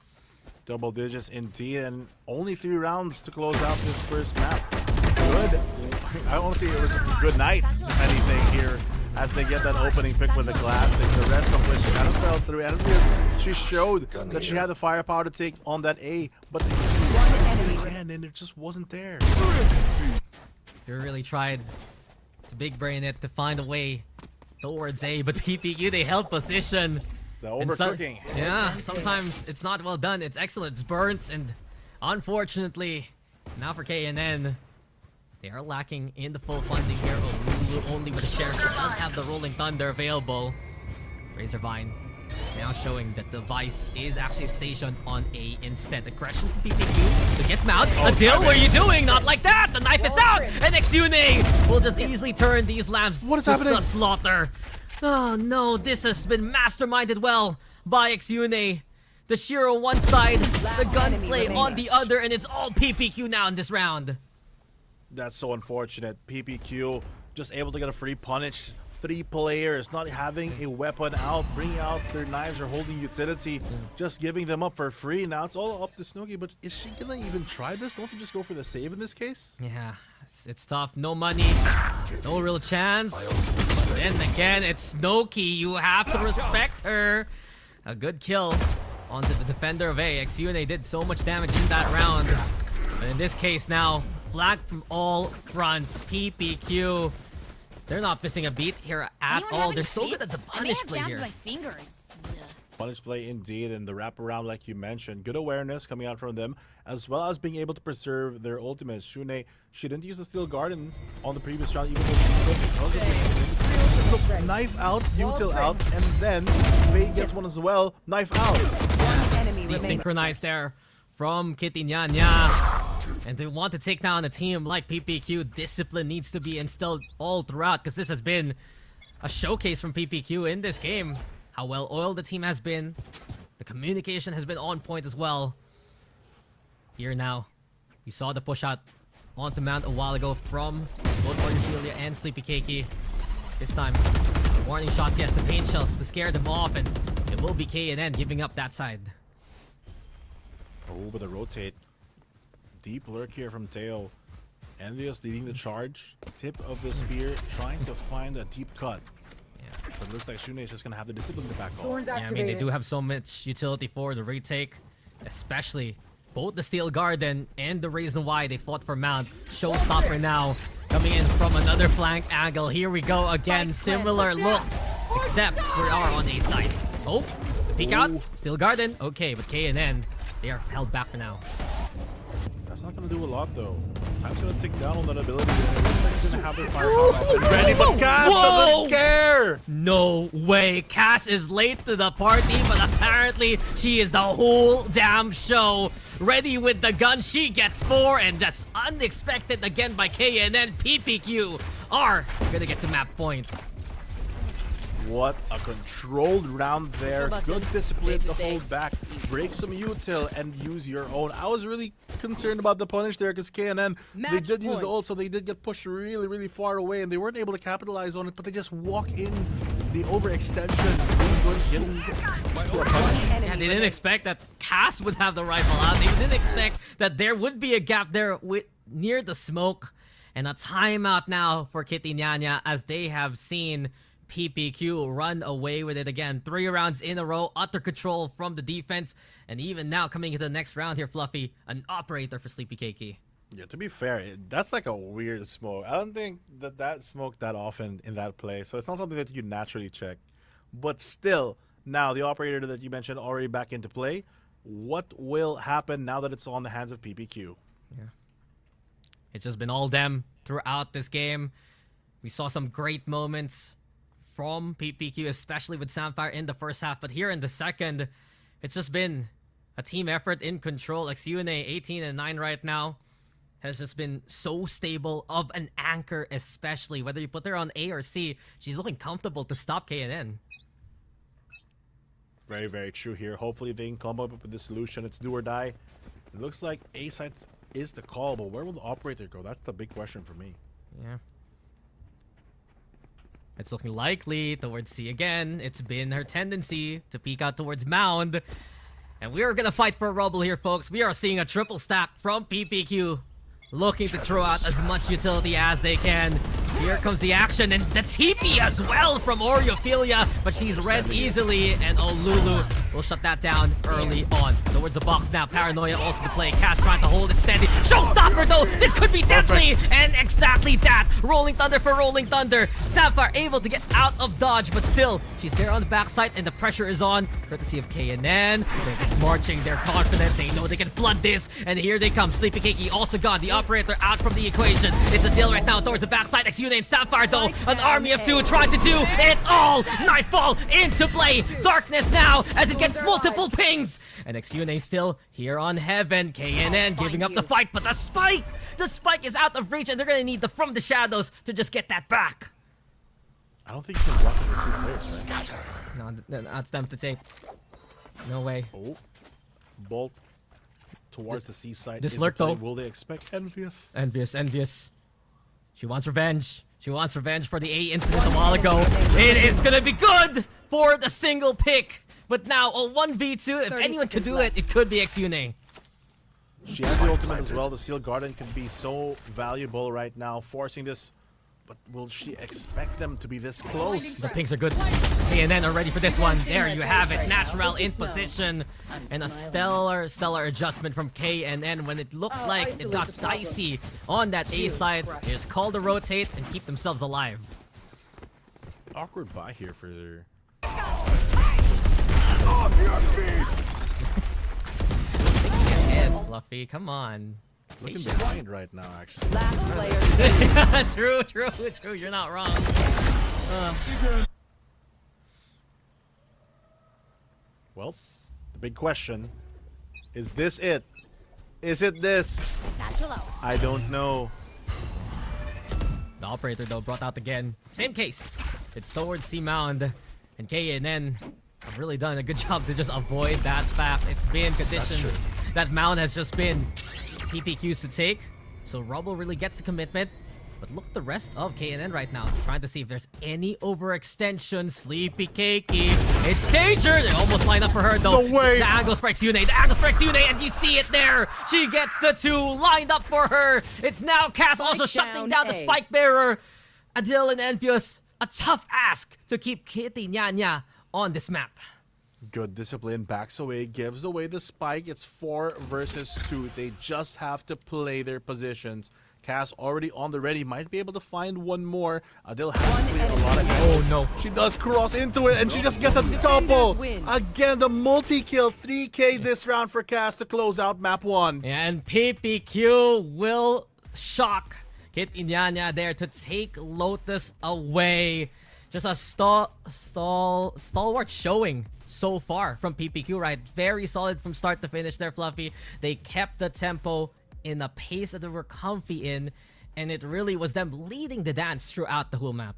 Double digits indeed, and only 3 rounds to close out this first map. Good. I want to see it was just a good night, if anything, here as they get that opening pick with the classic. The rest of which kind of fell through. And she showed that she had the firepower to take on that A, but again, and it just wasn't there. They really tried to big brain it to find a way towards A, but PPQ, they held position. The And so- overcooking. yeah, sometimes it's not well done. It's excellent. It's burnt, and unfortunately, now for KNN, they are lacking in the full funding here. Olulu only with the Sheriff who does have the Rolling Thunder available. Razorvine now showing that the Vice is actually stationed on A instead. Aggression from PPQ to get Mount. Adil, what are you doing? Not like that! The knife is out! And Exune will just easily turn these lamps What is to happening? the slaughter. Oh no, this has been masterminded well by Exune. The Shiro on one side, the gunplay on the other, and it's all PPQ now in this round. That's so unfortunate. PPQ just able to get a free punish. 3 players not having a weapon out, bringing out their knives or holding utility, just giving them up for free. Now it's all up to Snooki, but is she gonna even try this? Don't you just go for the save in this case? Yeah, it's tough. No money, no real chance. Then again, it's Snooki. You have to respect her. A good kill onto the defender of A. Exune did so much damage in that round. But in this case now, flagged from all fronts. PPQ. They're not missing a beat here at all. They're so good at the punish play here. My fingers. Punish play indeed, and the wraparound like you mentioned. Good awareness coming out from them, as well as being able to preserve their ultimates. Shune, she didn't use the Steel Garden on the previous round, even though she could. Look, knife out, util out, and then Faye gets one as well. Knife out. Enemy remaining. Desynchronized there from Kitty Nyanya. And they want to take down a team like PPQ. Discipline needs to be instilled all throughout, because this has been a showcase from PPQ in this game. How well oiled the team has been. The communication has been on point as well. Here now, you saw the push out onto Mount a while ago from both Ophelia and Sleepy Cakey. This time, the warning shots, yes, the pain shells to scare them off, and it will be KNN giving up that side. Oh, but the rotate. Deep lurk here from Teo. Envious leading the charge. Tip of the spear, trying to find a deep cut. Yeah. But it looks like Shune is just gonna have the discipline to back off. Thorns Yeah, I mean, they activated. do have so much utility for the retake, especially both the Steel Garden and the reason why they fought for Mount. Showstopper now coming in from another flank angle. Here we go again, similar look, except we are on A side. Oh, the peek out, Steel Garden. Okay, but KNN, they are held back for now. That's not gonna do a lot though. Time's gonna tick down on that ability. And it looks like it's gonna have their firepower up and ready, but Cass doesn't care! No way, Cass is late to the party, but apparently she is the whole damn show. Ready with the gun, she gets 4, and that's unexpected again by KNN. PPQ are gonna get to map point. What a controlled round there. Show Good button. discipline Save to the day. hold back. Break some util and use your own. I was really concerned about the punish there because KNN, they Match did use the point. ult, so they did get pushed really, really far away, and they weren't able to capitalize on it, but they just walk in the overextension. Getting to a punch. Yeah, they didn't expect that Cass would have the rifle out. They didn't expect that there would be a gap there near the smoke. And a timeout now for Kitty Nyanya as they have seen PPQ run away with it again. 3 rounds in a row, utter control from the defense. And even now, coming into the next round here, Fluffy, an operator for Sleepy Keiki. Yeah, to be fair, that's like a weird smoke. I don't think that smoked that often in that play, so it's not something that you naturally check. But still, now the operator that you mentioned already back into play. What will happen now that it's on the hands of PPQ? It's just been all them throughout this game. We saw some great moments from PPQ, especially with Samfire in the first half. But here in the second, it's just been a team effort in control. Like UNA 18-9 right now has just been so stable of an anchor, especially whether you put her on A or C. She's looking comfortable to stop KNN. Very, very true here. Hopefully they can come up with the solution. It's do or die. It looks like A side is the call, but where will the operator go? That's the big question for me. Yeah. It's looking likely towards C again. It's been her tendency to peek out towards Mound. And we are going to fight for a rubble here, folks. We are seeing a triple stack from PPQ. Looking to throw out as much utility as they can. Here comes the action, and the TP as well from Oreophilia, but she's read easily, and Lulu will shut that down early on. Towards the box now, Paranoia also to play. Cass trying to hold it steady. Showstopper though, this could be deadly, and exactly that. Rolling Thunder for Rolling Thunder. Sapphire able to get out of dodge, but still, she's there on the backside, and the pressure is on, courtesy of KNN. They're just marching, they're confident, they know they can flood this, and here they come. Sleepy Keiki also gone, the operator out from the equation. It's a deal right now towards the backside. XU named Sapphire though, an army of 2 trying to do it all. Nightfall into play. Darkness now as it gets multiple pings. And XU still here on Heaven. KNN giving up the fight, but the spike is out of reach, and they're gonna need the From the Shadows to just get that back. I don't think you can block it with 2 players, right? No, that's them to take. No way. Oh, Bolt towards the seaside. This is lurk, the play. though. Will they expect Envious? Envious. She wants revenge. She wants revenge for the A incident a while ago. It is gonna be good for the single pick. But now a 1v2, if 30 anyone could seconds do left. it could be XUNA. She has the ultimate as well. The Steel Garden can be so valuable right now, forcing this. But will she expect them to be this close? The pings are good. KNN are ready for this one. There you have it. Natural in position. And a stellar adjustment from KNN when it looked like it got dicey on that A side. They just call to rotate and keep themselves alive. Awkward buy here for... Fluffy, come on. Looking behind right now, actually. Last player. True. You're not wrong. Well, the big question, is this it? Is it this? I don't know. The operator, though, brought out again. Same case. It's towards C Mound. And KNN have really done a good job to just avoid that fact. It's been conditioned. That Mound has just been PPQs to take. So Rubble really gets the commitment. But look at the rest of KNN right now, trying to see if there's any overextension. Sleepy Cakey, it's danger! They almost line up for her though. No way! The angle strikes Yune, the angle strikes Yune, and you see it there! She gets the 2 lined up for her! It's now Cass also shutting down the spike bearer! Adil and Envious, a tough ask to keep Kitty Nyanya on this map. Good discipline, backs away, gives away the spike. It's 4 versus 2. They just have to play their positions. Cass already on the ready, might be able to find one more. Adil has to clear a lot of damage. Oh no. She does cross into it, and she just gets a double. Again, the multi-kill, 3K this round for Cass to close out map 1. And PPQ will shock Kitty Nyanya there to take Lotus away. Just a stalwart showing so far from PPQ, right? Very solid from start to finish there, Fluffy. They kept the tempo in a pace that they were comfy in, and it really was them leading the dance throughout the whole map.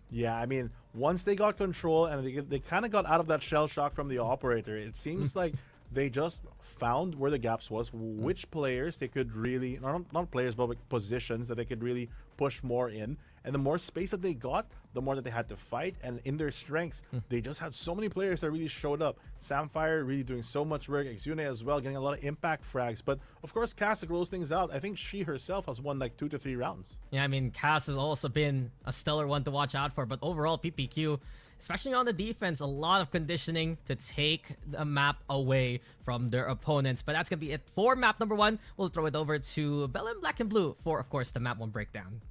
Yeah, I mean, once they got control and they kind of got out of that shell shock from the operator, it seems like they just found where the gaps was, which players they could really, not players, but like positions that they could really push more in. And the more space that they got, the more that they had to fight. And in their strengths, they just had so many players that really showed up. Samfire really doing so much work. Exune as well, getting a lot of impact frags. But of course, Cass to close things out. I think she herself has won like 2 to 3 rounds. Yeah, I mean, Cass has also been a stellar one to watch out for. But overall, PPQ, especially on the defense, a lot of conditioning to take the map away from their opponents. But that's going to be it for map number 1. We'll throw it over to Bell and Blackenblue for, of course, the map 1 breakdown.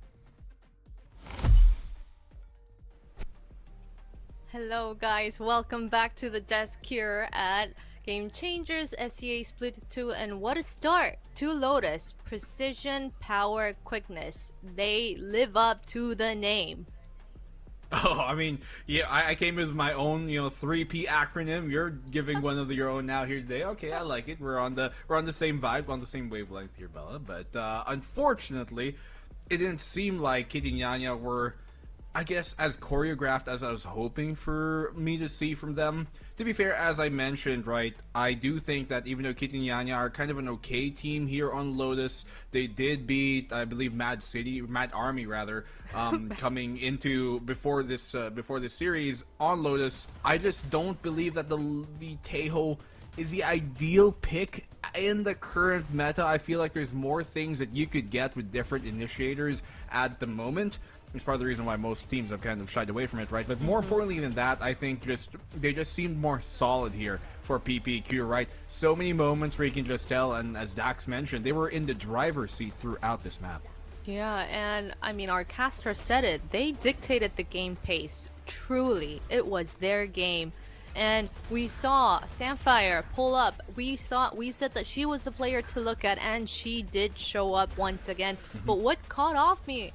Hello guys, welcome back to the desk here at Game Changers SEA Split 2, and what a start to Lotus. Precision, power, quickness. They live up to the name. Oh, I mean, yeah, I came with my own, 3P acronym. You're giving one of your own now here today. Okay, I like it. We're on the same vibe, on the same wavelength here, Bella. But unfortunately, it didn't seem like Kitty Nyanya were, I guess, as choreographed as I was hoping for me to see from them. To be fair, as I mentioned, right, I do think that even though Kitty Nyanya are kind of an okay team here on Lotus, they did beat, I believe, Mad Army rather, coming into before this series on Lotus. I just don't believe that the Tejo is the ideal pick in the current meta. I feel like there's more things that you could get with different initiators at the moment. It's part of the reason why most teams have kind of shied away from it, right? But more importantly than that, I think they just seemed more solid here for PPQ, right? So many moments where you can just tell, and as Daks mentioned, they were in the driver's seat throughout this map. Yeah, and I mean, our caster said it. They dictated the game pace. Truly, it was their game. And we saw Samfire pull up. We said that she was the player to look at, and she did show up once again. But what caught me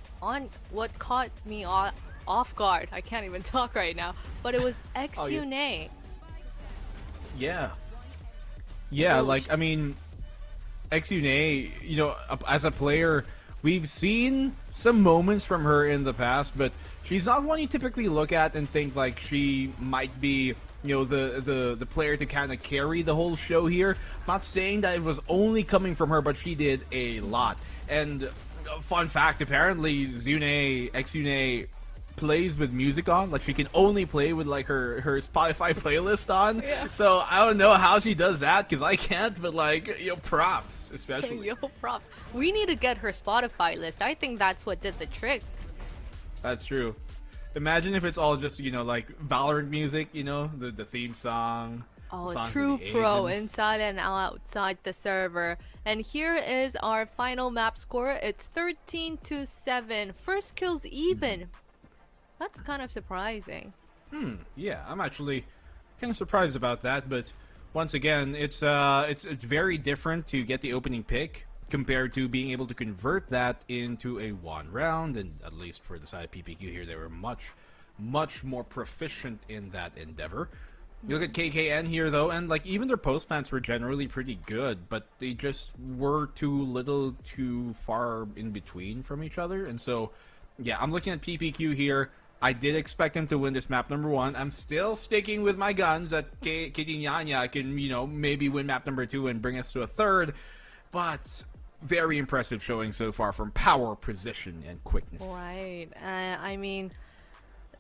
off guard, I can't even talk right now, but it was Exune. Yeah, like, I mean, Exune, as a player, we've seen some moments from her in the past, but she's not one you typically look at and think like she might be, the player to kind of carry the whole show here. I'm not saying that it was only coming from her, but she did a lot. And fun fact, apparently Exune plays with music on. Like, she can only play with like her Spotify playlist on. Yeah. So I don't know how she does that, because I can't, but like, props, especially. Props. We need to get her Spotify list. I think that's what did the trick. That's true. Imagine if it's all just, like Valorant music, the theme song. Oh, true pro inside and outside the server. And here is our final map score. It's 13-7. First kills even. That's kind of surprising. Yeah, I'm actually kind of surprised about that, but once again, it's very different to get the opening pick compared to being able to convert that into a 1 round. And at least for the side of PPQ here, they were much more proficient in that endeavor. You look at KKN here though, and like, even their post plants were generally pretty good, but they just were too far in between from each other. And so yeah, I'm looking at PPQ here. I did expect him to win this map number 1. I'm still sticking with my guns that Kitty Nyanya can, maybe win map number 2 and bring us to a 3rd. But very impressive showing so far from power, precision, and quickness. Right. I mean,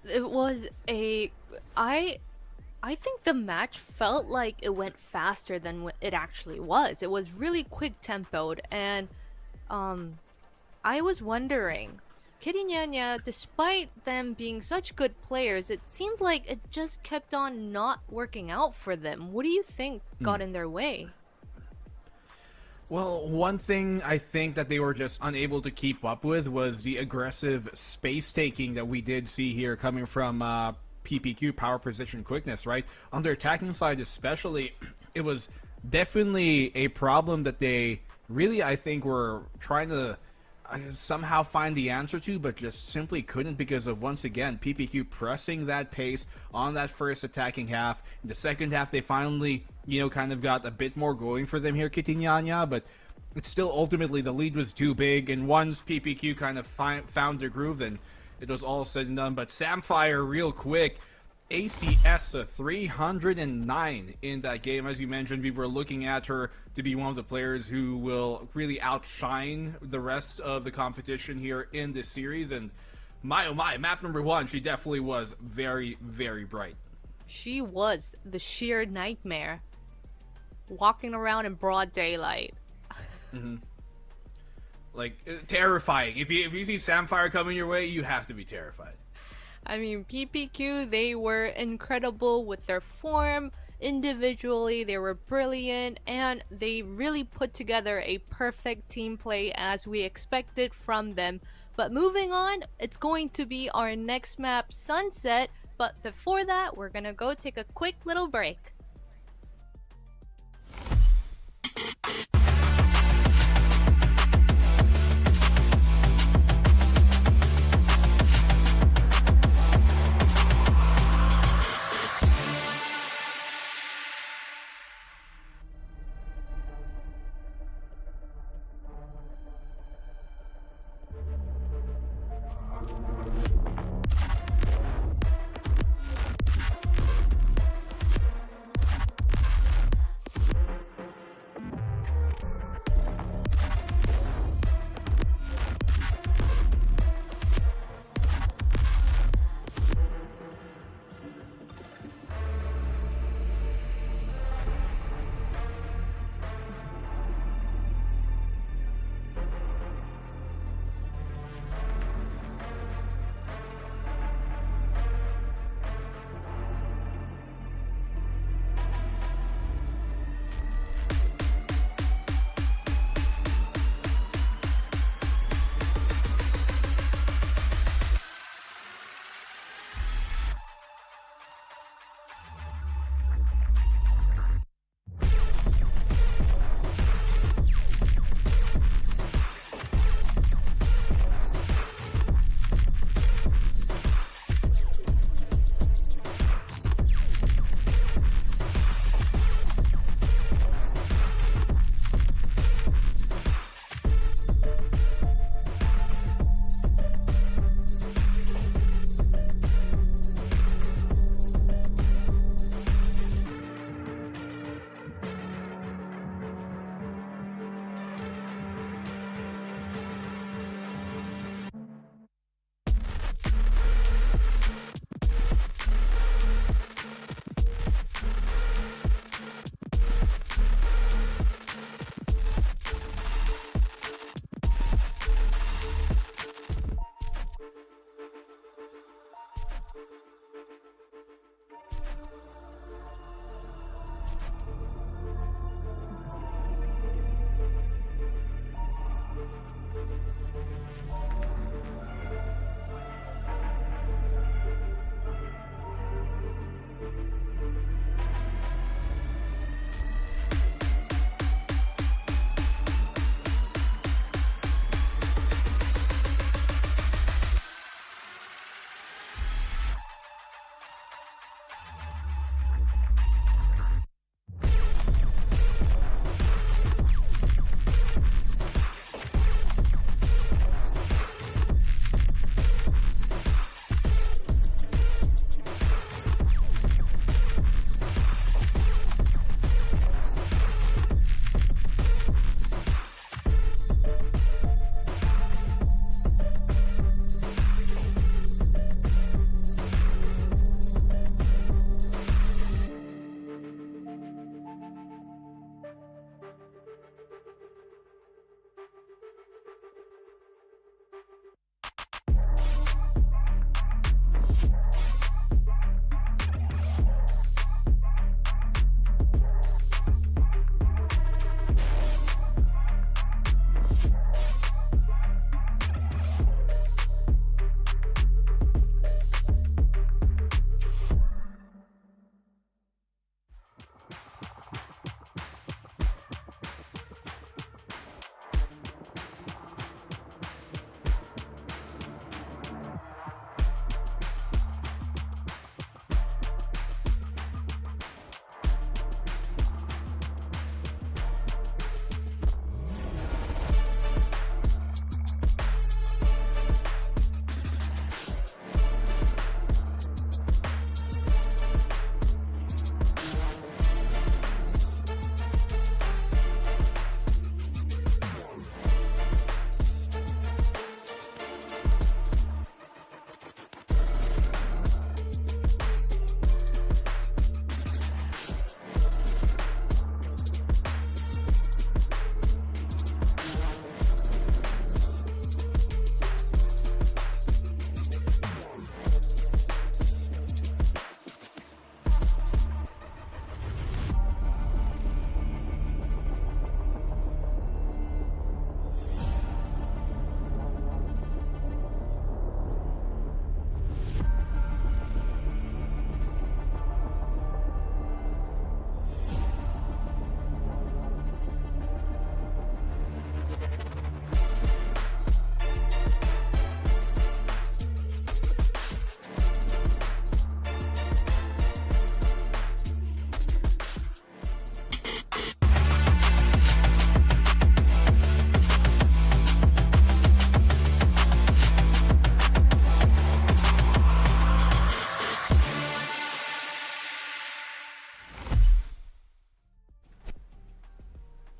it was a. I think the match felt like it went faster than what it actually was. It was really quick tempoed, and I was wondering, Kitty Nyanya, despite them being such good players, it seemed like it just kept on not working out for them. What do you think got in their way? Well, one thing I think that they were just unable to keep up with was the aggressive space taking that we did see here coming from PPQ, power, precision, quickness, right? On their attacking side especially, it was definitely a problem that they really, I think, were trying to somehow find the answer to, but just simply couldn't because of, once again, PPQ pressing that pace on that first attacking half. In the second half, they finally, kind of got a bit more going for them here, Kitinyanya, but it's still ultimately the lead was too big, and once PPQ kind of found their groove, then it was all said and done. But Samfire, real quick, ACS 309 in that game. As you mentioned, we were looking at her to be one of the players who will really outshine the rest of the competition here in this series. And my oh my, map number 1, she definitely was very, very bright. She was the sheer nightmare, walking around in broad daylight. Like, terrifying. If you see Samfire coming your way, you have to be terrified. I mean, PPQ, they were incredible with their form. Individually, they were brilliant, and they really put together a perfect team play as we expected from them. But moving on, it's going to be our next map, Sunset. But before that, we're gonna go take a quick little break.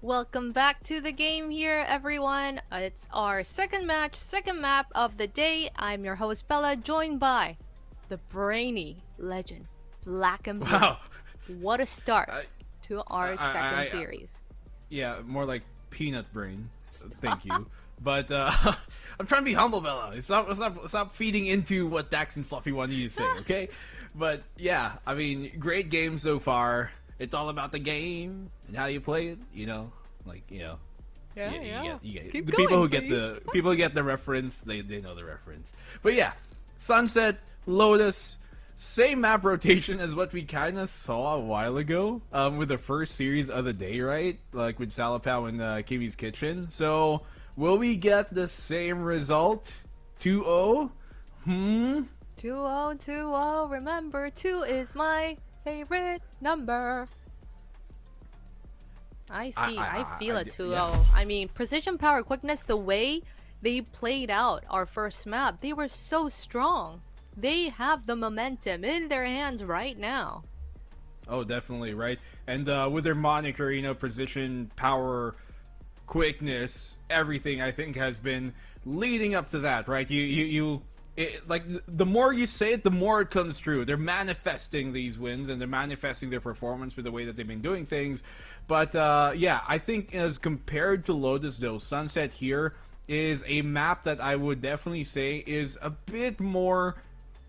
Welcome back to the game here, everyone. It's our second match, second map of the day. I'm your host, Bella, joined by the brainy legend, Blackenblue. Wow. What a start to our second I- series. Yeah, more like peanut brain. Thank you. But I'm trying to be humble, Bella. Stop feeding into what Dax and Fluffy want you to say, okay? But yeah, I mean, great game so far. It's all about the game and how you play it. You know, like Yeah. you get Keep the people going, who get the reference. They know the reference. But yeah, Sunset, Lotus, same map rotation as what we kind of saw a while ago with the first series of the day, right? Like with Salapao and Kimmy's Kitchen. So will we get the same result? 2-0? 2-0, 2-0. Remember, 2 is my favorite number. I feel a 2-0. yeah. I mean, precision, power, quickness, the way they played out our first map, they were so strong. They have the momentum in their hands right now. Oh, definitely, right? And with their moniker, you know, precision, power, quickness, everything I think has been leading up to that, right? Like the more you say it, the more it comes true. They're manifesting these wins and they're manifesting their performance with the way that they've been doing things. But yeah, I think as compared to Lotus, though, Sunset here is a map that I would definitely say is a bit more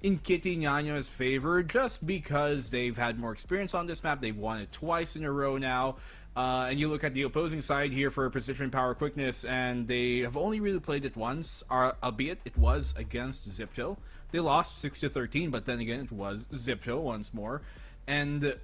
in Kitty Ñaño's favor, just because they've had more experience on this map. They've won it twice in a row now. And you look at the opposing side here for precision, power, quickness, and they have only really played it once, albeit it was against Zipto. They lost 6-13, but then again, it was Zipto once more. And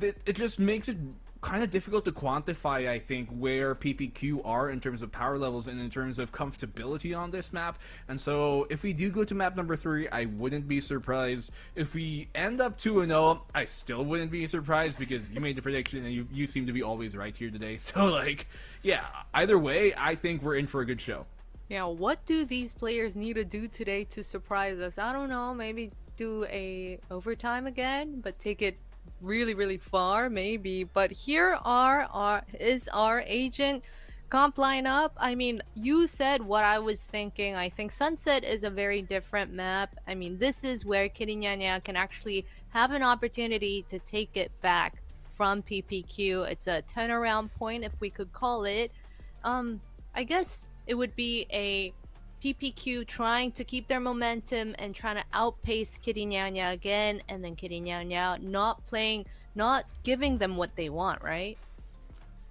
it just makes it kind of difficult to quantify, I think, where PPQ are in terms of power levels and in terms of comfortability on this map. And so if we do go to map number 3, I wouldn't be surprised. If we end up 2-0, I still wouldn't be surprised, because you made the prediction and you seem to be always right here today. So like, yeah, either way, I think we're in for a good show. Yeah, what do these players need to do today to surprise us? I don't know, maybe do a overtime again, but take it really far, maybe. But here is our agent comp lineup. I mean, you said what I was thinking. I think Sunset is a very different map. I mean, this is where Kitty Ñaña can actually have an opportunity to take it back from PPQ. It's a turnaround point, if we could call it. I guess it would be a PPQ trying to keep their momentum and trying to outpace Kitty Ñaña again, and then Kitty Ñaña not giving them what they want, right?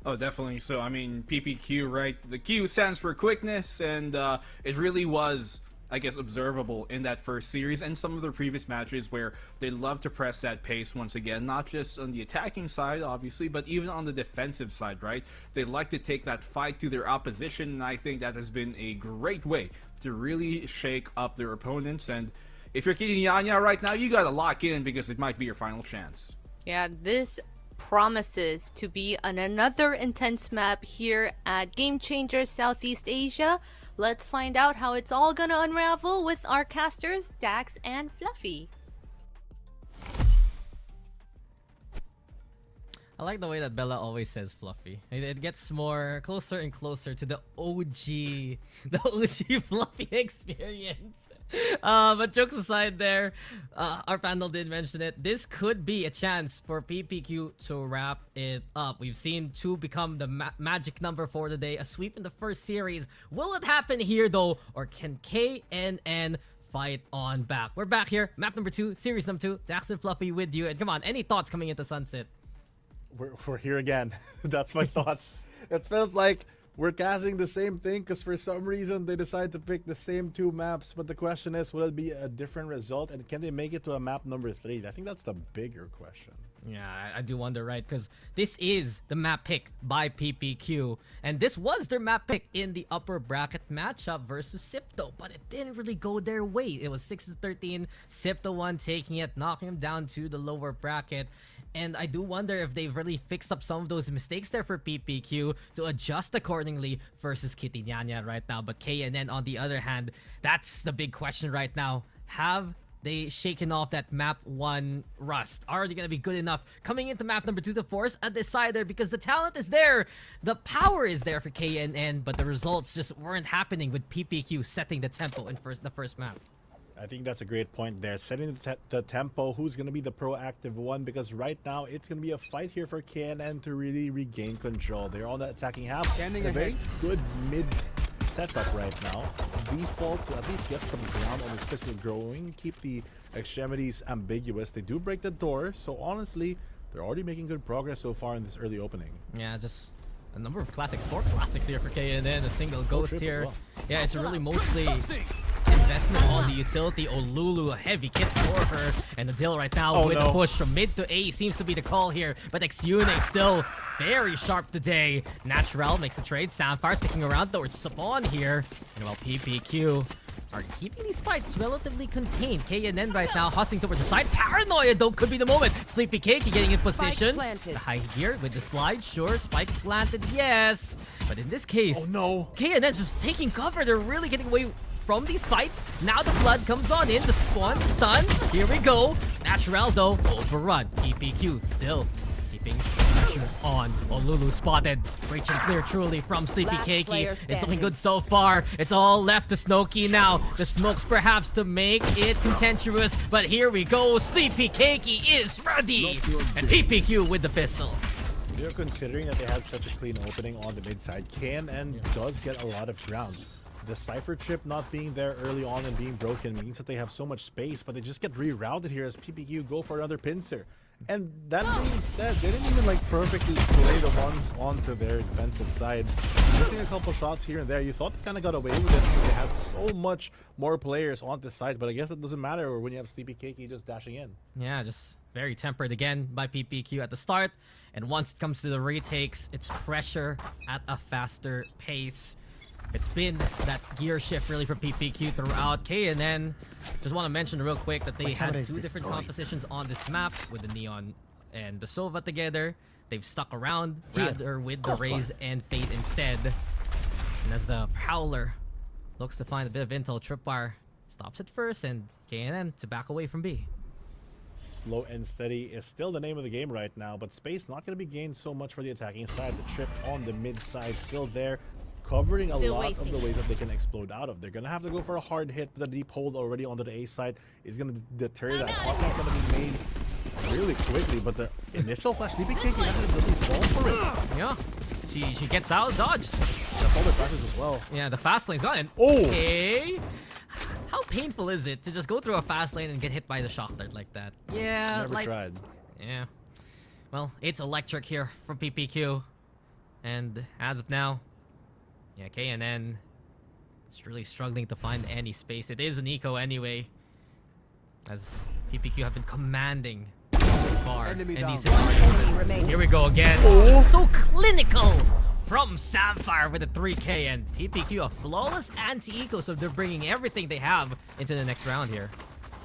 Oh, definitely. So, I mean, PPQ, right? The Q stands for quickness, and it really was, I guess, observable in that first series and some of their previous matches where they love to press that pace once again, not just on the attacking side, obviously, but even on the defensive side, right? They like to take that fight to their opposition, and I think that has been a great way to really shake up their opponents. And if you're Kitty Ñaña right now, you gotta lock in, because it might be your final chance. Yeah, this promises to be another intense map here at Game Changers Southeast Asia. Let's find out how it's all gonna unravel with our casters, Dax and Fluffy. I like the way that Bella always says Fluffy. It gets more closer and closer to the OG Fluffy experience. But jokes aside there, our panel did mention it. This could be a chance for PPQ to wrap it up. We've seen 2 become the magic number for the day. A sweep in the first series. Will it happen here though? Or can KNN fight on back? We're back here. Map number 2, series number 2. Daks and Fluffy with you. And come on, any thoughts coming into Sunset? We're here again. That's my thoughts. It feels like we're casting the same thing, because for some reason they decide to pick the same 2 maps. But the question is, will it be a different result, and can they make it to a map number 3? I think that's the bigger question. Yeah, I do wonder, right? Because this is the map pick by PPQ, and this was their map pick in the upper bracket matchup versus Sipto, but it didn't really go their way. It was 6-13, Sipto won, taking it, knocking them down to the lower bracket. And I do wonder if they've really fixed up some of those mistakes there for PPQ to adjust accordingly versus Kitty Ñaña right now. But KNN, on the other hand, that's the big question right now. Have they shaken off that map 1 rust? Are they gonna be good enough coming into map number 2 to force a decider? Because the talent is there, the power is there for KNN, but the results just weren't happening with PPQ setting the tempo in the first map. I think that's a great point there. Setting the tempo, who's going to be the proactive one? Because right now, it's going to be a fight here for KNN to really regain control. They're on the attacking half. Standing a very ahead. good mid setup right now. Default to at least get some ground on this pistol growing. Keep the extremities ambiguous. They do break the door. So honestly, they're already making good progress so far in this early opening. Yeah, just a number of classics, 4 classics here for KNN, a single ghost Trip as here. well. Yeah, it's really mostly investment on the utility. Olulu, a heavy kit for her, and the deal right now with the push from mid to A seems to be the call here, but Xune still very sharp today. Natural makes a trade. Samfire sticking around towards Spawn here, and while PPQ are keeping these fights relatively contained. KNN right now hustling towards the side. Paranoia though could be the moment. Sleepy Cakey getting in position. The high gear with the slide, sure. Spike planted, yes. But in this case, KNN's just taking cover. They're really getting away from these fights. Now the flood comes on in. The spawn, the stun. Here we go. Natural though, overrun. PPQ still keeping pressure on. Olulu spotted. Breaching clear truly from Sleepy Cakey. It's looking good so far. It's all left to Snowkey now. The smokes perhaps to make it contentious, but here we go. Sleepy Cakey is ready. And PPQ with the pistol. You're considering that they had such a clean opening on the mid side. KNN does get a lot of ground. The Cypher chip not being there early on and being broken means that they have so much space, but they just get rerouted here as PPQ go for another pincer. And that being said, they didn't even like perfectly play the ones onto their defensive side. Missing a couple shots here and there, you thought they kind of got away with it because they had so much more players on the side, but I guess it doesn't matter when you have Sleepy Cakey just dashing in. Yeah, just very tempered again by PPQ at the start. And once it comes to the retakes, it's pressure at a faster pace. It's been that gear shift really for PPQ throughout. KNN, just want to mention real quick that they had 2 different compositions on this map with the Neon and the Sova together. They've stuck around rather with the Raze and Fate instead. And as the Prowler looks to find a bit of intel, Tripwire stops it first and KNN to back away from B. Slow and steady is still the name of the game right now, but space not going to be gained so much for the attacking side. The trip on the mid side still there, covering a lot of the ways that they can explode out of. They're going to have to go for a hard hit, but the deep hold already onto the A side is going to deter that. Offense going to be made really quickly, but the initial flash, Sleepy Cakey actually doesn't fall for it. Yeah, she gets out, dodged. That's all their practice as well. Yeah, the fast lane's gone. And Oh! okay. How painful is it to just go through a fast lane and get hit by the shock dart like that? Yeah, Never tried. Yeah. Well, it's electric here from PPQ. And as of now, yeah, KNN is really struggling to find any space. It is an eco anyway, as PPQ have been commanding so far in these scenarios. And here we go again. Just so clinical from Samfire with a 3K, and PPQ a flawless anti-eco, so they're bringing everything they have into the next round here.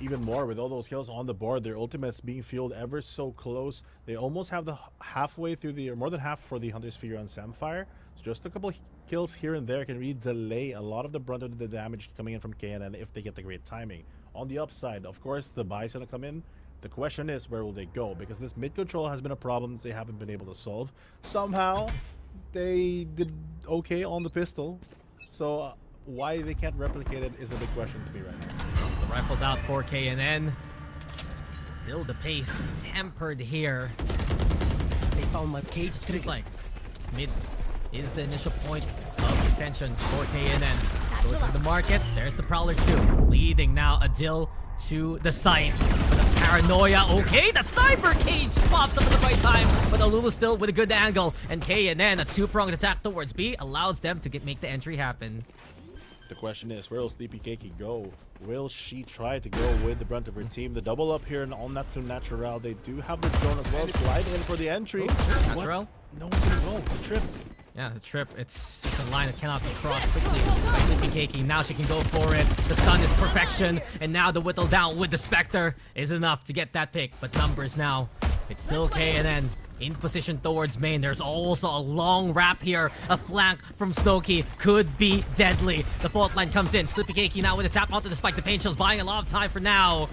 Even more with all those kills on the board, their ultimates being fueled ever so close. They almost have the halfway through the, or more than half for the Hunter's Sphere on Samfire. So just a couple kills here and there can really delay a lot of the brunt of the damage coming in from KNN if they get the great timing. On the upside, of course, the buy's gonna come in. The question is, where will they go? Because this mid control has been a problem that they haven't been able to solve. Somehow, they did okay on the pistol. So why they can't replicate it is a big question to me right now. The rifle's out for KNN. Still the pace tempered here. They found my cage Seems trigger. like mid is the initial point of contention for KNN. Goes to the market. There's the Prowler 2. Leading now Adil to the site. The paranoia. Okay, the cyber cage pops up at the right time. But Olulu still with a good angle. And KNN, a 2-pronged attack towards B, allows them to make the entry happen. The question is, where will Sleepy Cakey go? Will she try to go with the brunt of her team? The double up here and on that to Natural. They do have the drone as well. Slide in for the entry. Natural? No one's gonna go. The trip. Yeah, the trip, it's a line that cannot be crossed quickly by Sleepy Cakey. Now she can go for it. The stun is perfection. And now the whittle down with the Spectre is enough to get that pick. But numbers now, it's still KNN in position towards main. There's also a long wrap here. A flank from Snowkey could be deadly. The fault line comes in. Sleepy Cakey now with a tap onto the spike. The Pain Shell's buying a lot of time for now.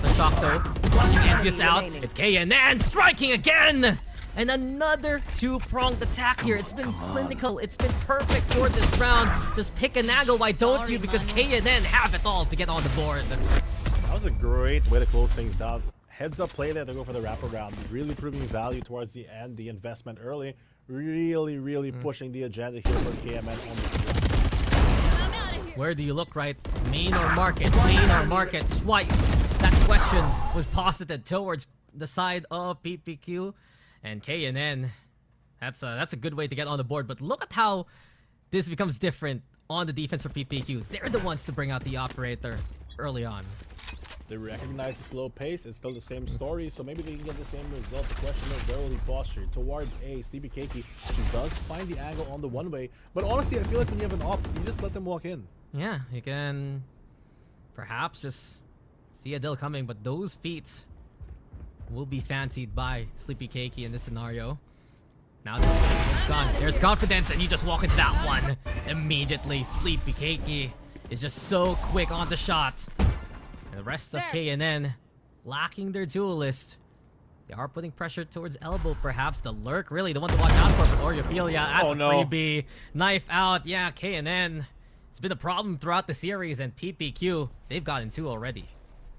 The Shockto flushing Envious out. It's KNN striking again! And another two-pronged attack here. It's been clinical. It's been perfect for this round. Just pick an angle, why don't you? Because KNN have it all to get on the board. That was a great way to close things out. Heads up play there to go for the wraparound. Really proving value towards the end. The investment early. Really pushing the agenda here for KMN on the ground. Where do you look, right? Main or market? Main or market? Twice. That question was posited towards the side of PPQ. And KNN, that's a good way to get on the board. But look at how this becomes different on the defense for PPQ. They're the ones to bring out the operator early on. They recognize the slow pace. It's still the same story, so maybe they can get the same result. The question is, where will he posture? Towards A, Sleepy Keiki. She does find the angle on the one-way. But honestly, I feel like when you have an op, you just let them walk in. Yeah, you can perhaps just see a deal coming, but those feats will be fancied by Sleepy Keiki in this scenario. Now it's gone. There's confidence, and you just walk into that one immediately. Sleepy Keiki is just so quick on the shot. And the rest of KNN lacking their duelist. They are putting pressure towards elbow, perhaps. The lurk, really the one to watch out for. But Oriophilia, that's a freebie. Knife out. Yeah, KNN. It's been a problem throughout the series, and PPQ, they've gotten 2 already.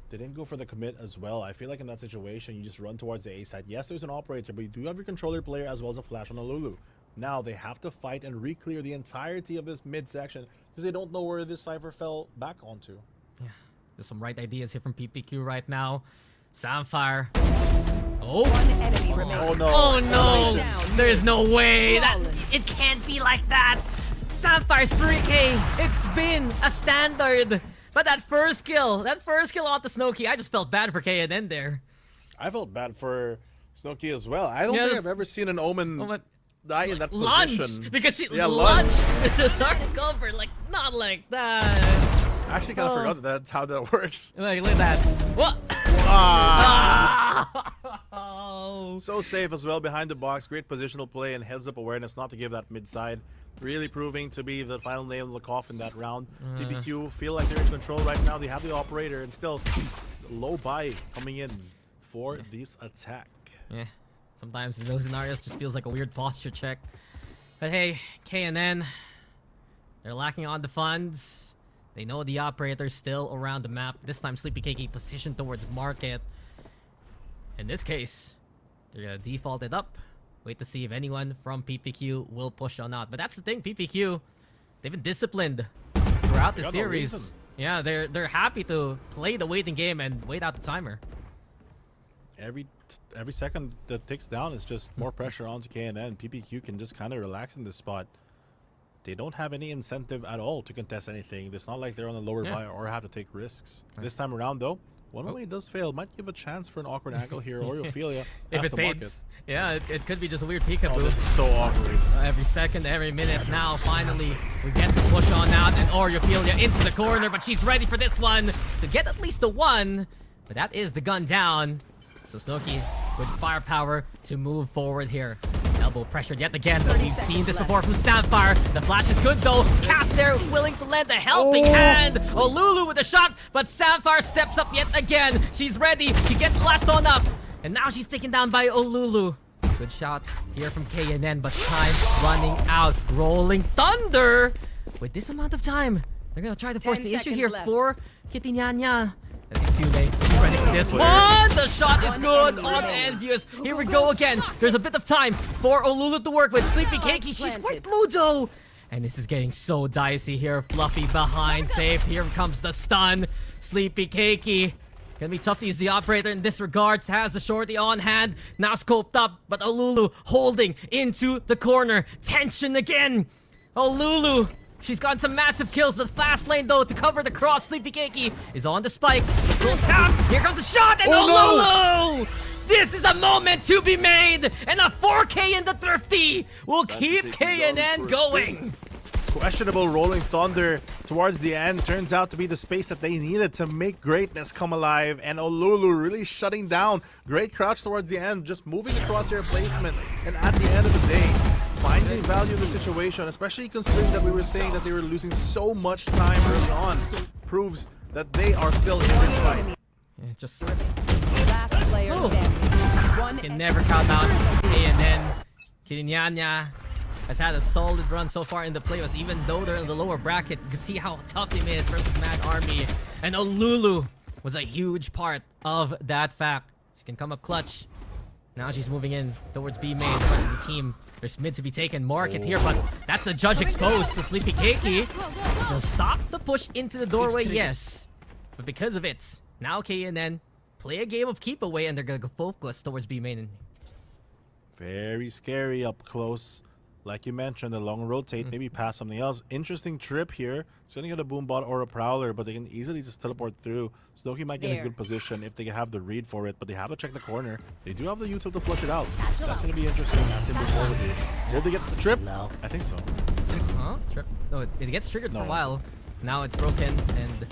They didn't go for the commit as well. I feel like in that situation, you just run towards the A side. Yes, there's an operator, but you do have your controller player as well as a flash on a Lulu. Now they have to fight and re-clear the entirety of this mid-section because they don't know where this Cypher fell back onto. Yeah, there's some right ideas here from PPQ right now. Samfire. Oh. One enemy remaining. Oh no. Oh no. There's no way. It can't be like that. Samfire's 3K. It's been a standard. But that first kill onto Snowkey, I just felt bad for KNN there. I felt bad for Snowkey as well. I don't think I've ever seen an Omen die in that position. Because she lunged the dark cover, like, not like that. I actually kind of forgot that that's how that works. Like, look at that. What? So safe as well behind the box. Great positional play and heads-up awareness not to give that mid-side. Really proving to be the final nail in the coffin that round. PPQ feel like they're in control right now. They have the operator and still low buy coming in for this attack. Yeah, sometimes in those scenarios just feels like a weird posture check. But hey, KNN, they're lacking on the funds. They know the operator's still around the map. This time Sleepy Keiki positioned towards market. In this case, they're gonna default it up. Wait to see if anyone from PPQ will push on out. But that's the thing, PPQ, they've been disciplined throughout the series. No, yeah, they're happy to play the waiting game and wait out the timer. Every second that ticks down is just more pressure onto KNN. PPQ can just kind of relax in this spot. They don't have any incentive at all to contest anything. It's not like they're on a lower buy or have to take risks. This time around, though, one way does fail. Might give a chance for an awkward angle here. Oriophilia if it fades. Yeah, it could be just a weird peekaboo. Oh, this is so awkward. Every second, every minute. Now, finally, we get the push on out, and Oriophilia into the corner, but she's ready for this one to get at least the one. But that is the gun down. So Snowkey with firepower to move forward here. Elbow pressured yet again, but we've seen this before from Sapphire. The flash is good though. Cass there willing to lend a helping hand. Olulu with a shot, but Sapphire steps up yet again. She's ready. She gets flashed on up. And now she's taken down by Olulu. Good shots here from KNN, but time running out. Rolling Thunder. With this amount of time, they're going to try to force the issue here for Kitty Nyanya. I think Sule ready for this one. The shot is good on Envious. Here we go again. There's a bit of time for Olulu to work with. Sleepy Keiki, she's quite low though. And this is getting so dicey here. Fluffy behind, safe. Here comes the stun. Sleepy Keiki. Gonna be tough to use the operator in this regards. Has the shorty on hand. Now scoped up, but Olulu holding into the corner. Tension again. Olulu. She's gotten some massive kills, but fast lane though to cover the cross. Sleepy Keiki is on the spike. Full tap. Here comes the shot, and Olulu! This is a moment to be made, and a 4K in the Thrifty will keep KNN going. Questionable Rolling Thunder towards the end turns out to be the space that they needed to make Greatness come alive, and Olulu really shutting down. Great crouch towards the end, just moving across their placement, and at the end of the day, finding value in the situation, especially considering that we were saying that they were losing so much time early on, proves that they are still in this fight. Yeah, just Last player Oh. standing. One can never count out KNN. Kilinyanya has had a solid run so far in the playoffs, even though they're in the lower bracket. You can see how tough they made it versus Mad Army. And Olulu was a huge part of that fact. She can come up clutch. Now she's moving in towards B main. The rest of the team, there's mid to be taken. Market here, but that's the judge exposed. So Sleepy Keiki will stop the push into the doorway, yes. But because of it, now KNN play a game of keep away, and they're gonna go focus towards B main. Very scary up close. Like you mentioned, the long rotate, maybe pass something else. Interesting trip here. It's gonna get a Boombot or a Prowler, but they can easily just teleport through. Snowkey might get in a good position if they have the read for it, but they have to check the corner. They do have the util to flush it out. That's gonna be interesting as they move forward here. Will they get the trip? No. I think so. Huh? No, it gets triggered for a while. Now it's broken, and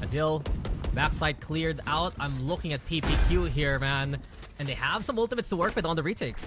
Adil, backside cleared out. I'm looking at PPQ here, man. And they have some ultimates to work with on the retake.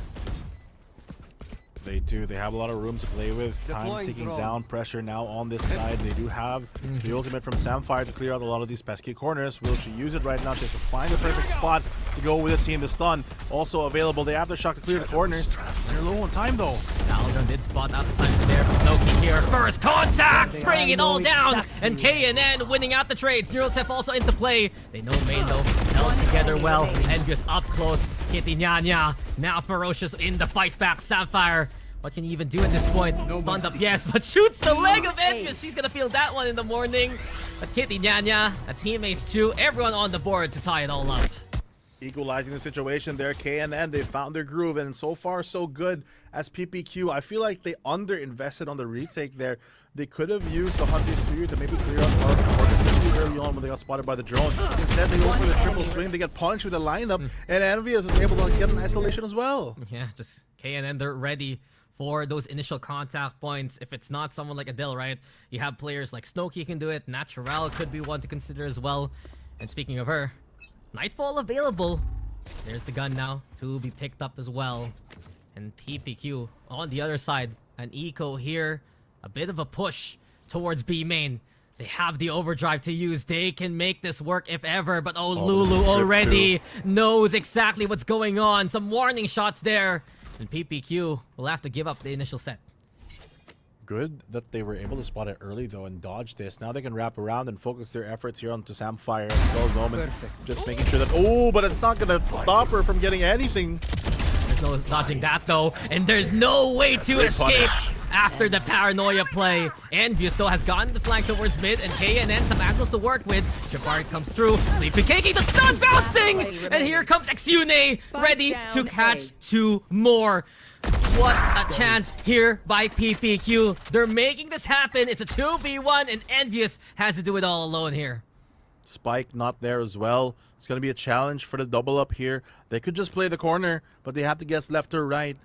They do. They have a lot of room to play with. Time ticking down. Pressure now on this side. They do have the ultimate from Samfire to clear out a lot of these pesky corners. Will she use it right now? She has to find the perfect spot to go with the team. The stun also available. They have the shock to clear the corners. They're low on time though. Algon did spot out the side from there, but Snowkey here. First contact! Spraying it all down! And KNN winning out the trades. Neurotep also into play. They know main though. Held together well. Envious up close. Kitty Nyanya. Now Ferocious in the fight back. Sapphire. What can you even do at this point? Stunned up, yes, but shoots the leg of Envious. She's gonna feel that one in the morning. But Kitty Nyanya, a teammates too. Everyone on the board to tie it all up. Equalizing the situation there. KNN, they found their groove, and so far so good as PPQ. I feel like they underinvested on the retake there. They could have used the Hunter Sphere to maybe clear out the corners, especially early on when they got spotted by the drone. Instead, they go for the triple swing. They get punished with the lineup, and Envious is able to get an isolation as well. Yeah, just KNN, they're ready for those initial contact points. If it's not someone like Adele, right? You have players like Snowkey can do it. Natural could be one to consider as well. And speaking of her, Nightfall available. There's the gun now to be picked up as well. And PPQ on the other side. An eco here. A bit of a push towards B main. They have the overdrive to use. They can make this work if ever. But Lulu already knows exactly what's going on. Some warning shots there. And PPQ will have to give up the initial set. Good that they were able to spot it early though and dodge this. Now they can wrap around and focus their efforts here onto Samfire as well. Noman just making sure that, oh, but it's not gonna stop her from getting anything. There's no dodging that though, and there's no way to escape after the paranoia play. Envious though has gotten the flank towards mid, and KNN some angles to work with. Jabari comes through, Sleepy Keiki, the stun bouncing! And here comes Exune, ready to catch two more. What a chance here by PPQ. They're making this happen. It's a 2v1, and Envious has to do it all alone here. Spike not there as well. It's going to be a challenge for the double up here. They could just play the corner, but they have to guess left or right.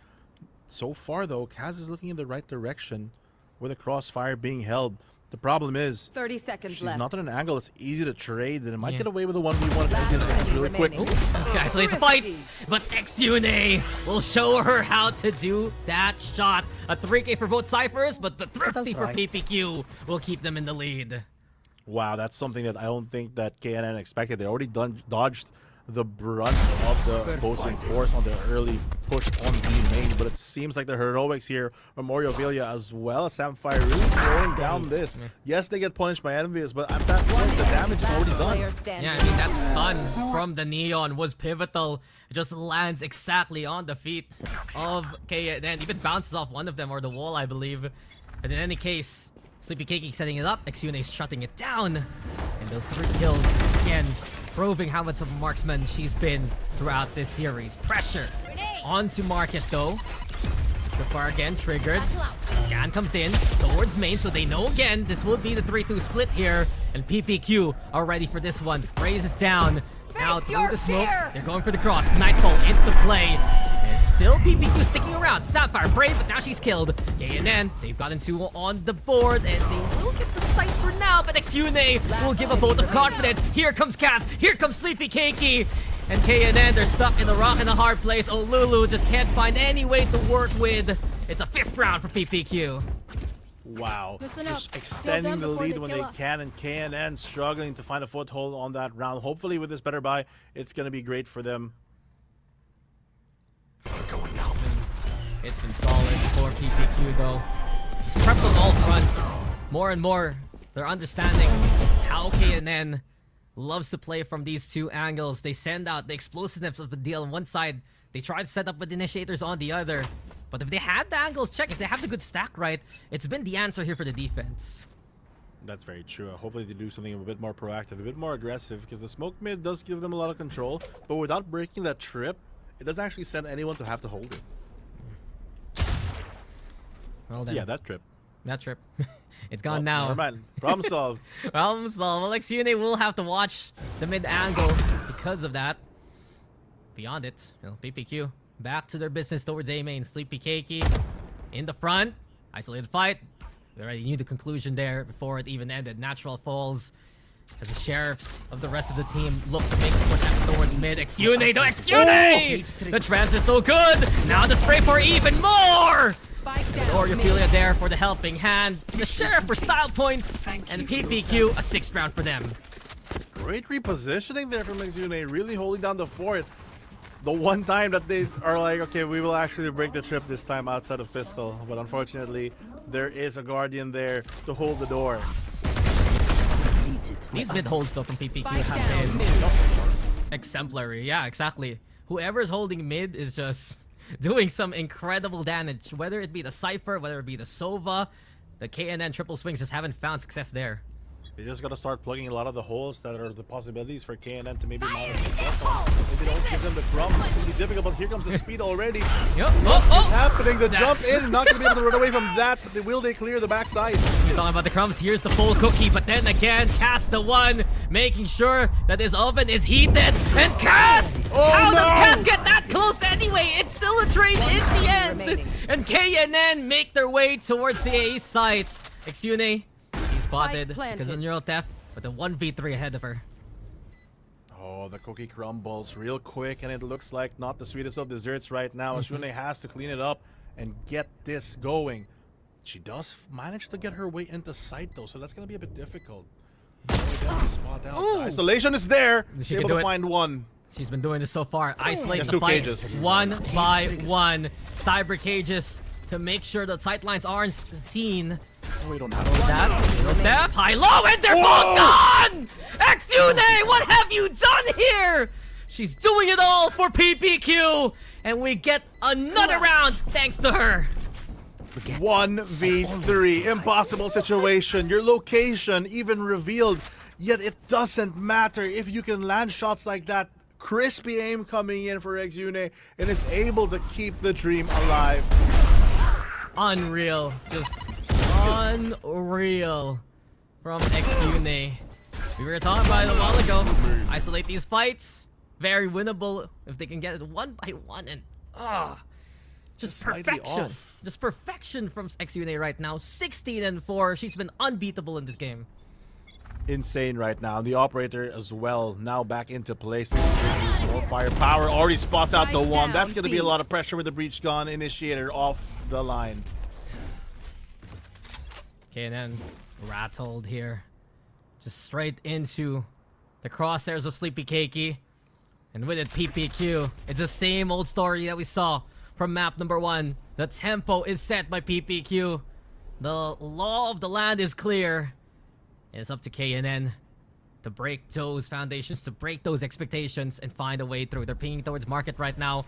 So far, though, Kaz is looking in the right direction with a crossfire being held. The problem is 30 seconds she's left. not at an angle. It's easy to trade, and it might get away with a 1v1 if it's really quick. Okay, isolate the fights, but Exune will show her how to do that shot. A 3K for both Cyphers, but the thrifty for PPQ will keep them in the lead. Wow, that's something that I don't think that KNN expected. They already dodged the brunt of the opposing force on the early push on B main, but it seems like the heroics here, Memorial Velia as well as Samfire really slowing down this. Yes, they get punished by Envious, but at that point, the damage is already done. Yeah, I mean, that stun from the Neon was pivotal. It just lands exactly on the feet of KNN. Even bounces off one of them or the wall, I believe. But in any case, Sleepy Keiki setting it up, Exune's shutting it down. And those 3 kills, again, proving how much of a marksman she's been throughout this series. Pressure onto Market though. Tripwire again triggered. Scan comes in towards main, so they know again this will be the 3-2 split here. And PPQ are ready for this one. Raise is down. Now through the smoke, they're going for the cross. Nightfall into play. And still PPQ sticking around. Sapphire brave, but now she's killed. KNN, they've gotten 2 on the board, and they will get the site for now, but Exune will give a vote of confidence. Here comes Cass, here comes Sleepy Keiki. And KNN, they're stuck in the rock and a hard place. Lulu just can't find any way to work with. It's a 5th round for PPQ. Wow. Listen Just up. extending Kill them the before lead they when kill they us. can, and KNN struggling to find a foothold on that round. Hopefully with this better buy, it's going to be great for them. It's been solid for PPQ though. Just prepped on all fronts. More and more, they're understanding how KNN loves to play from these two angles. They send out the explosiveness of the deal on one side. They try to set up with initiators on the other. But if they had the angles checked, if they have the good stack right, it's been the answer here for the defense. That's very true. Hopefully they do something a bit more proactive, a bit more aggressive, because the smoke mid does give them a lot of control, but without breaking that trip, it doesn't actually send anyone to have to hold it. Well then, Yeah, that trip. that trip. It's gone Well, now. Never mind. Problem solved. Problem solved. Well, XUNA will have to watch the mid angle because of that. Beyond it, PPQ back to their business towards A main. Sleepy Cakey in the front. Isolated fight. We already knew the conclusion there before it even ended. Natural falls as the sheriffs of the rest of the team look to make the push out towards mid. XUNA to XUNA! The transfer so good! Now the spray for even more! Spike And down. Oriopelia there for the helping hand. The sheriff for style points. And PPQ, a 6th round for them. Great repositioning there from XUNA, really holding down the fort. The one time that they are like, okay, we will actually break the trip this time outside of pistol. But unfortunately, there is a Guardian there to hold the door. These mid holds though from PPQ Spike have down. been exemplary. Yeah, exactly. Whoever's holding mid is just doing some incredible damage. Whether it be the Cypher, whether it be the Sova, the KNN triple swings just haven't found success there. They just gotta start plugging a lot of the holes that are the possibilities for KNN to maybe mount success on. If they don't give them the crumbs, it's gonna be difficult, but here comes the speed already. Yup. Oh, Happening, the jump in, not gonna be able to run away from that, but will they clear the backside? You're talking about the crumbs. Here's the full cookie, but then again, Cast the one, making sure that his oven is heated. And Cast! Oh, How no! does Cast get that close anyway? It's still a trade in the end. remaining. And KNN make their way towards the A sites. XUNA, she's spotted planted. because of neural theft, but the 1v3 ahead of her. Oh, the cookie crumbles real quick, and it looks like not the sweetest of desserts right now. Ashune has to clean it up and get this going. She does manage to get her way into sight, though, so that's going to be a bit difficult. Spot out. Ooh. Isolation is there. She She's can able do to it. find one. She's been doing this so far. Isolate There's the two fight cages. one by one. Cyber cages to make sure the sight lines aren't seen. Oh, we don't have That, step, high, low, and they're both gone! XUNA, what have you done here? She's doing it all for PPQ, and we get another round thanks to her. 1v3. Impossible situation. Your location even revealed, yet it doesn't matter if you can land shots like that. Crispy aim coming in for XUNA and is able to keep the dream alive. Unreal, just unreal from XUNA. We were talking about it a while ago. Isolate these fights, very winnable if they can get it one by one, and just Slightly perfection. off. Just perfection from XUNA right now. 16-4. She's been unbeatable in this game. Insane right now. The operator as well now back into place. More firepower. Already spots out the one. That's going to be a lot of pressure with the breach gone. Initiator off the line. Okay, and then rattled here. Just straight into the crosshairs of Sleepy Cakey. And with it, PPQ. It's the same old story that we saw from map number 1. The tempo is set by PPQ. The law of the land is clear. And it's up to KNN to break those foundations, to break those expectations, and find a way through. They're pinging towards market right now.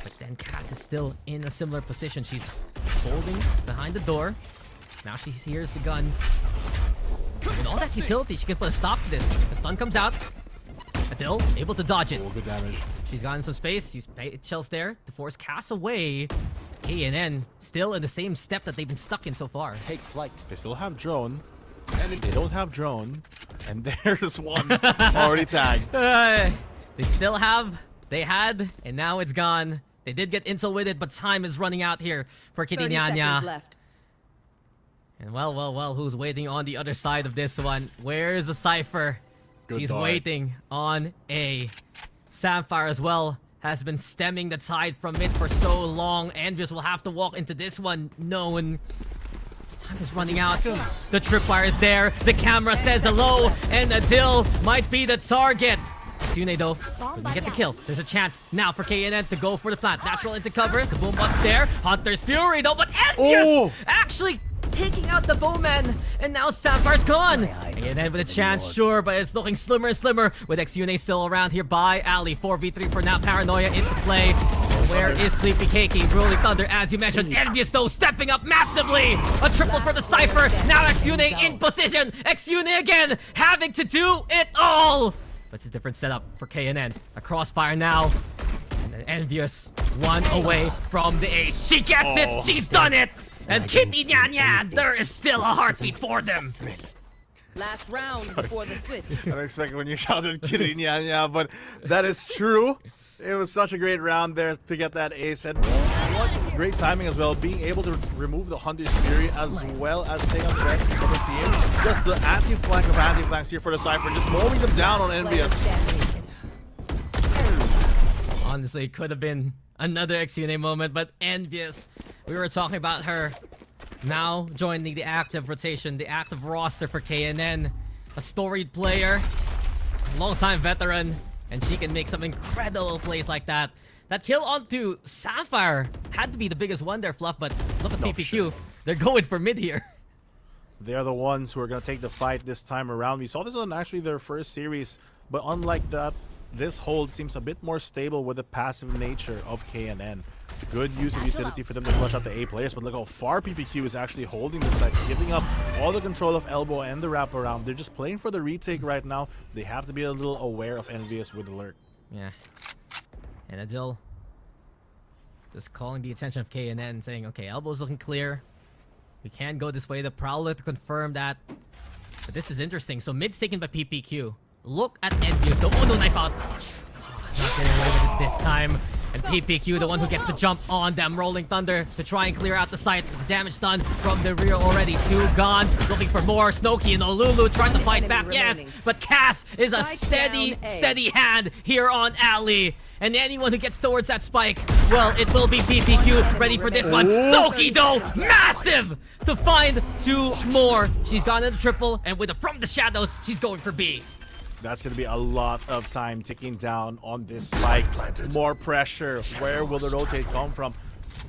But then Cass is still in a similar position. She's holding behind the door. Now she hears the guns. With all that utility, she can put a stop to this. The stun comes out. Adil able to dodge it. Oh, good damage. She's gotten some space. She's chills there to force Cass away. KNN still in the same step that they've been stuck in so far. Take flight. They still have drone. They don't have drone. And there's one already tagged. They still have, they had, and now it's gone. They did get intel with it, but time is running out here for 30 seconds Kitinyanya. left. And well, who's waiting on the other side of this one? Where's the Cypher? Good He's dart. waiting on A. Sapphire as well has been stemming the tide from mid for so long. Envious will have to walk into this one knowing Time is running out. The tripwire is there. The camera says hello, and Adil might be the target. Sune though, doesn't get the kill. There's a chance now for KNN to go for the plant. Natural into cover. The boom bot's there. Hunter's Fury though, but Envious actually taking out the bowman, and now Samphire's gone. KNN with a chance, sure, but it's looking slimmer and slimmer with XUNA still around here by Ali. 4v3 for now. Paranoia into play. Where is Sleepy Cakey? Rolling Thunder, as you mentioned. Envious though stepping up massively. A triple for the Cypher. Now XUNA in position. XUNA again having to do it all. But it's a different setup for KNN. A crossfire now. And then Envious, one away from the ace. She gets it! She's done it! And Kitty Nyanya, there is still a heartbeat for them. Last round before the switch. I don't expect when you shouted Kitty Nyanya, but that is true. It was such a great round there to get that ace, and what great timing as well, being able to remove the Hunter's Fury as well as take out the rest of the team. Just the anti-flank of anti-flanks here for the Cypher, just mowing them down on Envious. Honestly, it could have been another XUNA moment, but Envious, we were talking about her now joining the active rotation, the active roster for KNN. A storied player, long-time veteran, and she can make some incredible plays like that. That kill onto Sapphire had to be the biggest one there, Fluff, but look at PPQ. Sure. They're going for mid here. They're the ones who are going to take the fight this time around. We saw this on actually their first series, but unlike that, this hold seems a bit more stable with the passive nature of KNN. Good use of utility for them to flush out the A players, but look how far PPQ is actually holding the site, giving up all the control of elbow and the wraparound. They're just playing for the retake right now. They have to be a little aware of Envious with alert. Yeah. And Adil just calling the attention of KNN, saying, okay, elbow's looking clear. We can go this way. The Prowler to confirm that. But this is interesting. So mid's taken by PPQ. Look at Envious though. Oh no, knife out. Not getting away with it this time. And PPQ, the one who gets the jump on them. Rolling Thunder to try and clear out the site. Damage done from the rear already. 2 gone. Looking for more. Snowkey and Olulu trying to fight back. Yes, but Cass is a steady hand here on Ali. And anyone who gets towards that spike, well, it will be PPQ ready for this one. Snowkey though, massive to find 2 more. She's gone into triple, and with a from the shadows, she's going for B. That's going to be a lot of time ticking down on this spike. More pressure. Where will the rotate come from?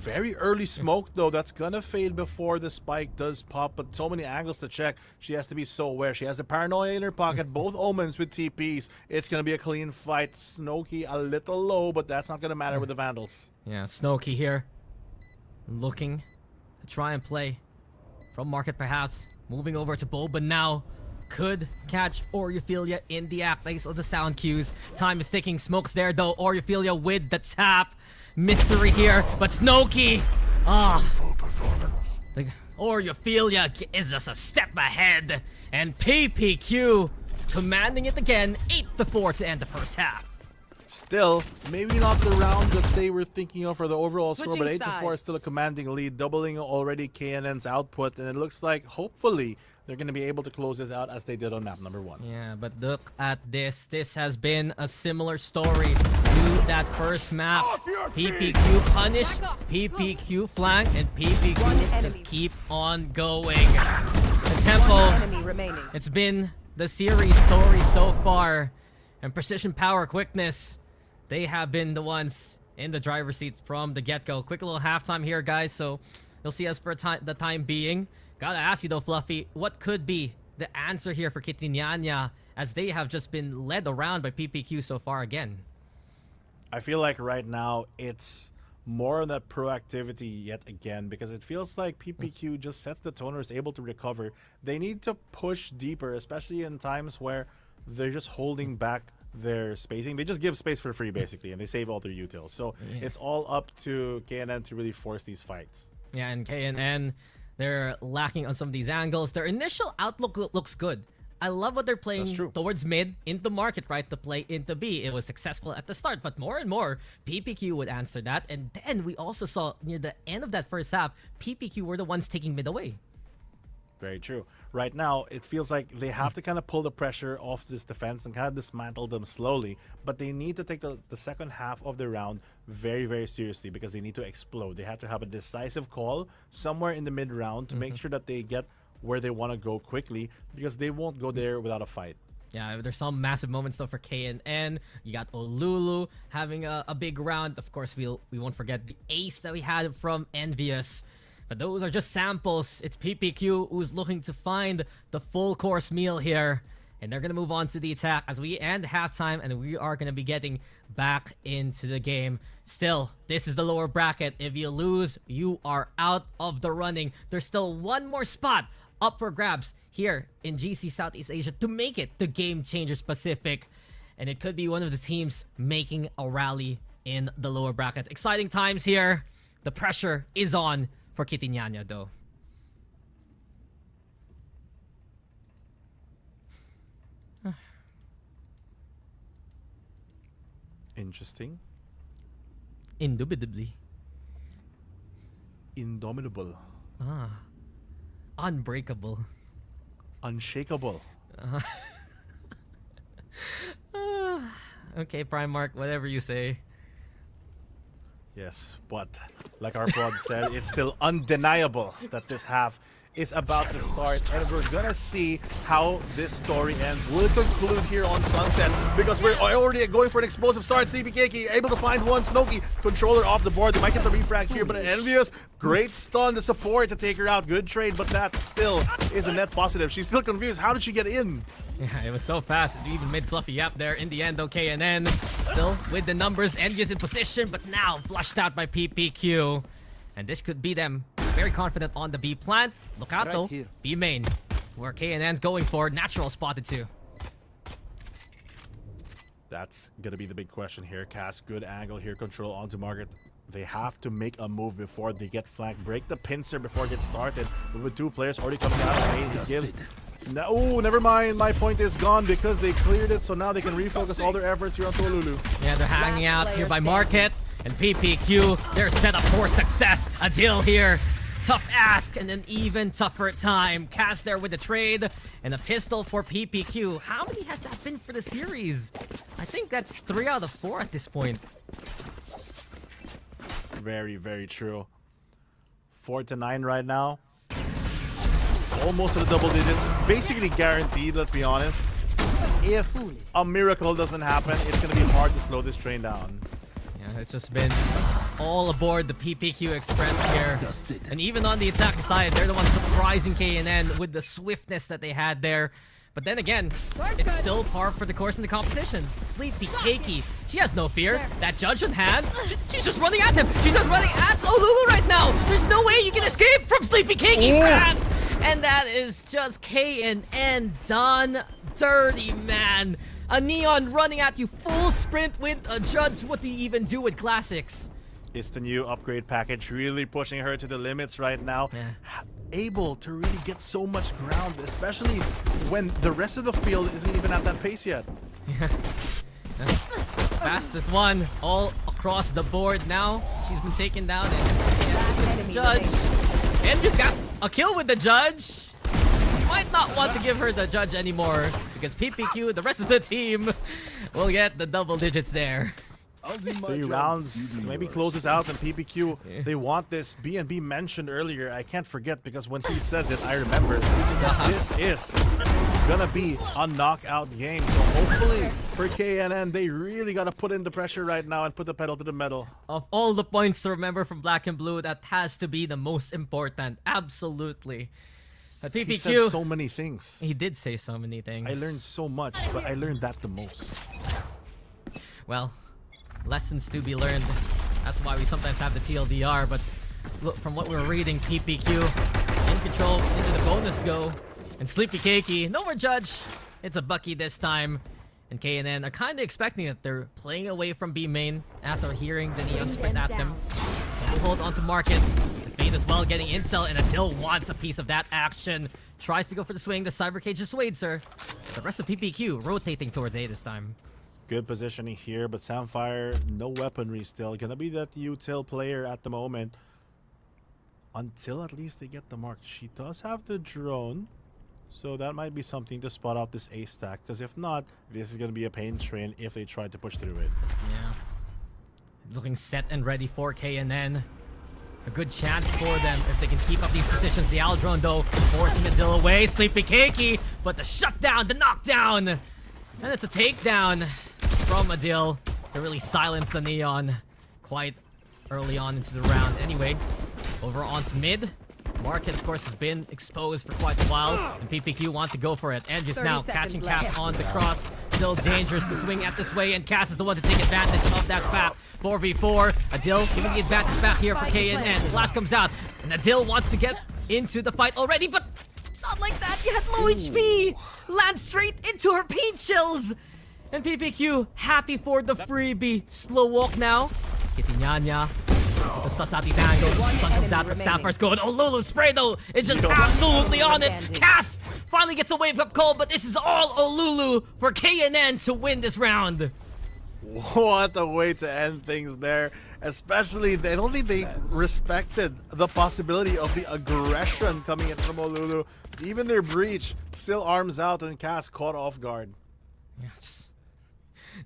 Very early smoke, though. That's going to fade before the spike does pop, but so many angles to check. She has to be so aware. She has the Paranoia in her pocket, both Omens with TPs. It's going to be a clean fight. Snowkey a little low, but that's not going to matter with the Vandals. Yeah, Snowkey here. Looking to try and play from market, perhaps. Moving over to Boba now. Could catch Oriophilia in the act thanks to the sound cues. Time is ticking. Smoke's there though. Oriophilia with the tap. Mystery here, but Snowkey. The Oriophilia is just a step ahead. And PPQ commanding it again. 8-4 to end the first half. Still, maybe not the round that they were thinking of for the overall score, Switching but 8-4 is sides. still a commanding lead, doubling already KNN's output, and it looks like, hopefully, they're going to be able to close this out as they did on map number 1. Yeah, but look at this. This has been a similar story to that first map. PPQ punish, PPQ flank, and PPQ just keep on going. The tempo, Enemy remaining. it's been the series story so far. And Precision Power Quickness, they have been the ones in the driver's seat from the get-go. Quick little halftime here, guys, so you'll see us for the time being. Gotta ask you though, Fluffy, what could be the answer here for Kitty as they have just been led around by PPQ so far again? I feel like right now it's more of that proactivity yet again, because it feels like PPQ just sets the tone or is able to recover. They need to push deeper, especially in times where they're just holding back their spacing. They just give space for free basically, and they save all their utils. So it's all up to KNN to really force these fights. Yeah, and KNN, they're lacking on some of these angles. Their initial outlook looks good. I love what they're playing towards mid, into market, right, to play into B. It was successful at the start, but more and more, PPQ would answer that. And then we also saw near the end of that first half, PPQ were the ones taking mid away. Very true. Right now, it feels like they have to kind of pull the pressure off this defense and kind of dismantle them slowly. But they need to take the second half of the round very, very seriously because they need to explode. They have to have a decisive call somewhere in the mid-round to make sure that they get where they want to go quickly because they won't go there without a fight. Yeah, there's some massive moments though for KNN. You got Olulu having a big round. Of course, we won't forget the ace that we had from Envious. But those are just samples. It's PPQ who's looking to find the full course meal here. And they're going to move on to the attack as we end halftime. And we are going to be getting back into the game. Still, this is the lower bracket. If you lose, you are out of the running. There's still one more spot up for grabs here in GC Southeast Asia to make it to Game Changers Pacific. And it could be one of the teams making a rally in the lower bracket. Exciting times here. The pressure is on for Kitinyanha though. Interesting. Indubitably. Indomitable. Unbreakable. Unshakable. Okay, Primark, whatever you say. Yes, but like our pod said, it's still undeniable that this half is about to start, and we're gonna see how this story ends. Will it conclude here on Sunset? Because we're already going for an explosive start. Sleepy Keiki able to find one. Snowky controller off the board. They might get the refrag here, but Envious, great stun, the support to take her out. Good trade, but that still is a net positive. She's still confused. How did she get in? Yeah, it was so fast. It even made Fluffy Yap there in the end. Okay, and then still with the numbers, Envious in position, but now flushed out by PPQ. And this could be them very confident on the B plant. Look out though, B main, where KNN's going for. Natural spotted too. That's gonna be the big question here. Cast good angle here, control onto market. They have to make a move before they get flanked. Break the pincer before it gets started. With two players already coming out of main, he gives. No, oh, never mind. My point is gone because they cleared it, so now they can refocus all their efforts here on Tolulu. Yeah, they're hanging out here by market. And PPQ, they're set up for success. A deal here. Tough ask and an even tougher time. Cast there with the trade and a pistol for PPQ. How many has that been for the series? I think that's 3 out of 4 at this point. Very, very true. 4-9 right now. Almost to the double digits. Basically guaranteed, let's be honest. If a miracle doesn't happen, it's going to be hard to slow this train down. Yeah, it's just been all aboard the PPQ Express here. And even on the attacking side, they're the ones surprising KNN with the swiftness that they had there. But then again, it's still par for the course in the competition. Sleepy Keiki, she has no fear. That judge in hand, she's just running at him. She's just running at Olulu right now. There's no way you can escape from Sleepy Keiki's hand. And that is just KNN done dirty, man. A Neon running at you full sprint with a judge. What do you even do with classics? It's the new upgrade package really pushing her to the limits right now. Yeah. Able to really get so much ground, especially when the rest of the field isn't even at that pace yet. Fastest one all across the board now. She's been taken down and the judge. And just got a kill with the judge. Might not want to give her the judge anymore because PPQ, the rest of the team, will get the double digits there. 3 rounds to maybe close this out, and PPQ, they want this. BNB mentioned earlier, I can't forget because when he says it, I remember. This is gonna be a knockout game. So hopefully for KNN, they really gotta put in the pressure right now and put the pedal to the metal. Of all the points to remember from Blackenblue, that has to be the most important. Absolutely. But PPQ, He said so many things. He did say so many things. I learned so much, but I learned that the most. Well, lessons to be learned. That's why we sometimes have the TLDR, but look, from what we're reading, PPQ in control into the bonus go. And Sleepy Keiki, no more judge. It's a Bucky this time. And KNN are kind of expecting that they're playing away from B main after hearing the Neon sprint at them. And they hold onto market. The Fade as well getting incel, and Atil wants a piece of that action. Tries to go for the swing. The Cyber Cage is swayed, sir. The rest of PPQ rotating towards A this time. Good positioning here, but Samfire, no weaponry still. Gonna be that util player at the moment. until at least they get the mark. She does have the drone, so that might be something to spot out this A stack, because if not, this is going to be a pain train if they try to push through it. Yeah. Looking set and ready for KNN. A good chance for them if they can keep up these positions. The Aldrone, though, forcing Adil away. Sleepy Cakey, but the shutdown, the knockdown. And it's a takedown from Adil to really silence the Neon quite early on into the round. Anyway, over onto mid. Market, of course, has been exposed for quite a while, and PPQ want to go for it. And just now catching Cass on the cross. Still dangerous to swing at this way, and Cass is the one to take advantage of that path. 4v4. Adil giving the advantage back here for KNN. Flash comes out, and Adil wants to get into the fight already, but not like that. You had low HP. Lands straight into her pain chills. And PPQ happy for the freebie. Slow walk now. Kitinyanya. The sus out these angles. Sun comes out, but Sapphire's going. Oh, Lulu spray though. It's just absolutely on it. Cass finally gets a wake-up call, but this is all Olulu for KNN to win this round. What a way to end things there. Especially, I don't think they respected the possibility of the aggression coming in from Olulu. Even their breach, still arms out, and Cass caught off guard. Yeah, just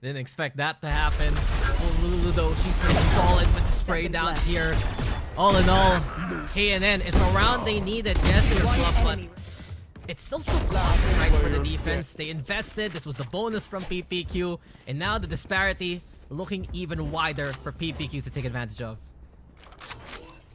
didn't expect that to happen. Olulu, though, she's been solid with the spray downs here. All in all, KNN, it's a round they needed, yes, to fluff, but it's still so costly, right, for the defense. They invested, this was the bonus from PPQ, and now the disparity looking even wider for PPQ to take advantage of.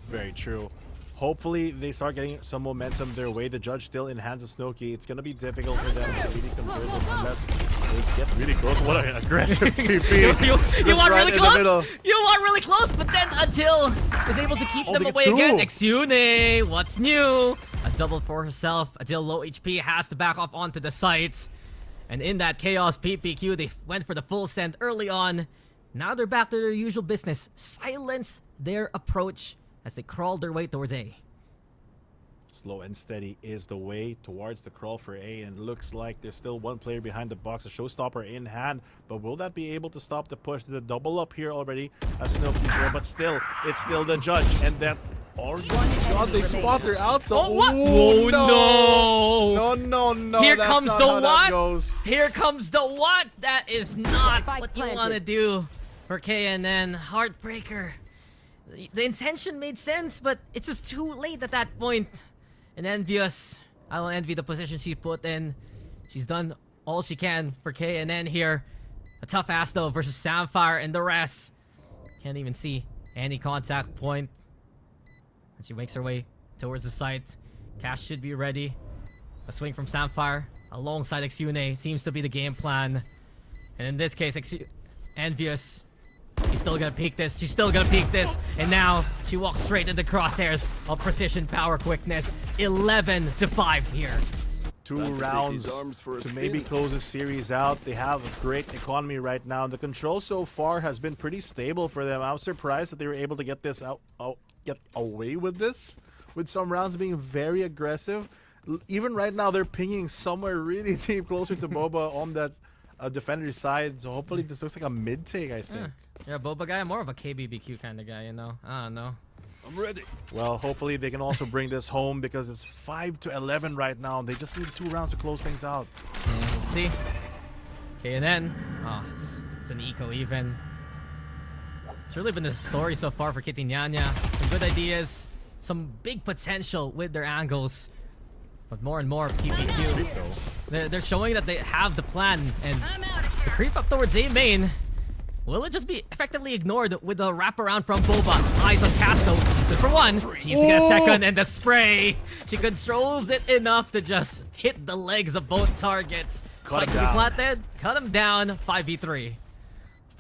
Very true. Hopefully, they start getting some momentum their way. The judge still in hands of Snowkey. It's going to be difficult for them to really convert it unless they get really close. What an aggressive TP. You want really close? You want really close, but then Adil is able to keep them away again. Exune, what's new? A double for herself. Adil, low HP, has to back off onto the site. And in that chaos, PPQ, they went for the full send early on. Now they're back to their usual business. Silence their approach as they crawl their way towards A. Slow and steady is the way towards the crawl for A, and looks like there's still one player behind the box, a showstopper in hand, but will that be able to stop the push? The double up here already as Snowkey's there, but still, it's still the judge, and that already God, they spot her out though. Oh, what? Oh, no! No, Here that's comes not the how that what? goes. Here comes the what? That is not what you want to do for KNN. Heartbreaker. The intention made sense, but it's just too late at that point. And envious. I will envy the position she put in. She's done all she can for KNN here. A tough ass though versus Samfire and the rest. Can't even see any contact point. And she makes her way towards the site. Cash should be ready. A swing from Samfire alongside Exune seems to be the game plan. And in this case, envious. She's still gonna peek this. She's still gonna peek this. And now she walks straight into the crosshairs of precision power quickness. 11-5 here. 2 rounds to maybe close the series out. They have a great economy right now. The control so far has been pretty stable for them. I was surprised that they were able to get this get away with this, with some rounds being very aggressive. Even right now, they're pinging somewhere really deep, closer to Boba on that defender's side. So hopefully this looks like a mid take, I think. Yeah, Boba guy, more of a KBBQ kind of guy, you know. I don't know. I'm ready. Well, hopefully they can also bring this home because it's 5-11 right now. They just need 2 rounds to close things out. Yeah, let's see. KNN. Oh, it's an eco even. It's really been the story so far for Kitinyanya. Some good ideas, some big potential with their angles. But more and more PPQ. They're showing that they have the plan, and the creep up towards A main. Will it just be effectively ignored with the wraparound from Boba? Eyes on Casto. Good for one. She's gonna second, and the spray. She controls it enough to just hit the legs of both targets. Cut him down. Planted. Cut him down. 5v3.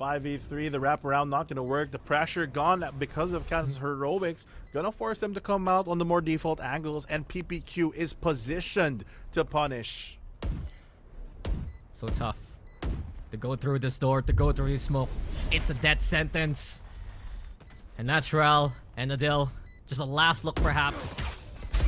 5v3, the wraparound not gonna work. The pressure gone because of Kansas heroics. Gonna force them to come out on the more default angles, and PPQ is positioned to punish. So tough. To go through this door, to go through this smoke. It's a death sentence. And Natural and Adil, just a last look perhaps.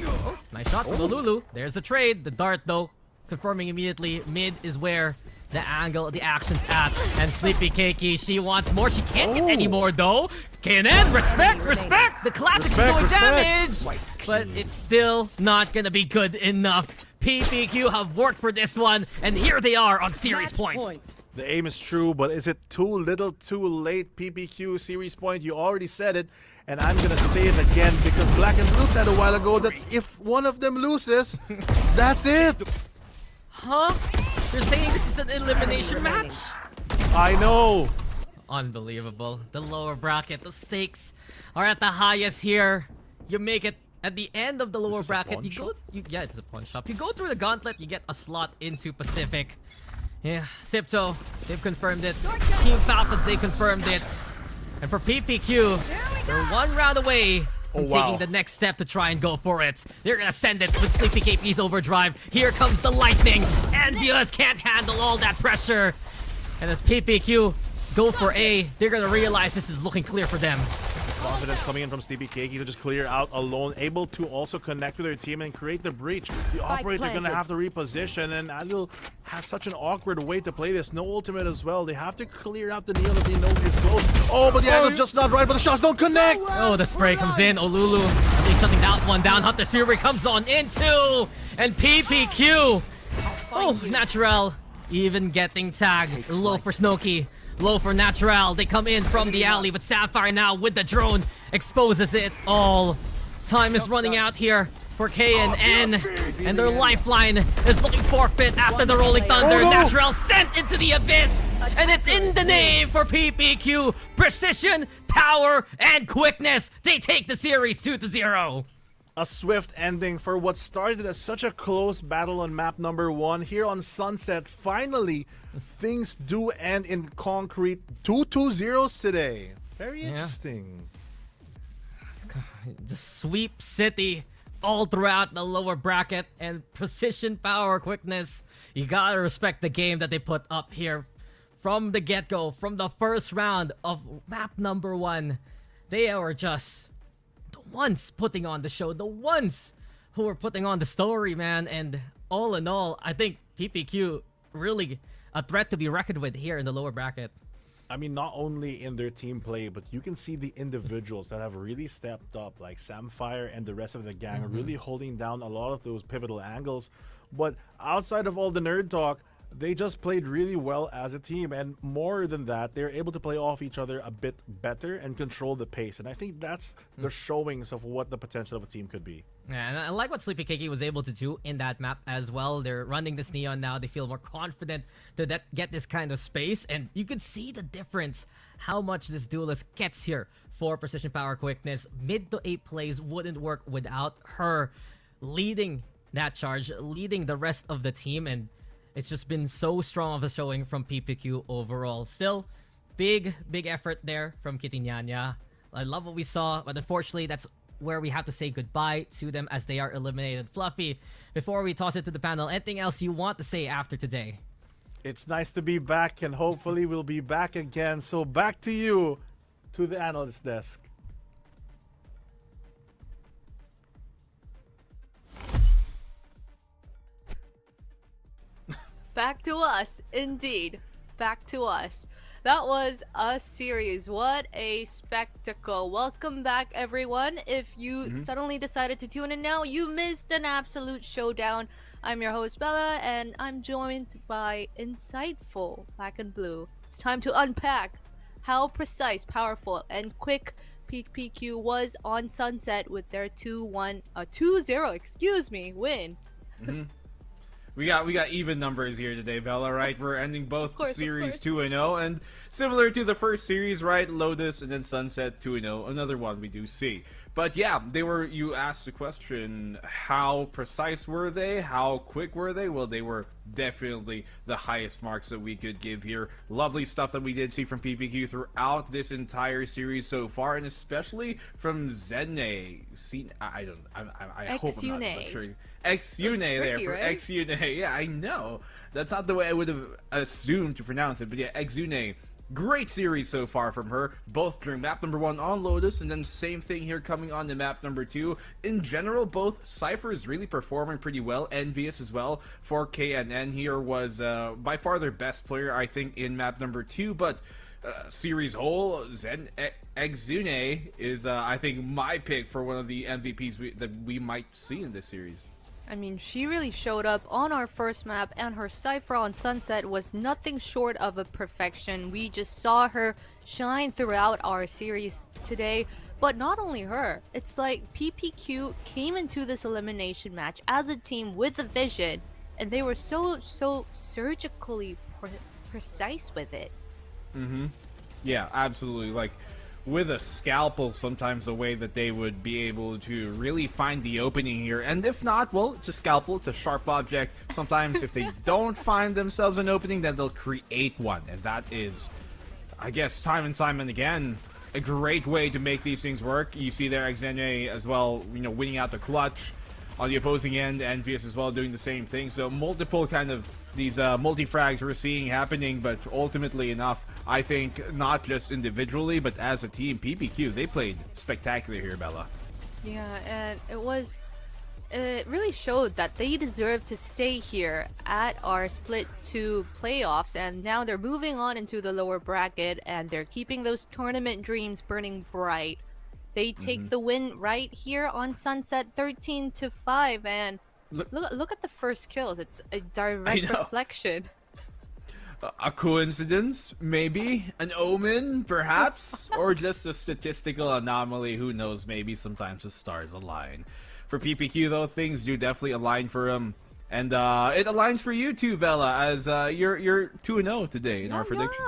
Oh, nice shot from the Lulu. There's the trade. The dart though confirming immediately. Mid is where the angle, the action's at. And Sleepy Keiki, she wants more. She can't get any more though. KNN, respect! The classics are doing damage! But it's still not gonna be good enough. PPQ have worked for this one, and here they are on series point. The aim is true, but is it too little too late? PPQ series point, you already said it, and I'm gonna say it again because Blackenblue said a while ago that if one of them loses, that's it. Huh? You're saying this is an elimination match? I know. Unbelievable. The lower bracket, the stakes are at the highest here. You make it at the end of the lower bracket. Yeah, it's a pawn shop. You go through the gauntlet, you get a slot into Pacific. Yeah, Sipto, they've confirmed it. Team Falcons, they confirmed it. And for PPQ, they're one round away from taking the next step to try and go for it. They're gonna send it with Sleepy KP's overdrive. Here comes the lightning. Envious can't handle all that pressure. And as PPQ go for A, they're gonna realize this is looking clear for them. Confidence coming in from Sleepy Keiki to just clear out alone, able to also connect with their team and create the breach. The operator gonna have to reposition, and Adil has such an awkward way to play this. No ultimate as well. They have to clear out the Neon that they know is close. Oh, but the angle just not right, but the shots don't connect! Oh, the spray comes in. Olulu, I think shutting that one down. Hunter's Fury comes on into, and PPQ. Oh, Natural even getting tagged. Low for Snowkey. Low for Natural. They come in from the alley, but Sapphire now with the drone exposes it all. Time is running out here for KNN, and their lifeline is looking forfeit after the Rolling Thunder. Natural sent into the abyss, and it's in the name for PPQ. Precision, power, and quickness. They take the series 2-0. A swift ending for what started as such a close battle on map number 1. Here on Sunset, finally, things do end in concrete. 2-2-0s today. Very interesting. The sweep city all throughout the lower bracket, and precision, power, quickness. You gotta respect the game that they put up here from the get-go, from the first round of map number 1. They were just ones putting on the show, the ones who were putting on the story, man. And all in all, I think PPQ really a threat to be reckoned with here in the lower bracket. I mean, not only in their team play, but you can see the individuals that have really stepped up, like Samfire and the rest of the gang, are really holding down a lot of those pivotal angles. But outside of all the nerd talk, they just played really well as a team, and more than that, they're able to play off each other a bit better and control the pace. And I think that's the showings of what the potential of a team could be. Yeah, and I like what Sleepy Keiki was able to do in that map as well. They're running this Neon now. They feel more confident to get this kind of space, and you can see the difference, how much this duelist gets here for precision, power, quickness. Mid to 8 plays wouldn't work without her leading that charge, leading the rest of the team, and it's just been so strong of a showing from PPQ overall. Still, big effort there from Kitinyanya. I love what we saw, but unfortunately, that's where we have to say goodbye to them as they are eliminated. Fluffy, before we toss it to the panel, anything else you want to say after today? It's nice to be back, and hopefully we'll be back again. So back to you, to the analyst desk. Back to us, indeed. Back to us. That was a series. What a spectacle. Welcome back, everyone. If you suddenly decided to tune in now, you missed an absolute showdown. I'm your host, Bella, and I'm joined by insightful Blackenblue. It's time to unpack how precise, powerful, and quick PPQ was on Sunset with their 2-0 win. We got even numbers here today, Bella, right? We're ending both series 2-0, and similar to the first series, right? Lotus and then Sunset 2-0, another one we do see. But yeah, you asked the question, how precise were they? How quick were they? Well, they were definitely the highest marks that we could give here. Lovely stuff that we did see from PPQ throughout this entire series so far, and especially from Zenne. I hope I'm not butchering. Xune there for right? Xune. Yeah, I know. That's not the way I would have assumed to pronounce it, but yeah, Xune Great series so far from her, both during map number 1 on Lotus, and then same thing here coming on to map number 2. In general, both Cypher is really performing pretty well, Envious as well. For KNN here was by far their best player, I think, in map number 2, but series whole, Zen Exune is, I think, my pick for one of the MVPs that we might see in this series. I mean, she really showed up on our first map, and her Cypher on Sunset was nothing short of a perfection. We just saw her shine throughout our series today. But not only her, it's like PPQ came into this elimination match as a team with a vision, and they were so surgically precise with it. Yeah, absolutely. Like, with a scalpel, sometimes the way that they would be able to really find the opening here. And if not, well, it's a scalpel, it's a sharp object. Sometimes if they don't find themselves an opening, then they'll create one. And that is, I guess, time and time and again, a great way to make these things work. You see there Xenia as well, you know, winning out the clutch on the opposing end, Envious as well doing the same thing. So multiple kind of these multi-frags we're seeing happening, but ultimately enough, I think, not just individually, but as a team, PPQ, they played spectacular here, Bella. Yeah, and it really showed that they deserve to stay here at our Split 2 playoffs, and now they're moving on into the lower bracket, and they're keeping those tournament dreams burning bright. They take the win right here on Sunset, 13-5, and look at the first kills. It's a direct reflection. A coincidence, maybe? An omen, perhaps? Or just a statistical anomaly, who knows, maybe sometimes the stars align. For PPQ, though, things do definitely align for him. And it aligns for you too, Bella, as you're 2-0 today in our prediction.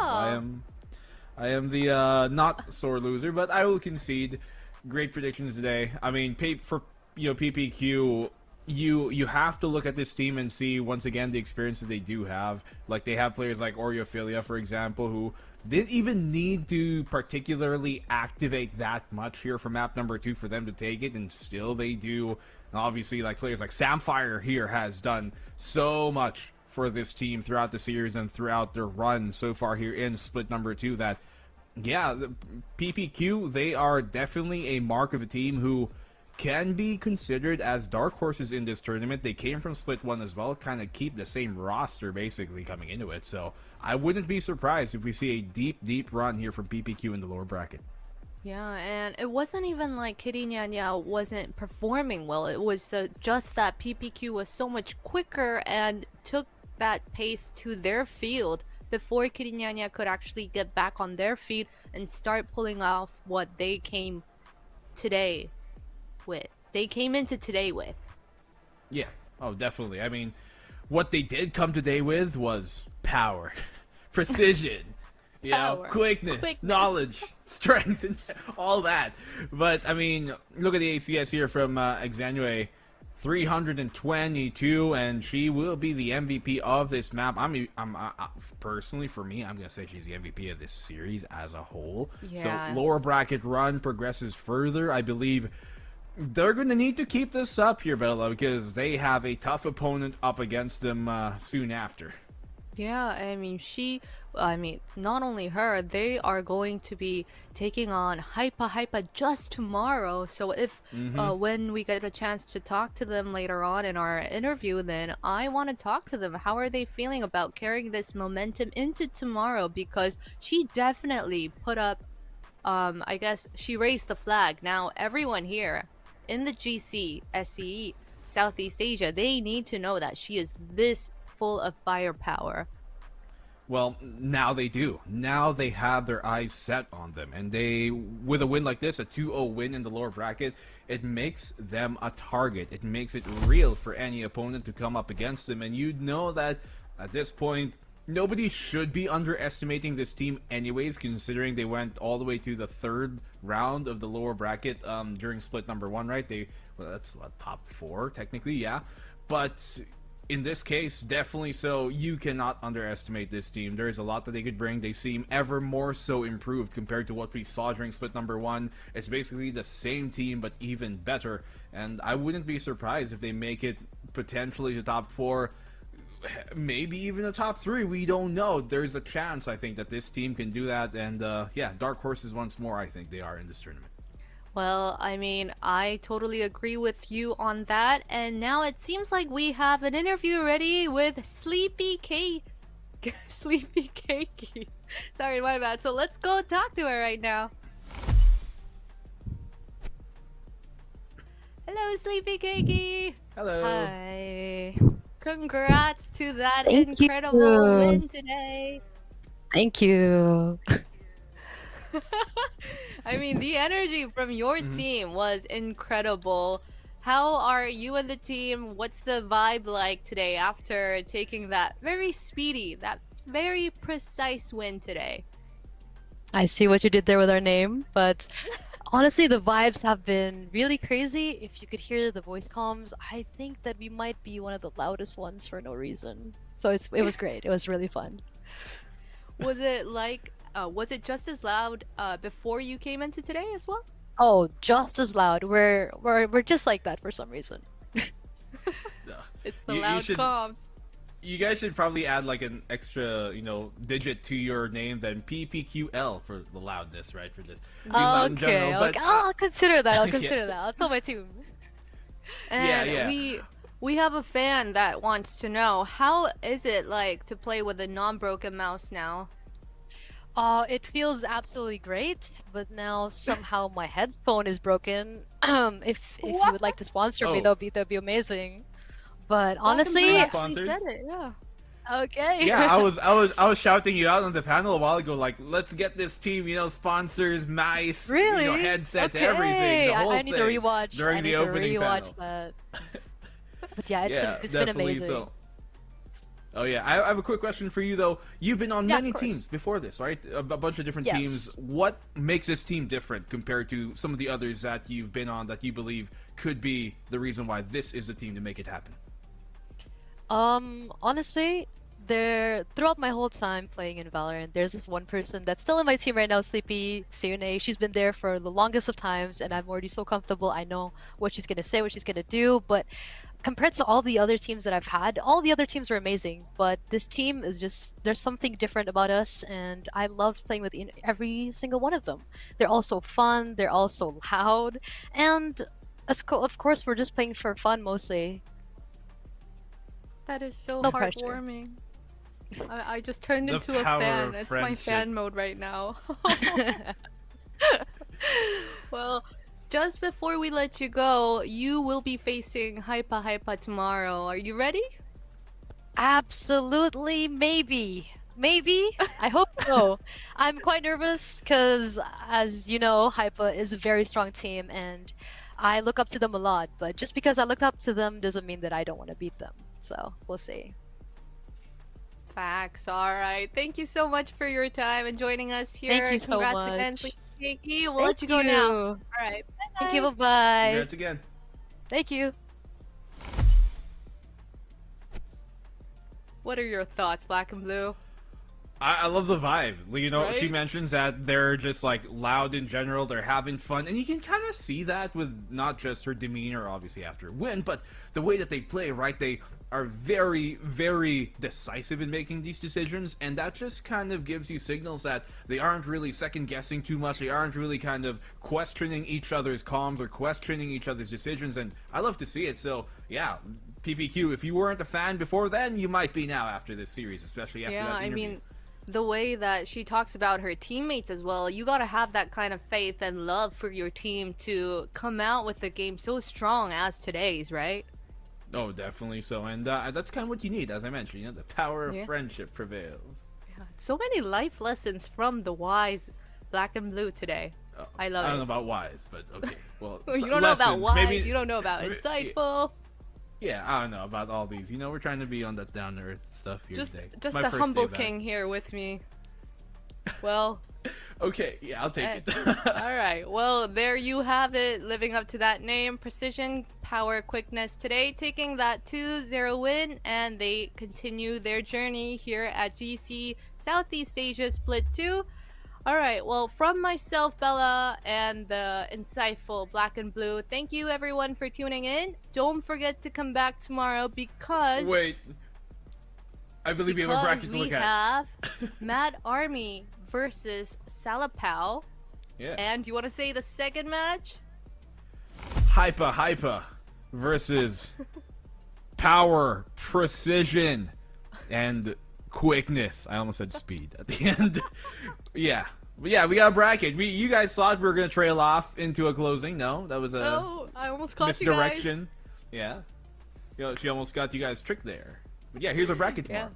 I am the not sore loser, but I will concede. Great predictions today. I mean, for PPQ, you have to look at this team and see, once again, the experience that they do have. Like, they have players like Oreophilia, for example, who didn't even need to particularly activate that much here for map number 2 for them to take it, and still they do. And obviously, like, players like Samfire here has done so much for this team throughout the series and throughout their run so far here in split number 2 that, yeah, the PPQ, they are definitely a mark of a team who can be considered as dark horses in this tournament. They came from Split 1 as well, kind of keep the same roster basically coming into it. So I wouldn't be surprised if we see a deep run here from PPQ in the lower bracket. Yeah, and it wasn't even like Kitty Nyanya wasn't performing well. It was just that PPQ was so much quicker and took that pace to their field before Kitty Nyanya could actually get back on their feet and start pulling off what they came today with. They came into today with. Yeah, oh, definitely. I mean, what they did come today with was power, precision, you know, quickness, knowledge, strength, and all that. But, I mean, look at the ACS here from Exanue. 322, and she will be the MVP of this map. I'm personally, for me, I'm gonna say she's the MVP of this series as a whole. Yeah. So lower bracket run progresses further. I believe they're gonna need to keep this up here, Bella, because they have a tough opponent up against them soon after. Yeah, I mean, not only her, they are going to be taking on Hypa just tomorrow. So if when we get a chance to talk to them later on in our interview, then I want to talk to them. How are they feeling about carrying this momentum into tomorrow? Because she definitely put up, I guess she raised the flag. Now everyone here in the GC, SCE, Southeast Asia, they need to know that she is this full of firepower. Well, now they do. Now they have their eyes set on them. And they, with a win like this, a 2-0 win in the lower bracket, it makes them a target. It makes it real for any opponent to come up against them. And you know that at this point, nobody should be underestimating this team anyways, considering they went all the way to the 3rd round of the lower bracket during split number 1, right? Well, that's what, top 4, technically, yeah. But in this case, definitely so. You cannot underestimate this team. There is a lot that they could bring. They seem ever more so improved compared to what we saw during split number 1. It's basically the same team, but even better. And I wouldn't be surprised if they make it potentially to top 4. maybe even a top 3. We don't know. There's a chance, I think, that this team can do that. And yeah, dark horses once more, I think they are in this tournament. Well, I mean, I totally agree with you on that. And now it seems like we have an interview ready with Sleepy Cake. Sleepy Cakey. Sorry, my bad. So let's go talk to her right now. Hello, Sleepy Cakey. Hello. Hi. Congrats to that Thank incredible you. win today. Thank you. I mean, the energy from your team was incredible. How are you and the team? What's the vibe like today after taking that very speedy, that very precise win today? I see what you did there with our name, but honestly, the vibes have been really crazy. If you could hear the voice comms, I think that we might be one of the loudest ones for no reason. So it was great. It was really fun. Was it like, was it just as loud before you came into today as well? Oh, just as loud. We're just like that for some reason. It's the You loud should- comms. You guys should probably add like an extra, digit to your name than PPQL for the loudness, right? For this. Being loud in Okay, general, but, okay. I'll consider that. I'll yeah. consider that. I'll tell my team. And yeah. we have a fan that wants to know, how is it like to play with a non-broken mouse now? It feels absolutely great, but now somehow my headphone is broken. If you would like to sponsor me, Oh. that'd be amazing. But Blackenblue honestly, actually Sponsors? said it, yeah. okay. Yeah, I was shouting you out on the panel a while ago, like, let's get this team, sponsors, mice, Really? headsets, Okay. everything, the whole I need to thing rewatch. during I need the to opening rewatch panel. that. But yeah, it's been definitely amazing. so. Oh yeah, I have a quick question for you though. You've been on Yeah, of many course. teams before this, right? A bunch of different Yes. teams. What makes this team different compared to some of the others that you've been on that you believe could be the reason why this is the team to make it happen? Honestly, throughout my whole time playing in Valorant, there's this one person that's still in my team right now, Sleepy Seune. She's been there for the longest of times, and I'm already so comfortable. I know what she's gonna say, what she's gonna do. But compared to all the other teams that I've had, all the other teams are amazing. But this team is just, there's something different about us, and I loved playing with every single one of them. They're all so fun. They're all so loud, and of course, we're just playing for fun mostly. That is so No pressure. heartwarming. I just turned The into a power fan. of It's my friendship. fan mode right now. Well, just before we let you go, you will be facing Hypa tomorrow. Are you ready? Absolutely, maybe. Maybe? I hope so. I'm quite nervous because, as you know, Hypa is a very strong team and I look up to them a lot. But just because I look up to them doesn't mean that I don't want to beat them. So, we'll see. Facts. All right. Thank you so much for your time and joining us here. Thank you so Congrats again, much. Sleepy Cakey. We'll Thank let you go now. you. All right. Thank you. Bye. Bye-bye. Congrats again. Thank you. What are your thoughts, Blackenblue? I love the vibe. She Right? mentions that they're just like loud in general. They're having fun, and you can kind of see that with not just her demeanor, obviously after a win, but the way that they play. Right? They are very, very decisive in making these decisions, and that just kind of gives you signals that they aren't really second guessing too much. They aren't really kind of questioning each other's comms or questioning each other's decisions, and I love to see it. So yeah. PPQ, if you weren't a fan before then, you might be now after this series, especially after Yeah, that I interview. mean, the way that she talks about her teammates as well, you gotta have that kind of faith and love for your team to come out with the game so strong as today's, right? Oh, definitely so, and that's kind of what you need, as I mentioned. The power of Yeah. friendship prevails. Yeah, so many life lessons from the wise Blackenblue today. Oh, I love I don't it. know about wise, but okay. Well, You don't know about lessons, wise, maybe, you don't know about maybe- insightful. Yeah, I don't know about all these. We're trying to be on that down to earth stuff here Just today. just My a first humble day back. king here with me. Well, Okay, yeah, I'll take it. all right. Well, there you have it. Living up to that name, Precision, Power, Quickness today, taking that 2-0 win, and they continue their journey here at GC Southeast Asia Split 2. All right. Well, from myself, Bella, and the insightful Blackenblue, thank you everyone for tuning in. Don't forget to come back tomorrow because Wait, I believe we have a because bracket to we look at. have Mad Army versus Salapao. Yeah. And you want to say the second match? Hypa versus Power, Precision, and Quickness. I almost said speed at the end. Yeah. But yeah, we got a bracket. You guys thought we were going to trail off into a closing. No, that was a Oh, I almost caught you guys. misdirection. Yeah. You know, she almost got you guys tricked there. But yeah, here's a bracket tomorrow.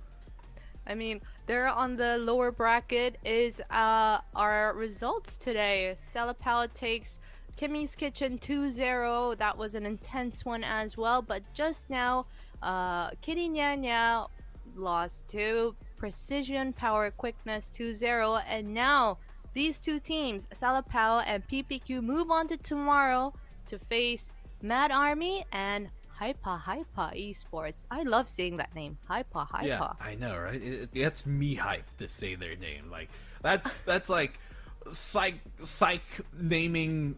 I mean, there on the lower bracket is our results today. Salapao takes Kimmy's Kitchen 2-0. That was an intense one as well. But just now, Kitty Nyanya lost to Precision Power Quickness 2-0. And now, these two teams, Salapao and PPQ, move on to tomorrow to face Mad Army and Hypa Esports. I love saying that name, Hypa. Yeah, I know, right? That's me hyped to say their name. Like that's like psych naming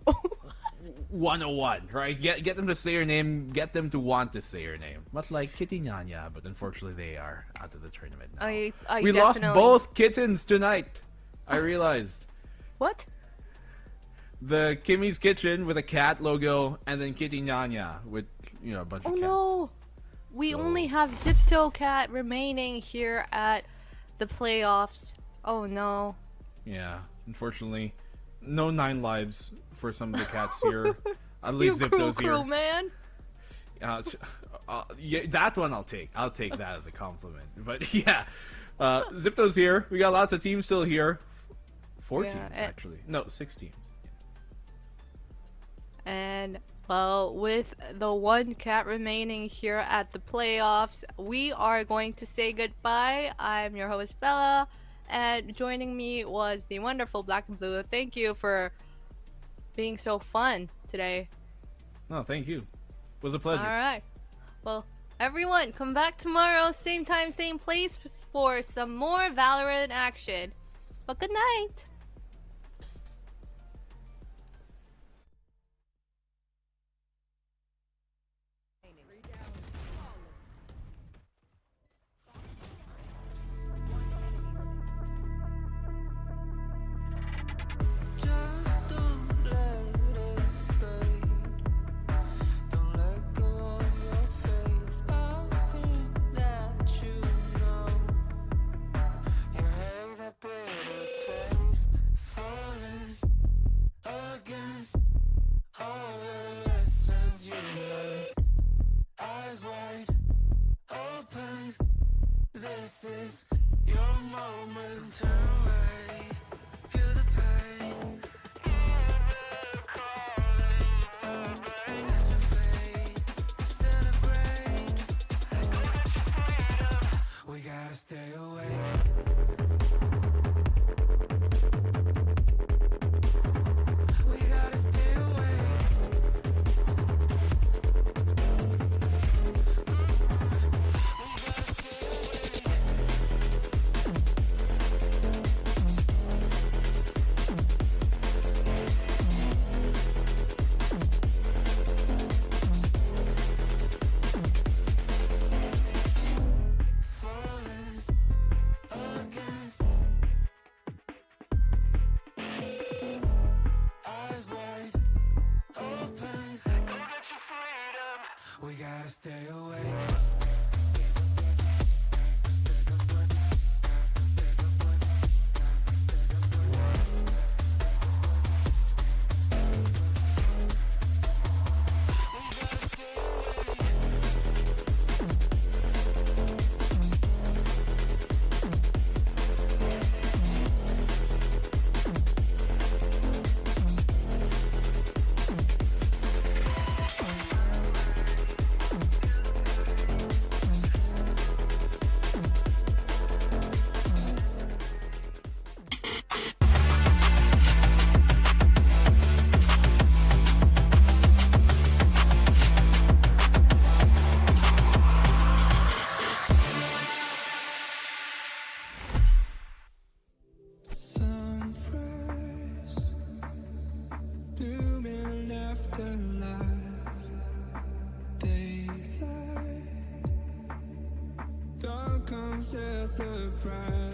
101, right? Get them to say your name, get them to want to say your name. Much like Kitty Nyanya, but unfortunately they are out of the tournament now. We lost both kittens tonight. I realized. What? The Kimmy's Kitchen with a cat logo, and then Kitty Nyanya with, you know, a bunch of cats. Oh no! We only have Zipto Cat remaining here at the playoffs. Oh no. Yeah, unfortunately, no 9 lives for some of the cats here. At least You Zipto's crew, here. man. Yeah, that one I'll take. I'll take that as a compliment. But yeah, Zipto's here. We got lots of teams still here. 4 teams, actually. No, 6 teams. And, well, with the one cat remaining here at the playoffs, we are going to say goodbye. I'm your host, Bella, and joining me was the wonderful Blackenblue. Thank you for being so fun today. No, thank you. It was a pleasure. Alright. Well, everyone, come back tomorrow, same time, same place, for some more Valorant action. But good night! We gotta stay awake. Daylight, dark comes the ground.